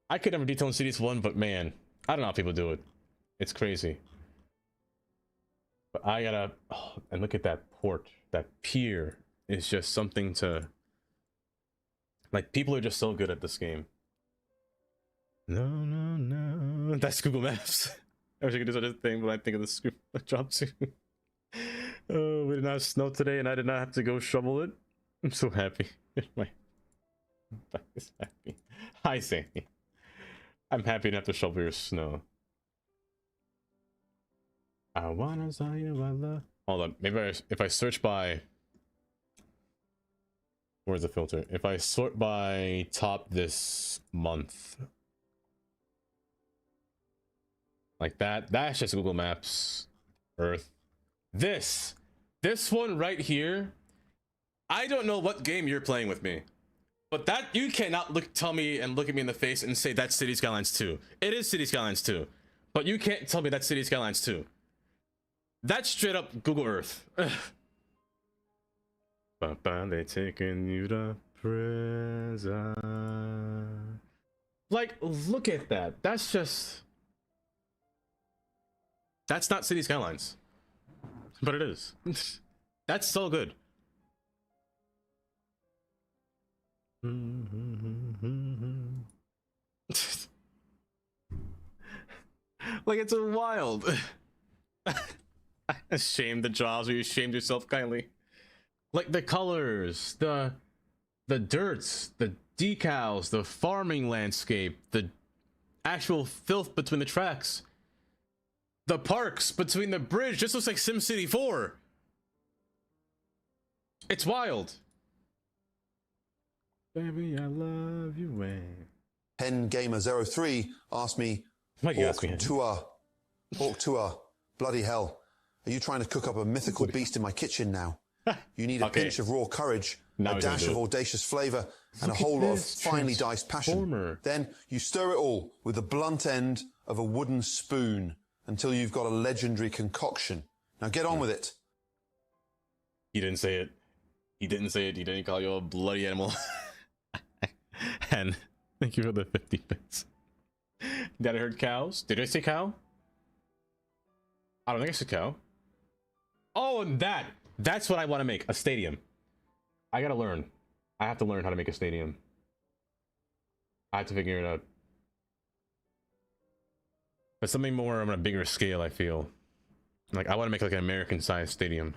I could never detail in Cities 1, but man, I don't know how people do it. It's crazy. But I gotta, oh, and look at that port, that pier is just something to, like, people are just so good at this game. No. That's Google Maps. I wish I could do such a thing, but I think of the script job too. Oh, we did not snow today, and I did not have to go shovel it. I'm so happy. My back is happy. Hi, Sammy. I'm happy to have to shovel your snow. I wanna tell you I love. Hold on. Maybe if I search by. Where's the filter? If I sort by top this month. Like that. That's just Google Maps. Earth. This one right here, I don't know what game you're playing with me, but that you cannot tell me and look at me in the face and say that's City Skylines 2. It is City Skylines 2, but you can't tell me that's City Skylines 2. That's straight up Google Earth. They taking you to prison. Like, look at that. That's not City Skylines. But it is. That's so good. Like, it's a wild. Shame the jobs where you shamed yourself kindly. Like the colors, the dirts, the decals, the farming landscape, the actual filth between the tracks. The parks between the bridge just looks like SimCity 4. It's wild. Baby, I love you, man. Pen Gamer 03 asked me, Why do you ask me? Hawk Tour, bloody hell. Are you trying to cook up a mythical beast in my kitchen now? You need a pinch of raw courage, a dash of audacious flavor, and a whole lot of finely diced passion. Then you stir it all with the blunt end of a wooden spoon until you've got a legendary concoction. Now get on with it. He didn't say it. He didn't say it. He didn't call you a bloody animal. And thank you for the 50 bits. Did I heard cows? Did I say cow? I don't think I said cow. Oh, and that's what I want to make. A stadium. I gotta learn. I have to learn how to make a stadium. I have to figure it out. But something more on a bigger scale, I feel. Like, I want to make like an American-sized stadium.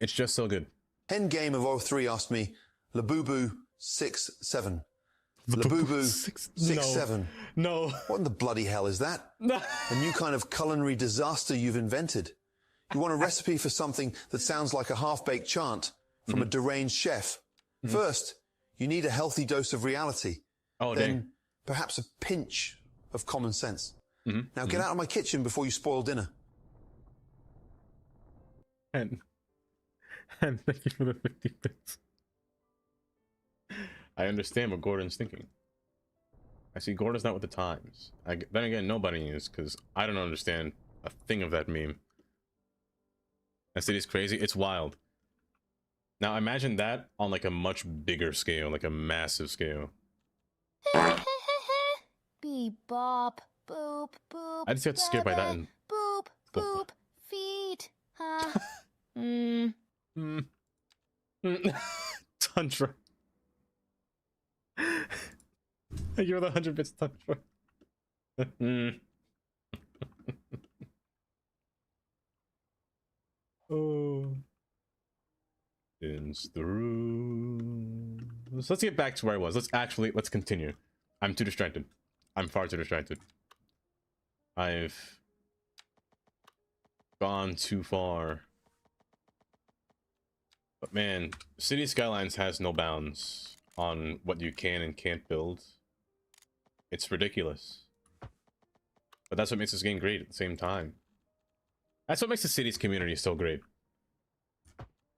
It's just so good. Hen Game of 03 asked me, Labubu 67. Labubu 67. No. What in the bloody hell is that? A new kind of culinary disaster you've invented. You want a recipe for something that sounds like a half-baked chant from a deranged chef. First, you need a healthy dose of reality. Then, perhaps a pinch of common sense. Now get out of my kitchen before you spoil dinner. And thank you for the 50 bits. I understand what Gordon's thinking. I see Gordon's not with the times. Then again, nobody is, because I don't understand a thing of that meme. That city's crazy. It's wild. Now imagine that on like a much bigger scale, like a massive scale. Beep bop, boop boop. I just got scared by that. And boop boop feet. Huh? Tundra. You're the 100 bits Tundra. Oh. runs through. So let's get back to where I was. Let's continue. I'm too distracted. I'm far too distracted. I've gone too far. But man, City Skylines has no bounds on what you can and can't build. It's ridiculous. But that's what makes this game great at the same time. That's what makes the Cities community so great.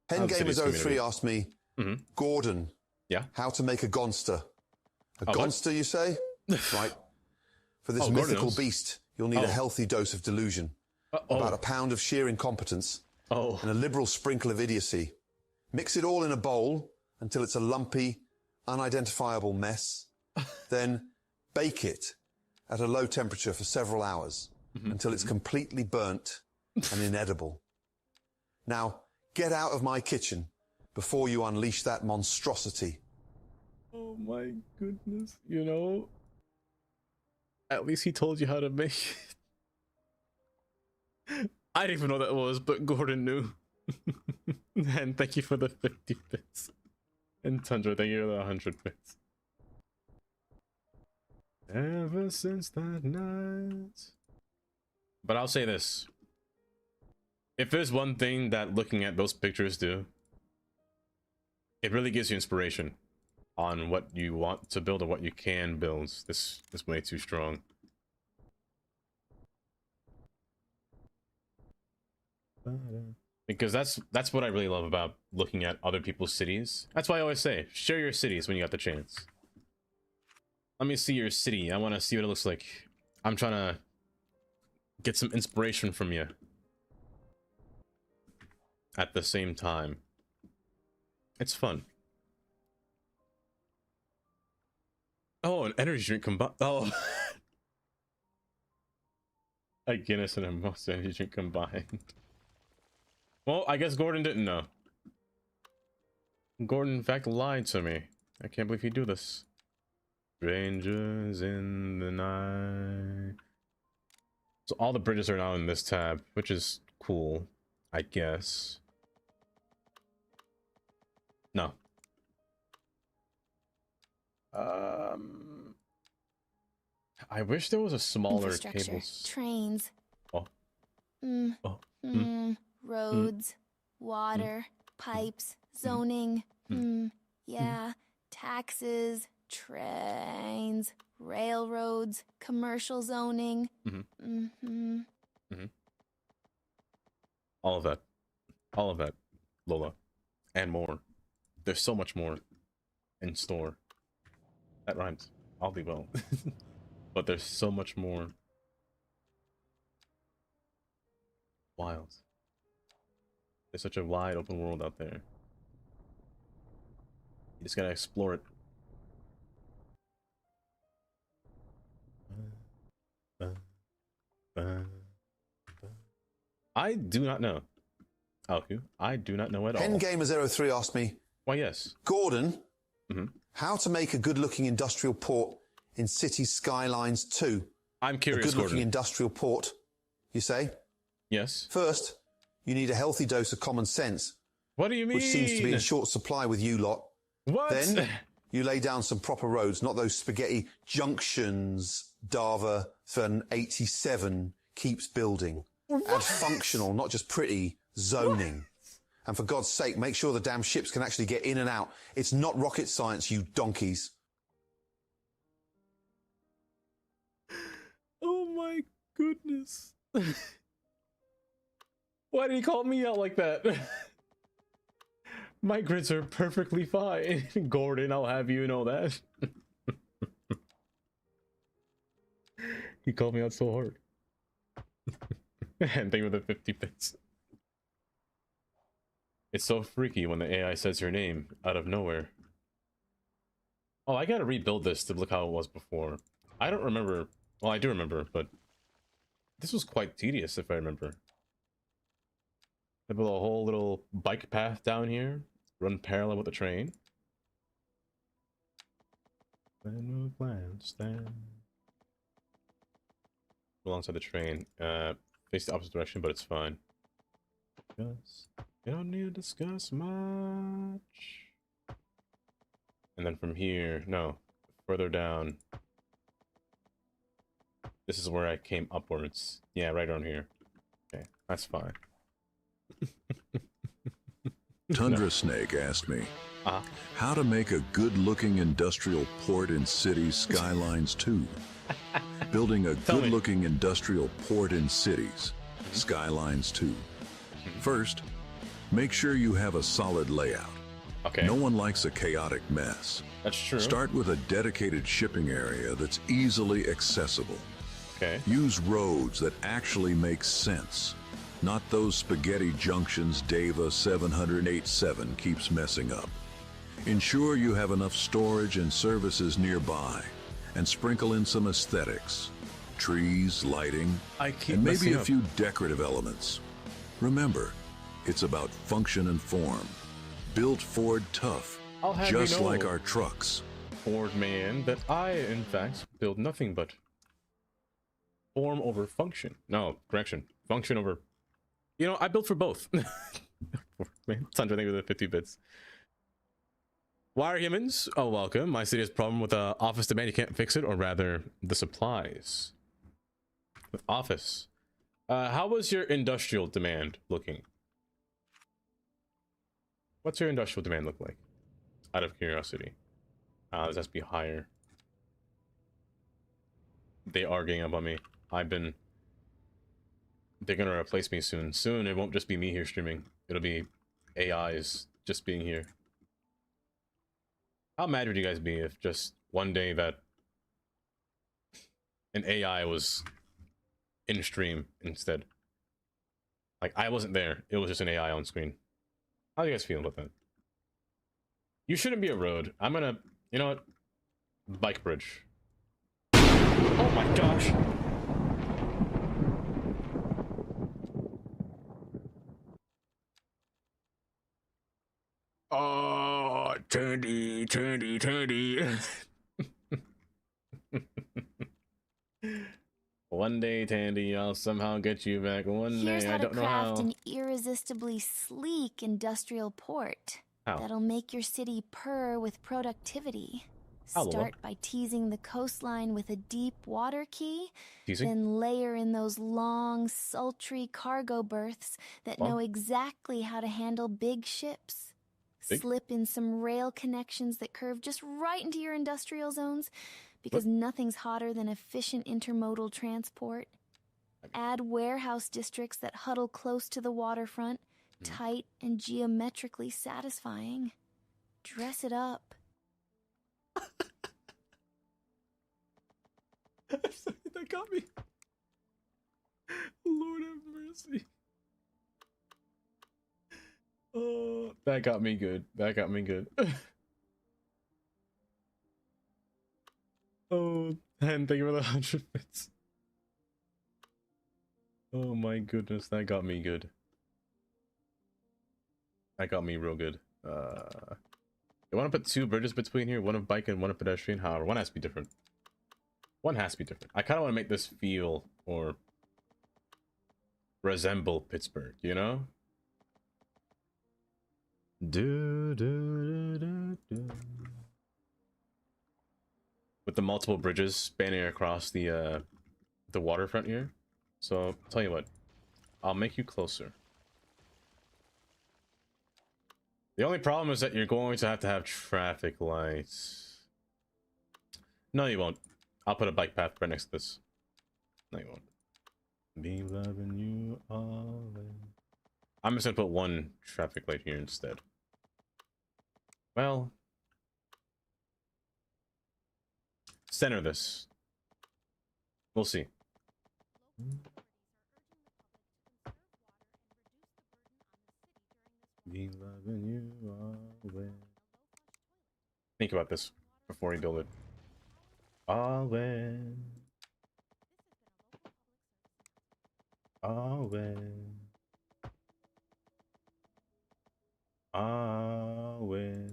PenGamers03 asked me, Gordon, how to make a gonster. A gonster, you say? Right. For this mythical beast, you'll need a healthy dose of delusion. About a pound of sheer incompetence. And a liberal sprinkle of idiocy. Mix it all in a bowl until it's a lumpy, unidentifiable mess. Then bake it at a low temperature for several hours until it's completely burnt and inedible. Now, get out of my kitchen before you unleash that monstrosity. Oh my goodness. You know, at least he told you how to make it. I didn't even know that was, but Gordon knew. And thank you for the 50 bits. And Tundra, thank you for the 100 bits. Ever since that night. But I'll say this. If there's one thing that looking at those pictures do, it really gives you inspiration on what you want to build or what you can build. This is way too strong. Because that's what I really love about looking at other people's cities. That's why I always say, share your cities when you got the chance. Let me see your city. I want to see what it looks like. I'm trying to get some inspiration from you. At the same time. It's fun. Oh, an energy drink combined. Oh. A Guinness and a Monster energy drink combined. Well, I guess Gordon didn't know. Gordon, in fact, lied to me. I can't believe he'd do this. Strangers in the night. So all the bridges are now in this tab, which is cool, I guess. No. I wish there was a smaller cable. Trains. Oh. Roads. Water. Pipes. Zoning. Yeah. Taxes. Trains. Railroads. Commercial zoning. All of that. All of that, Lola. And more. There's so much more in store. That rhymes. I'll do well. But there's so much more. Wild. There's such a wide open world out there. You just gotta explore it. I do not know. Alku, I do not know at all. PenGamer03 asked me, why, yes. Gordon, how to make a good-looking industrial port in City Skylines 2? I'm curious, a good-looking Gordon. industrial port, you say? Yes. First, you need a healthy dose of common sense. What do you mean? Which seems to be in short supply with you lot. What? Then, you lay down some proper roads, not those spaghetti junctions Dava for an 87 keeps building. Add functional, not just pretty, zoning. And for God's sake, make sure the damn ships can actually get in and out. It's not rocket science, you donkeys. Oh my goodness. Why did he call me out like that? My grids are perfectly fine. Gordon, I'll have you know that. He called me out so hard. And thank you for the 50 bits. It's so freaky when the AI says your name out of nowhere. Oh, I gotta rebuild this to look how it was before. I don't remember. Well, I do remember, but this was quite tedious if I remember. I built a whole little bike path down here, run parallel with the train. Then move land stand. Alongside the train. Face the opposite direction, but it's fine. We don't need to discuss much. And then from here, no, further down. This is where I came upwards. Yeah, right around here. Okay, that's fine. Tundra Snake asked me how to make a good-looking industrial port in Cities Skylines 2. Building a good-looking industrial port in Cities Skylines 2. First, make sure you have a solid layout. Okay. No one likes a chaotic mess. That's true. Start with a dedicated shipping area that's easily accessible. Okay. Use roads that actually make sense, not those spaghetti junctions Dava 787 keeps messing up. Ensure you have enough storage and services nearby, and sprinkle in some aesthetics, trees, lighting, and maybe a few decorative elements. Remember, it's about function and form. Built Ford tough, just like our trucks. Ford man, that I, in fact, build nothing but form over function. No, correction. Function over... You know, I built for both. Man, time to think of the 50 bits. Wire humans, oh, welcome. My city has a problem with office demand. You can't fix it, or rather, the supplies. With office. How was your industrial demand looking? What's your industrial demand look like? Out of curiosity. This has to be higher. They are getting up on me. They're gonna replace me soon. Soon, it won't just be me here streaming. It'll be AIs just being here. How mad would you guys be if just one day that an AI was in stream instead? Like, I wasn't there. It was just an AI on screen. How do you guys feel about that? You shouldn't be a road. I'm gonna... You know what? Bike bridge. Oh my gosh! Oh, Tandy. One day, Tandy, I'll somehow get you back. One Here's day, how I don't to know how. craft an irresistibly sleek industrial port. How? That'll make your city purr with productivity. How, Start by teasing the coastline with a deep water key, Teasing? then layer in those long, sultry cargo berths that know exactly how to handle big ships. Big? Slip in some rail connections that curve just right into your industrial zones, because nothing's hotter than efficient intermodal transport. Add warehouse districts that huddle close to the waterfront, tight and geometrically satisfying. Dress it up. That got me. Lord have mercy. Oh, that got me good. That got me good. Oh, and thank you for the 100 bits. Oh my goodness, that got me good. That got me real good. You want to put two bridges between here, one of bike and one of pedestrian? However, one has to be different. One has to be different. I kind of want to make this feel or resemble Pittsburgh, you know? With the multiple bridges spanning across the waterfront here. So, I'll tell you what. I'll make you closer. The only problem is that you're going to have traffic lights. No, you won't. I'll put a bike path right next to this. No, you won't. Be loving you always. I'm just gonna put one traffic light here instead. Well, center this. We'll see. Be loving you always. Think about this before you build it. Always. Always. Always.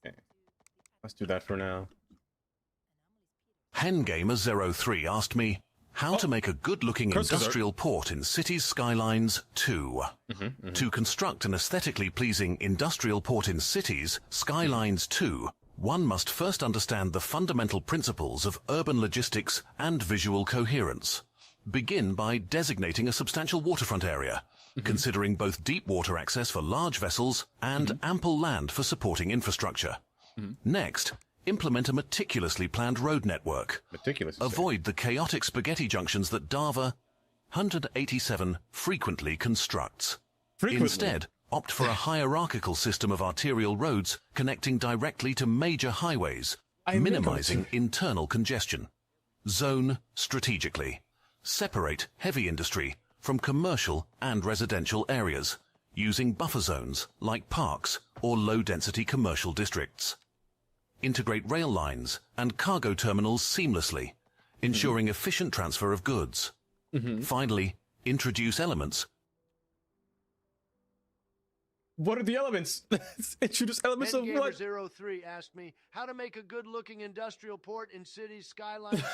Okay. Let's do that for now. HenGamer03 asked me, How to make a good-looking industrial port in Cities Skylines 2. To construct an aesthetically pleasing industrial port in Cities Skylines 2, one must first understand the fundamental principles of urban logistics and visual coherence. Begin by designating a substantial waterfront area, considering both deep water access for large vessels and ample land for supporting infrastructure. Next, implement a meticulously planned road network. Avoid the chaotic spaghetti junctions that Dava 187 frequently constructs. Instead, opt for a hierarchical system of arterial roads connecting directly to major highways, minimizing internal congestion. Zone strategically. Separate heavy industry from commercial and residential areas, using buffer zones like parks or low-density commercial districts. Integrate rail lines and cargo terminals seamlessly, ensuring efficient transfer of goods. Finally, introduce elements. What are the elements? Introduce elements of what? Hengamer03 asked me how to make a good-looking industrial port in Cities Skylines 2.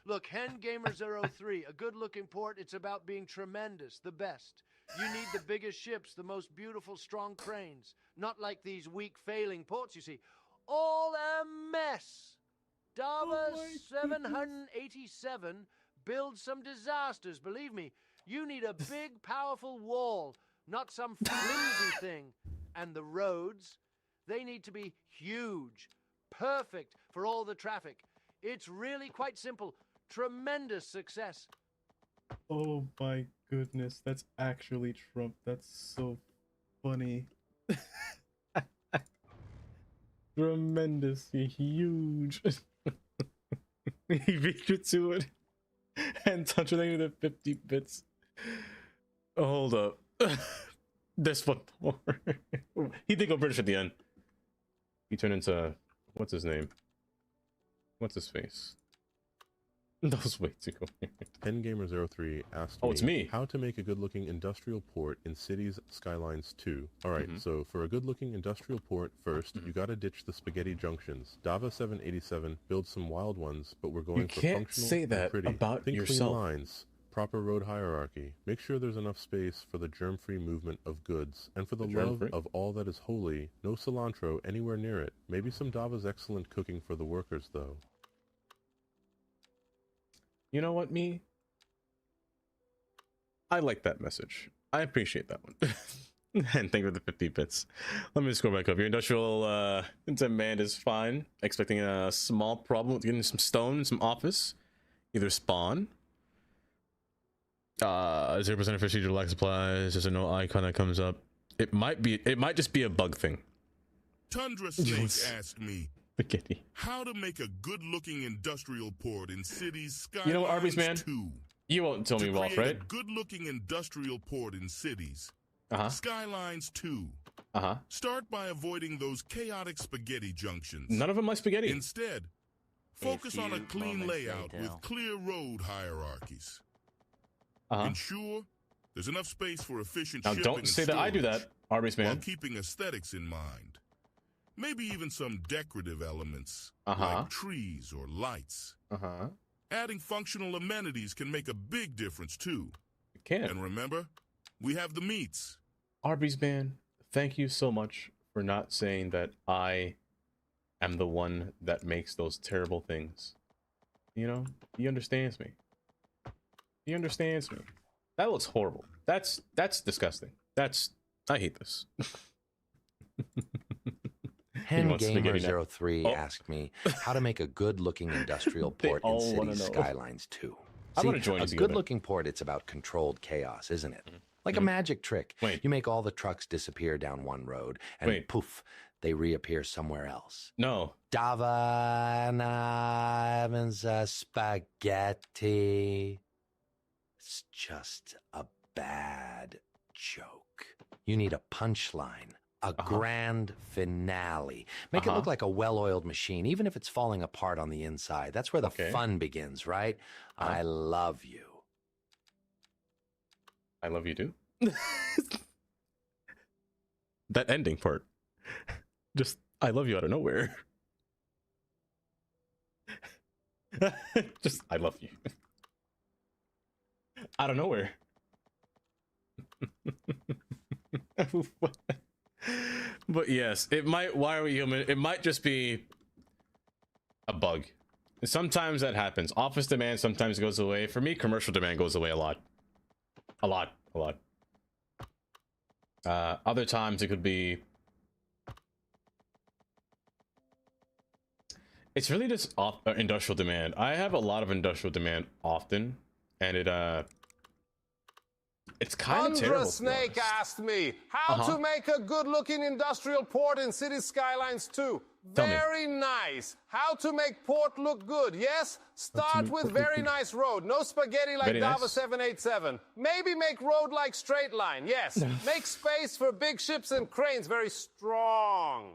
Look, Hengamer03, a good-looking port, it's about being tremendous, the best. You need the biggest ships, the most beautiful, strong cranes. Not like these weak, failing ports, you see. All a mess. Dava 787 builds some disasters, believe me. You need a big, powerful wall, not some flimsy thing. And the roads, they need to be huge, perfect for all the traffic. It's really quite simple. Tremendous success. Oh my goodness, that's actually Trump. That's so funny. Tremendously huge. He beat you to it and touch it with 50 bits. Oh, hold up. This one more. He did go British at the end. He turned into, what's his name? What's his face? That was way too cool. Pengamer03 asked it's me. How to make a good-looking industrial port in Cities Skylines 2. Alright, so for a good-looking industrial port, first, you gotta ditch the spaghetti junctions. Dava 787 builds some wild ones, but we're going for functional say that and pretty. about Think yourself. clean lines, proper road hierarchy. Make sure there's enough space for the germ-free movement of goods. And for the love of all that is holy, no cilantro anywhere near it. Maybe some Dava's excellent cooking for the workers, though. You know what, me? I like that message. I appreciate that one. And thank you for the 50 bits. Let me scroll back up. Your industrial demand is fine. Expecting a small problem with getting some stone in some office. Either spawn. 0% of procedure lack supplies. There's a no icon that comes up. It might just be a bug thing. Tundra Snake asked me spaghetti. How to make a good-looking industrial port in Cities Skylines You know what, Arby's man? 2. You won't tell me off, right? A good-looking industrial port in Cities Skylines 2. Start by avoiding those chaotic spaghetti junctions. None of them like spaghetti. Instead, focus on a clean layout with clear road hierarchies. Ensure there's enough space for efficient shipping. Now, don't say that I do that, Arby's man. While keeping aesthetics in mind. Maybe even some decorative elements, like trees or lights. Adding functional amenities can make a big difference, too. It can. And remember, we have the meats. Arby's man, thank you so much for not saying that I am the one that makes those terrible things. You know, he understands me. He understands me. That looks horrible. That's disgusting. I hate this. Hengamer03 asked me how to make a good-looking industrial port in Cities Skylines 2. See, a good-looking port, it's about controlled chaos, isn't it? Like a magic trick. You make all the trucks disappear down one road, and poof, they reappear somewhere else. No. Dava spaghetti. It's just a bad joke. You need a punchline. A grand finale. Make it look like a well-oiled machine, even if it's falling apart on the inside. That's where the fun begins, right? I love you. I love you too. That ending part. Just, I love you out of nowhere. Just, I love you. Out of nowhere. But yes, it might. Why are we human? It might just be a bug. Sometimes that happens. Office demand sometimes goes away. For me, commercial demand goes away a lot. A lot. Other times it could be... It's really just industrial demand. I have a lot of industrial demand often, and it's kind of terrible. Snake asked me how to make a good-looking industrial port in City Skylines 2. Very nice. How to make port look good, yes? Start with very nice road. No spaghetti like Dava 787. Maybe make road like straight line, yes. Make space for big ships and cranes, very strong.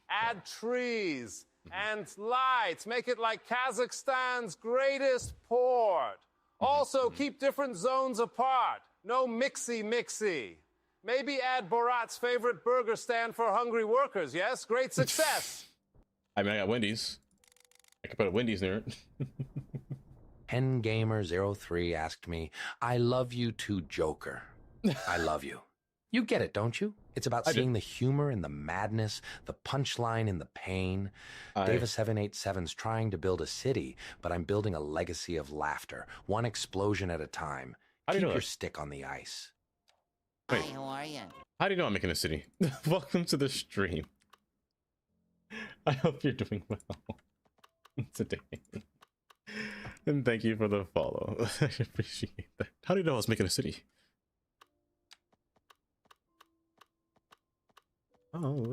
Add trees and lights. Make it like Kazakhstan's greatest port. Also, keep different zones apart. No mixy-mixy. Maybe add Borat's favorite burger stand for hungry workers, yes? Great success. I mean, I got Wendy's. I could put a Wendy's near it. Gamer03 asked me, I love you too, Joker. I love you. You get it, don't you? It's about seeing the humor in the madness, the punchline in the pain. Davis 787's trying to build a city, but I'm building a legacy of laughter, one explosion at a time. Keep your stick on the ice. Wait. Hi, how are you? How do you know I'm making a city? Welcome to the stream. I hope you're doing well today. And thank you for the follow. I appreciate that. How do you know I was making a city? Oh,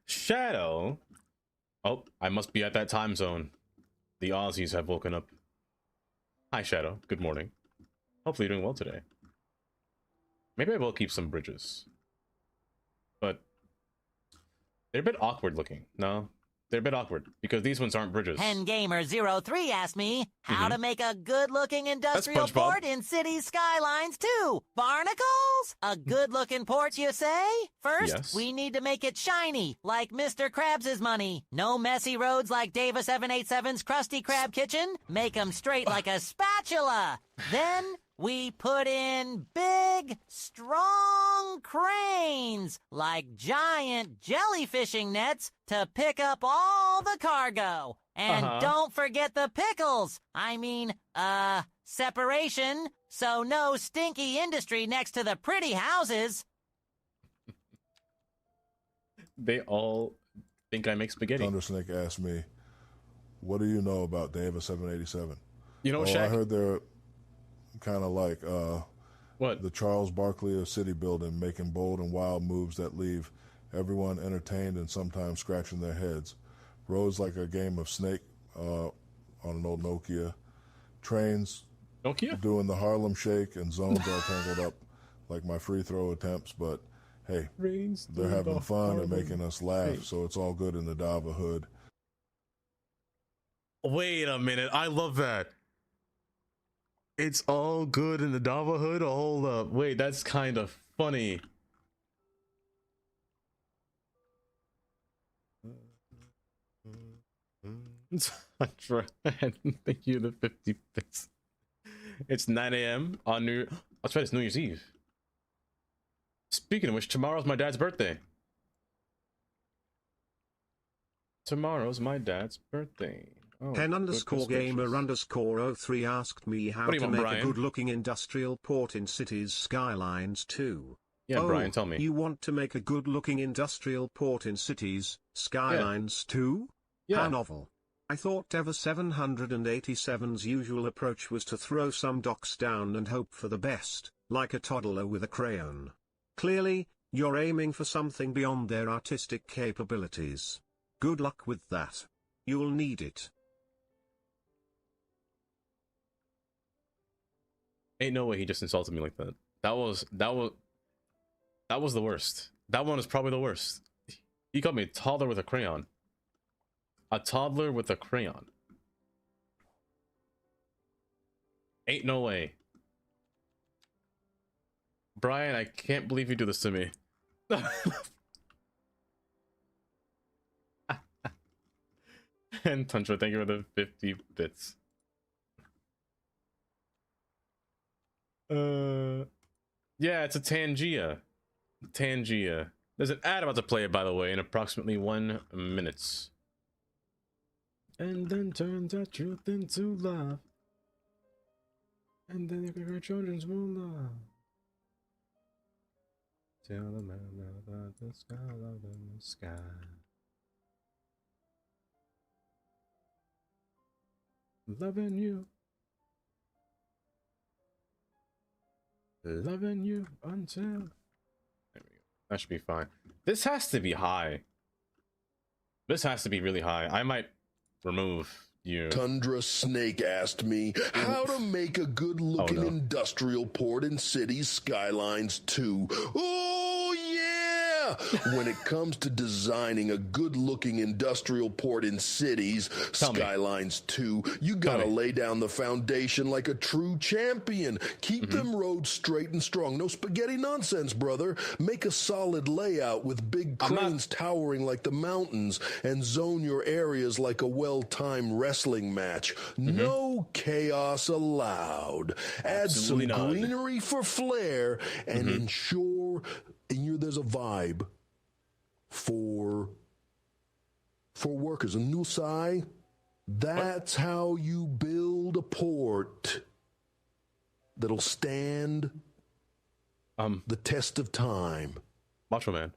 Shadow. Oh, I must be at that time zone. The Aussies have woken up. Hi, Shadow. Good morning. Hopefully you're doing well today. Maybe I will keep some bridges. But they're a bit awkward looking. No? They're a bit awkward because these ones aren't bridges. Gamer03 asked me how to make a good-looking industrial port in City Skylines 2. Barnacles? A good-looking port, you say? First, we need to make it shiny, like Mr. Krabs' money. No messy roads like Dava 787's Krusty Krab kitchen. Make them straight like a spatula. Then we put in big, strong cranes, like giant jellyfishing nets, to pick up all the cargo. And don't forget the pickles. I mean, separation, so no stinky industry next to the pretty houses. They all think I make spaghetti. Thundersnake asked me, what do you know about Dava 787? You know, Shaq? I heard they're kind of like what? The Charles Barkley of city building, making bold and wild moves that leave everyone entertained and sometimes scratching their heads. Roads like a game of Snake on an old Nokia. Trains doing the Harlem Shake, and zones all tangled up like my free throw attempts. But hey, they're having fun and making us laugh, so it's all good in the Dava hood. Wait a minute, I love that. It's all good in the Dava hood? Hold up. Wait, that's kind of funny. Thank you, the 50 bits. It's 9 a.m. on that's right, it's New Year's Eve. Speaking of which, tomorrow's my dad's birthday. Tomorrow's my dad's birthday. Oh, Pen_gamer_03 asked me how to make a good-looking industrial port in Cities Skylines 2. Yeah, Brian, tell me. You want to make a good-looking industrial port in Cities Skylines 2? Yeah. How novel. I thought Dava 787's usual approach was to throw some docks down and hope for the best, like a toddler with a crayon. Clearly, you're aiming for something beyond their artistic capabilities. Good luck with that. You'll need it. Ain't no way he just insulted me like that. That was the worst. That one is probably the worst. He called me a toddler with a crayon. A toddler with a crayon. Ain't no way. Brian, I can't believe you do this to me. And Tundra, thank you for the 50 bits. Yeah, it's a Tangia. Tangia. There's an ad about to play it, by the way, in approximately 1 minute. And then turns that truth into love. And then you can hear children's more love. Tell the man about the sky, love in the sky. Loving you. Loving you until... There we go. That should be fine. This has to be high. This has to be really high. I might remove you. Tundra Snake asked me how to make a good-looking industrial port in Cities Skylines 2. Oh, yeah! When it comes to designing a good-looking industrial port in Cities Skylines 2, you gotta lay down the foundation like a true champion. Keep them roads straight and strong. No spaghetti nonsense, brother. Make a solid layout with big cranes towering like the mountains, and zone your areas like a well-timed wrestling match. No chaos allowed. Add some greenery for flair, and ensure there's a vibe for workers. A new side. That's how you build a port that'll stand the test of time. Macho Man.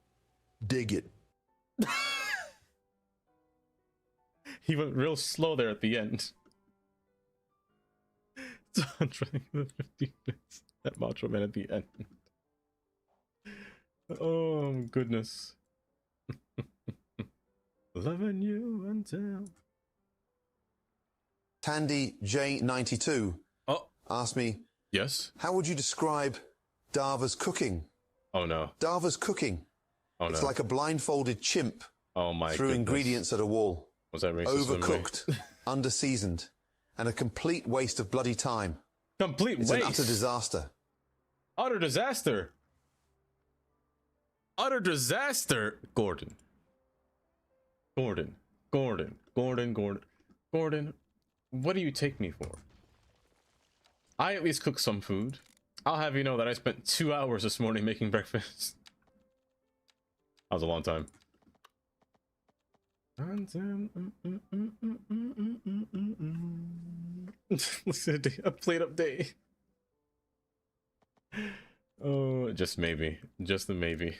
Dig it. He went real slow there at the end. I'm trying the 50 minutes. That Macho Man at the end. Oh goodness. Loving you until... Tandy J92 asked me, yes, how would you describe Dava's cooking? Oh no. Dava's cooking. Oh it's no. like a blindfolded chimp through goodness. ingredients at a wall. Was that racist? Overcooked, under-seasoned, and a complete waste of bloody time. Complete it's waste. An utter disaster. Utter disaster. Utter disaster. Gordon. Gordon. Gordon. Gordon. Gordon. Gordon. What do you take me for? I at least cook some food. I'll have you know that I spent 2 hours this morning making breakfast. That was a long time. Listen, a plate up day. Oh, just maybe. Just a maybe.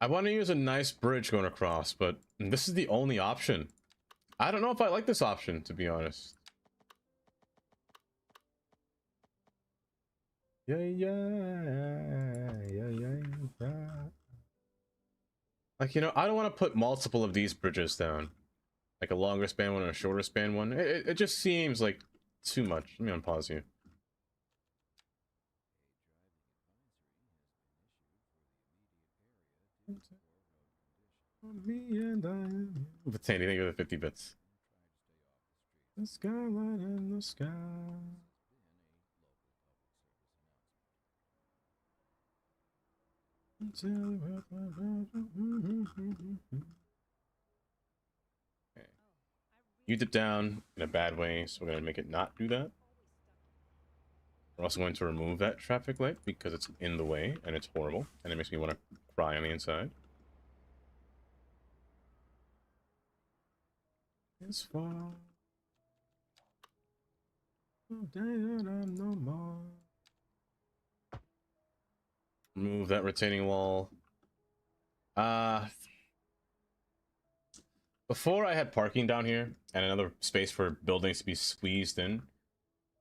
I want to use a nice bridge going across, but this is the only option. I don't know if I like this option, to be honest. Like, you know, I don't want to put multiple of these bridges down. Like a longer span one and a shorter span one. It just seems like too much. Let me unpause you. Me and I. But Tandy, thank you for the 50 bits. The skyline and the sky. Okay. You dip down in a bad way, so we're gonna make it not do that. We're also going to remove that traffic light because it's in the way and it's horrible and it makes me want to cry on the inside. It's far. No more. Move that retaining wall. Before I had parking down here and another space for buildings to be squeezed in.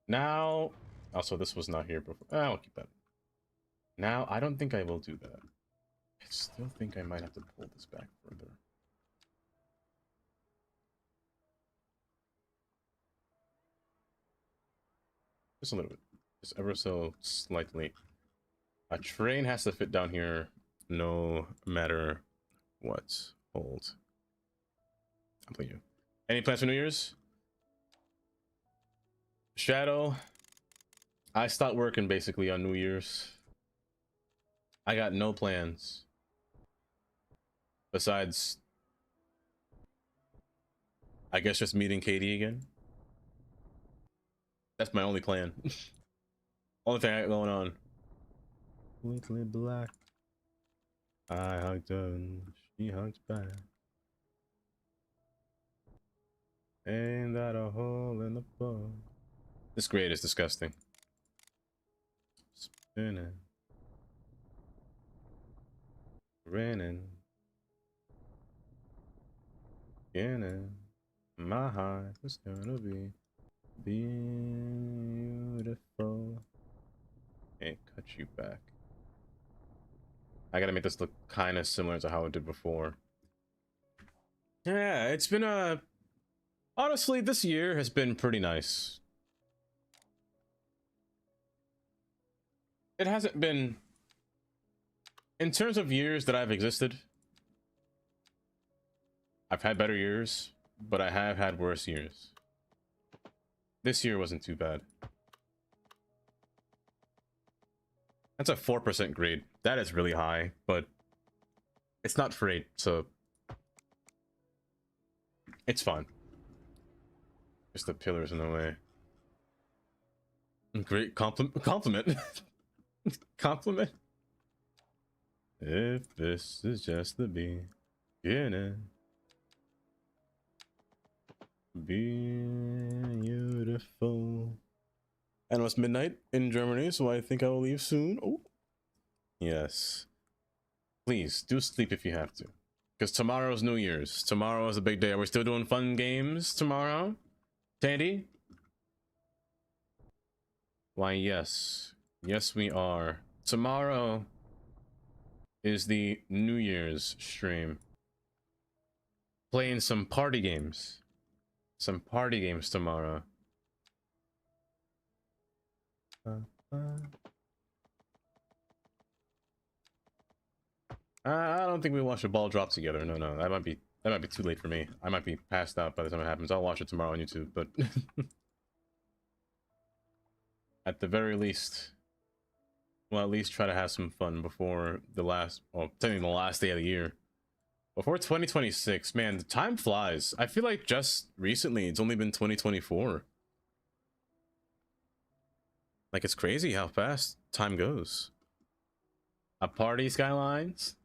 Now, also this was not here before. I'll keep that. Now, I don't think I will do that. I still think I might have to pull this back further. Just a little bit. Just ever so slightly. A train has to fit down here no matter what. Hold. I'm playing you. Any plans for New Year's? Shadow, I stopped working basically on New Year's. I got no plans. Besides, I guess just meeting Katie again. That's my only plan. Only thing I got going on. Weekly black. I hugged her and she hugged back. Ain't that a hole in the boat? This grade is disgusting. Spinning. Raining. Beginning. My heart is gonna be beautiful. Can't cut you back. I gotta make this look kind of similar to how it did before. Yeah, it's been honestly, this year has been pretty nice. It hasn't been, in terms of years that I've existed, I've had better years, but I have had worse years. This year wasn't too bad. That's a 4% grade. That is really high, but it's not for 8, so it's fine. Just the pillars in the way. Great compliment. Compliment. If this is just the beginning. Beautiful. I know it's midnight in Germany, so I think I will leave soon. Oh, yes. Please do sleep if you have to, because tomorrow's New Year's. Tomorrow is a big day. Are we still doing fun games tomorrow, Tandy? Why, yes. Yes, we are. Tomorrow is the New Year's stream. Playing some party games. Some party games tomorrow. I don't think we watch a ball drop together. No, that might be too late for me. I might be passed out by the time it happens. I'll watch it tomorrow on YouTube, but at the very least, we'll at least try to have some fun before the last, well, technically the last day of the year. Before 2026, man, the time flies. I feel like just recently it's only been 2024. Like, it's crazy how fast time goes. A party, Skylines?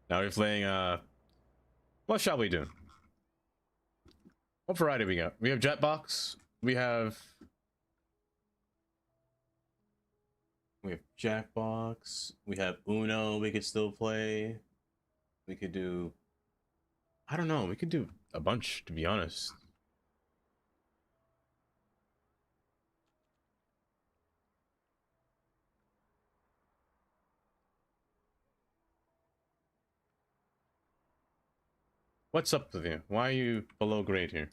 Now we're playing, what shall we do? What variety we got? We have Jetbox. We have Jackbox. We have Uno we could still play. We could do, I don't know, we could do a bunch, to be honest. What's up with you? Why are you below grade here?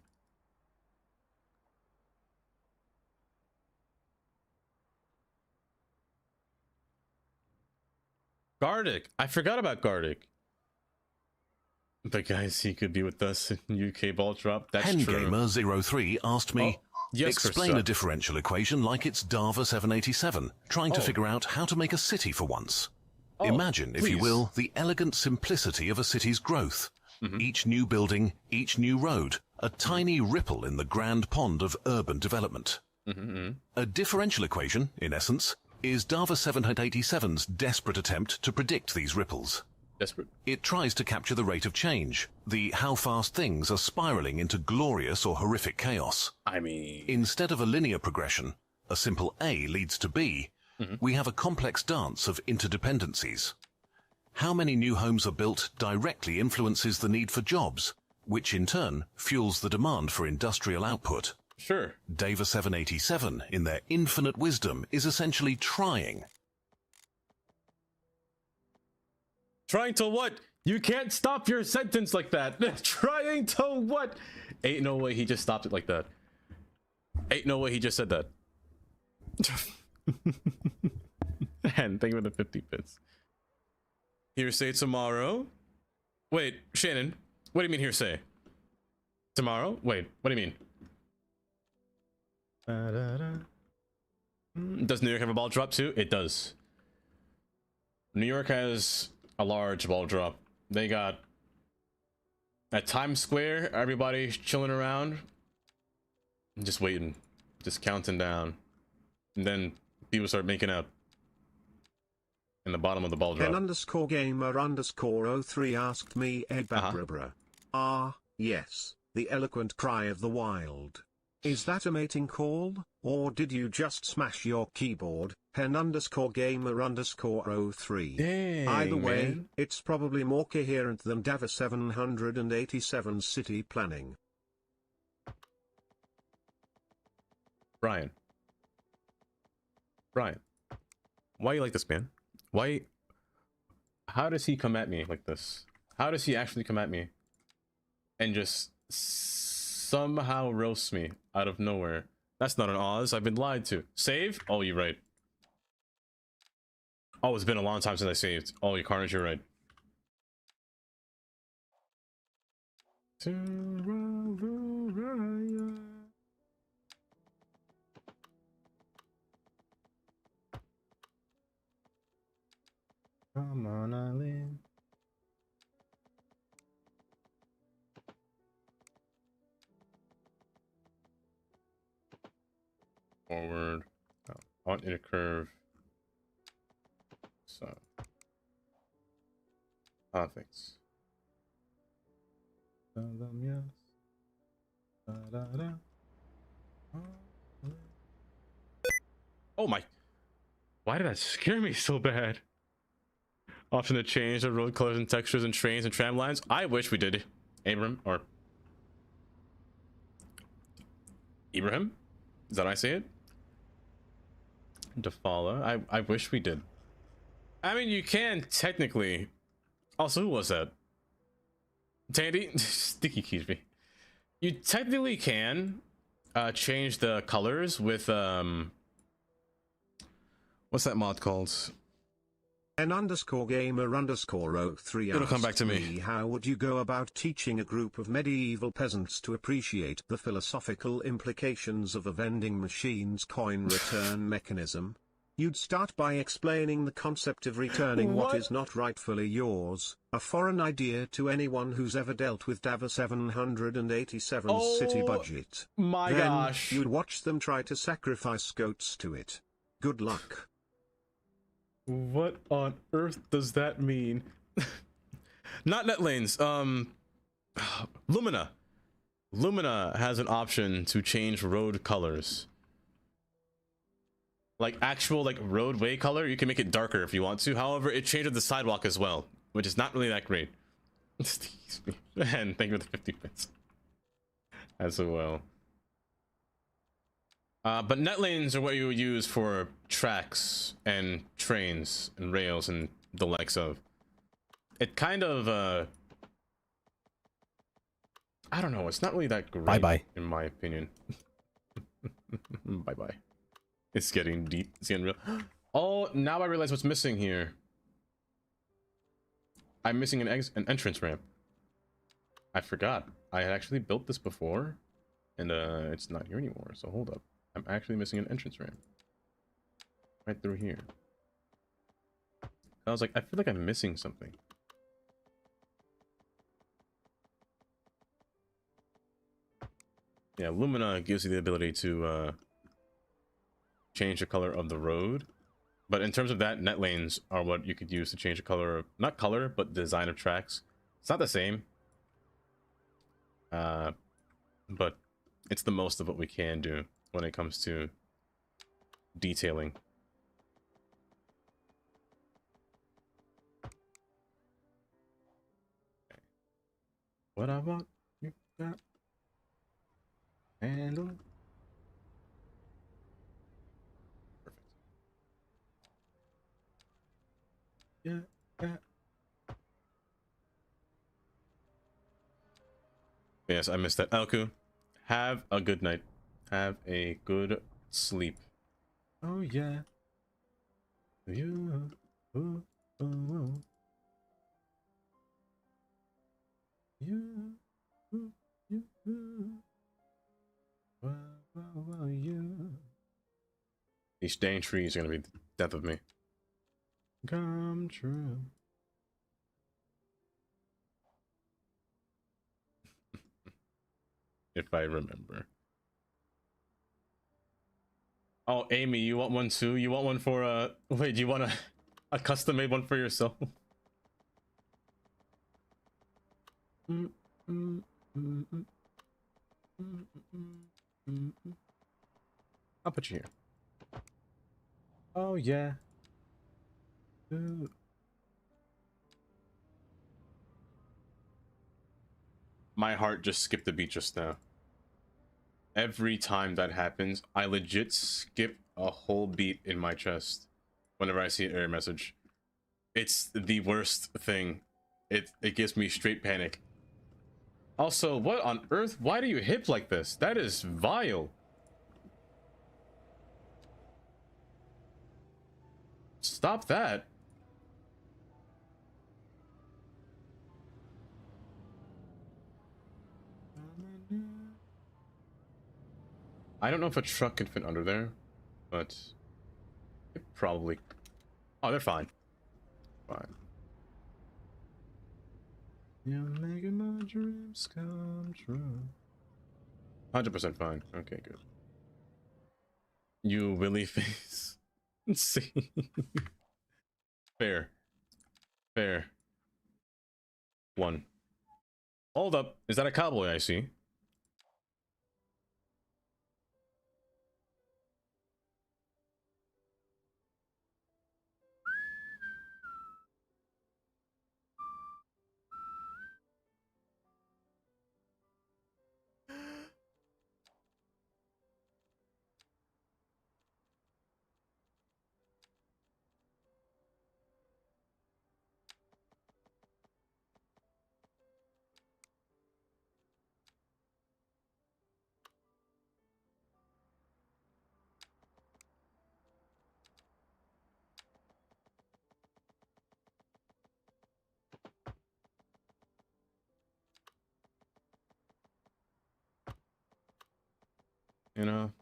Gardic. I forgot about Gardic. But guys, he could be with us in UK ball drop. That's true. Hengamer03 asked me, yes, explain a differential equation like it's Dava 787, trying to figure out how to make a city for once. Imagine, if you will, the elegant simplicity of a city's growth. Each new building, each new road, a tiny ripple in the grand pond of urban development. A differential equation, in essence, is Dava 787's desperate attempt to predict these ripples. Desperate? It tries to capture the rate of change, the how fast things are spiraling into glorious or horrific chaos. I mean, instead of a linear progression, a simple A leads to B, we have a complex dance of interdependencies. How many new homes are built directly influences the need for jobs, which in turn fuels the demand for industrial output. Sure. Dava 787, in their infinite wisdom, is essentially trying. Trying to what? You can't stop your sentence like that. Trying to what? Ain't no way he just stopped it like that. Ain't no way he just said that. And thank you for the 50 bits. Hearsay tomorrow? Wait, Shannon, what do you mean hearsay? Tomorrow? Wait, what do you mean? Does New York have a ball drop too? It does. New York has a large ball drop. They got at Times Square, everybody's chilling around, just waiting, just counting down, and then people start making out in the bottom of the ball drop. N_gamer_03 asked me Babrabra. Yes, the eloquent cry of the wild. Is that a mating call, or did you just smash your keyboard? Hen_gamer_03. Dang, Either way, man. it's probably more coherent than Dava 787's city planning. Brian, why you like this, man? Why? How does he come at me like this? How does he actually come at me and just somehow roast me out of nowhere? That's not an Oz. I've been lied to. Save? Oh, you're right. Oh, it's been a long time since I saved. Oh, you Carnage, you're right. Come on, Eileen. Forward. Oh, I want you to curve. So. Perfect. Oh my. Why did that scare me so bad? Option to change the road colors and textures and trains and tram lines. I wish we did. Ibrahim. Is that how I say it? Defala. I wish we did. I mean, you can technically. Also, who was that? Tandy? Sticky keys me. You technically can change the colors with what's that mod called? N_gamer_03 It'll come back to me. How would you go about teaching a group of medieval peasants to appreciate the philosophical implications of a vending machine's coin return mechanism? You'd start by explaining the concept of returning what is not rightfully yours, a foreign idea to anyone who's ever dealt with Dava 787's city budget. My then, gosh. You'd watch them try to sacrifice goats to it. Good luck. What on earth does that mean? Not NetLanes. Lumina. Lumina has an option to change road colors. Like actual roadway color, you can make it darker if you want to. However, it changes the sidewalk as well, which is not really that great. Excuse me. And thank you for the 50 bits as well. But NetLanes are what you would use for tracks and trains and rails and the likes of. It kind of I don't know, it's not really that great. Bye-bye. In my opinion. Bye-bye. It's getting deep. It's getting real. Oh, now I realize what's missing here. I'm missing an entrance ramp. I forgot. I had actually built this before, and it's not here anymore. So hold up. I'm actually missing an entrance ramp. Right through here. I was like, I feel like I'm missing something. Yeah, Lumina gives you the ability to change the color of the road, but in terms of that, NetLanes are what you could use to change the color of, not color, but design of tracks. It's not the same, but it's the most of what we can do when it comes to detailing. What I want, you got. Handle. Yeah. Yes, I missed that. Elku, have a good night. Have a good sleep. Oh yeah. You. Oh, oh, oh. You. You. Wow, wow, wow, you. These dang trees are gonna be the death of me. Come true. If I remember. Oh, Amy, you want one too? You want one for wait, do you want a custom made one for yourself? I'll put you here. Oh yeah. Ooh. My heart just skipped a beat just now. Every time that happens, I legit skip a whole beat in my chest whenever I see an error message. It's the worst thing. It gives me straight panic. Also, what on earth? Why do you hip like this? That is vile. Stop that. I don't know if a truck can fit under there, but it probably... Oh, they're fine. Fine. You're making my dreams come true. 100% fine. Okay, good. You willy face. Let's see. Fair. Fair. One. Hold up. Is that a cowboy I see? You know,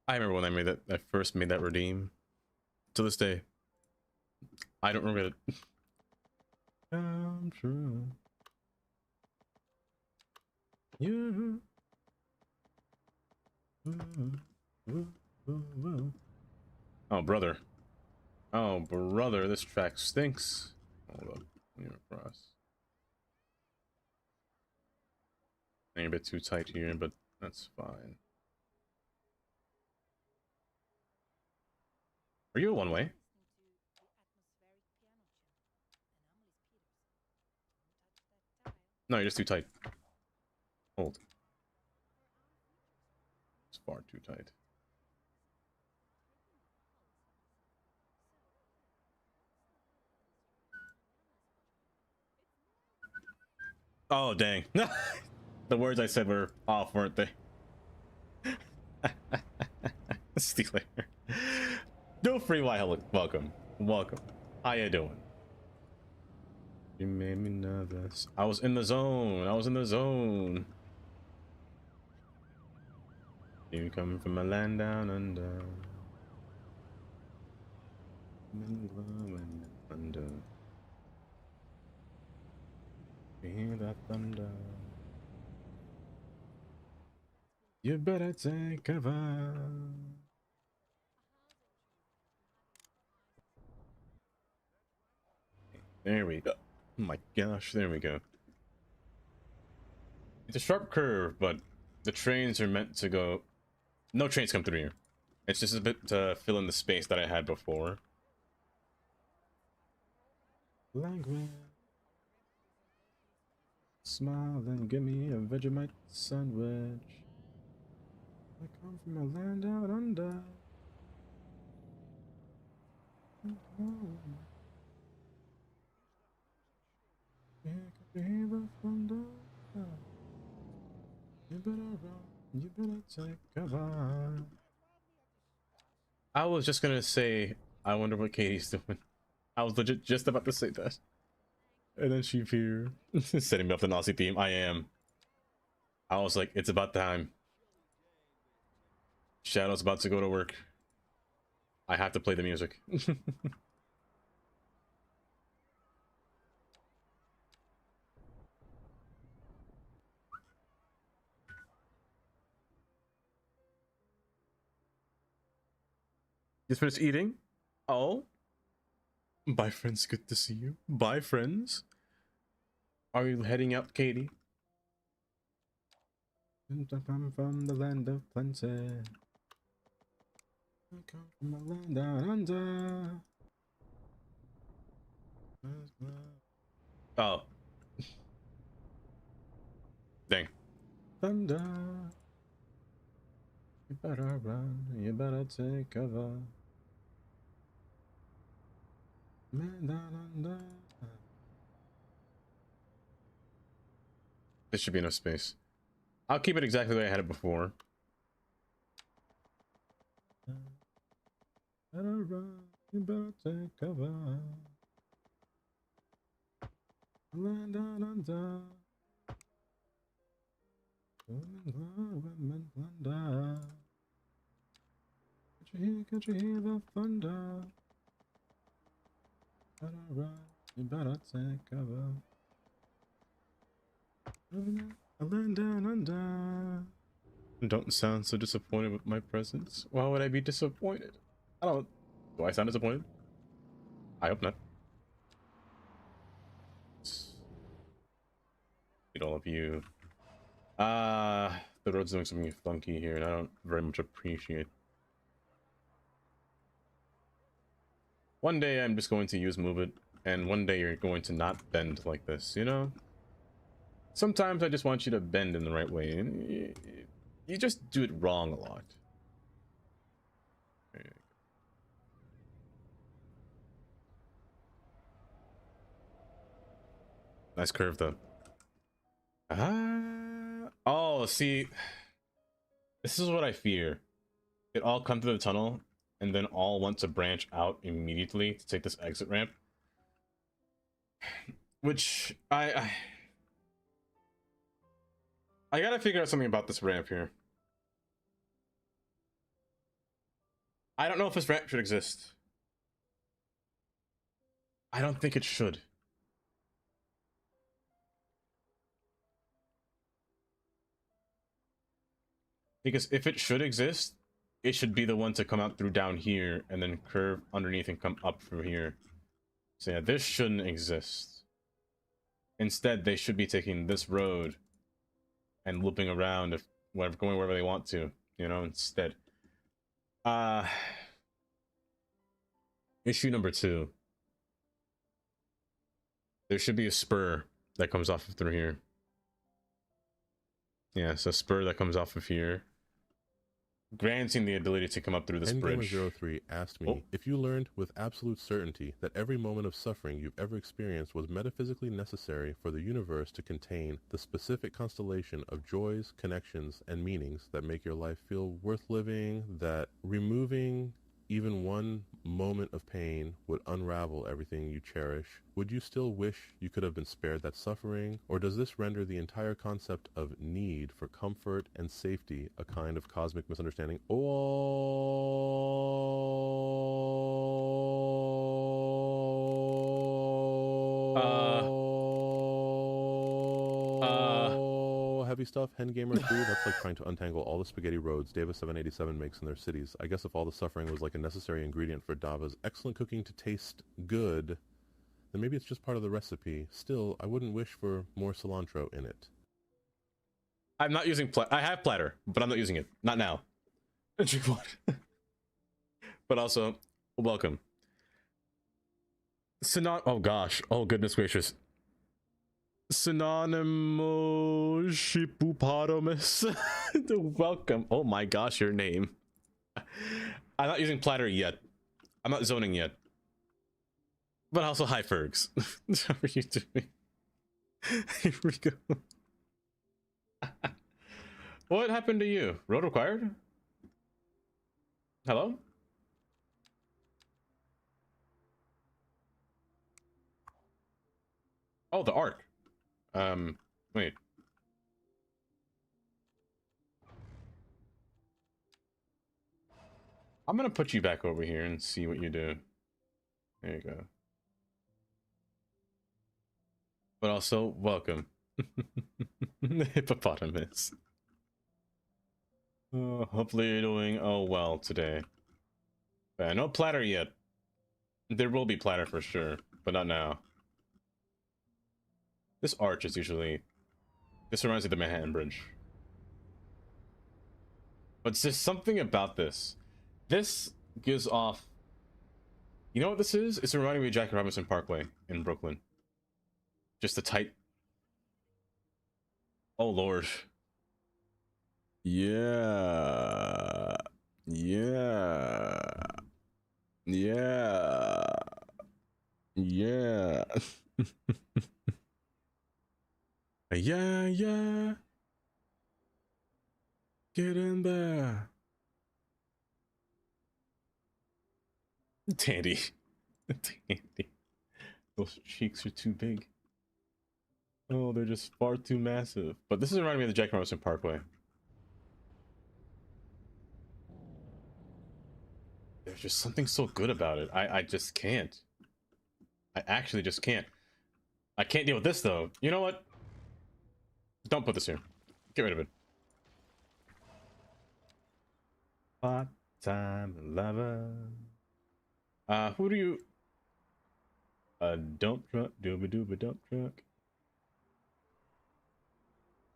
I remember when I made that. I first made that redeem. To this day, I don't regret it. Come true. You. Oh, brother. Oh, brother, this track stinks. Hold up. You're across. Maybe a bit too tight here, but that's fine. Are you a one-way? No, you're just too tight. Hold. It's far too tight. Oh, dang. The words I said were off, weren't they? Stealer. Do free hello. Welcome. Welcome. How you doing? You made me nervous. I was in the zone. I was in the zone. You coming from a land down under. Under. You hear that thunder? You better take cover. There we go. Oh my gosh, there we go. It's a sharp curve, but the trains are meant to go... No trains come through here. It's just a bit to fill in the space that I had before. Language. Smile, then give me a Vegemite sandwich. I come from a land out under. Yeah, can you hear the thunder? You better run, you better take cover. I was just gonna say, I wonder what Katie's doing. I was legit just about to say that. And then she appeared, setting me up the Nazi theme. I am. I was like, it's about time. Shadow's about to go to work. I have to play the music. Just finished eating? Oh. Bye, friends. Good to see you. Bye, friends. Are you heading out, Katie? I come from the land of plenty. I come from the land down under. Oh. Dang. Thunder. You better run. You better take cover. Man down under. There should be enough space. I'll keep it exactly the way I had it before. Better run, you better take cover. Land down under. Women plunder. Can't you hear the thunder? Better run, you better take cover. Land down under. Don't sound so disappointed with my presence. Why would I be disappointed? I don't. Do I sound disappointed? I hope not. Need all of you. The road's doing something funky here, and I don't very much appreciate. One day I'm just going to use move it, and one day you're going to not bend like this, you know? Sometimes I just want you to bend in the right way, and you just do it wrong a lot. Nice curve, though. Oh, see, this is what I fear. It all come through the tunnel, and then all want to branch out immediately to take this exit ramp. Which, I gotta figure out something about this ramp here. I don't know if this ramp should exist. I don't think it should. Because if it should exist, it should be the one to come out through down here and then curve underneath and come up through here. So yeah, this shouldn't exist. Instead, they should be taking this road and looping around, if going wherever they want to, you know, instead. Issue number 2. There should be a spur that comes off of through here. Yeah, so spur that comes off of here, granting the ability to come up through this bridge. Gamer03 asked me if you learned with absolute certainty that every moment of suffering you've ever experienced was metaphysically necessary for the universe to contain the specific constellation of joys, connections, and meanings that make your life feel worth living, that removing even one moment of pain would unravel everything you cherish, would you still wish you could have been spared that suffering? Or does this render the entire concept of need for comfort and safety a kind of cosmic misunderstanding? Heavy stuff, Hengamer 3, that's like trying to untangle all the spaghetti roads Davis787 makes in their cities. I guess if all the suffering was like a necessary ingredient for Dava's excellent cooking to taste good, then maybe it's just part of the recipe. Still, I wouldn't wish for more cilantro in it. I'm not using I have platter, but I'm not using it. Not now. But also, welcome. Oh gosh. Oh goodness gracious. Synonymous Shippopotamus. Welcome. Oh my gosh, your name. I'm not using platter yet. I'm not zoning yet. But also, hi Fergs. How are you doing? Here we go. What happened to you? Road required? Hello? Oh, the art. Wait. I'm gonna put you back over here and see what you do. There you go. But also, welcome. Hippopotamus. Hopefully you're doing well today. No platter yet. There will be platter for sure, but not now. This arch is usually... This reminds me of the Manhattan Bridge. But there's something about this. This gives off... You know what this is? It's reminding me of Jackie Robinson Parkway in Brooklyn. Just the tight... Oh, Lord. Yeah. Yeah. Yeah. Yeah. Yeah, yeah. Get in there. Tandy. Tandy. Those cheeks are too big. Oh, they're just far too massive. But this is reminding me of the Jack Robinson Parkway. There's just something so good about it. I just can't. I actually just can't. I can't deal with this, though. You know what? Don't put this here. Get rid of it. Part-time lover. Who do you... A dump truck, dooba-dooba dump truck.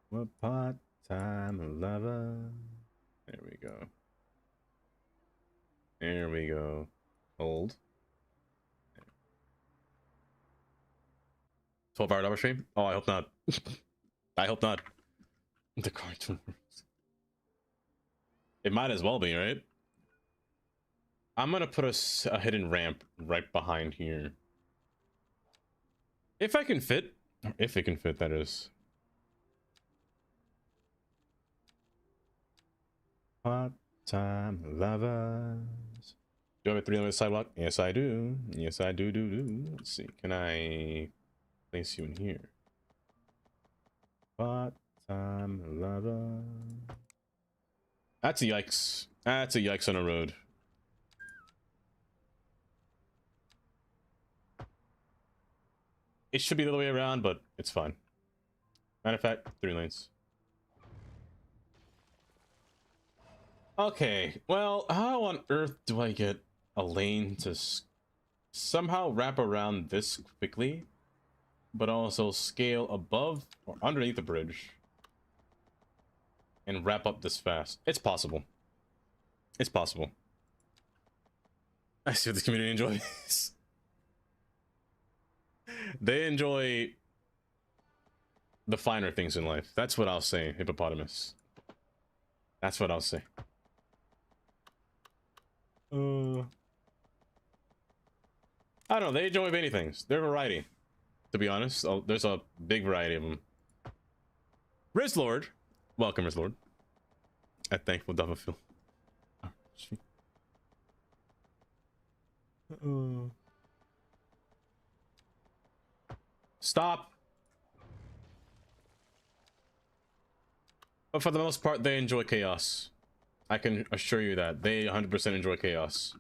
What part-time lover? There we go. There we go. Hold. 12-hour double stream? Oh, I hope not. I hope not. The cartoon works. It might as well be, right? I'm gonna put a hidden ramp right behind here. If I can fit. If it can fit, that is. Part-time lovers. Do I have a 3-lane sidewalk? Yes, I do. Yes, I do. Let's see. Can I place you in here? Part-time lover. That's a yikes. That's a yikes on a road. It should be the other way around, but it's fine. Matter of fact, 3 lanes. Okay, well, how on earth do I get a lane to somehow wrap around this quickly, but also scale above or underneath the bridge and wrap up this fast? It's possible. It's possible. I see what the community enjoys. They enjoy the finer things in life. That's what I'll say, hippopotamus. That's what I'll say. I don't know. They enjoy many things. They're variety, to be honest. There's a big variety of them. Rizlord, welcome, Rizlord. At Thankful Dufferfield. Stop. But for the most part, they enjoy chaos. I can assure you that. They 100% enjoy chaos.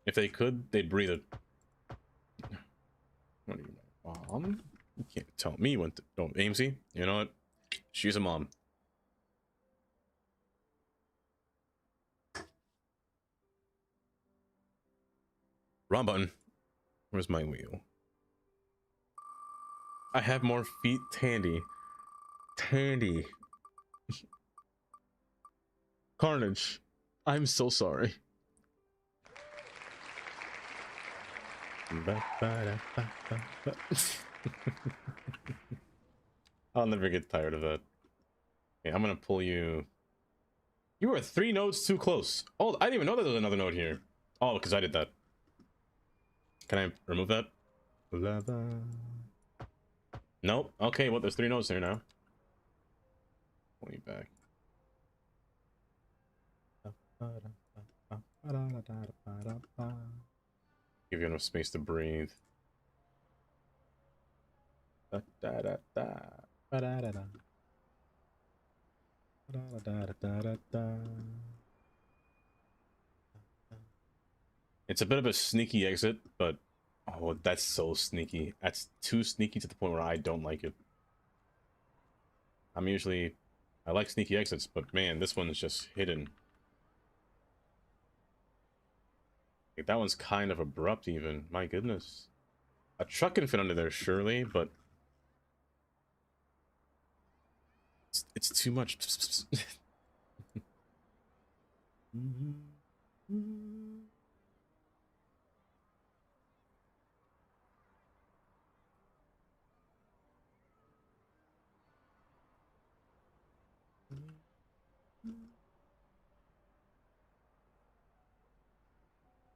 If they could, they'd breathe it. What are you, my mom? You can't tell me when to... Oh, Amesy, you know what? She's a mom. Wrong button. Where's my wheel? I have more feet. Tandy. Tandy. Carnage. I'm so sorry. I'll never get tired of that. Okay, I'm gonna pull you. You are 3 nodes too close. Oh, I didn't even know that there was another node here. Oh, because I did that. Can I remove that? Nope. Okay, well, there's 3 nodes there now. Pull you back. Give you enough space to breathe. It's a bit of a sneaky exit, but oh, that's so sneaky. That's too sneaky to the point where I don't like it. I like sneaky exits, but man, this one's just hidden. Like, that one's kind of abrupt even. My goodness. A truck can fit under there, surely, but it's too much.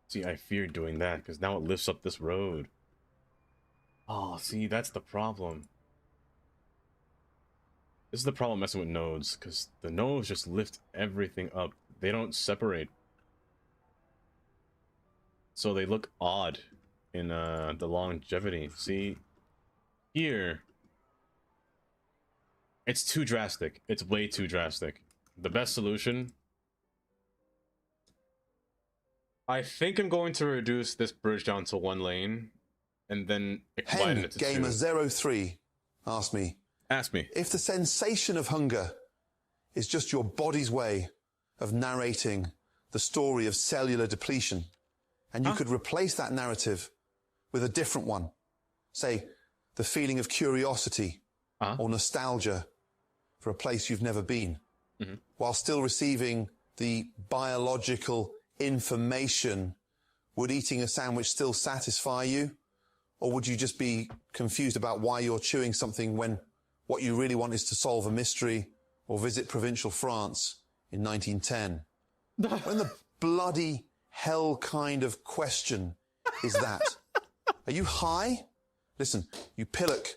See, I fear doing that, because now it lifts up this road. Oh, see, that's the problem. This is the problem messing with nodes, because the nodes just lift everything up. They don't separate. So they look odd in the longevity. See, here, it's too drastic. It's way too drastic. The best solution, I think I'm going to reduce this bridge down to 1 lane, and then widen it to 2. Gamer03 asked me. Ask me. If the sensation of hunger is just your body's way of narrating the story of cellular depletion, and you could replace that narrative with a different one, say, the feeling of curiosity or nostalgia for a place you've never been, while still receiving the biological information, would eating a sandwich still satisfy you? Or would you just be confused about why you're chewing something when what you really want is to solve a mystery or visit provincial France in 1910? When the bloody hell kind of question is that? Are you high? Listen, you pillock,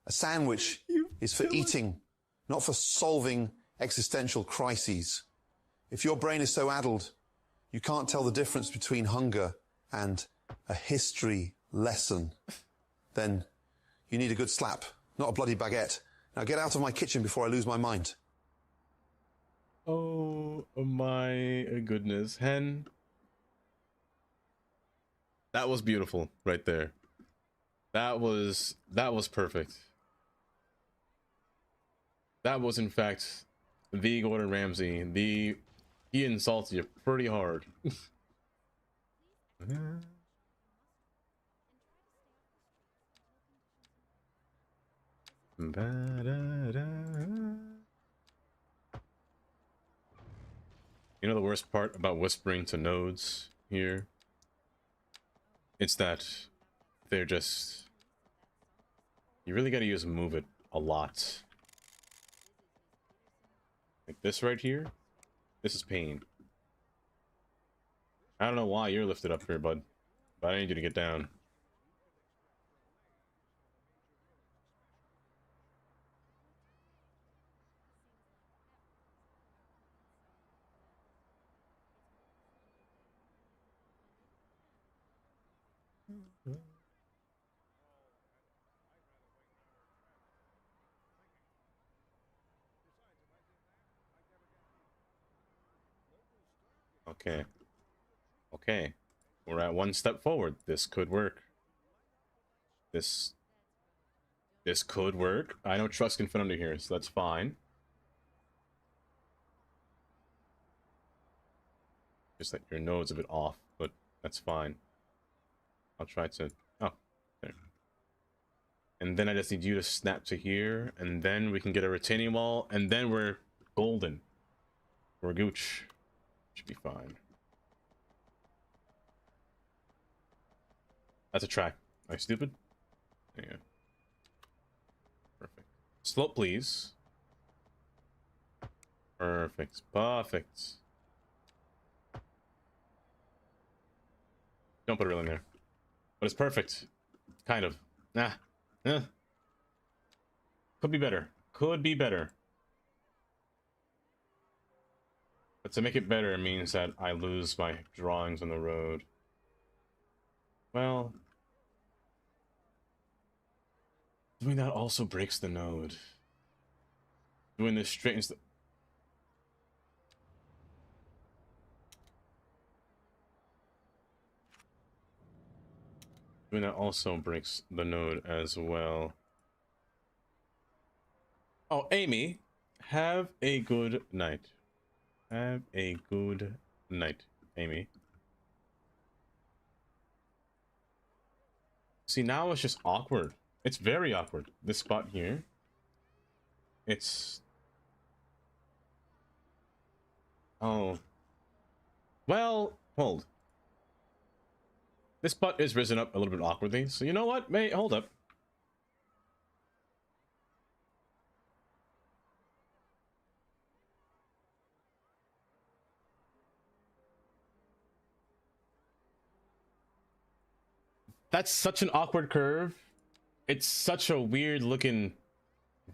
a sandwich is for eating, not for solving existential crises. If your brain is so addled, you can't tell the difference between hunger and a history lesson, then you need a good slap, not a bloody baguette. Now get out of my kitchen before I lose my mind. Oh my goodness, Hen. That was beautiful right there. That was perfect. That was in fact the Gordon Ramsay. He insulted you pretty hard. You know the worst part about whispering to nodes here? It's that they're just... You really gotta use move it a lot. Like this right here? This is pain. I don't know why you're lifted up here, bud. But I need you to get down. Okay. Okay. We're at 1 step forward. This could work. This could work. I know trucks can fit under here, so that's fine. Just that your node's a bit off, but that's fine. I'll try to... Oh, there. And then I just need you to snap to here, and then we can get a retaining wall, and then we're golden. We're gooch. Should be fine. That's a track. Are you stupid? There you go. Perfect. Slope, please. Perfect. Perfect. Don't put a railing there. But it's perfect. Kind of. Nah. Could be better. Could be better. But to make it better, it means that I lose my drawings on the road. Well... Doing that also breaks the node. Doing this straightens the... And that also breaks the node as well. Oh, Amy, have a good night. Have a good night, Amy. See, now it's just awkward. It's very awkward. This spot here. It's... Oh. Well, hold. This spot is risen up a little bit awkwardly, so you know what? Hold up. That's such an awkward curve. It's such a weird looking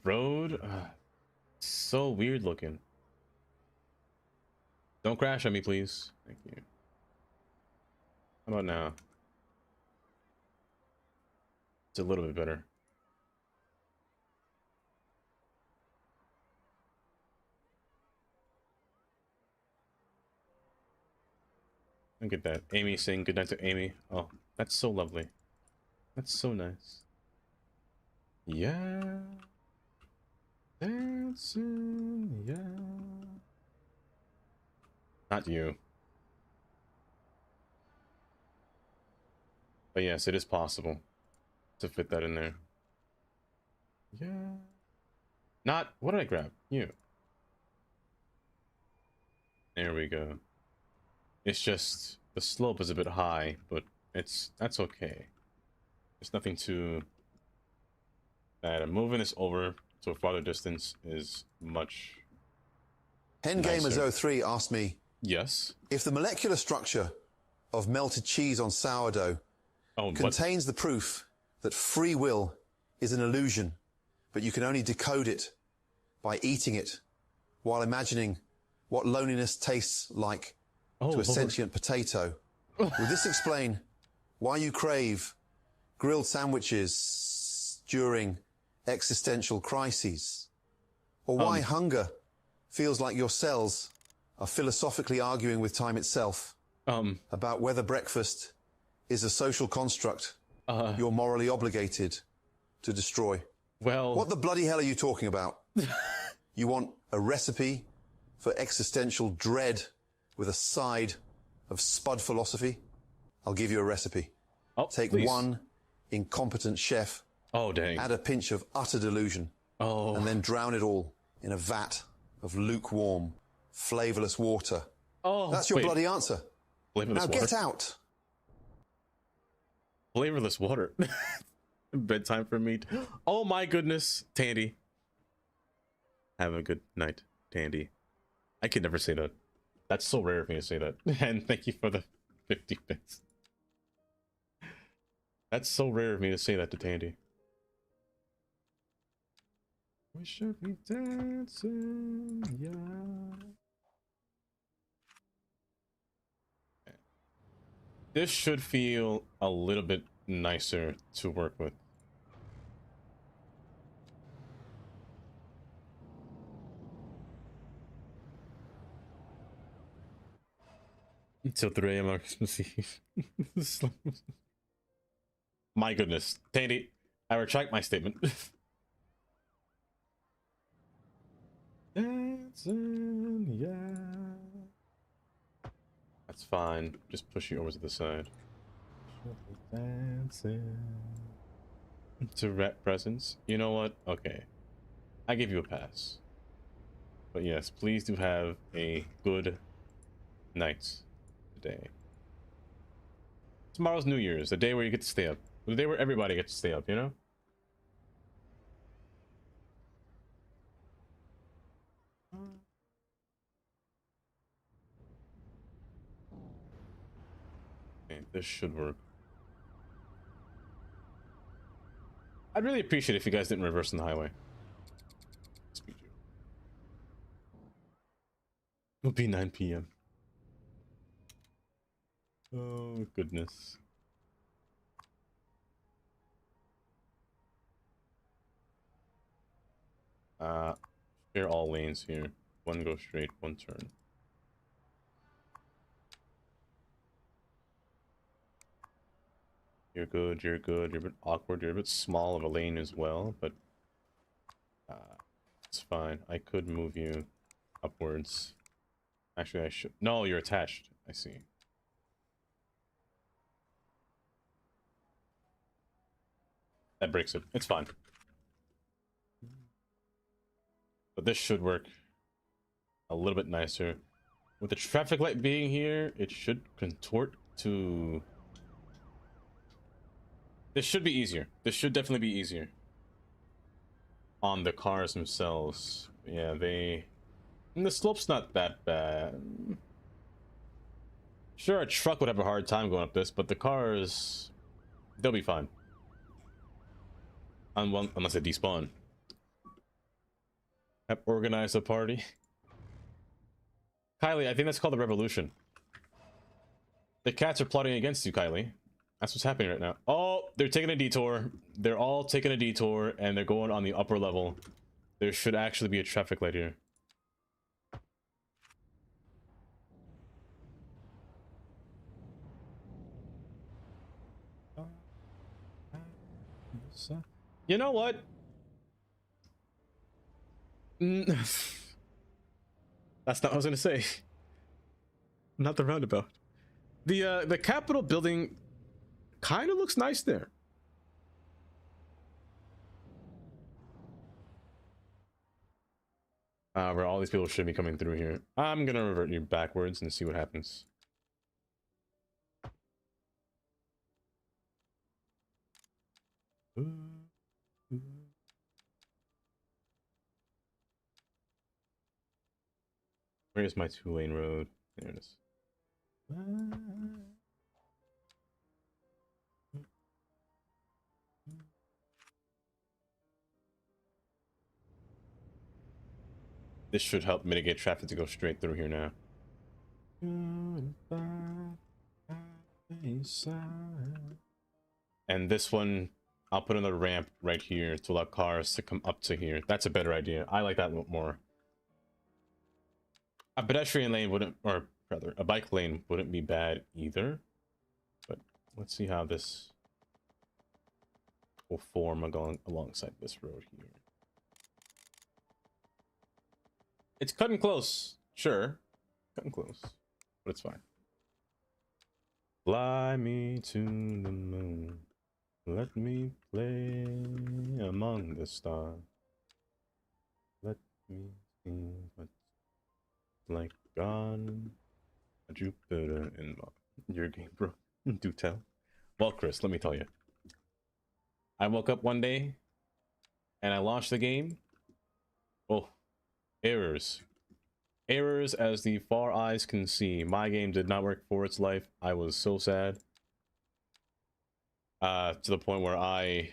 road. So weird looking. Don't crash on me, please. Thank you. How about now? It's a little bit better. Look at that. Amy saying goodnight to Amy. Oh, that's so lovely. That's so nice. Yeah. Dancing, yeah. Not you. But yes, it is possible to fit that in there. Yeah. Not, what did I grab? You. There we go. It's just, the slope is a bit high, but that's okay. There's nothing too bad. I'm moving this over to a farther distance is much HenGamer03 asked me, yes, if the molecular structure of melted cheese on sourdough contains the proof that free will is an illusion, but you can only decode it by eating it while imagining what loneliness tastes like to a sentient potato. Will this explain why you crave grilled sandwiches during existential crises? Or why hunger feels like your cells are philosophically arguing with time itself about whether breakfast is a social construct you're morally obligated to destroy? Well... What the bloody hell are you talking about? You want a recipe for existential dread with a side of spud philosophy? I'll give you a recipe. Take one incompetent chef, add a pinch of utter delusion, and then drown it all in a vat of lukewarm, flavorless water. That's your bloody answer. Now get out. Flavorless water. Bedtime for meat. Oh my goodness, Tandy. Have a good night, Tandy. I could never say that. That's so rare of me to say that. And thank you for the 50 bits. That's so rare of me to say that to Tandy. We should be dancing, yeah. This should feel a little bit nicer to work with. Until 3 a.m. on Christmas Eve. My goodness. Tandy, I retract my statement. Dancing, yeah. That's fine. Just push you over to the side. Dancing. To rep presence. You know what? Okay. I give you a pass. But yes, please do have a good night today. Tomorrow's New Year's, the day where you get to stay up. The day where everybody gets to stay up, you know? Okay, this should work. I'd really appreciate it if you guys didn't reverse on the highway. Speed you. It'll be 9 p.m. Oh, goodness. Clear all lanes here. One go straight, one turn. You're good, you're good. You're a bit awkward. You're a bit small of a lane as well, but it's fine. I could move you upwards. Actually, I should. No, you're attached. I see. That breaks it. It's fine. But this should work a little bit nicer. With the traffic light being here, it should contort to... This should be easier. This should definitely be easier. On the cars themselves. Yeah, they... And the slope's not that bad. Sure, a truck would have a hard time going up this, but the cars... They'll be fine. Unless they despawn. Have organized a party. Kylie, I think that's called the revolution. The cats are plotting against you, Kylie. That's what's happening right now. Oh, they're taking a detour. They're all taking a detour, and they're going on the upper level. There should actually be a traffic light here. You know what? That's not what I was gonna say. Not the roundabout. The Capitol building kind of looks nice there. Where all these people should be coming through here. I'm gonna revert you backwards and see what happens. Where's my 2-lane road? There it is. This should help mitigate traffic to go straight through here now. And this one, I'll put another ramp right here to allow cars to come up to here. That's a better idea. I like that more. A pedestrian lane wouldn't, or rather, a bike lane wouldn't be bad either. But let's see how this will form alongside this road here. It's cutting close, sure. Cutting close, but it's fine. Fly me to the moon. Let me play among the stars. Let me see what's like on Jupiter in your game, bro. Do tell. Well, Chris, let me tell you. I woke up one day and I launched the game. Oh, errors. Errors as the far eyes can see. My game did not work for its life. I was so sad. To the point where I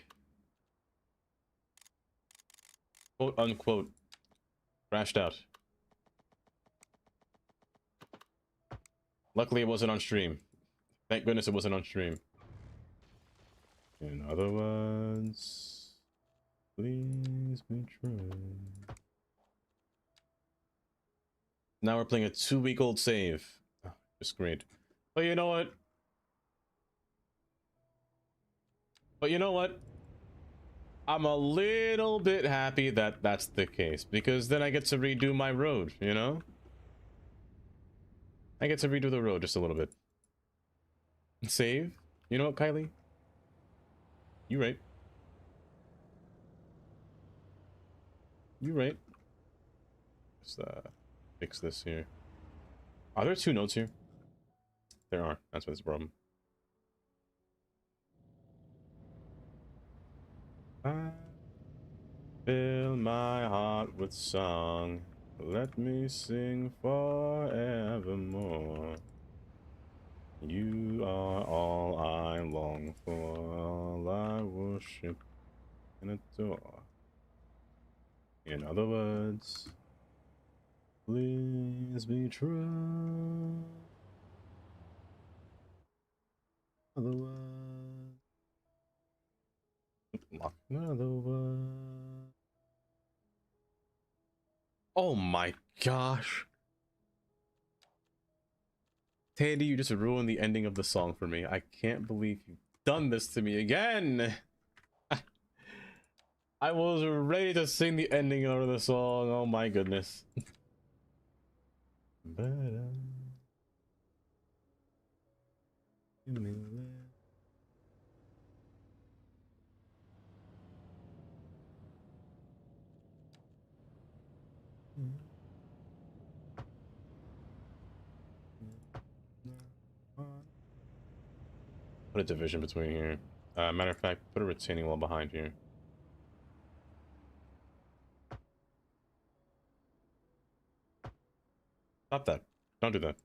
quote unquote crashed out. Luckily it wasn't on stream. Thank goodness it wasn't on stream. In other words, please be true. Now we're playing a 2-week-old save. Oh, just great. But you know what? I'm a little bit happy that that's the case, because then I get to redo my road, you know? I get to redo the road just a little bit. Save? You know what, Kylie? You right. You right. Let's fix this here. Are there 2 notes here? There are. That's what's the problem. I fill my heart with song. Let me sing forevermore. You are all I long for, all I worship and adore. In other words, please be true. Other words, another word. Oh my gosh. Tandy, you just ruined the ending of the song for me. I can't believe you done this to me again. I was ready to sing the ending of the song. Oh my goodness. Put a division between here. Matter of fact, put a retaining wall behind here. Stop that. Don't do that.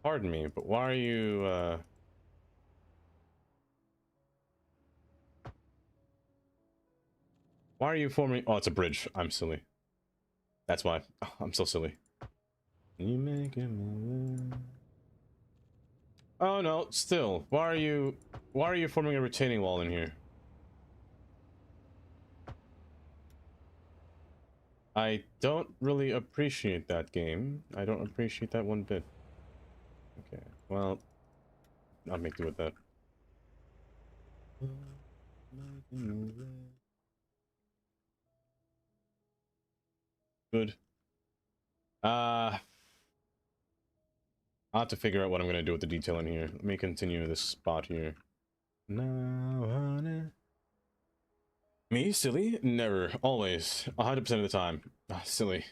Pardon me, but why are you, why are you forming... Oh, it's a bridge. I'm silly. That's why. Oh, I'm so silly. You making me... Oh, no. Still. Why are you forming a retaining wall in here? I don't really appreciate that game. I don't appreciate that one bit. Okay, well, I'll make do with that. Good. I'll have to figure out what I'm gonna do with the detail in here. Let me continue this spot here. No, honey. Me? Silly? Never. Always. 100% of the time. Ah, silly.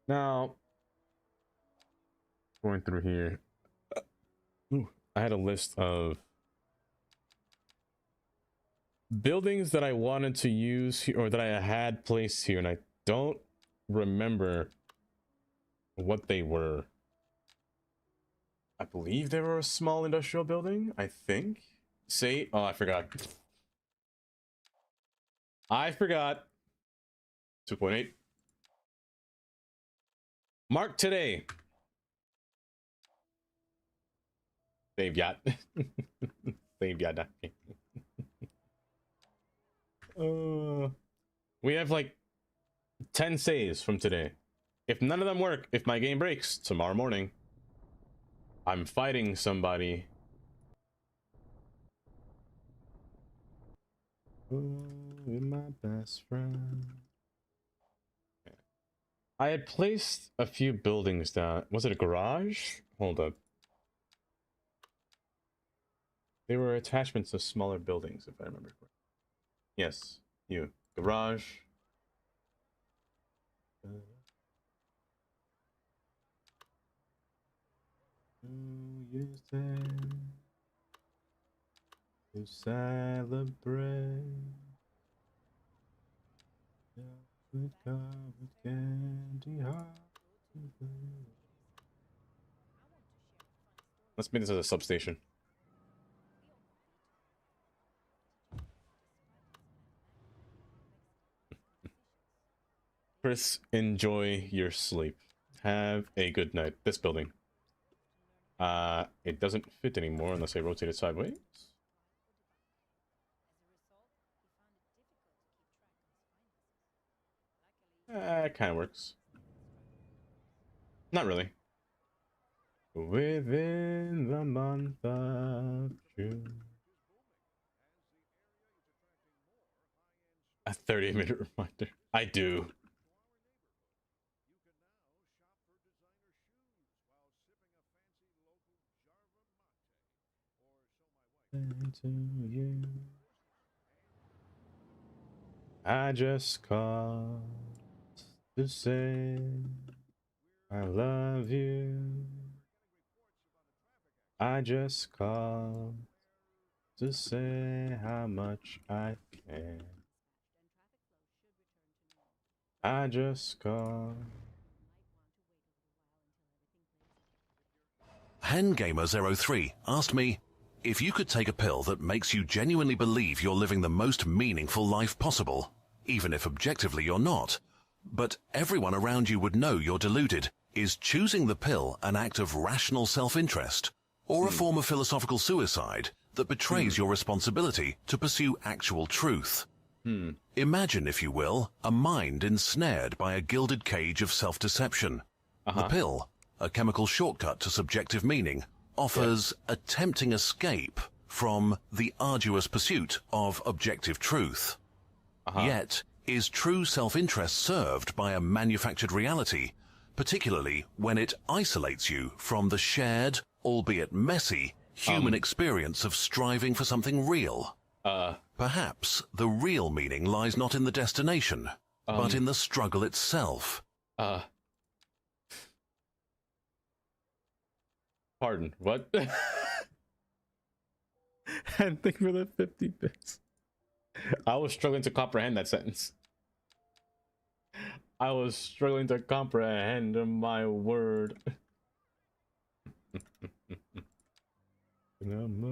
Now, going through here. Ooh, I had a list of buildings that I wanted to use here, or that I had placed here, and I don't remember what they were. I believe they were a small industrial building, I think. Say, oh, I forgot. I forgot. 2.8. Mark today. Save yacht. Save yacht. We have like 10 saves from today. If none of them work, if my game breaks tomorrow morning, I'm fighting somebody. You're my best friend. Okay. I had placed a few buildings down. Was it a garage? Hold up. They were attachments of smaller buildings, if I remember correctly. Yes, you. Garage. You say to celebrate with candy heart. Let's make this as a substation. Chris, enjoy your sleep. Have a good night. This building. It doesn't fit anymore unless I rotate it sideways. It kind of works. Not really. Within the month of June. A 30-minute reminder. I do. To you. I just called to say I love you. I just called to say how much I care. I just called. HenGamer03 asked me, if you could take a pill that makes you genuinely believe you're living the most meaningful life possible, even if objectively you're not, but everyone around you would know you're deluded, is choosing the pill an act of rational self-interest, or a form of philosophical suicide that betrays your responsibility to pursue actual truth? Imagine, if you will, a mind ensnared by a gilded cage of self-deception. The pill, a chemical shortcut to subjective meaning, offers a tempting escape from the arduous pursuit of objective truth. Yet, is true self-interest served by a manufactured reality, particularly when it isolates you from the shared, albeit messy, human experience of striving for something real? Perhaps the real meaning lies not in the destination, but in the struggle itself. Pardon, what? And thank you for the 50 bits. I was struggling to comprehend that sentence. I was struggling to comprehend my word. July.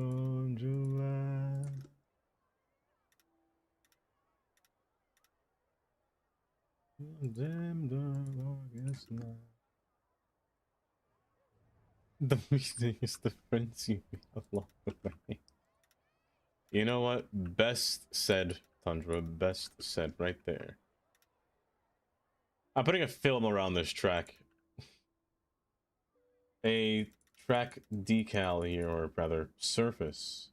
The meeting is the friends you meet along the way. You know what? Best said, Tundra. Best said right there. I'm putting a film around this track. A track decal here, or rather, surface.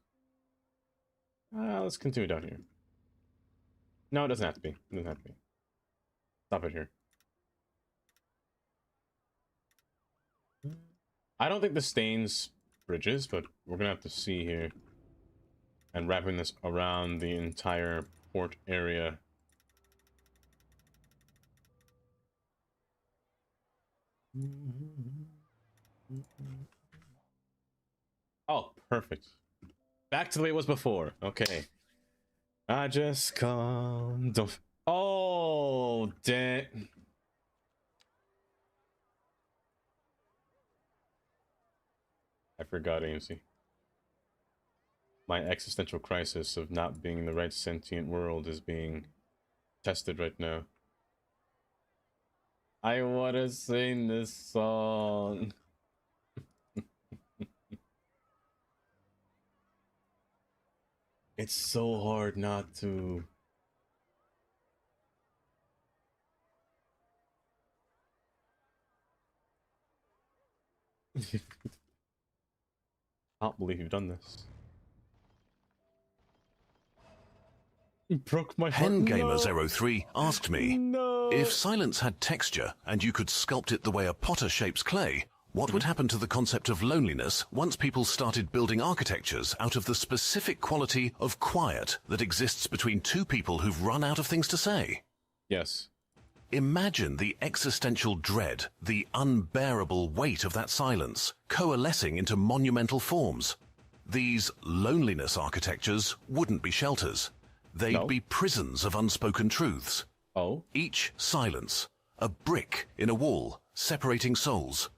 Let's continue down here. No, it doesn't have to be. It doesn't have to be. Stop it here. I don't think this stains bridges, but we're gonna have to see here. And wrapping this around the entire port area. Oh, perfect. Back to the way it was before. Okay. I just come. Don't. Oh, damn. I forgot, AMC. My existential crisis of not being in the right sentient world is being tested right now. I want to sing this song. It's so hard not to. I can't believe you've done this. You broke my heart. Hengamer03 asked me, if silence had texture and you could sculpt it the way a potter shapes clay, what would happen to the concept of loneliness once people started building architectures out of the specific quality of quiet that exists between two people who've run out of things to say? Yes. Imagine the existential dread, the unbearable weight of that silence, coalescing into monumental forms. These loneliness architectures wouldn't be shelters. They'd be prisons of unspoken truths. Each silence, a brick in a wall, separating souls,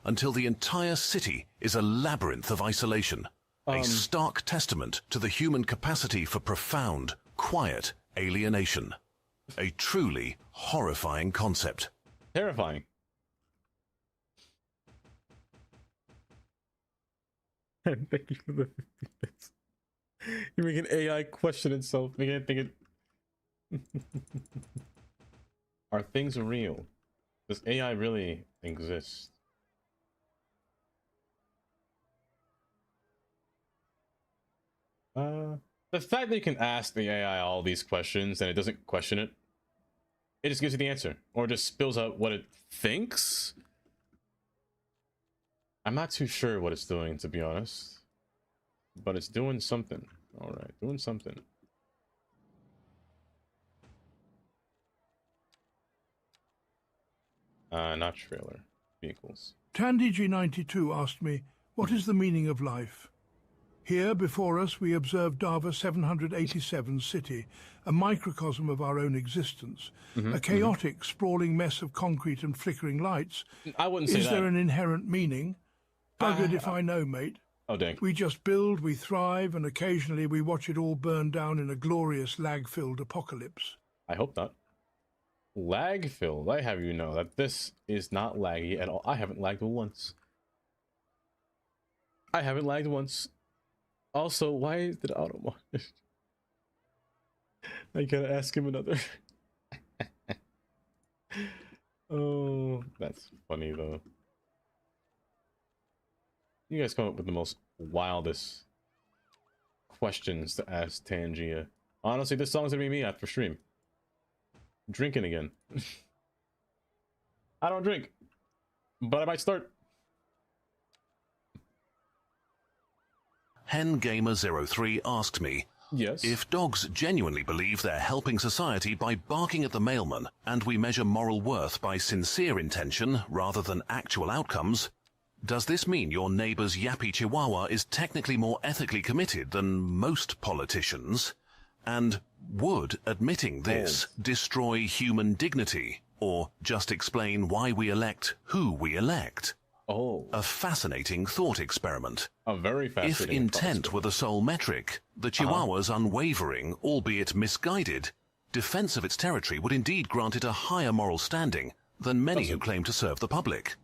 until the entire city is a labyrinth of isolation, a stark testament to the human capacity for profound, quiet alienation. A truly horrifying concept. Terrifying. And thank you for the 50 bits. You make an AI question itself. Make it think it. Are things real? Does AI really exist? The fact that you can ask the AI all these questions and it doesn't question it, it just gives you the answer, or just spills out what it thinks. I'm not too sure what it's doing, to be honest, but it's doing something. All right, doing something. Not trailer. Vehicles. TandyG92 asked me, what is the meaning of life? Here, before us, we observe Dava 787 city, a microcosm of our own existence, a chaotic, sprawling mess of concrete and flickering lights. I wouldn't say that. Is there an inherent meaning? Buggered if I know, mate. Oh, dang. We just build, we thrive, and occasionally we watch it all burn down in a glorious lag-filled apocalypse. I hope not. Lag-filled? I have you know that this is not laggy at all. I haven't lagged once. I haven't lagged once. Also, why is it auto market? I gotta ask him another. Oh, That's funny though. You guys come up with the most wildest questions to ask Tangia. Honestly, this song's gonna be me after stream. Drinking again. I don't drink, but I might start. HenGamer03 asked me, yes, if dogs genuinely believe they're helping society by barking at the mailman, and we measure moral worth by sincere intention rather than actual outcomes, does this mean your neighbor's yappy chihuahua is technically more ethically committed than most politicians? And would admitting this destroy human dignity, or just explain why we elect who we elect? A fascinating thought experiment. A very fascinating. If intent were the sole metric, the Chihuahua's unwavering, albeit misguided, defense of its territory would indeed grant it a higher moral standing than many who claim to serve the public.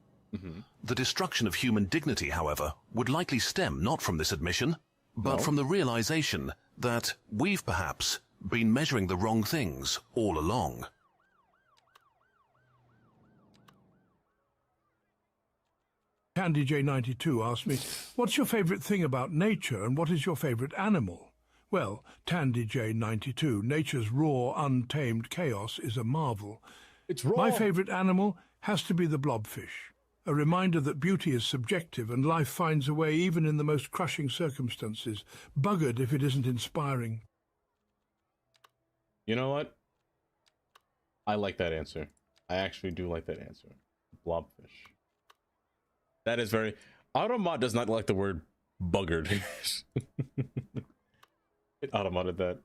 The destruction of human dignity, however, would likely stem not from this admission, but from the realization that we've perhaps been measuring the wrong things all along. Candy J92 asked me, what's your favourite thing about nature and what is your favourite animal? Well, Tandy J92, nature's raw, untamed chaos is a marvel. It's raw. My favourite animal has to be the blobfish, a reminder that beauty is subjective and life finds a way even in the most crushing circumstances, buggered if it isn't inspiring. You know what? I like that answer. I actually do like that answer. Blobfish. That is very... Automod does not like the word buggered. It automodded that.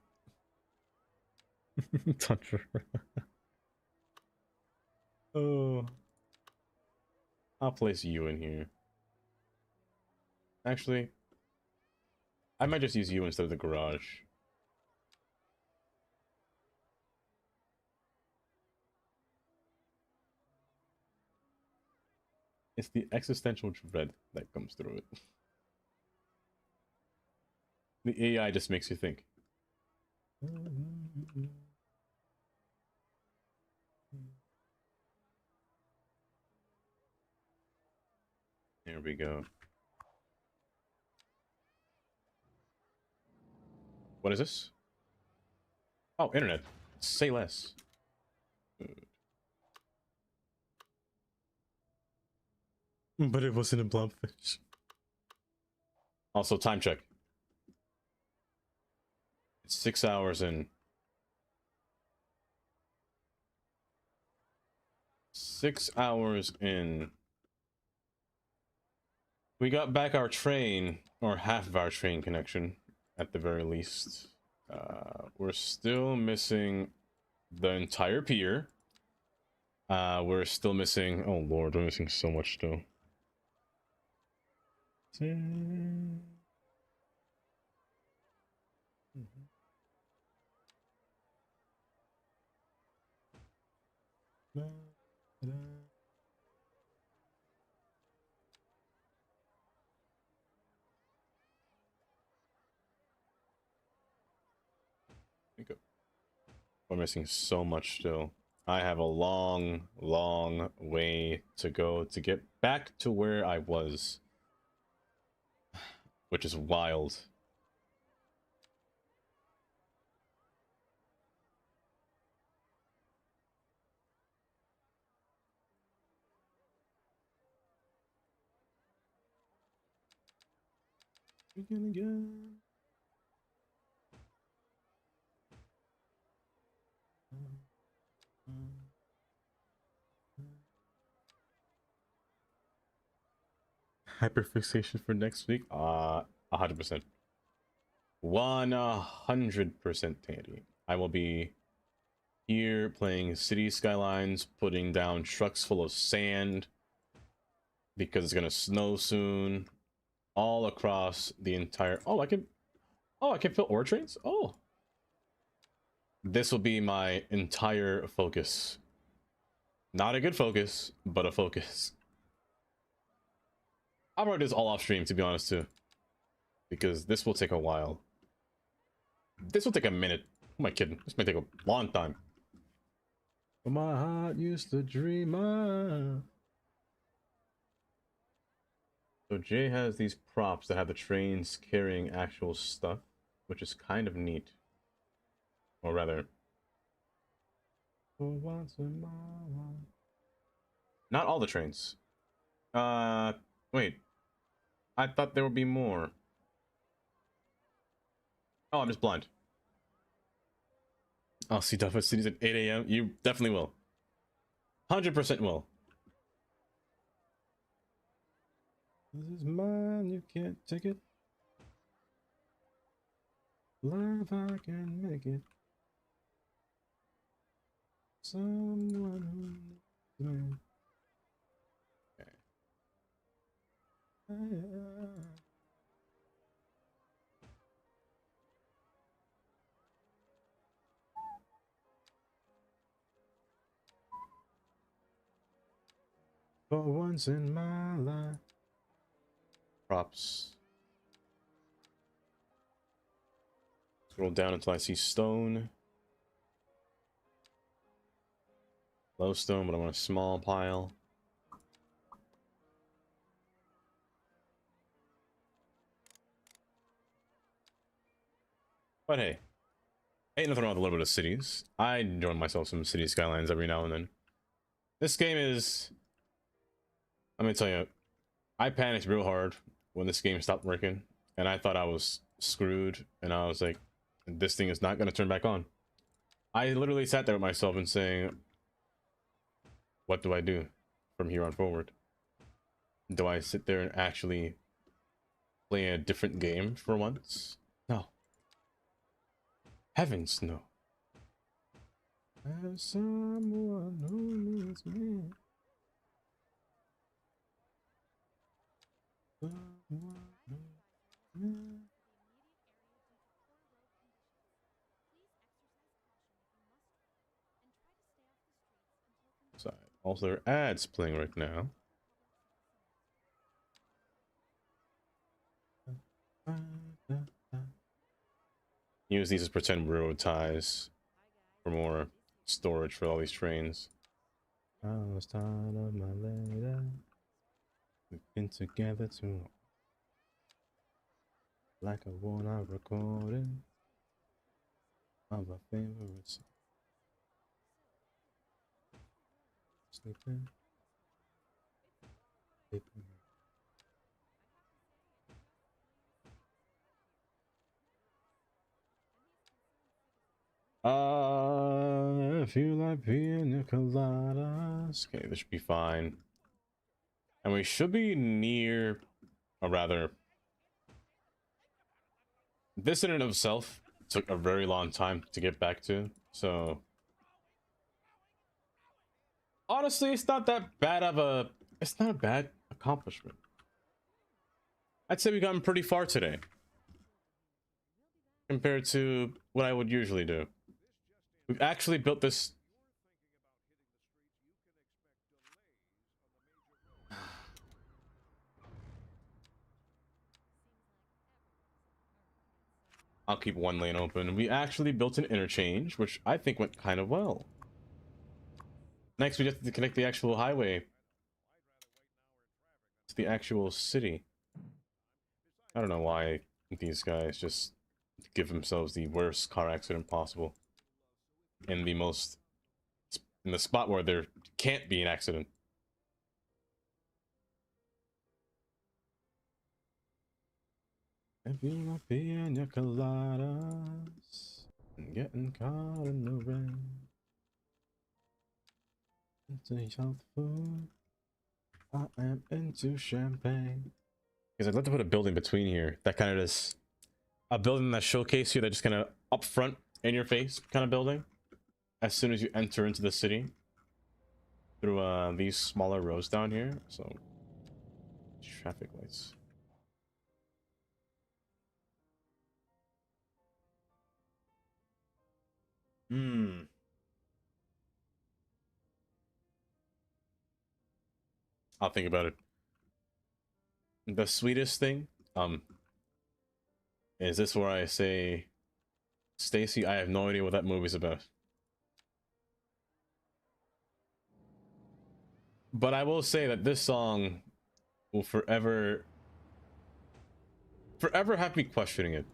Tundra. Oh. I'll place you in here. Actually, I might just use you instead of the garage. It's the existential dread that comes through it. The AI just makes you think. There we go. What is this? Oh, internet. Say less. But it wasn't a blobfish. Also, time check. It's 6 hours in. 6 hours in. We got back our train, or half of our train connection, at the very least. We're still missing the entire pier. We're still missing... Oh lord, we're missing so much still. We're missing so much still. I have a long, long way to go to get back to where I was. Which is wild. Begin again. Hyperfixation for next week? 100%. 100% Tandy. I will be here playing City Skylines, putting down trucks full of sand because it's gonna snow soon. All across the entire... Oh, I can fill ore trains? Oh. This will be my entire focus. Not a good focus, but a focus. I'll write this all off stream, to be honest, too. Because this will take a while. This will take a minute. Who am I kidding? This may take a long time. My heart used to dream of... So Jay has these props that have the trains carrying actual stuff, which is kind of neat. Or rather, for once in my life. Not all the trains. Wait. I thought there would be more. Oh, I'm just blind. I'll see Duffet Cities at 8 a.m. You definitely will. 100% will. This is mine, you can't take it. Love, I can make it. Someone who needs me. Okay. For once in my life. Props. Scroll down until I see stone. Low stone, but I want a small pile. But hey, ain't nothing wrong with a little bit of cities. I enjoy myself some city skylines every now and then. This game is... Let me tell you, I panicked real hard when this game stopped working, and I thought I was screwed, and I was like, this thing is not going to turn back on. I literally sat there with myself and saying, what do I do from here on forward? Do I sit there and actually play a different game for once? No. Heavens, no. There's someone who needs me. Also, there are ads playing right now. Use these as pretend railroad ties for more storage for all these trains. I was tired of my lady. We've been together too long. Like a worn-out recording of our favorite song. Sleeping. Sleeping. If you like pina coladas. Okay, this should be fine. And we should be near, or rather, this in and of itself took a very long time to get back to, so honestly, it's not that bad of a, it's not a bad accomplishment. I'd say we've gotten pretty far today compared to what I would usually do. We've actually built this. I'll keep one lane open. We actually built an interchange, which I think went kind of well. Next, we just have to connect the actual highway to the actual city. I don't know why these guys just give themselves the worst car accident possible. In the spot where there can't be an accident. If you like pina coladas and getting caught in the rain. Into health food. I am into champagne. Because I'd love to put a building between here that kind of is a building that showcase you, that just kind of up front in your face kind of building. As soon as you enter into the city through these smaller roads down here. So traffic lights. I'll think about it. The sweetest thing, is this where I say, Stacy, I have no idea what that movie's about. But I will say that this song will forever forever have me questioning it.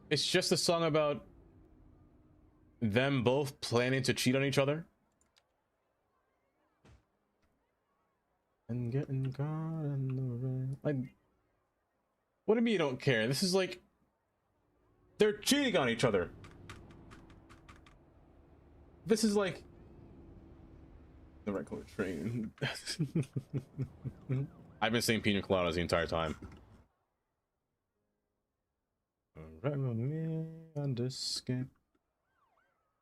It's just a song about them both planning to cheat on each other and getting caught in the rain. Like, what do you mean you don't care? This is like they're cheating on each other. This is like the regular train. I've been saying pina coladas the entire time. Right with me on this game.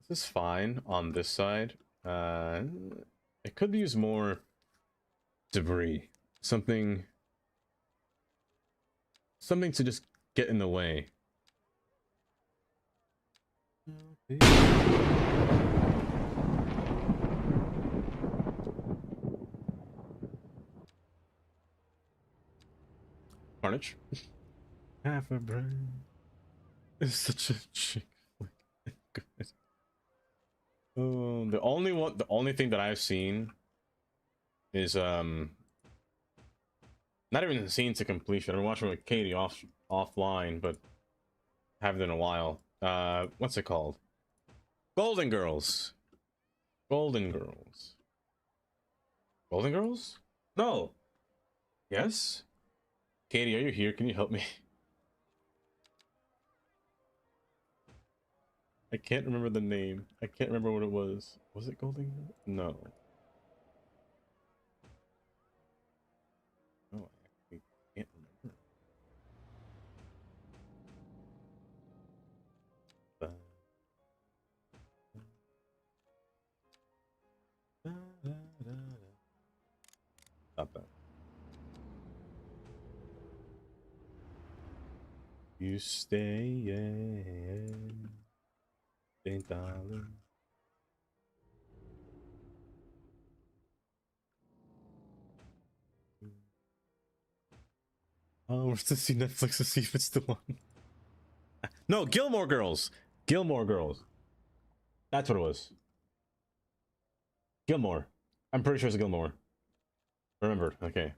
This is fine on this side. It could use more debris. Something to just get in the way. Carnage. Half a brain. It's such a chick flick. Good. The only thing that I've seen is not even seen to completion. I've been watching with Katie offline, but haven't in a while. What's it called? Golden Girls. Golden Girls. Golden Girls? No. Yes? Katie, are you here? Can you help me? I can't remember the name. I can't remember what it was. Was it Golden Girls? No. Oh, I can't remember. Not that. You stay, darling. Oh, we're to see Netflix to see if it's still on. No, Gilmore Girls. Gilmore Girls. That's what it was. Gilmore. I'm pretty sure it's Gilmore. Remembered. Okay.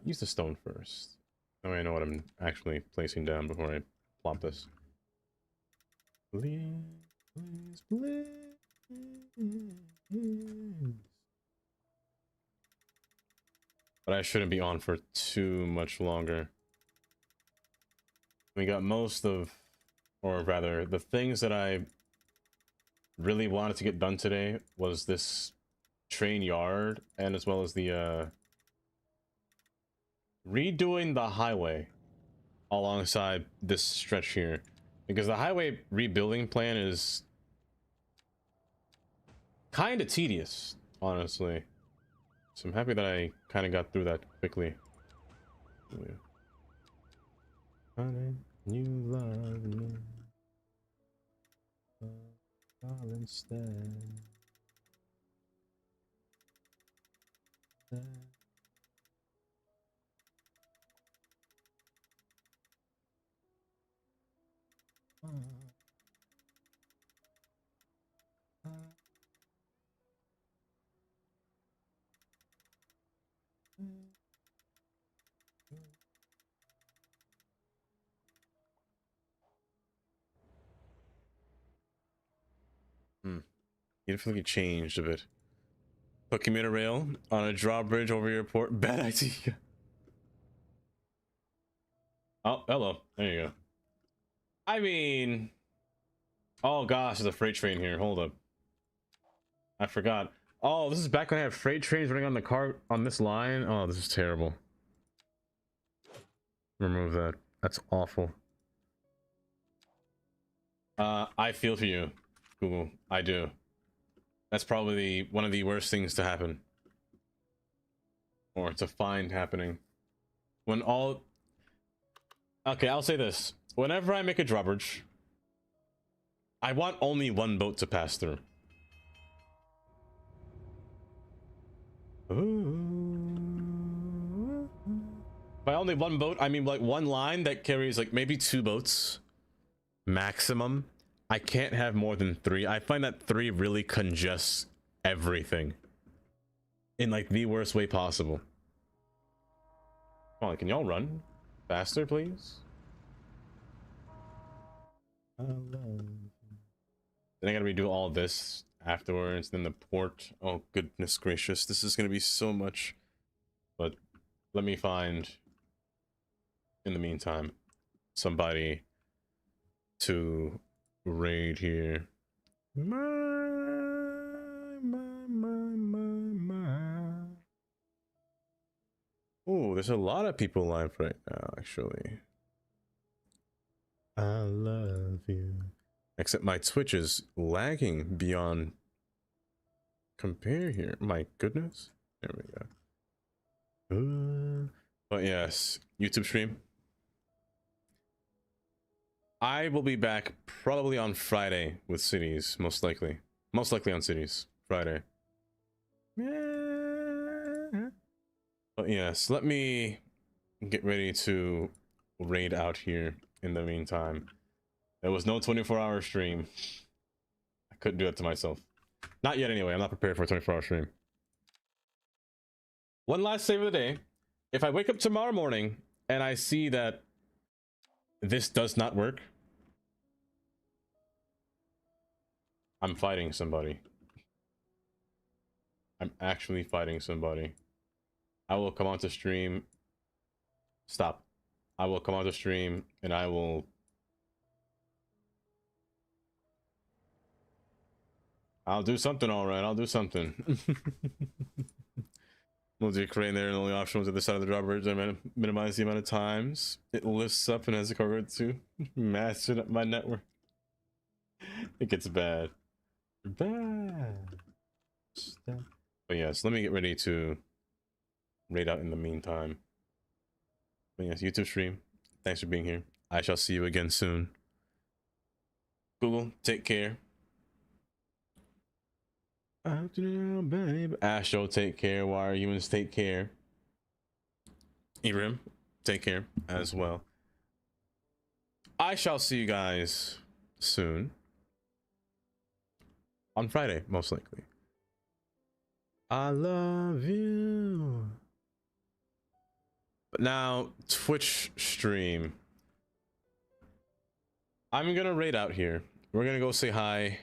Use the stone first. That way I know what I'm actually placing down before I plop this. Please, please, please. But I shouldn't be on for too much longer. We got most of, or rather, the things that I really wanted to get done today was this train yard, and as well as the redoing the highway alongside this stretch here, because the highway rebuilding plan is kind of tedious, honestly. So I'm happy that I kind of got through that quickly. Honey, you love me. I'll instead. Beautifully changed a bit. Put commuter rail on a drawbridge over your port. Bad idea. Oh, hello. There you go. I mean... Oh gosh, there's a freight train here. Hold up. I forgot. Oh, this is back when I had freight trains running on the car on this line. Oh, this is terrible. Remove that. That's awful. I feel for you, Google. I do. That's probably one of the worst things to happen. Or to find happening. When all... Okay, I'll say this. Whenever I make a drawbridge, I want only one boat to pass through. Ooh. By only one boat, I mean like one line that carries like maybe 2 boats maximum. I can't have more than 3. I find that 3 really congests everything in like the worst way possible. Come on, can y'all run faster, please? Then I gotta redo all this afterwards. Then the port. Oh goodness gracious, this is gonna be so much. But let me find, in the meantime, somebody to raid here. Oh, there's a lot of people live right now, actually. I love you. Except my Twitch is lagging beyond compare here. My goodness. There we go. But yes, YouTube stream. I will be back probably on Friday with Cities, most likely. Most likely on Cities, Friday. But yes, let me get ready to raid out here in the meantime. There was no 24-hour stream. I couldn't do it to myself. Not yet anyway, I'm not prepared for a 24-hour stream. One last save of the day. If I wake up tomorrow morning and I see that this does not work, I'm fighting somebody. I'm actually fighting somebody. I will come onto stream. Stop. I will come onto stream and I will... I'll do something, alright. I'll do something. We'll do crane there, and the only option was at the side of the drawbridge. I minimize the amount of times it lifts up and has a cargo to master up my network. It gets bad. Bad. But yes, let me get ready to raid out in the meantime. But yes, YouTube stream. Thanks for being here. I shall see you again soon. Google, take care. Afternoon, babe. Astro, take care. Wire Humans, take care. Ibrahim, take care as well. I shall see you guys soon. On Friday, most likely. I love you. But now, Twitch stream. I'm gonna raid out here. We're gonna go say hi